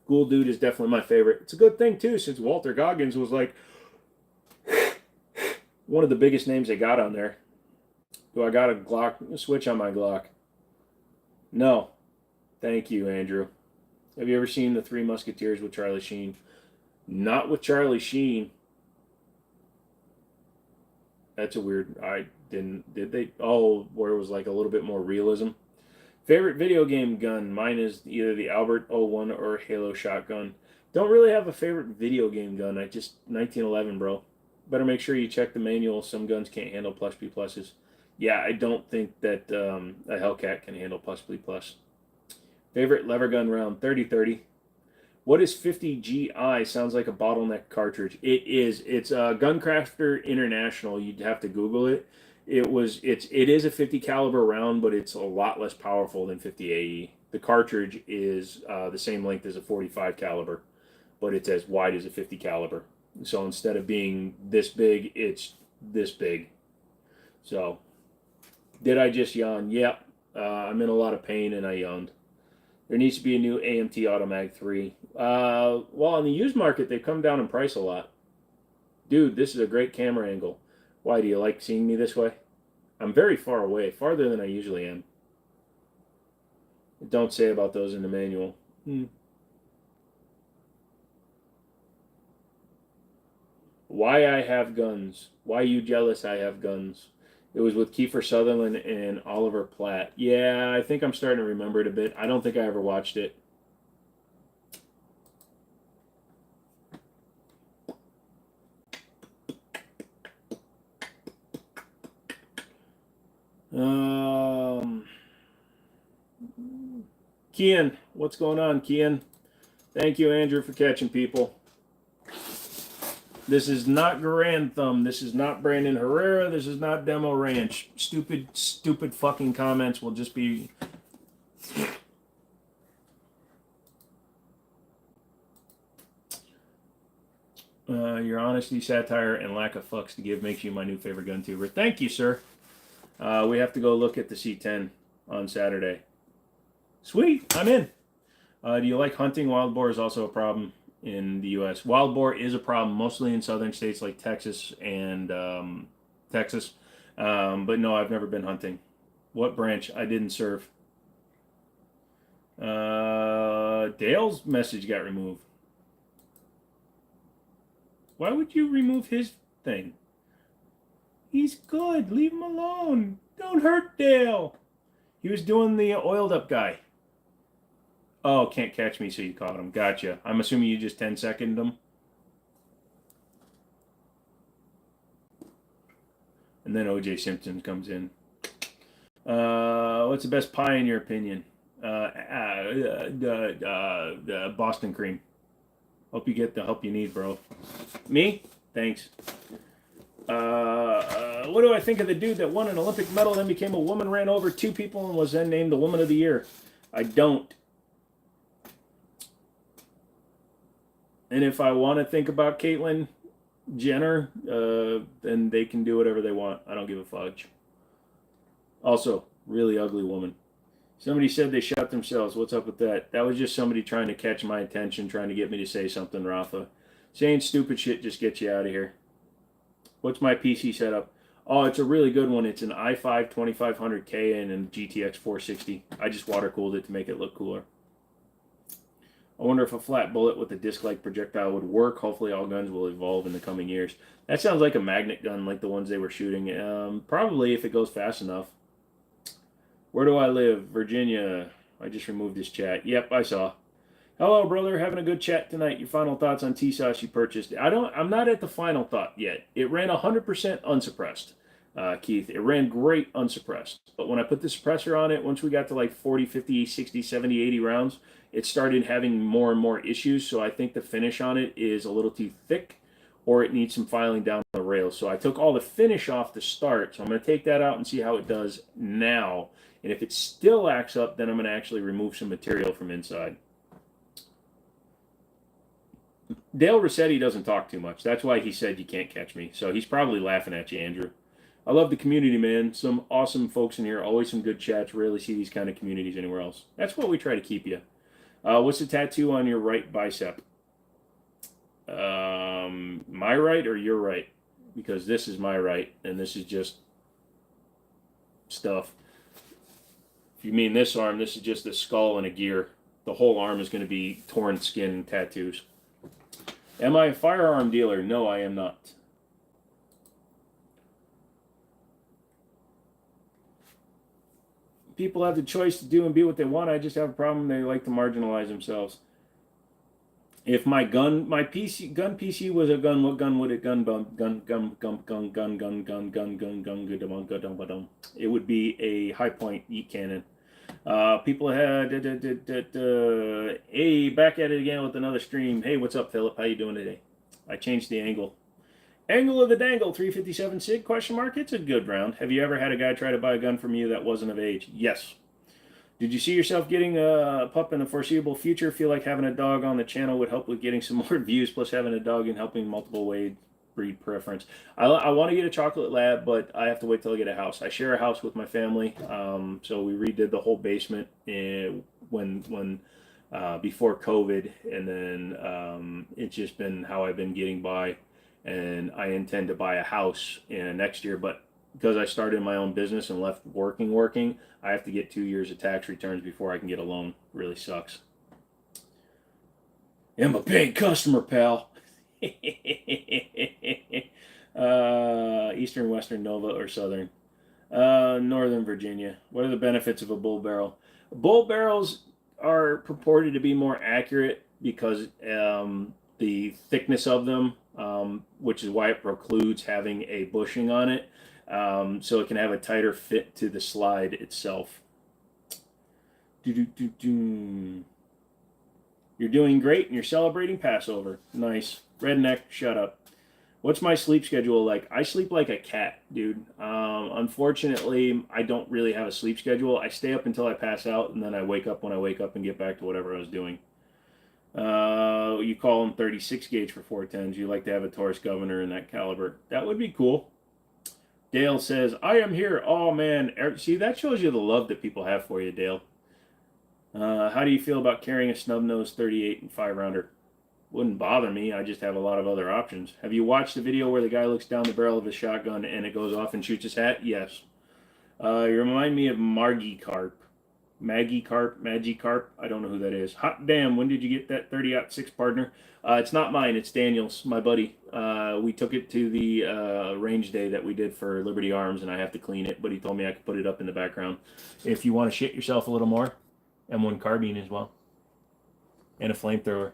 Ghoul Dude is definitely my favorite. It's a good thing, too, since Walter Goggins was like one of the biggest names they got on there. Do I got a Glock switch on my Glock? No. Thank you, Andrew. Have you ever seen The Three Musketeers with Charlie Sheen? Not with Charlie Sheen. That's a weird... I didn't... Did they? Oh, where it was like a little bit more realism. Favorite video game gun? Mine is either the Albert 01 or Halo shotgun. Don't really have a favorite video game gun. I just... 1911, bro. Better make sure you check the manual. Some guns can't handle plus B pluses. Yeah, I don't think that a Hellcat can handle plus B plus. Favorite lever gun round? 30-30. What is 50GI? Sounds like a bottleneck cartridge. It is. It's Guncrafter International. You'd have to Google it. It is a 50 caliber round, but it's a lot less powerful than 50 AE. The cartridge is the same length as a 45 caliber, but it's as wide as a 50 caliber. So instead of being this big, it's this big. So, did I just yawn? Yep. I'm in a lot of pain and I yawned. There needs to be a new AMT Automag 3. Well, on the used market, they've come down in price a lot. Dude, this is a great camera angle. Why, do you like seeing me this way? I'm very far away, farther than I usually am. Don't say about those in the manual. Why I have guns. Why you jealous I have guns. It was with Kiefer Sutherland and Oliver Platt. Yeah, I think I'm starting to remember it a bit. I don't think I ever watched it. Kian, what's going on, Kian? Thank you, Andrew, for catching people. This is not Grand Thumb. This is not Brandon Herrera. This is not Demo Ranch. Stupid fucking comments will just be... your honesty, satire, and lack of fucks to give makes you my new favorite gun tuber. Thank you, sir. We have to go look at the C10 on Saturday. Sweet, I'm in. Do you like hunting? Wild boar is also a problem in the U.S. Wild boar is a problem, mostly in southern states like Texas and Texas. But no, I've never been hunting. What branch? I didn't serve. Dale's message got removed. Why would you remove his thing? He's good. Leave him alone. Don't hurt Dale. He was doing the oiled up guy. Oh, can't catch me, so you caught him. Gotcha. I'm assuming you just 10-seconded him. And then O.J. Simpson comes in. What's the best pie in your opinion? Boston cream. Hope you get the help you need, bro. Me? Thanks. What do I think of the dude that won an Olympic medal, then became a woman, ran over 2 people, and was then named the Woman of the Year? I don't. And if I want to think about Caitlyn Jenner, then they can do whatever they want. I don't give a fudge. Also, really ugly woman. Somebody said they shot themselves. What's up with that? That was just somebody trying to catch my attention, trying to get me to say something, Rafa. Saying stupid shit just gets you out of here. What's my PC setup? Oh, it's a really good one. It's an i5 2500K and a GTX 460. I just water cooled it to make it look cooler. I wonder if a flat bullet with a disc-like projectile would work. Hopefully all guns will evolve in the coming years. That sounds like a magnet gun like the ones they were shooting. Probably if it goes fast enough. Where do I live? Virginia. I just removed this chat. Yep, I saw. Hello, brother. Having a good chat tonight. Your final thoughts on T-Sauce you purchased. I'm not at the final thought yet. It ran 100% unsuppressed, Keith. It ran great unsuppressed. But when I put the suppressor on it, once we got to like 40, 50, 60, 70, 80 rounds, it started having more and more issues. So I think the finish on it is a little too thick, or it needs some filing down the rails. So I took all the finish off to start. So I'm going to take that out and see how it does now. And if it still acts up, then I'm going to actually remove some material from inside. Dale Rossetti doesn't talk too much. That's why he said you can't catch me. So he's probably laughing at you, Andrew. I love the community, man. Some awesome folks in here. Always some good chats. Rarely see these kind of communities anywhere else. That's what we try to keep you. What's the tattoo on your right bicep? My right or your right? Because this is my right, and this is just stuff. If you mean this arm, this is just a skull and a gear. The whole arm is going to be torn skin tattoos. Am I a firearm dealer? No, I am not. People have the choice to do and be what they want. I just have a problem. They like to marginalize themselves. If my gun PC was a gun, what gun would it It would be a high point yeet cannon. People had hey, back at it again with another stream. Hey, what's up, Philip? How you doing today? I changed the angle. Angle of the dangle, 357 Sig, question mark. It's a good round. Have you ever had a guy try to buy a gun from you that wasn't of age? Yes. Did you see yourself getting a pup in the foreseeable future? Feel like having a dog on the channel would help with getting some more views, plus having a dog and helping multiple ways breed preference. I want to get a chocolate lab, but I have to wait till I get a house. I share a house with my family, so we redid the whole basement when before COVID, and then it's just been how I've been getting by, and I intend to buy a house next year, but because I started my own business and left working, I have to get 2 years of tax returns before I can get a loan. Really sucks. I'm a paying customer, pal. Eastern, Western, Nova, or Southern? Northern Virginia. What are the benefits of a bull barrel? Bull barrels are purported to be more accurate because the thickness of them, which is why it precludes having a bushing on it. So it can have a tighter fit to the slide itself. You're doing great and you're celebrating Passover. Nice. Redneck, shut up. What's my sleep schedule like? I sleep like a cat, dude. Unfortunately, I don't really have a sleep schedule. I stay up until I pass out, and then I wake up when I wake up and get back to whatever I was doing. You call them 36 gauge for 410s. You like to have a Taurus Governor in that caliber. That would be cool. Dale says, I am here. Oh, man. See, that shows you the love that people have for you, Dale. How do you feel about carrying a snub-nosed 38 and 5-rounder? Wouldn't bother me. I just have a lot of other options. Have you watched the video where the guy looks down the barrel of his shotgun and it goes off and shoots his hat? Yes. You remind me of Magikarp. I don't know who that is. Hot damn, when did you get that 30-06 partner? It's not mine, it's Daniel's, my buddy. We took it to the range day that we did for Liberty Arms, and I have to clean it, but he told me I could put it up in the background. If you want to shit yourself a little more, M1 carbine as well. And a flamethrower.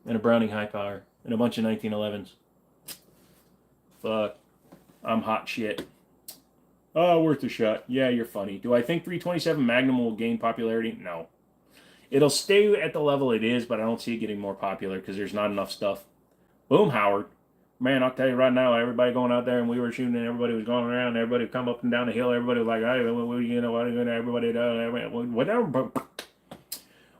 And a Browning high power. And a bunch of 1911s. Fuck. I'm hot shit. Oh, worth a shot. Yeah, you're funny. Do I think 327 Magnum will gain popularity? No. It'll stay at the level it is, but I don't see it getting more popular because there's not enough stuff. Boom, Howard. Man, I'll tell you right now, everybody going out there and we were shooting and everybody was going around and everybody would come up and down the hill. Everybody was like, hey, you know what, everybody does, whatever.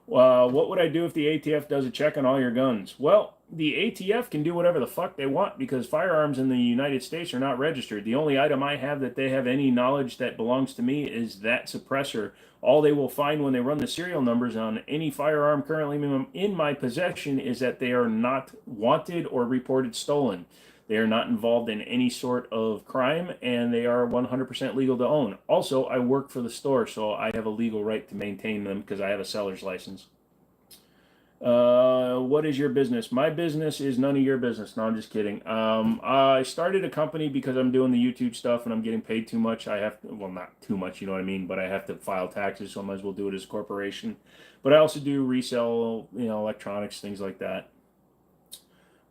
What would I do if the ATF does a check on all your guns? Well, the ATF can do whatever the fuck they want because firearms in the United States are not registered. The only item I have that they have any knowledge that belongs to me is that suppressor. All they will find when they run the serial numbers on any firearm currently in my possession is that they are not wanted or reported stolen. They are not involved in any sort of crime, and they are 100% legal to own. Also, I work for the store, so I have a legal right to maintain them because I have a seller's license. What is your business? My business is none of your business. No, I'm just kidding. I started a company because I'm doing the YouTube stuff and I'm getting paid too much. I have to, well, not too much, you know what I mean, but I have to file taxes, so I might as well do it as a corporation. But I also do resell, electronics, things like that.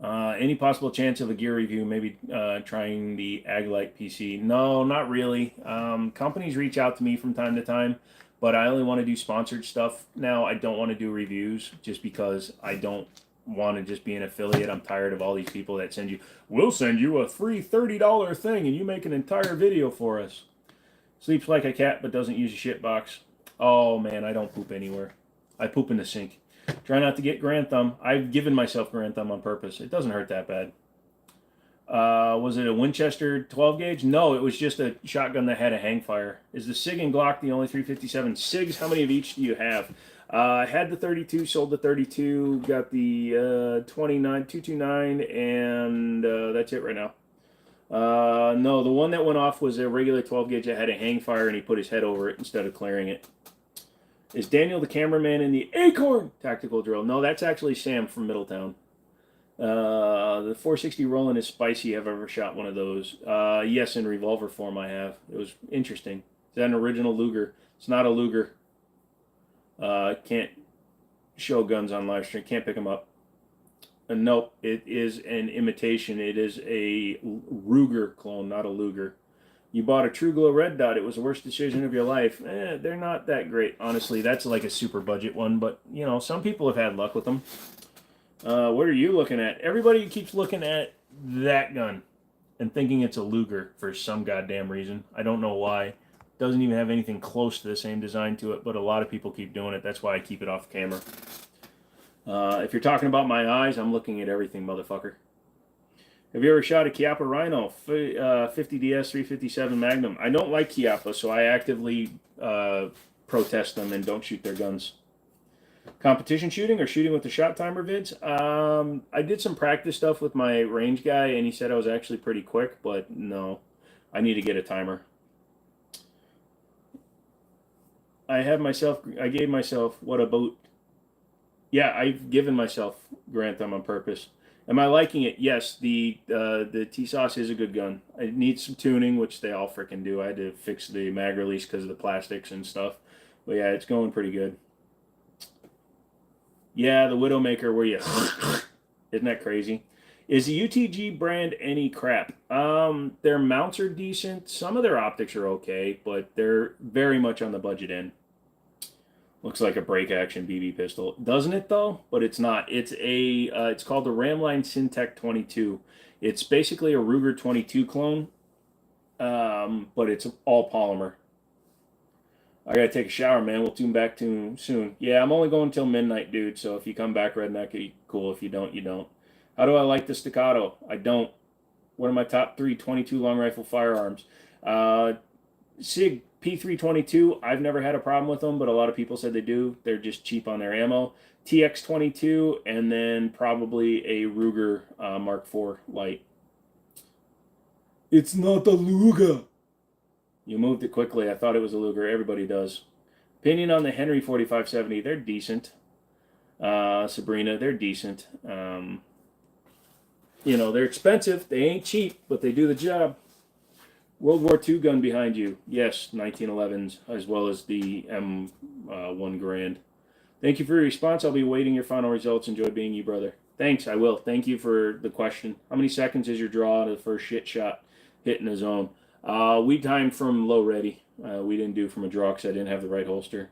Any possible chance of a gear review? Maybe trying the Aglite PC? No, not really. Companies reach out to me from time to time, but I only want to do sponsored stuff now. I don't want to do reviews just because I don't want to just be an affiliate. I'm tired of all these people that we'll send you a free $30 thing and you make an entire video for us. Sleeps like a cat but doesn't use a shit box. Oh man, I don't poop anywhere. I poop in the sink. Try not to get grand thumb. I've given myself grand thumb on purpose. It doesn't hurt that bad. Was it a Winchester 12 gauge? No, it was just a shotgun that had a hang fire. Is the Sig and Glock the only 357? Sigs, how many of each do you have? I had the 32, sold the 32, got the 229, and that's it right now. No, the one that went off was a regular 12 gauge that had a hang fire, and he put his head over it instead of clearing it. Is Daniel the cameraman in the Acorn tactical drill? No, that's actually Sam from Middletown. The 460 Roland is spicy. I've ever shot one of those. Yes, in revolver form I have. It was interesting. Is that an original Luger? It's not a Luger. Can't show guns on live stream. Can't pick them up. Nope, it is an imitation. It is a Ruger clone, not a Luger. You bought a True Glow Red Dot. It was the worst decision of your life. They're not that great, honestly. That's like a super budget one, but some people have had luck with them. What are you looking at? Everybody keeps looking at that gun and thinking it's a Luger for some goddamn reason. I don't know why. Doesn't even have anything close to the same design to it, but a lot of people keep doing it. That's why I keep it off camera. If you're talking about my eyes, I'm looking at everything, motherfucker. Have you ever shot a Chiappa Rhino 50DS 357 Magnum? I don't like Chiappa, so I actively protest them and don't shoot their guns. Competition shooting or shooting with the shot timer vids? I did some practice stuff with my range guy, and he said I was actually pretty quick, but no, I need to get a timer. I gave myself, what about? Yeah, I've given myself Grand Thumb on purpose. Am I liking it? Yes, the T-Sauce is a good gun. It needs some tuning, which they all freaking do. I had to fix the mag release because of the plastics and stuff. But yeah, it's going pretty good. Yeah, the Widowmaker where you... Isn't that crazy? Is the UTG brand any crap? Their mounts are decent. Some of their optics are okay, but they're very much on the budget end. Looks like a break action BB pistol. Doesn't it though? But it's not. It's it's called the Ramline Syntec 22. It's basically a Ruger 22 clone, but it's all polymer. I gotta take a shower, man. We'll tune back to soon. Yeah, I'm only going till midnight, dude. So if you come back, Redneck, cool. If you don't, you don't. How do I like the staccato? I don't. What are my top 3 22 long rifle firearms? Sig P322, I've never had a problem with them, but a lot of people said they do. They're just cheap on their ammo. TX22, and then probably a Ruger Mark IV light. It's not a Luger. You moved it quickly. I thought it was a Luger. Everybody does. Opinion on the Henry 4570. They're decent. Sabrina, they're decent. They're expensive. They ain't cheap, but they do the job. World War II gun behind you. Yes, 1911s, as well as the M1 Grand. Thank you for your response. I'll be waiting your final results. Enjoy being you, brother. Thanks, I will. Thank you for the question. How many seconds is your draw to the first shit shot hitting the zone? We timed from low ready. We didn't do from a draw because I didn't have the right holster.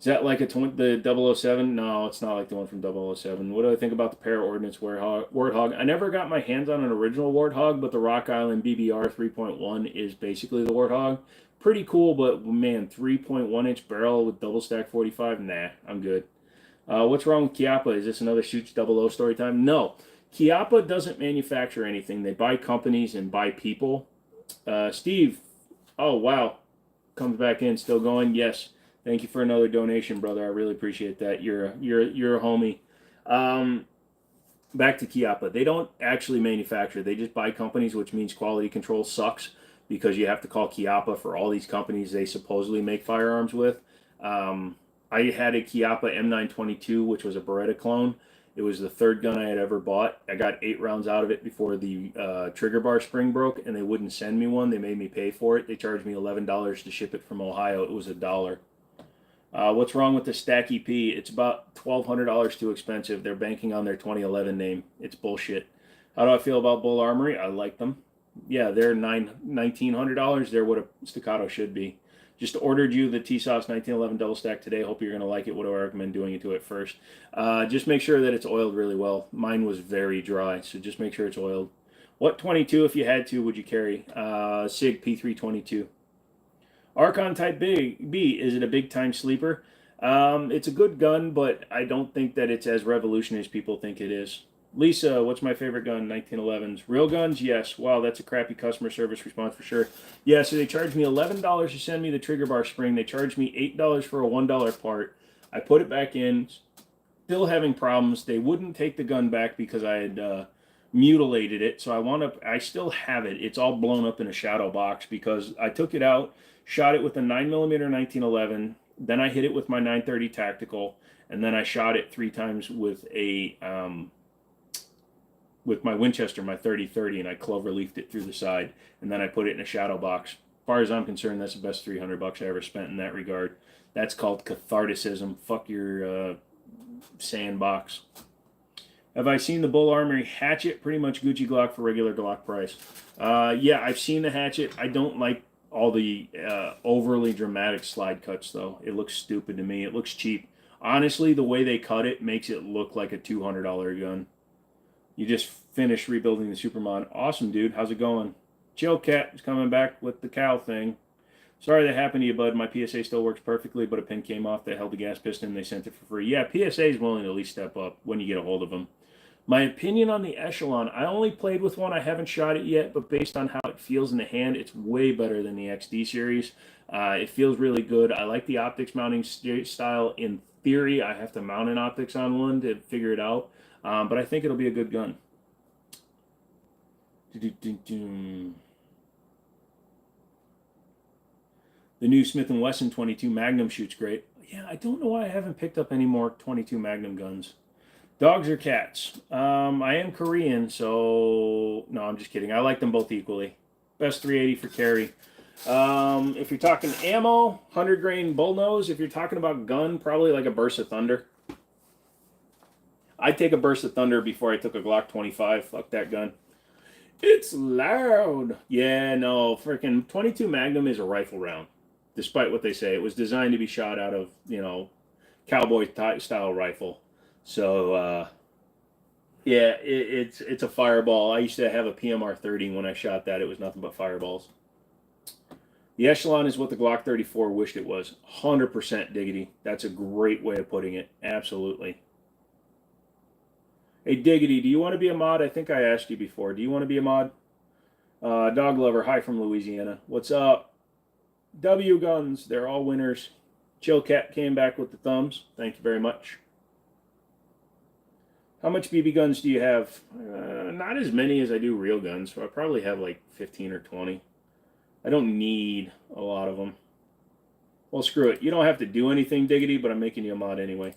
that like the 007? No, it's not like the one from 007. What do I think about the Para Ordnance Warthog? I never got my hands on an original Warthog, but the Rock Island BBR 3.1 is basically the Warthog. Pretty cool, but man, 3.1-inch barrel with double stack 45? Nah, I'm good. What's wrong with Chiappa? Is this another Shoots 00 story time? No. Chiappa doesn't manufacture anything. They buy companies and buy people. Steve, oh wow, comes back in, still going. Yes, thank you for another donation, brother. I really appreciate that. You're a homie. Back to Chiappa. They don't actually manufacture. They just buy companies, which means quality control sucks because you have to call Chiappa for all these companies they supposedly make firearms with. I had a Chiappa M922, which was a Beretta clone. It was the third gun I had ever bought. I got 8 rounds out of it before the trigger bar spring broke, and they wouldn't send me one. They made me pay for it. They charged me $11 to ship it from Ohio. It was $1. What's wrong with the Stack EP? It's about $1,200 too expensive. They're banking on their 2011 name. It's bullshit. How do I feel about Bull Armory? I like them. Yeah, they're $1,900. They're what a Staccato should be. Just ordered you the T-Sauce 1911 double stack today. Hope you're going to like it. What do I recommend doing it to it first? Just make sure that it's oiled really well. Mine was very dry, so just make sure it's oiled. What 22, if you had to, would you carry? Sig P322. Archon Type B, is it a big-time sleeper? It's a good gun, but I don't think that it's as revolutionary as people think it is. Lisa, what's my favorite gun? 1911s. Real guns? Yes. Wow, that's a crappy customer service response for sure. Yeah, so they charged me $11 to send me the trigger bar spring. They charged me $8 for a $1 part. I put it back in, still having problems. They wouldn't take the gun back because I had mutilated it. So I still have it. It's all blown up in a shadow box because I took it out, shot it with a 9mm 1911. Then I hit it with my 930 tactical, and then I shot it 3 times with a with my Winchester, my 30-30, and I clover leafed it through the side, and then I put it in a shadow box. As far as I'm concerned, that's the best $300 I ever spent in that regard. That's called catharticism. Fuck your sandbox. Have I seen the Bull Armory hatchet? Pretty much Gucci Glock for regular Glock price. Yeah, I've seen the hatchet. I don't like all the overly dramatic slide cuts, though. It looks stupid to me. It looks cheap. Honestly, the way they cut it makes it look like a $200 gun. You just finished rebuilding the Supermod. Awesome, dude. How's it going? Chill Cat is coming back with the cow thing. Sorry that happened to you, bud. My PSA still works perfectly, but a pin came off that held the gas piston and they sent it for free. Yeah, PSA is willing to at least step up when you get a hold of them. My opinion on the Echelon. I only played with one. I haven't shot it yet, but based on how it feels in the hand, it's way better than the XD series. It feels really good. I like the optics mounting style. In theory, I have to mount an optics on one to figure it out. But I think it'll be a good gun. The new Smith & Wesson 22 Magnum shoots great. Yeah, I don't know why I haven't picked up any more 22 Magnum guns. Dogs or cats? I am Korean, so... No, I'm just kidding. I like them both equally. Best 380 for carry. If you're talking ammo, 100 grain bullnose. If you're talking about gun, probably like a Burst of Thunder. I'd take a Burst of Thunder before I took a Glock 25. Fuck that gun. It's loud. Yeah, no, freaking 22 Magnum is a rifle round. Despite what they say, it was designed to be shot out of, cowboy style rifle. So, yeah, it's a fireball. I used to have a PMR 30. When I shot that, it was nothing but fireballs. The Echelon is what the Glock 34 wished it was. 100% diggity. That's a great way of putting it. Absolutely. Hey, Diggity, do you want to be a mod? I think I asked you before. Do you want to be a mod? Dog Lover, hi from Louisiana. What's up? W Guns, they're all winners. Chill Cat came back with the thumbs. Thank you very much. How much BB guns do you have? Not as many as I do real guns. So I probably have like 15 or 20. I don't need a lot of them. Well, screw it. You don't have to do anything, Diggity, but I'm making you a mod anyway.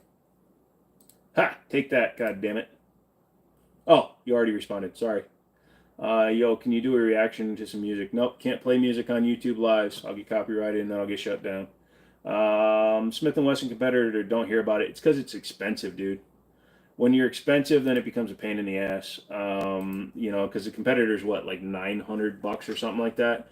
Ha! Take that, god damn it. Oh, you already responded. Sorry. Yo, can you do a reaction to some music? Nope, can't play music on YouTube Lives. I'll get copyrighted and then I'll get shut down. Smith & Wesson competitor, don't hear about it. It's because it's expensive, dude. When you're expensive, then it becomes a pain in the ass. Because the competitor's what, like $900 or something like that,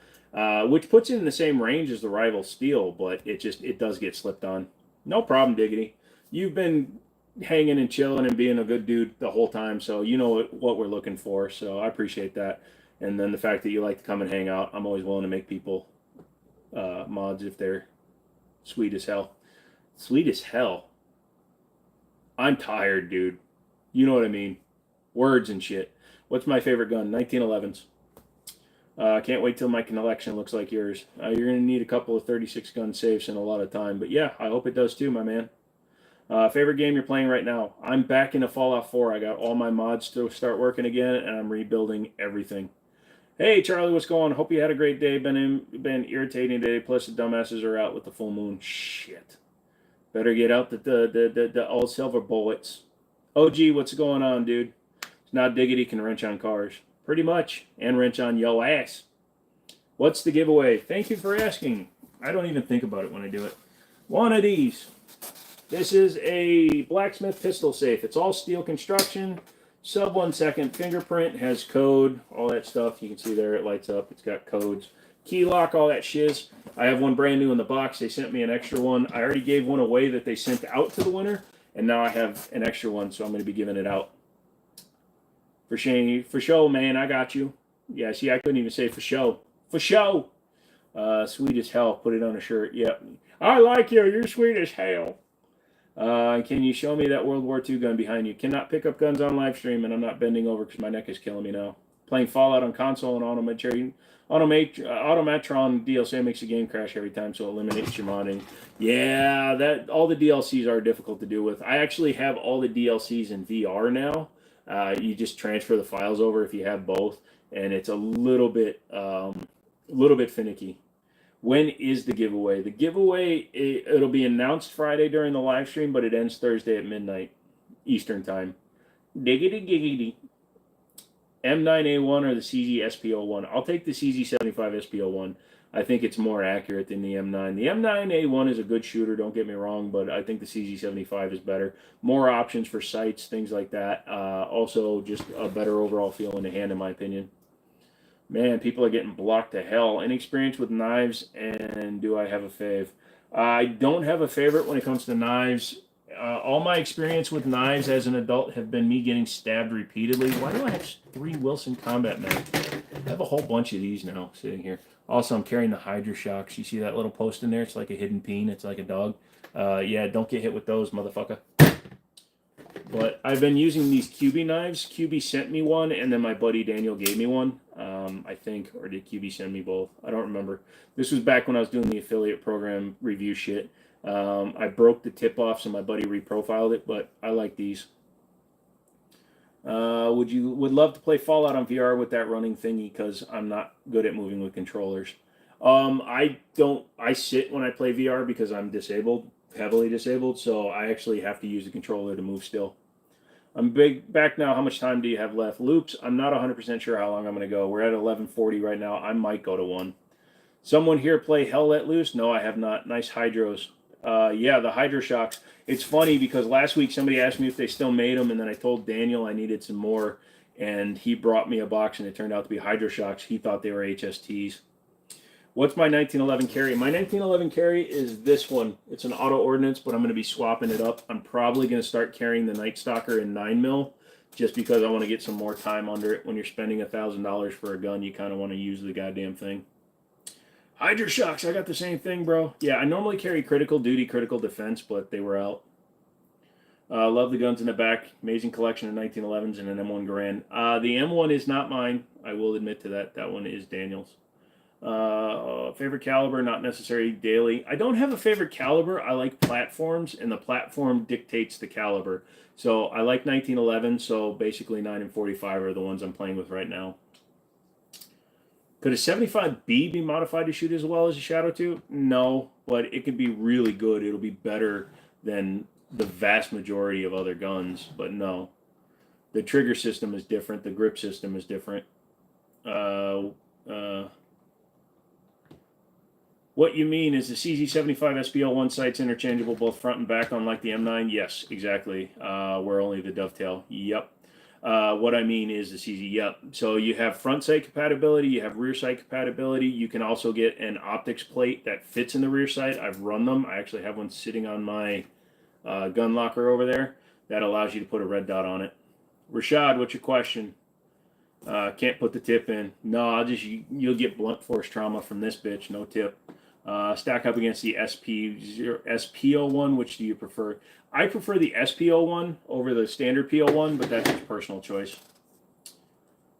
which puts it in the same range as the rival Steel, but it does get slipped on. No problem, Diggity. You've been hanging and chilling and being a good dude the whole time, so you know what we're looking for. So I appreciate that. And then the fact that you like to come and hang out, I'm always willing to make people mods if they're sweet as hell. Sweet as hell. I'm tired, dude. You know what I mean. Words and shit. What's my favorite gun? 1911s. Can't wait till my collection looks like yours. You're going to need a couple of 36 gun safes and a lot of time. But yeah, I hope it does too, my man. Favorite game you're playing right now? I'm back into Fallout 4. I got all my mods to start working again, and I'm rebuilding everything. Hey, Charlie, what's going on? Hope you had a great day. Been irritating today. Plus, the dumbasses are out with the full moon. Shit. Better get out the all silver bullets. OG, what's going on, dude? It's not Diggity can wrench on cars. Pretty much. And wrench on yo ass. What's the giveaway? Thank you for asking. I don't even think about it when I do it. One of these. This is a blacksmith pistol safe. It's all steel construction. Sub 1 second fingerprint. Has code. All that stuff. You can see there it lights up. It's got codes. Key lock. All that shiz. I have one brand new in the box. They sent me an extra one. I already gave one away that they sent out to the winner. And now I have an extra one. So I'm going to be giving it out. For Shane, for show, man, I got you. Yeah, see, I couldn't even say for show. For show. Sweet as hell. Put it on a shirt. Yep. I like you. You're sweet as hell. Can you show me that World War II gun behind you? Cannot pick up guns on live stream, and I'm not bending over because my neck is killing me now. Playing Fallout on console and Automatron DLC makes the game crash every time, so it eliminates your modding. Yeah, that all the DLCs are difficult to do with. I actually have all the DLCs in VR now. You just transfer the files over if you have both, and it's a little bit finicky. When is the giveaway? The giveaway, it'll be announced Friday during the live stream, but it ends Thursday at midnight Eastern time. Diggity giggity. M9A1 or the CZ SP01? I'll take the CZ75 SP01. I think it's more accurate than the M9. The M9A1 is a good shooter, don't get me wrong, but I think the CZ75 is better. More options for sights, things like that. Also, just a better overall feel in the hand, in my opinion. Man, people are getting blocked to hell. Any experience with knives, and do I have a fave? I don't have a favorite when it comes to knives. All my experience with knives as an adult have been me getting stabbed repeatedly. Why do I have 3 Wilson Combat Mags? I have a whole bunch of these now sitting here. Also, I'm carrying the Hydra Shocks. You see that little post in there? It's like a hidden peen. It's like a dog. Yeah, don't get hit with those, motherfucker. But I've been using these QB knives. QB sent me one, and then my buddy Daniel gave me one, I think. Or did QB send me both? I don't remember. This was back when I was doing the affiliate program review shit. I broke the tip off, so my buddy reprofiled it, but I like these. Would love to play Fallout on VR with that running thingy, because I'm not good at moving with controllers. I sit when I play VR because I'm disabled, heavily disabled, so I actually have to use the controller to move still. I'm back now. How much time do you have left? Loops, I'm not 100% sure how long I'm going to go. We're at 11:40 right now. I might go to 1. Someone here play Hell Let Loose? No, I have not. Nice hydros. Yeah, the Hydra Shocks. It's funny because last week somebody asked me if they still made them, and then I told Daniel I needed some more, and he brought me a box, and it turned out to be Hydra Shocks. He thought they were HSTs. What's my 1911 carry? My 1911 carry is this one. It's an auto ordnance, but I'm going to be swapping it up. I'm probably going to start carrying the Night Stalker in 9mm, just because I want to get some more time under it. When you're spending $1,000 for a gun, you kind of want to use the goddamn thing. Hydra Shocks, I got the same thing, bro. Yeah, I normally carry Critical Duty, Critical Defense, but they were out. Love the guns in the back. Amazing collection of 1911s and an M1 Garand. The M1 is not mine. I will admit to that. That one is Daniel's. Favorite caliber, not necessarily daily. I don't have a favorite caliber. I like platforms, and the platform dictates the caliber. So I like 1911, so basically 9 and 45 are the ones I'm playing with right now. Could a 75B be modified to shoot as well as a Shadow 2? No, but it could be really good. It'll be better than the vast majority of other guns, but no. The trigger system is different. The grip system is different. What you mean is the CZ75 SPL1 sights interchangeable both front and back, unlike the M9? Yes, exactly. We're only the dovetail. Yep. What I mean is the CZ. Yep. So you have front sight compatibility, you have rear sight compatibility. You can also get an optics plate that fits in the rear sight. I've run them. I actually have one sitting on my gun locker over there that allows you to put a red dot on it. Rashad, what's your question? Can't put the tip in. No, you'll get blunt force trauma from this bitch. No tip. Stack up against the SP01. Which do you prefer? I prefer the SP01 over the standard PO1, but that's just personal choice.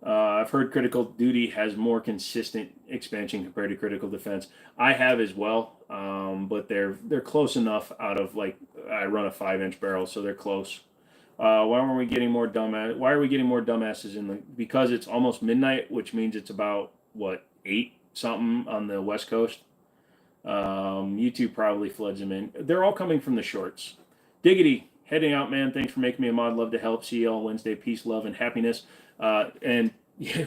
I've heard Critical Duty has more consistent expansion compared to Critical Defense. I have as well, but they're close enough. Out of like, I run a 5-inch barrel, so they're close. Why are we getting more dumbasses in the? Because it's almost midnight, which means it's about what 8 something on the West Coast. YouTube probably floods them in. They're all coming from the shorts. Diggity, heading out, man. Thanks for making me a mod. Love to help. See you all Wednesday. Peace, love, and happiness. And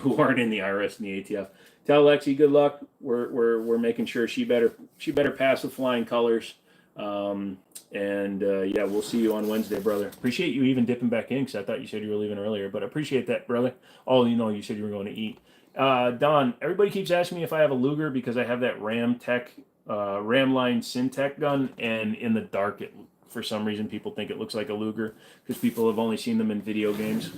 who aren't in the IRS and the ATF. Tell Lexi good luck. We're making sure she better pass with flying colors. Yeah, we'll see you on Wednesday, brother. Appreciate you even dipping back in because I thought you said you were leaving earlier, but I appreciate that, brother. Oh, you said you were going to eat. Don, everybody keeps asking me if I have a Luger because I have that Ramline Syntech gun, and in the dark, for some reason, people think it looks like a Luger because people have only seen them in video games.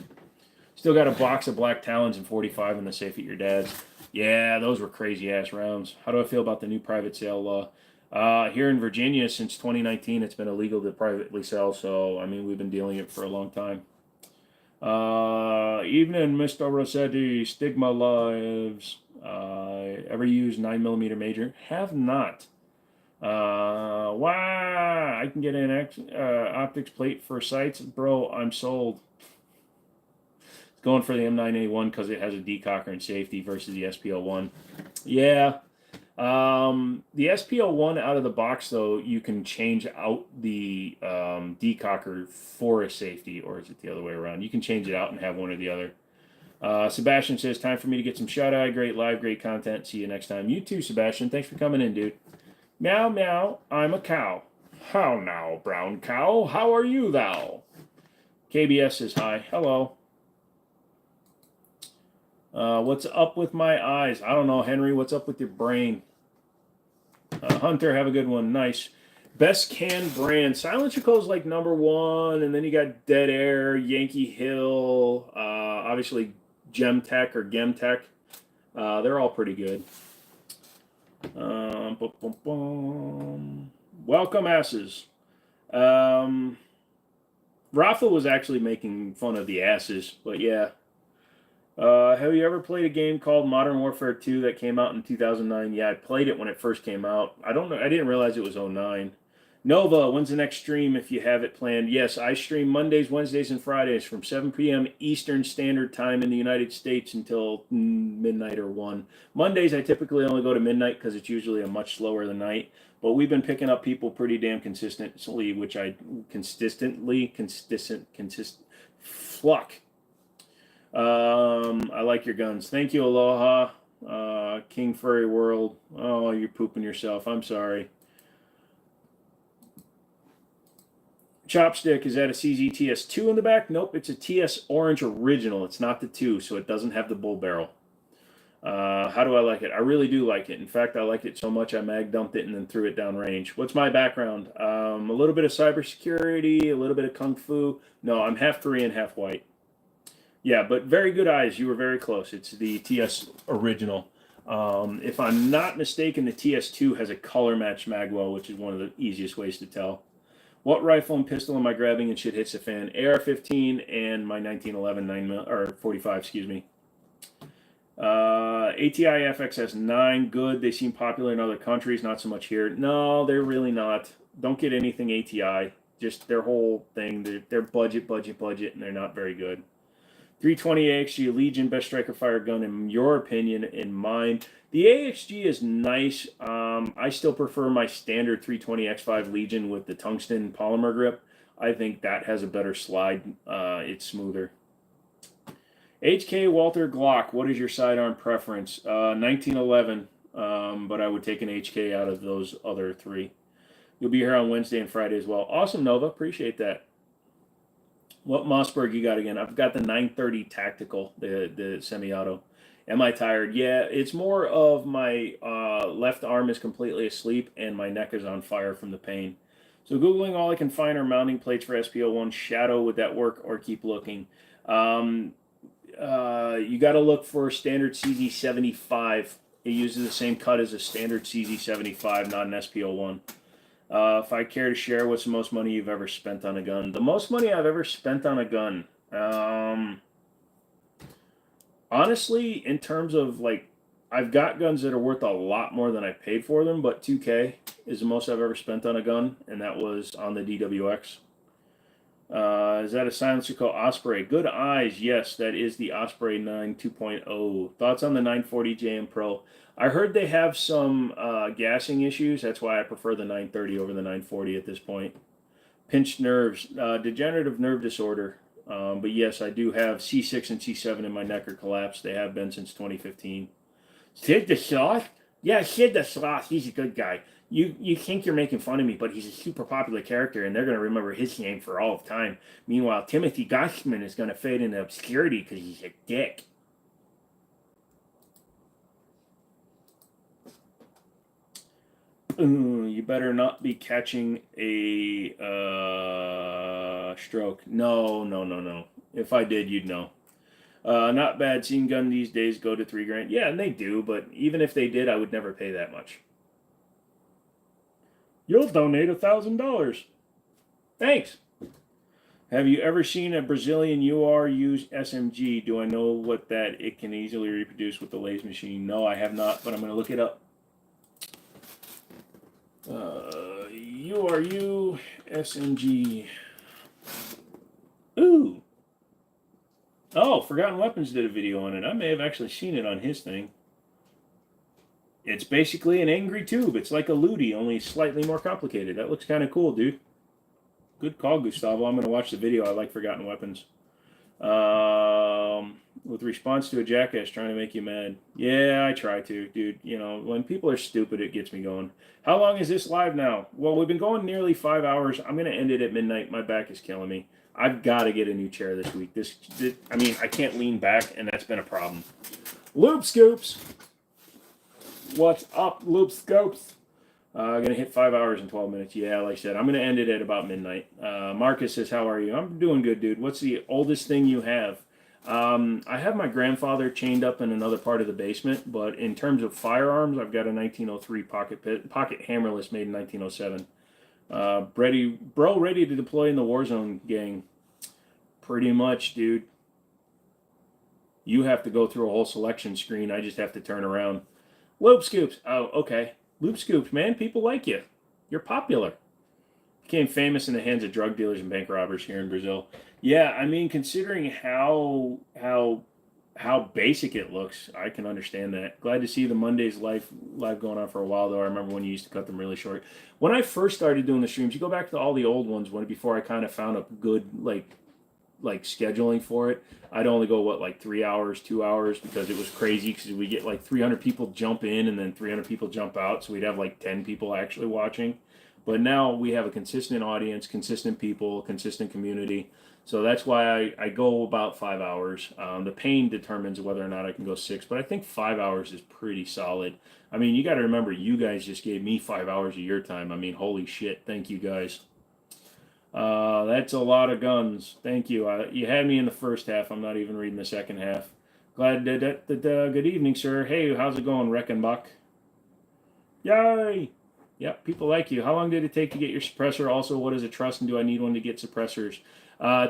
Still got a box of Black Talons and 45 in the safe at your dad's. Yeah, those were crazy-ass rounds. How do I feel about the new private sale law? Here in Virginia, since 2019, it's been illegal to privately sell, so, I mean, we've been dealing it for a long time. Evening, Mr. Rossetti, Stigma Lives. Ever used 9mm Major? Have not. Wow, I can get an optics plate for sights. Bro, I'm sold. Going for the M9A1 because it has a decocker and safety versus the SP01. Yeah. The SP01 out of the box, though, you can change out the decocker for a safety, or is it the other way around? You can change it out and have one or the other. Sebastian says, time for me to get some shut-eye. Great live, great content. See you next time. You too, Sebastian. Thanks for coming in, dude. Meow, meow, I'm a cow. How now, brown cow? How are you, thou? KBS says hi. Hello. What's up with my eyes? I don't know, Henry. What's up with your brain? Hunter, have a good one. Nice. Best can brand. Silencer Co's like #1, and then you got Dead Air, Yankee Hill, obviously Gemtech or Gemtech. They're all pretty good. Welcome, asses. Rafa was actually making fun of the asses, but yeah. Have you ever played a game called Modern Warfare 2 that came out in 2009? Yeah, I played it when it first came out. I don't know. I didn't realize it was 09. Nova, when's the next stream if you have it planned? Yes, I stream Mondays, Wednesdays, and Fridays from 7 p.m. Eastern Standard Time in the United States until midnight or 1. Mondays, I typically only go to midnight because it's usually a much slower night. But we've been picking up people pretty damn consistently, which I Fluck. I like your guns. Thank you, Aloha. King Furry World. Oh, you're pooping yourself. I'm sorry. Chopstick, is that a CZ TS2 in the back? Nope, it's a TS Orange Original. It's not the 2, so it doesn't have the bull barrel. How do I like it? I really do like it. In fact, I liked it so much I mag dumped it and then threw it down range. What's my background? A little bit of cybersecurity, a little bit of kung fu. No, I'm half Korean, half white. Yeah, but very good eyes. You were very close. It's the TS Original. If I'm not mistaken, the TS2 has a color match magwell, which is one of the easiest ways to tell. What rifle and pistol am I grabbing and shit hits a fan? AR-15 and my 1911 45, excuse me. ATI FXS9, good. They seem popular in other countries, not so much here. No, they're really not. Don't get anything ATI. Just their whole thing. They're budget, and they're not very good. 320 AXG Legion, best striker fire gun in your opinion. In mine, the AXG is nice. I still prefer my standard 320 X5 Legion with the tungsten polymer grip. I think that has a better slide. It's smoother. HK Walter Glock, what is your sidearm preference? 1911, but I would take an HK out of those other 3. You'll be here on Wednesday and Friday as well. Awesome, Nova. Appreciate that. What Mossberg you got again? I've got the 930 Tactical, the semi-auto. Am I tired? Yeah, it's more of my left arm is completely asleep and my neck is on fire from the pain. So Googling all I can find are mounting plates for SPO1 Shadow. Would that work or keep looking? Um, you got to look for standard CZ75. It uses the same cut as a standard CZ75, not an SPO1. If I care to share, what's the most money you've ever spent on a gun? The most money I've ever spent on a gun. Honestly, in terms of like, I've got guns that are worth a lot more than I paid for them, but 2K is the most I've ever spent on a gun, and that was on the DWX. Is that a silencer called Osprey? Good eyes. Yes, that is the Osprey 9 2.0. Thoughts on the 940 JM Pro? I heard they have some gassing issues. That's why I prefer the 930 over the 940 at this point. Pinched nerves. Degenerative nerve disorder. But yes, I do have C6 and C7 in my neck are collapsed. They have been since 2015. Sid the Sloth? Yeah, Sid the Sloth. He's a good guy. You think you're making fun of me, but he's a super popular character, and they're going to remember his name for all of time. Meanwhile, Timothy Gossman is going to fade into obscurity because he's a dick. You better not be catching a stroke. No. If I did, you'd know. Not bad. Seeing gun these days go to $3,000. Yeah, and they do, but even if they did, I would never pay that much. You'll donate $1,000. Thanks. Have you ever seen a Brazilian UR use SMG? Do I know what that it can easily reproduce with the laser machine? No, I have not, but I'm going to look it up. URU SMG. Ooh. Oh, Forgotten Weapons did a video on it. I may have actually seen it on his thing. It's basically an angry tube. It's like a Ludi, only slightly more complicated. That looks kind of cool, dude. Good call, Gustavo. I'm going to watch the video. I like Forgotten Weapons. With response to a jackass trying to make you mad. Yeah, I try to, dude. You know, when people are stupid, it gets me going. How long is this live now? Well, we've been going nearly 5 hours. I'm going to end it at midnight. My back is killing me. I've got to get a new chair this week. I mean, I can't lean back, and that's been a problem. Loop Scoops! What's up, Loop Scopes? I'm going to hit 5 hours and 12 minutes. Yeah, like I said, I'm going to end it at about midnight. Marcus says, how are you? I'm doing good, dude. What's the oldest thing you have? I have my grandfather chained up in another part of the basement, but in terms of firearms, I've got a 1903 pocket hammerless made in 1907. Ready to deploy in the Warzone gang. Pretty much, dude. You have to go through a whole selection screen. I just have to turn around. Loop Scoops. Oh, okay. Loop Scoops, man. People like you. You're popular. Became famous in the hands of drug dealers and bank robbers here in Brazil. Yeah, I mean, considering how basic it looks, I can understand that. Glad to see the Mondays live going on for a while, though. I remember when you used to cut them really short. When I first started doing the streams, you go back to all the old ones before I kind of found a good like scheduling for it. I'd only go like 3 hours, 2 hours, because it was crazy because we get like 300 people jump in and then 300 people jump out, so we'd have like 10 people actually watching. But now we have a consistent audience, consistent people, consistent community. So that's why I go about 5 hours. The pain determines whether or not I can go 6, but I think 5 hours is pretty solid. I mean, you got to remember, you guys just gave me 5 hours of your time. I mean, holy shit. Thank you, guys. That's a lot of guns. Thank you. You had me in the first half. I'm not even reading the second half. Glad that. Good evening, sir. Hey, how's it going, Reckenbach? Yay! Yep, people like you. How long did it take to get your suppressor? Also, what is a trust, and do I need one to get suppressors?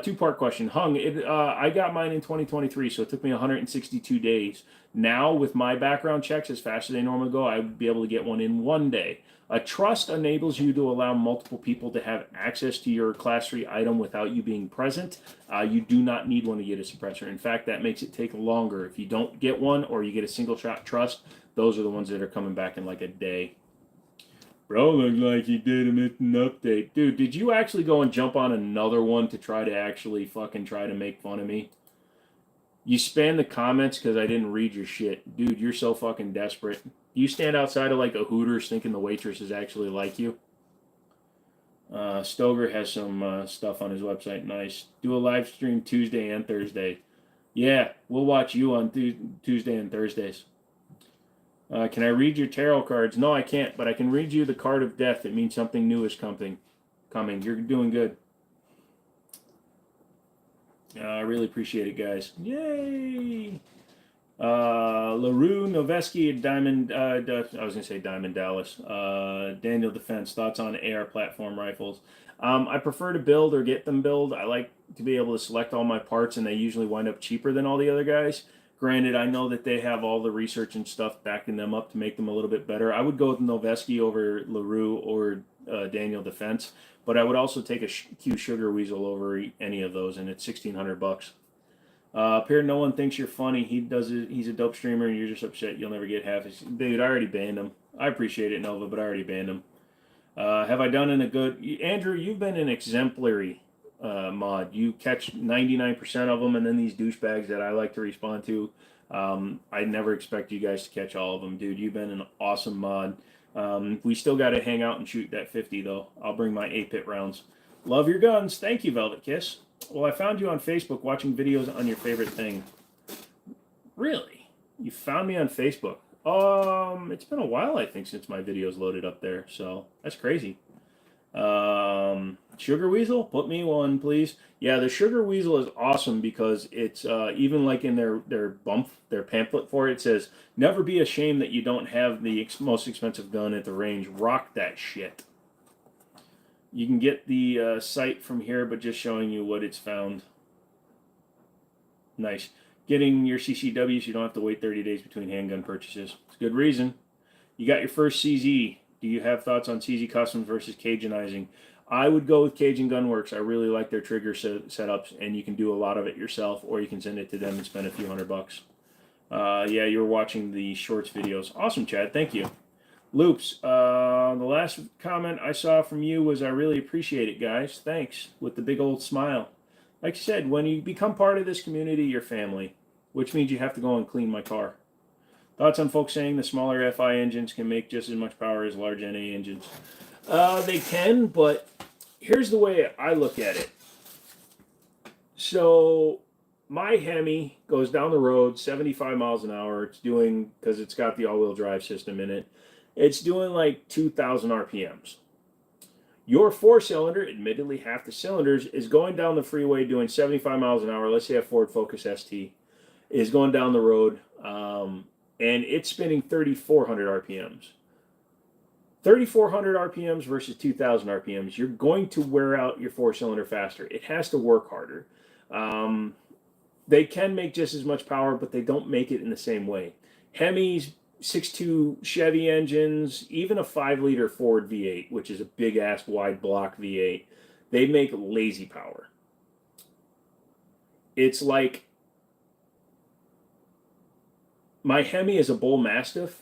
Two-part question. I got mine in 2023, so it took me 162 days. Now, with my background checks, as fast as they normally go, I would be able to get one in 1 day. A trust enables you to allow multiple people to have access to your Class 3 item without you being present. You do not need one to get a suppressor. In fact, that makes it take longer. If you don't get one or you get a single-shot trust, those are the ones that are coming back in like a day. Bro, looks like you did an update. Dude, did you actually go and jump on another one to try to actually fucking try to make fun of me? You spam the comments because I didn't read your shit. Dude, you're so fucking desperate. You stand outside of like a Hooters thinking the waitresses actually like you? Stoger has some stuff on his website. Nice. Do a live stream Tuesday and Thursday. Yeah, we'll watch you on Tuesday and Thursdays. Can I read your tarot cards? No, I can't, but I can read you the card of death. It means something new is coming. You're doing good. I really appreciate it, guys. Yay! LaRue, Noveski, Diamond, I was going to say Diamond Dallas. Daniel Defense, thoughts on AR platform rifles. I prefer to build or get them build. I like to be able to select all my parts, and they usually wind up cheaper than all the other guys. Granted, I know that they have all the research and stuff backing them up to make them a little bit better. I would go with Noveski over LaRue or Daniel Defense, but I would also take a Q Sugar Weasel over any of those, and it's $1,600. Appear no one thinks you're funny. He's a dope streamer, and you're just upset you'll never get half his. Dude, I already banned him. I appreciate it, Nova, but I already banned him. Have I done in a good... Andrew, you've been an exemplary mod. You catch 99% of them, and then these douchebags that I like to respond to, I never expect you guys to catch all of them. Dude, you've been an awesome mod. We still got to hang out and shoot that 50, though. I'll bring my 8-pit rounds. Love your guns. Thank you, Velvet Kiss. Well, I found you on Facebook watching videos on your favorite thing. Really? You found me on Facebook? It's been a while, I think, since my videos loaded up there, so that's crazy. Sugar Weasel, put me one, please. Yeah, the Sugar Weasel is awesome because it's even like in their pamphlet for it, it says, never be ashamed that you don't have the most expensive gun at the range. Rock that shit. You can get the site from here, but just showing you what it's found. Nice. Getting your CCW so you don't have to wait 30 days between handgun purchases. It's a good reason. You got your first CZ. Do you have thoughts on CZ Customs versus Cajunizing? I would go with Cajun Gunworks. I really like their trigger setups, and you can do a lot of it yourself, or you can send it to them and spend a few $100. Yeah, you were watching the shorts videos. Awesome, Chad. Thank you. Loops, the last comment I saw from you was, I really appreciate it, guys. Thanks, with the big old smile. Like I said, when you become part of this community, you're family, which means you have to go and clean my car. Thoughts on folks saying the smaller FI engines can make just as much power as large NA engines? They can, but here's the way I look at it. So my Hemi goes down the road 75 miles an hour. It's doing, because it's got the all-wheel drive system in it, it's doing like 2,000 RPMs. Your 4-cylinder, admittedly half the cylinders, is going down the freeway doing 75 miles an hour. Let's say a Ford Focus ST is going down the road, and it's spinning 3,400 RPMs. 3,400 RPMs versus 2,000 RPMs. You're going to wear out your 4-cylinder faster. It has to work harder. They can make just as much power, but they don't make it in the same way. Hemis, 6.2 Chevy engines, even a 5-liter Ford V8, which is a big-ass wide block V8, they make lazy power. It's like my Hemi is a Bull Mastiff,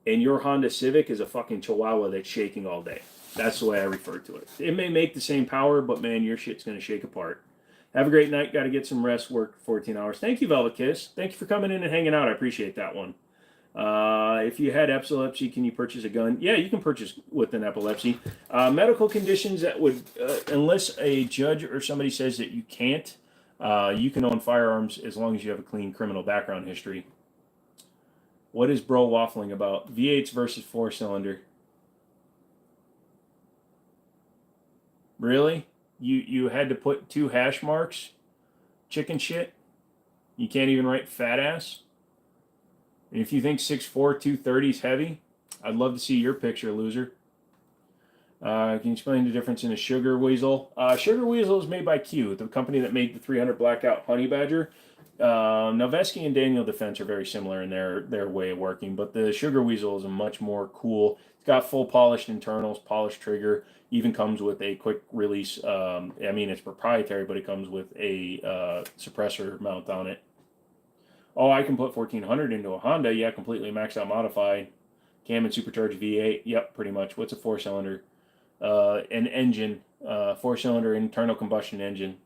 and your Honda Civic is a fucking Chihuahua that's shaking all day. That's the way I refer to it. It may make the same power, but man, your shit's going to shake apart. Have a great night. Got to get some rest. Work 14 hours. Thank you, Velvet Kiss. Thank you for coming in and hanging out. I appreciate that one. If you had epilepsy, can you purchase a gun? Yeah, you can purchase with an epilepsy. Medical conditions that would, unless a judge or somebody says that you can't, you can own firearms as long as you have a clean criminal background history. What is bro waffling about? V8s versus 4-cylinder. Really? You had to put 2 hash marks? Chicken shit? You can't even write fat ass? And if you think 6'4", 230 is heavy, I'd love to see your picture, loser. Can you explain the difference in a Sugar Weasel? Sugar Weasel is made by Q, the company that made the 300 Blackout Honey Badger. Noveski and Daniel Defense are very similar in their way of working, but the Sugar Weasel is a much more cool. It's got full polished internals, polished trigger, even comes with a quick release. I mean, it's proprietary, but it comes with a suppressor mount on it. Oh, I can put 1,400 into a Honda. Yeah, completely maxed out modified. Cam and supercharged V8. Yep, pretty much. What's a 4-cylinder? An engine. 4-cylinder internal combustion engine.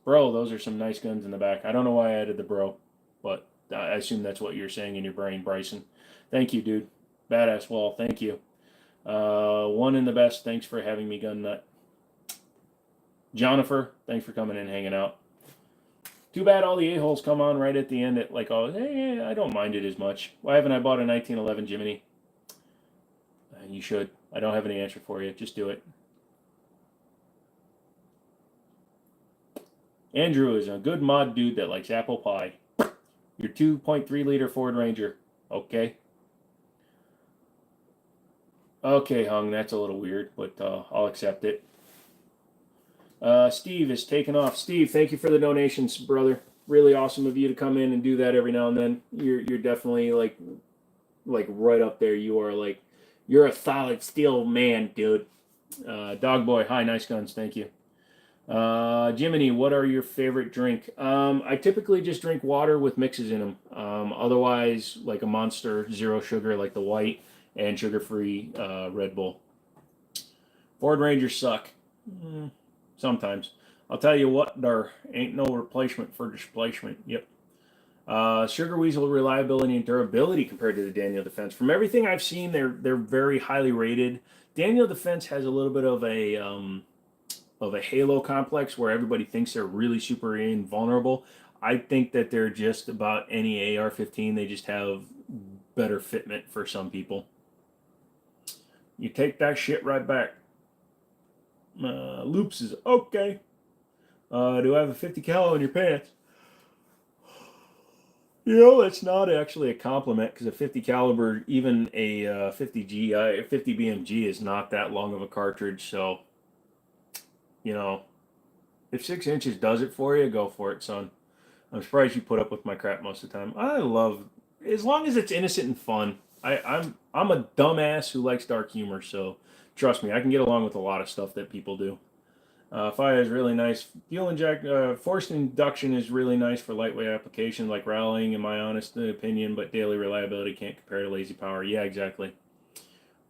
Bro, those are some nice guns in the back. I don't know why I added the bro, but I assume that's what you're saying in your brain, Bryson. Thank you, dude. Badass wall. Thank you. One in the best. Thanks for having me, Gun Nut. Jennifer, thanks for coming in, hanging out. Too bad all the a-holes come on right at the end at like, oh, hey, I don't mind it as much. Why haven't I bought a 1911 Jimmini? You should. I don't have any answer for you. Just do it. Andrew is a good mod dude that likes apple pie. Your 2.3 liter Ford Ranger. Okay. Okay, Hung, that's a little weird, but I'll accept it. Steve is taken off. Steve, thank you for the donations, brother. Really awesome of you to come in and do that every now and then. You're definitely like right up there. You're a solid steel man, dude. Dog boy, hi, nice guns, thank you. Jimmini, what are your favorite drink? I typically just drink water with mixes in them. Otherwise, like a Monster, zero sugar, like the white, and sugar-free Red Bull. Ford Rangers suck. Sometimes. I'll tell you what, there ain't no replacement for displacement. Yep. Sugar Weasel reliability and durability compared to the Daniel Defense. From everything I've seen, they're very highly rated. Daniel Defense has a little bit of a halo complex where everybody thinks they're really super invulnerable. I think that they're just about any AR-15. They just have better fitment for some people. You take that shit right back. Loops is okay. Do I have a 50 cal in your pants? You know, that's not actually a compliment because a 50 caliber, even a 50 GI, 50 BMG is not that long of a cartridge. So, you know, if 6 inches does it for you, go for it, son. I'm surprised you put up with my crap most of the time. I love, as long as it's innocent and fun. I'm a dumbass who likes dark humor, so trust me, I can get along with a lot of stuff that people do. Fire is really nice. Fuel inject, forced induction is really nice for lightweight application like rallying, in my honest opinion, but daily reliability can't compare to lazy power. Yeah, exactly.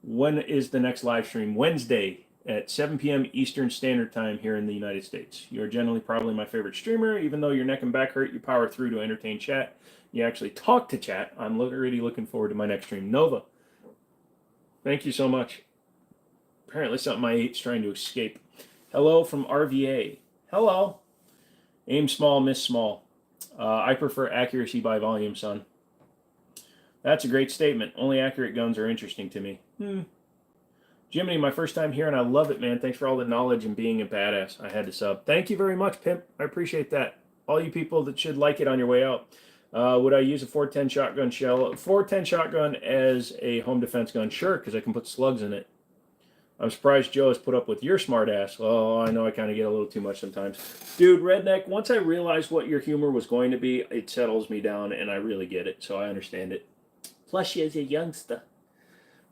When is the next live stream? Wednesday at 7 p.m. Eastern Standard Time here in the United States. You're generally probably my favorite streamer. Even though your neck and back hurt, you power through to entertain chat. You actually talk to chat. I'm already looking forward to my next stream. Nova, thank you so much. Apparently something I ate is trying to escape. Hello from RVA. Hello. Aim small, miss small. I prefer accuracy by volume, son. That's a great statement. Only accurate guns are interesting to me. Jimmini, my first time here, and I love it, man. Thanks for all the knowledge and being a badass. I had to sub. Thank you very much, Pimp. I appreciate that. All you people that should like it on your way out. Would I use a 410 shotgun shell? 410 shotgun as a home defense gun? Sure, because I can put slugs in it. I'm surprised Joe has put up with your smart ass. Oh, I know I kind of get a little too much sometimes. Dude, Redneck, once I realized what your humor was going to be, it settles me down, and I really get it, so I understand it. Plus, she is a youngster.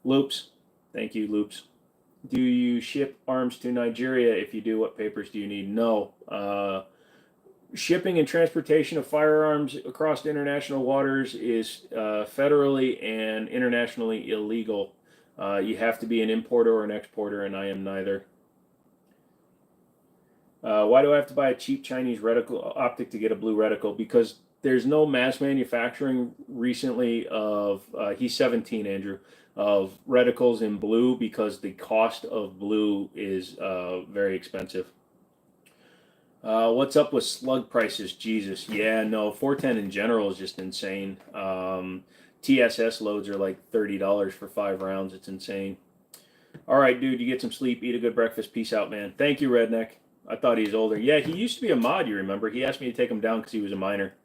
Loops. Thank you, Loops. Do you ship arms to Nigeria? If you do, what papers do you need? No. Shipping and transportation of firearms across international waters is federally and internationally illegal. You have to be an importer or an exporter, and I am neither. Why do I have to buy a cheap Chinese reticle optic to get a blue reticle? Because there's no mass manufacturing recently of, he's 17, Andrew, of reticles in blue because the cost of blue is very expensive. What's up with slug prices? Jesus. Yeah, no, 410 in general is just insane. TSS loads are like $30 for 5 rounds. It's insane. All right, dude, you get some sleep, eat a good breakfast. Peace out, man. Thank you, Redneck. I thought he was older. Yeah, he used to be a mod, you remember. He asked me to take him down because he was a minor.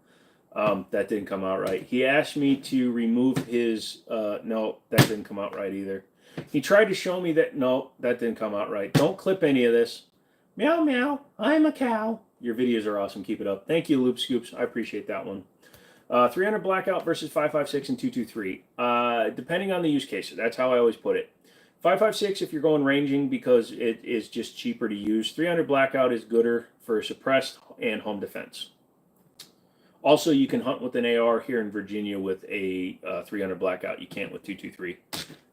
That didn't come out right. He asked me to remove his... no, that didn't come out right either. He tried to show me that... No, that didn't come out right. Don't clip any of this. Meow, meow. I'm a cow. Your videos are awesome. Keep it up. Thank you, Loop Scoops. I appreciate that one. 300 blackout versus 5.56 and 223. Depending on the use case. That's how I always put it. 5.56 if you're going ranging because it is just cheaper to use. 300 blackout is gooder for suppressed and home defense. Also, you can hunt with an AR here in Virginia with a 300 blackout. You can't with 223.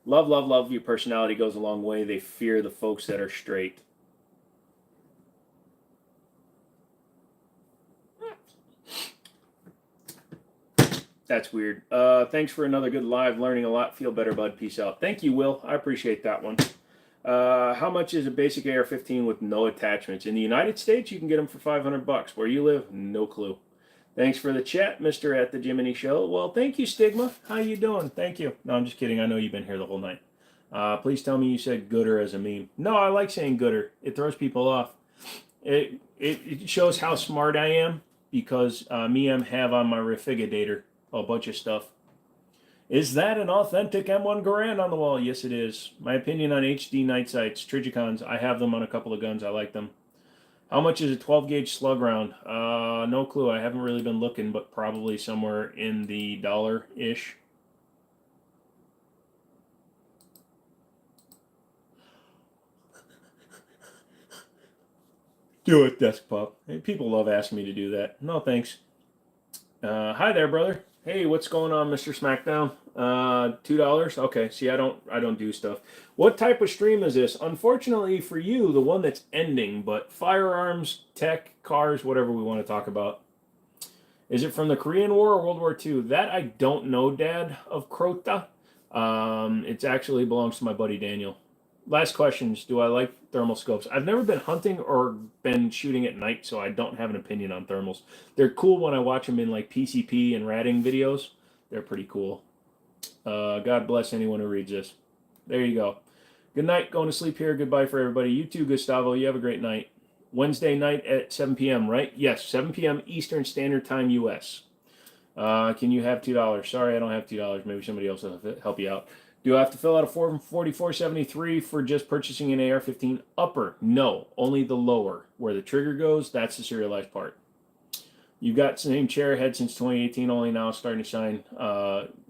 Love, love, love. Your personality goes a long way. They fear the folks that are straight. That's weird. Thanks for another good live. Learning a lot. Feel better, bud. Peace out. Thank you, Will. I appreciate that one. How much is a basic AR-15 with no attachments? In the United States, you can get them for $500. Where you live, no clue. Thanks for the chat, Mr. at the Jimmini Show. Well, thank you, Stigma. How you doing? Thank you. No, I'm just kidding. I know you've been here the whole night. Please tell me you said gooder as a meme. No, I like saying gooder. It throws people off. It shows how smart I am because me have on my refrigerator a bunch of stuff. Is that an authentic M1 Garand on the wall? Yes, it is. My opinion on HD night sights, Trigicons. I have them on a couple of guns. I like them. How much is a 12 gauge slug round? No clue. I haven't really been looking, but probably somewhere in the $ish. Do it, Desk Pup. Hey, people love asking me to do that. No, thanks. Hi there, brother. Hey, what's going on, Mr. Smackdown? $2. Okay. See, I don't do stuff. What type of stream is this? Unfortunately for you, the one that's ending, but firearms, tech, cars, whatever we want to talk about. Is it from the Korean War or World War II? That I don't know, Dad of Crota. It actually belongs to my buddy Daniel. Last questions. Do I like thermal scopes? I've never been hunting or been shooting at night, so I don't have an opinion on thermals. They're cool when I watch them in like PCP and ratting videos. They're pretty cool. God bless anyone who reads this. There you go. Good night. Going to sleep here. Goodbye for everybody. You too, Gustavo. You have a great night. Wednesday night at 7 p.m., right? Yes, 7 p.m. Eastern Standard Time, U.S. Can you have $2? Sorry, I don't have $2. Maybe somebody else will help you out. Do I have to fill out a Form 4473 for just purchasing an AR-15 upper? No, only the lower. Where the trigger goes, that's the serialized part. You've got the same chair head since 2018, only now starting to shine.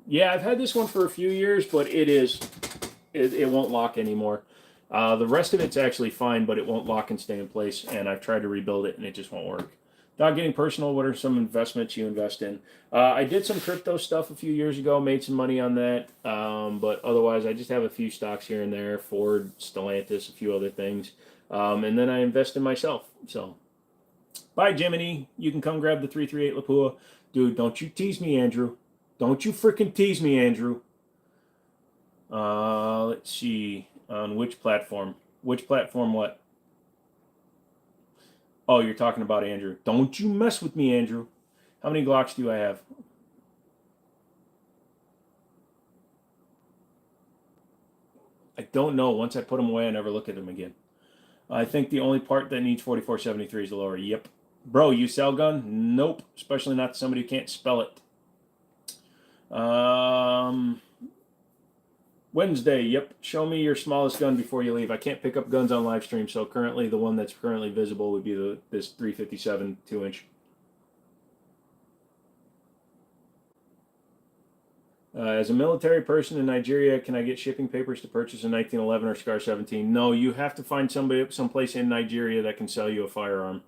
Yeah, I've had this one for a few years, but it won't lock anymore. The rest of it's actually fine, but it won't lock and stay in place, and I've tried to rebuild it, and it just won't work. Without getting personal, what are some investments you invest in? I did some crypto stuff a few years ago, made some money on that, but otherwise I just have a few stocks here and there, Ford, Stellantis, a few other things, and then I invest in myself. So, bye, Jimmini. You can come grab the 338 Lapua. Dude, don't you tease me, Andrew. Don't you freaking tease me, Andrew. Let's see. On which platform? Which platform what? Oh, you're talking about Andrew. Don't you mess with me, Andrew. How many Glocks do I have? I don't know. Once I put them away, I never look at them again. I think the only part that needs 4473 is the lower. Yep. Bro, you sell gun? Nope. Especially not to somebody who can't spell it. Wednesday, yep. Show me your smallest gun before you leave. I can't pick up guns on live stream, so currently the one that's currently visible would be this 357 2-inch. As a military person in Nigeria, can I get shipping papers to purchase a 1911 or SCAR 17? No, you have to find someplace in Nigeria that can sell you a firearm.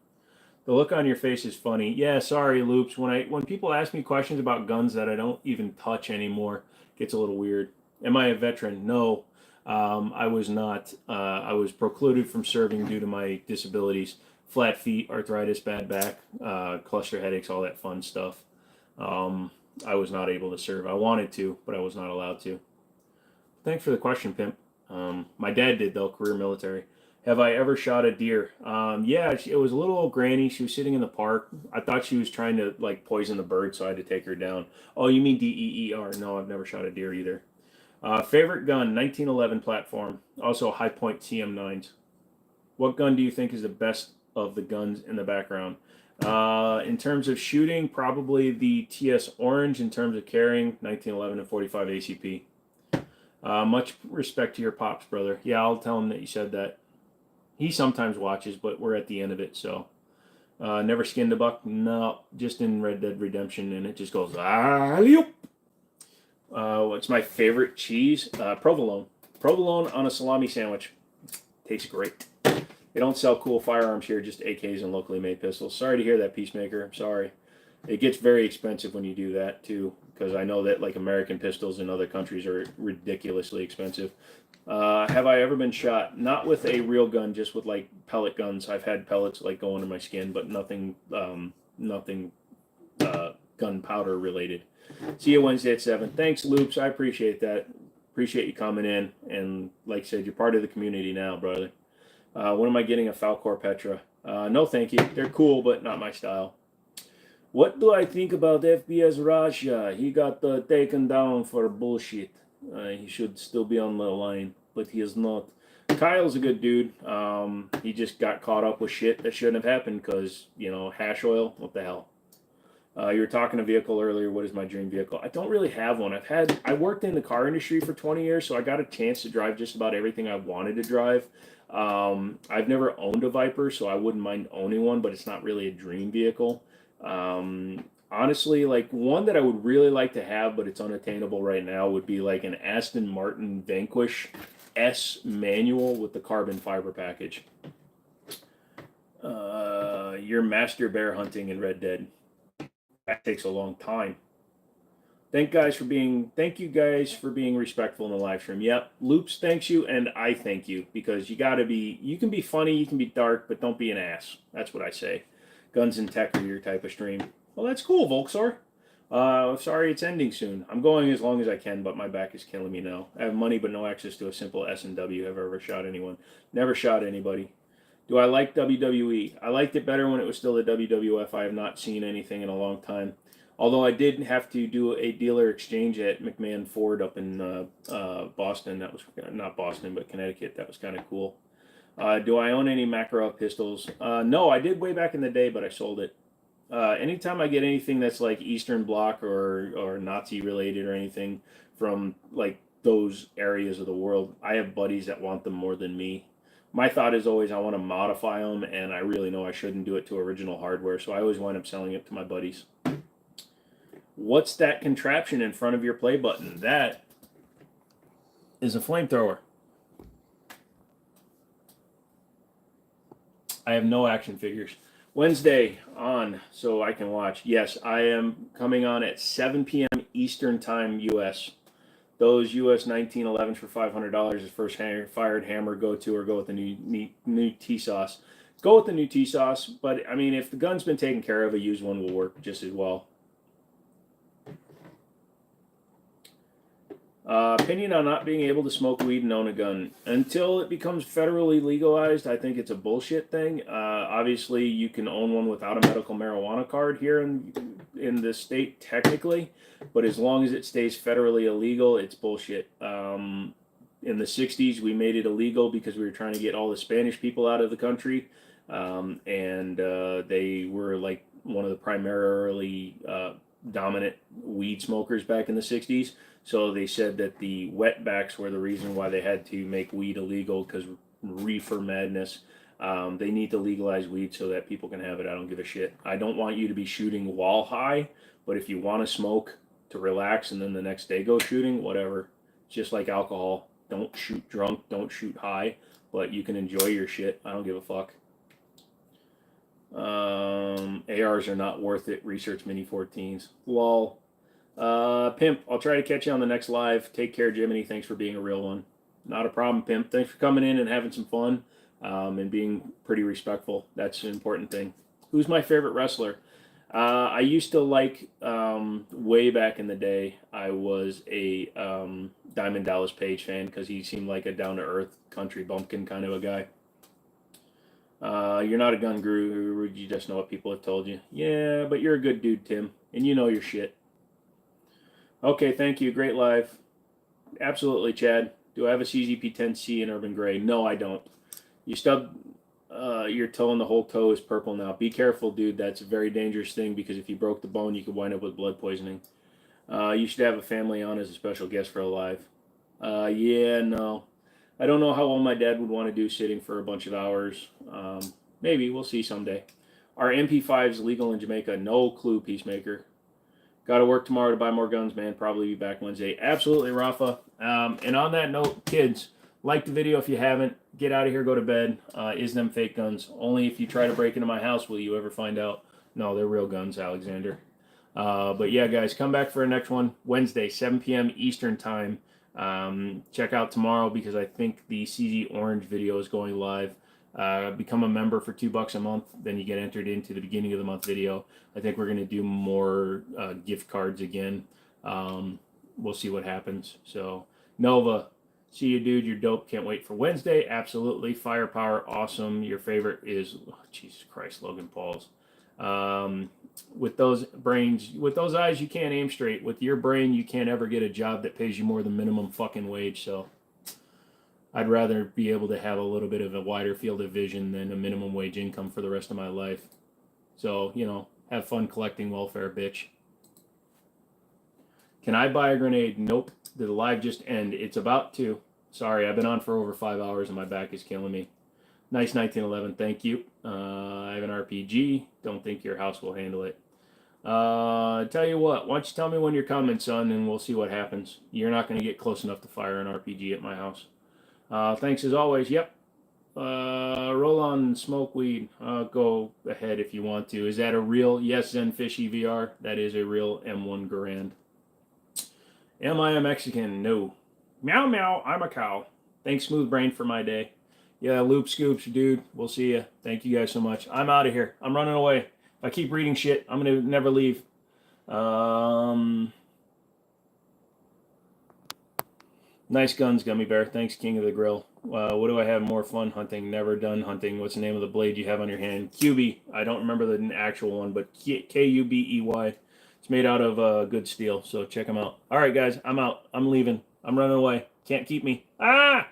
The look on your face is funny. Yeah, sorry, Loops. When people ask me questions about guns that I don't even touch anymore, it gets a little weird. Am I a veteran? No, I was not. I was precluded from serving due to my disabilities. Flat feet, arthritis, bad back, cluster headaches, all that fun stuff. I was not able to serve. I wanted to, but I was not allowed to. Thanks for the question, Pimp. My dad did, though, career military. Have I ever shot a deer? Yeah, it was a little old granny. She was sitting in the park. I thought she was trying to, like, poison the bird, so I had to take her down. Oh, you mean DEER? No, I've never shot a deer either. Favorite gun, 1911 platform. Also High Point CM9s. What gun do you think is the best of the guns in the background? In terms of shooting, probably the TS Orange. In terms of carrying, 1911 and 45 ACP. Much respect to your pops, brother. Yeah, I'll tell him that you said that. He sometimes watches, but we're at the end of it, so. Never skinned a buck? No, just in Red Dead Redemption, and it just goes, alley-oop. What's my favorite cheese? Provolone. Provolone on a salami sandwich. Tastes great. They don't sell cool firearms here, just AKs and locally made pistols. Sorry to hear that, Peacemaker. I'm sorry. It gets very expensive when you do that, too, because I know that, like, American pistols in other countries are ridiculously expensive. Have I ever been shot? Not with a real gun, just with, like, pellet guns. I've had pellets, like, go into my skin, but nothing gunpowder related. See you Wednesday at 7. Thanks, Loops. I appreciate that. Appreciate you coming in. And like I said, you're part of the community now, brother. When am I getting a Falcor Petra? No, thank you. They're cool, but not my style. What do I think about FBS Russia? He got taken down for bullshit. He should still be on the line, but he is not. Kyle's a good dude. He just got caught up with shit that shouldn't have happened because, hash oil. What the hell? You were talking a vehicle earlier. What is my dream vehicle? I don't really have one. I worked in the car industry for 20 years, so I got a chance to drive just about everything I wanted to drive. I've never owned a Viper, so I wouldn't mind owning one, but it's not really a dream vehicle. Honestly, like one that I would really like to have, but it's unattainable right now, would be like an Aston Martin Vanquish S manual with the carbon fiber package. You're master bear hunting in Red Dead. That takes a long time. Thank you guys for being respectful in the live stream. Yep, Loops thanks you, and I thank you, because you can be funny, you can be dark, but don't be an ass. That's what I say. Guns and tech are your type of stream. Well, that's cool, Volksor. Sorry it's ending soon. I'm going as long as I can, but my back is killing me now. I have money but no access to a simple S&W. Have I ever shot anyone? Never shot anybody. Do I like WWE? I liked it better when it was still the WWF. I have not seen anything in a long time. Although I did have to do a dealer exchange at McMahon Ford up in Boston. That was not Boston, but Connecticut. That was kind of cool. Do I own any Makarov pistols? No, I did way back in the day, but I sold it. Anytime I get anything that's like Eastern Bloc or Nazi related or anything from like those areas of the world, I have buddies that want them more than me. My thought is always I want to modify them, and I really know I shouldn't do it to original hardware, so I always wind up selling it to my buddies. What's that contraption in front of your play button? That is a flamethrower. I have no action figures. Wednesday on, so I can watch. Yes, I am coming on at 7 p.m. Eastern Time, U.S. Those U.S. 1911s for $500 is first fired hammer go to, or go with the new T-sauce. Go with the new T-sauce, but I mean, if the gun's been taken care of, a used one will work just as well. Opinion on not being able to smoke weed and own a gun. Until it becomes federally legalized, I think it's a bullshit thing. Obviously, you can own one without a medical marijuana card here in the state, technically. But as long as it stays federally illegal, it's bullshit. In the 60s, we made it illegal because we were trying to get all the Spanish people out of the country. They were like one of the primarily dominant weed smokers back in the 60s. So they said that the wetbacks were the reason why they had to make weed illegal, because reefer madness. They need to legalize weed so that people can have it. I don't give a shit. I don't want you to be shooting while high, but if you want to smoke to relax and then the next day go shooting, whatever. Just like alcohol. Don't shoot drunk, don't shoot high, but you can enjoy your shit. I don't give a fuck. ARs are not worth it. Research Mini 14s. Lol. Pimp, I'll try to catch you on the next live. Take care, Jimmini. Thanks for being a real one. Not a problem, Pimp. Thanks for coming in and having some fun, and being pretty respectful. That's an important thing. Who's my favorite wrestler? I used to like, way back in the day, I was a Diamond Dallas Page fan because he seemed like a down-to-earth country bumpkin kind of a guy. You're not a gun guru. You just know what people have told you. Yeah, but you're a good dude, Tim, and you know your shit. Okay, thank you. Great live. Absolutely, Chad. Do I have a CZP-10C in Urban Gray? No, I don't. You stubbed your toe and the whole toe is purple now. Be careful, dude. That's a very dangerous thing, because if you broke the bone, you could wind up with blood poisoning. You should have a family on as a special guest for a live. Yeah, no. I don't know how well my dad would want to do sitting for a bunch of hours. Maybe. We'll see someday. Are MP5s legal in Jamaica? No clue, Peacemaker. Got to work tomorrow to buy more guns, man. Probably be back Wednesday. Absolutely, Rafa. And on that note, kids, like the video if you haven't. Get out of here, go to bed. Is them fake guns? Only if you try to break into my house will you ever find out. No, they're real guns, Alexander. But yeah, guys, come back for our next one. Wednesday, 7 p.m. Eastern Time. Check out tomorrow, because I think the CZ Orange video is going live. Become a member for $2 a month, then you get entered into the beginning of the month video. I think we're going to do more gift cards again. We'll see what happens. So Nova, see you, dude. You're dope. Can't wait for Wednesday. Absolutely. Firepower, awesome. Your favorite is, oh, Jesus Christ, Logan Paul's. With those brains, with those eyes, you can't aim straight. With your brain, you can't ever get a job that pays you more than minimum fucking wage. So I'd rather be able to have a little bit of a wider field of vision than a minimum wage income for the rest of my life. So, you know, have fun collecting welfare, bitch. Can I buy a grenade? Nope. Did the live just end? It's about to. Sorry, I've been on for over 5 hours and my back is killing me. Nice 1911, thank you. I have an RPG. Don't think your house will handle it. Tell you what, why don't you tell me when you're coming, son, and we'll see what happens. You're not going to get close enough to fire an RPG at my house. Thanks as always. Yep. Roll on smoke weed. Go ahead if you want to. Is that a real? Yes, Zenfishy VR. That is a real M1 Garand. Am I a Mexican? No. Meow meow. I'm a cow. Thanks, Smooth Brain, for my day. Yeah, Loop Scoops, dude. We'll see you. Thank you guys so much. I'm out of here. I'm running away. If I keep reading shit, I'm gonna never leave. Nice guns, Gummy Bear. Thanks, King of the Grill. What do I have more fun hunting? Never done hunting. What's the name of the blade you have on your hand? QB. I don't remember the actual one, but Kubey. It's made out of good steel, so check them out. All right, guys, I'm out. I'm leaving. I'm running away. Can't keep me. Ah!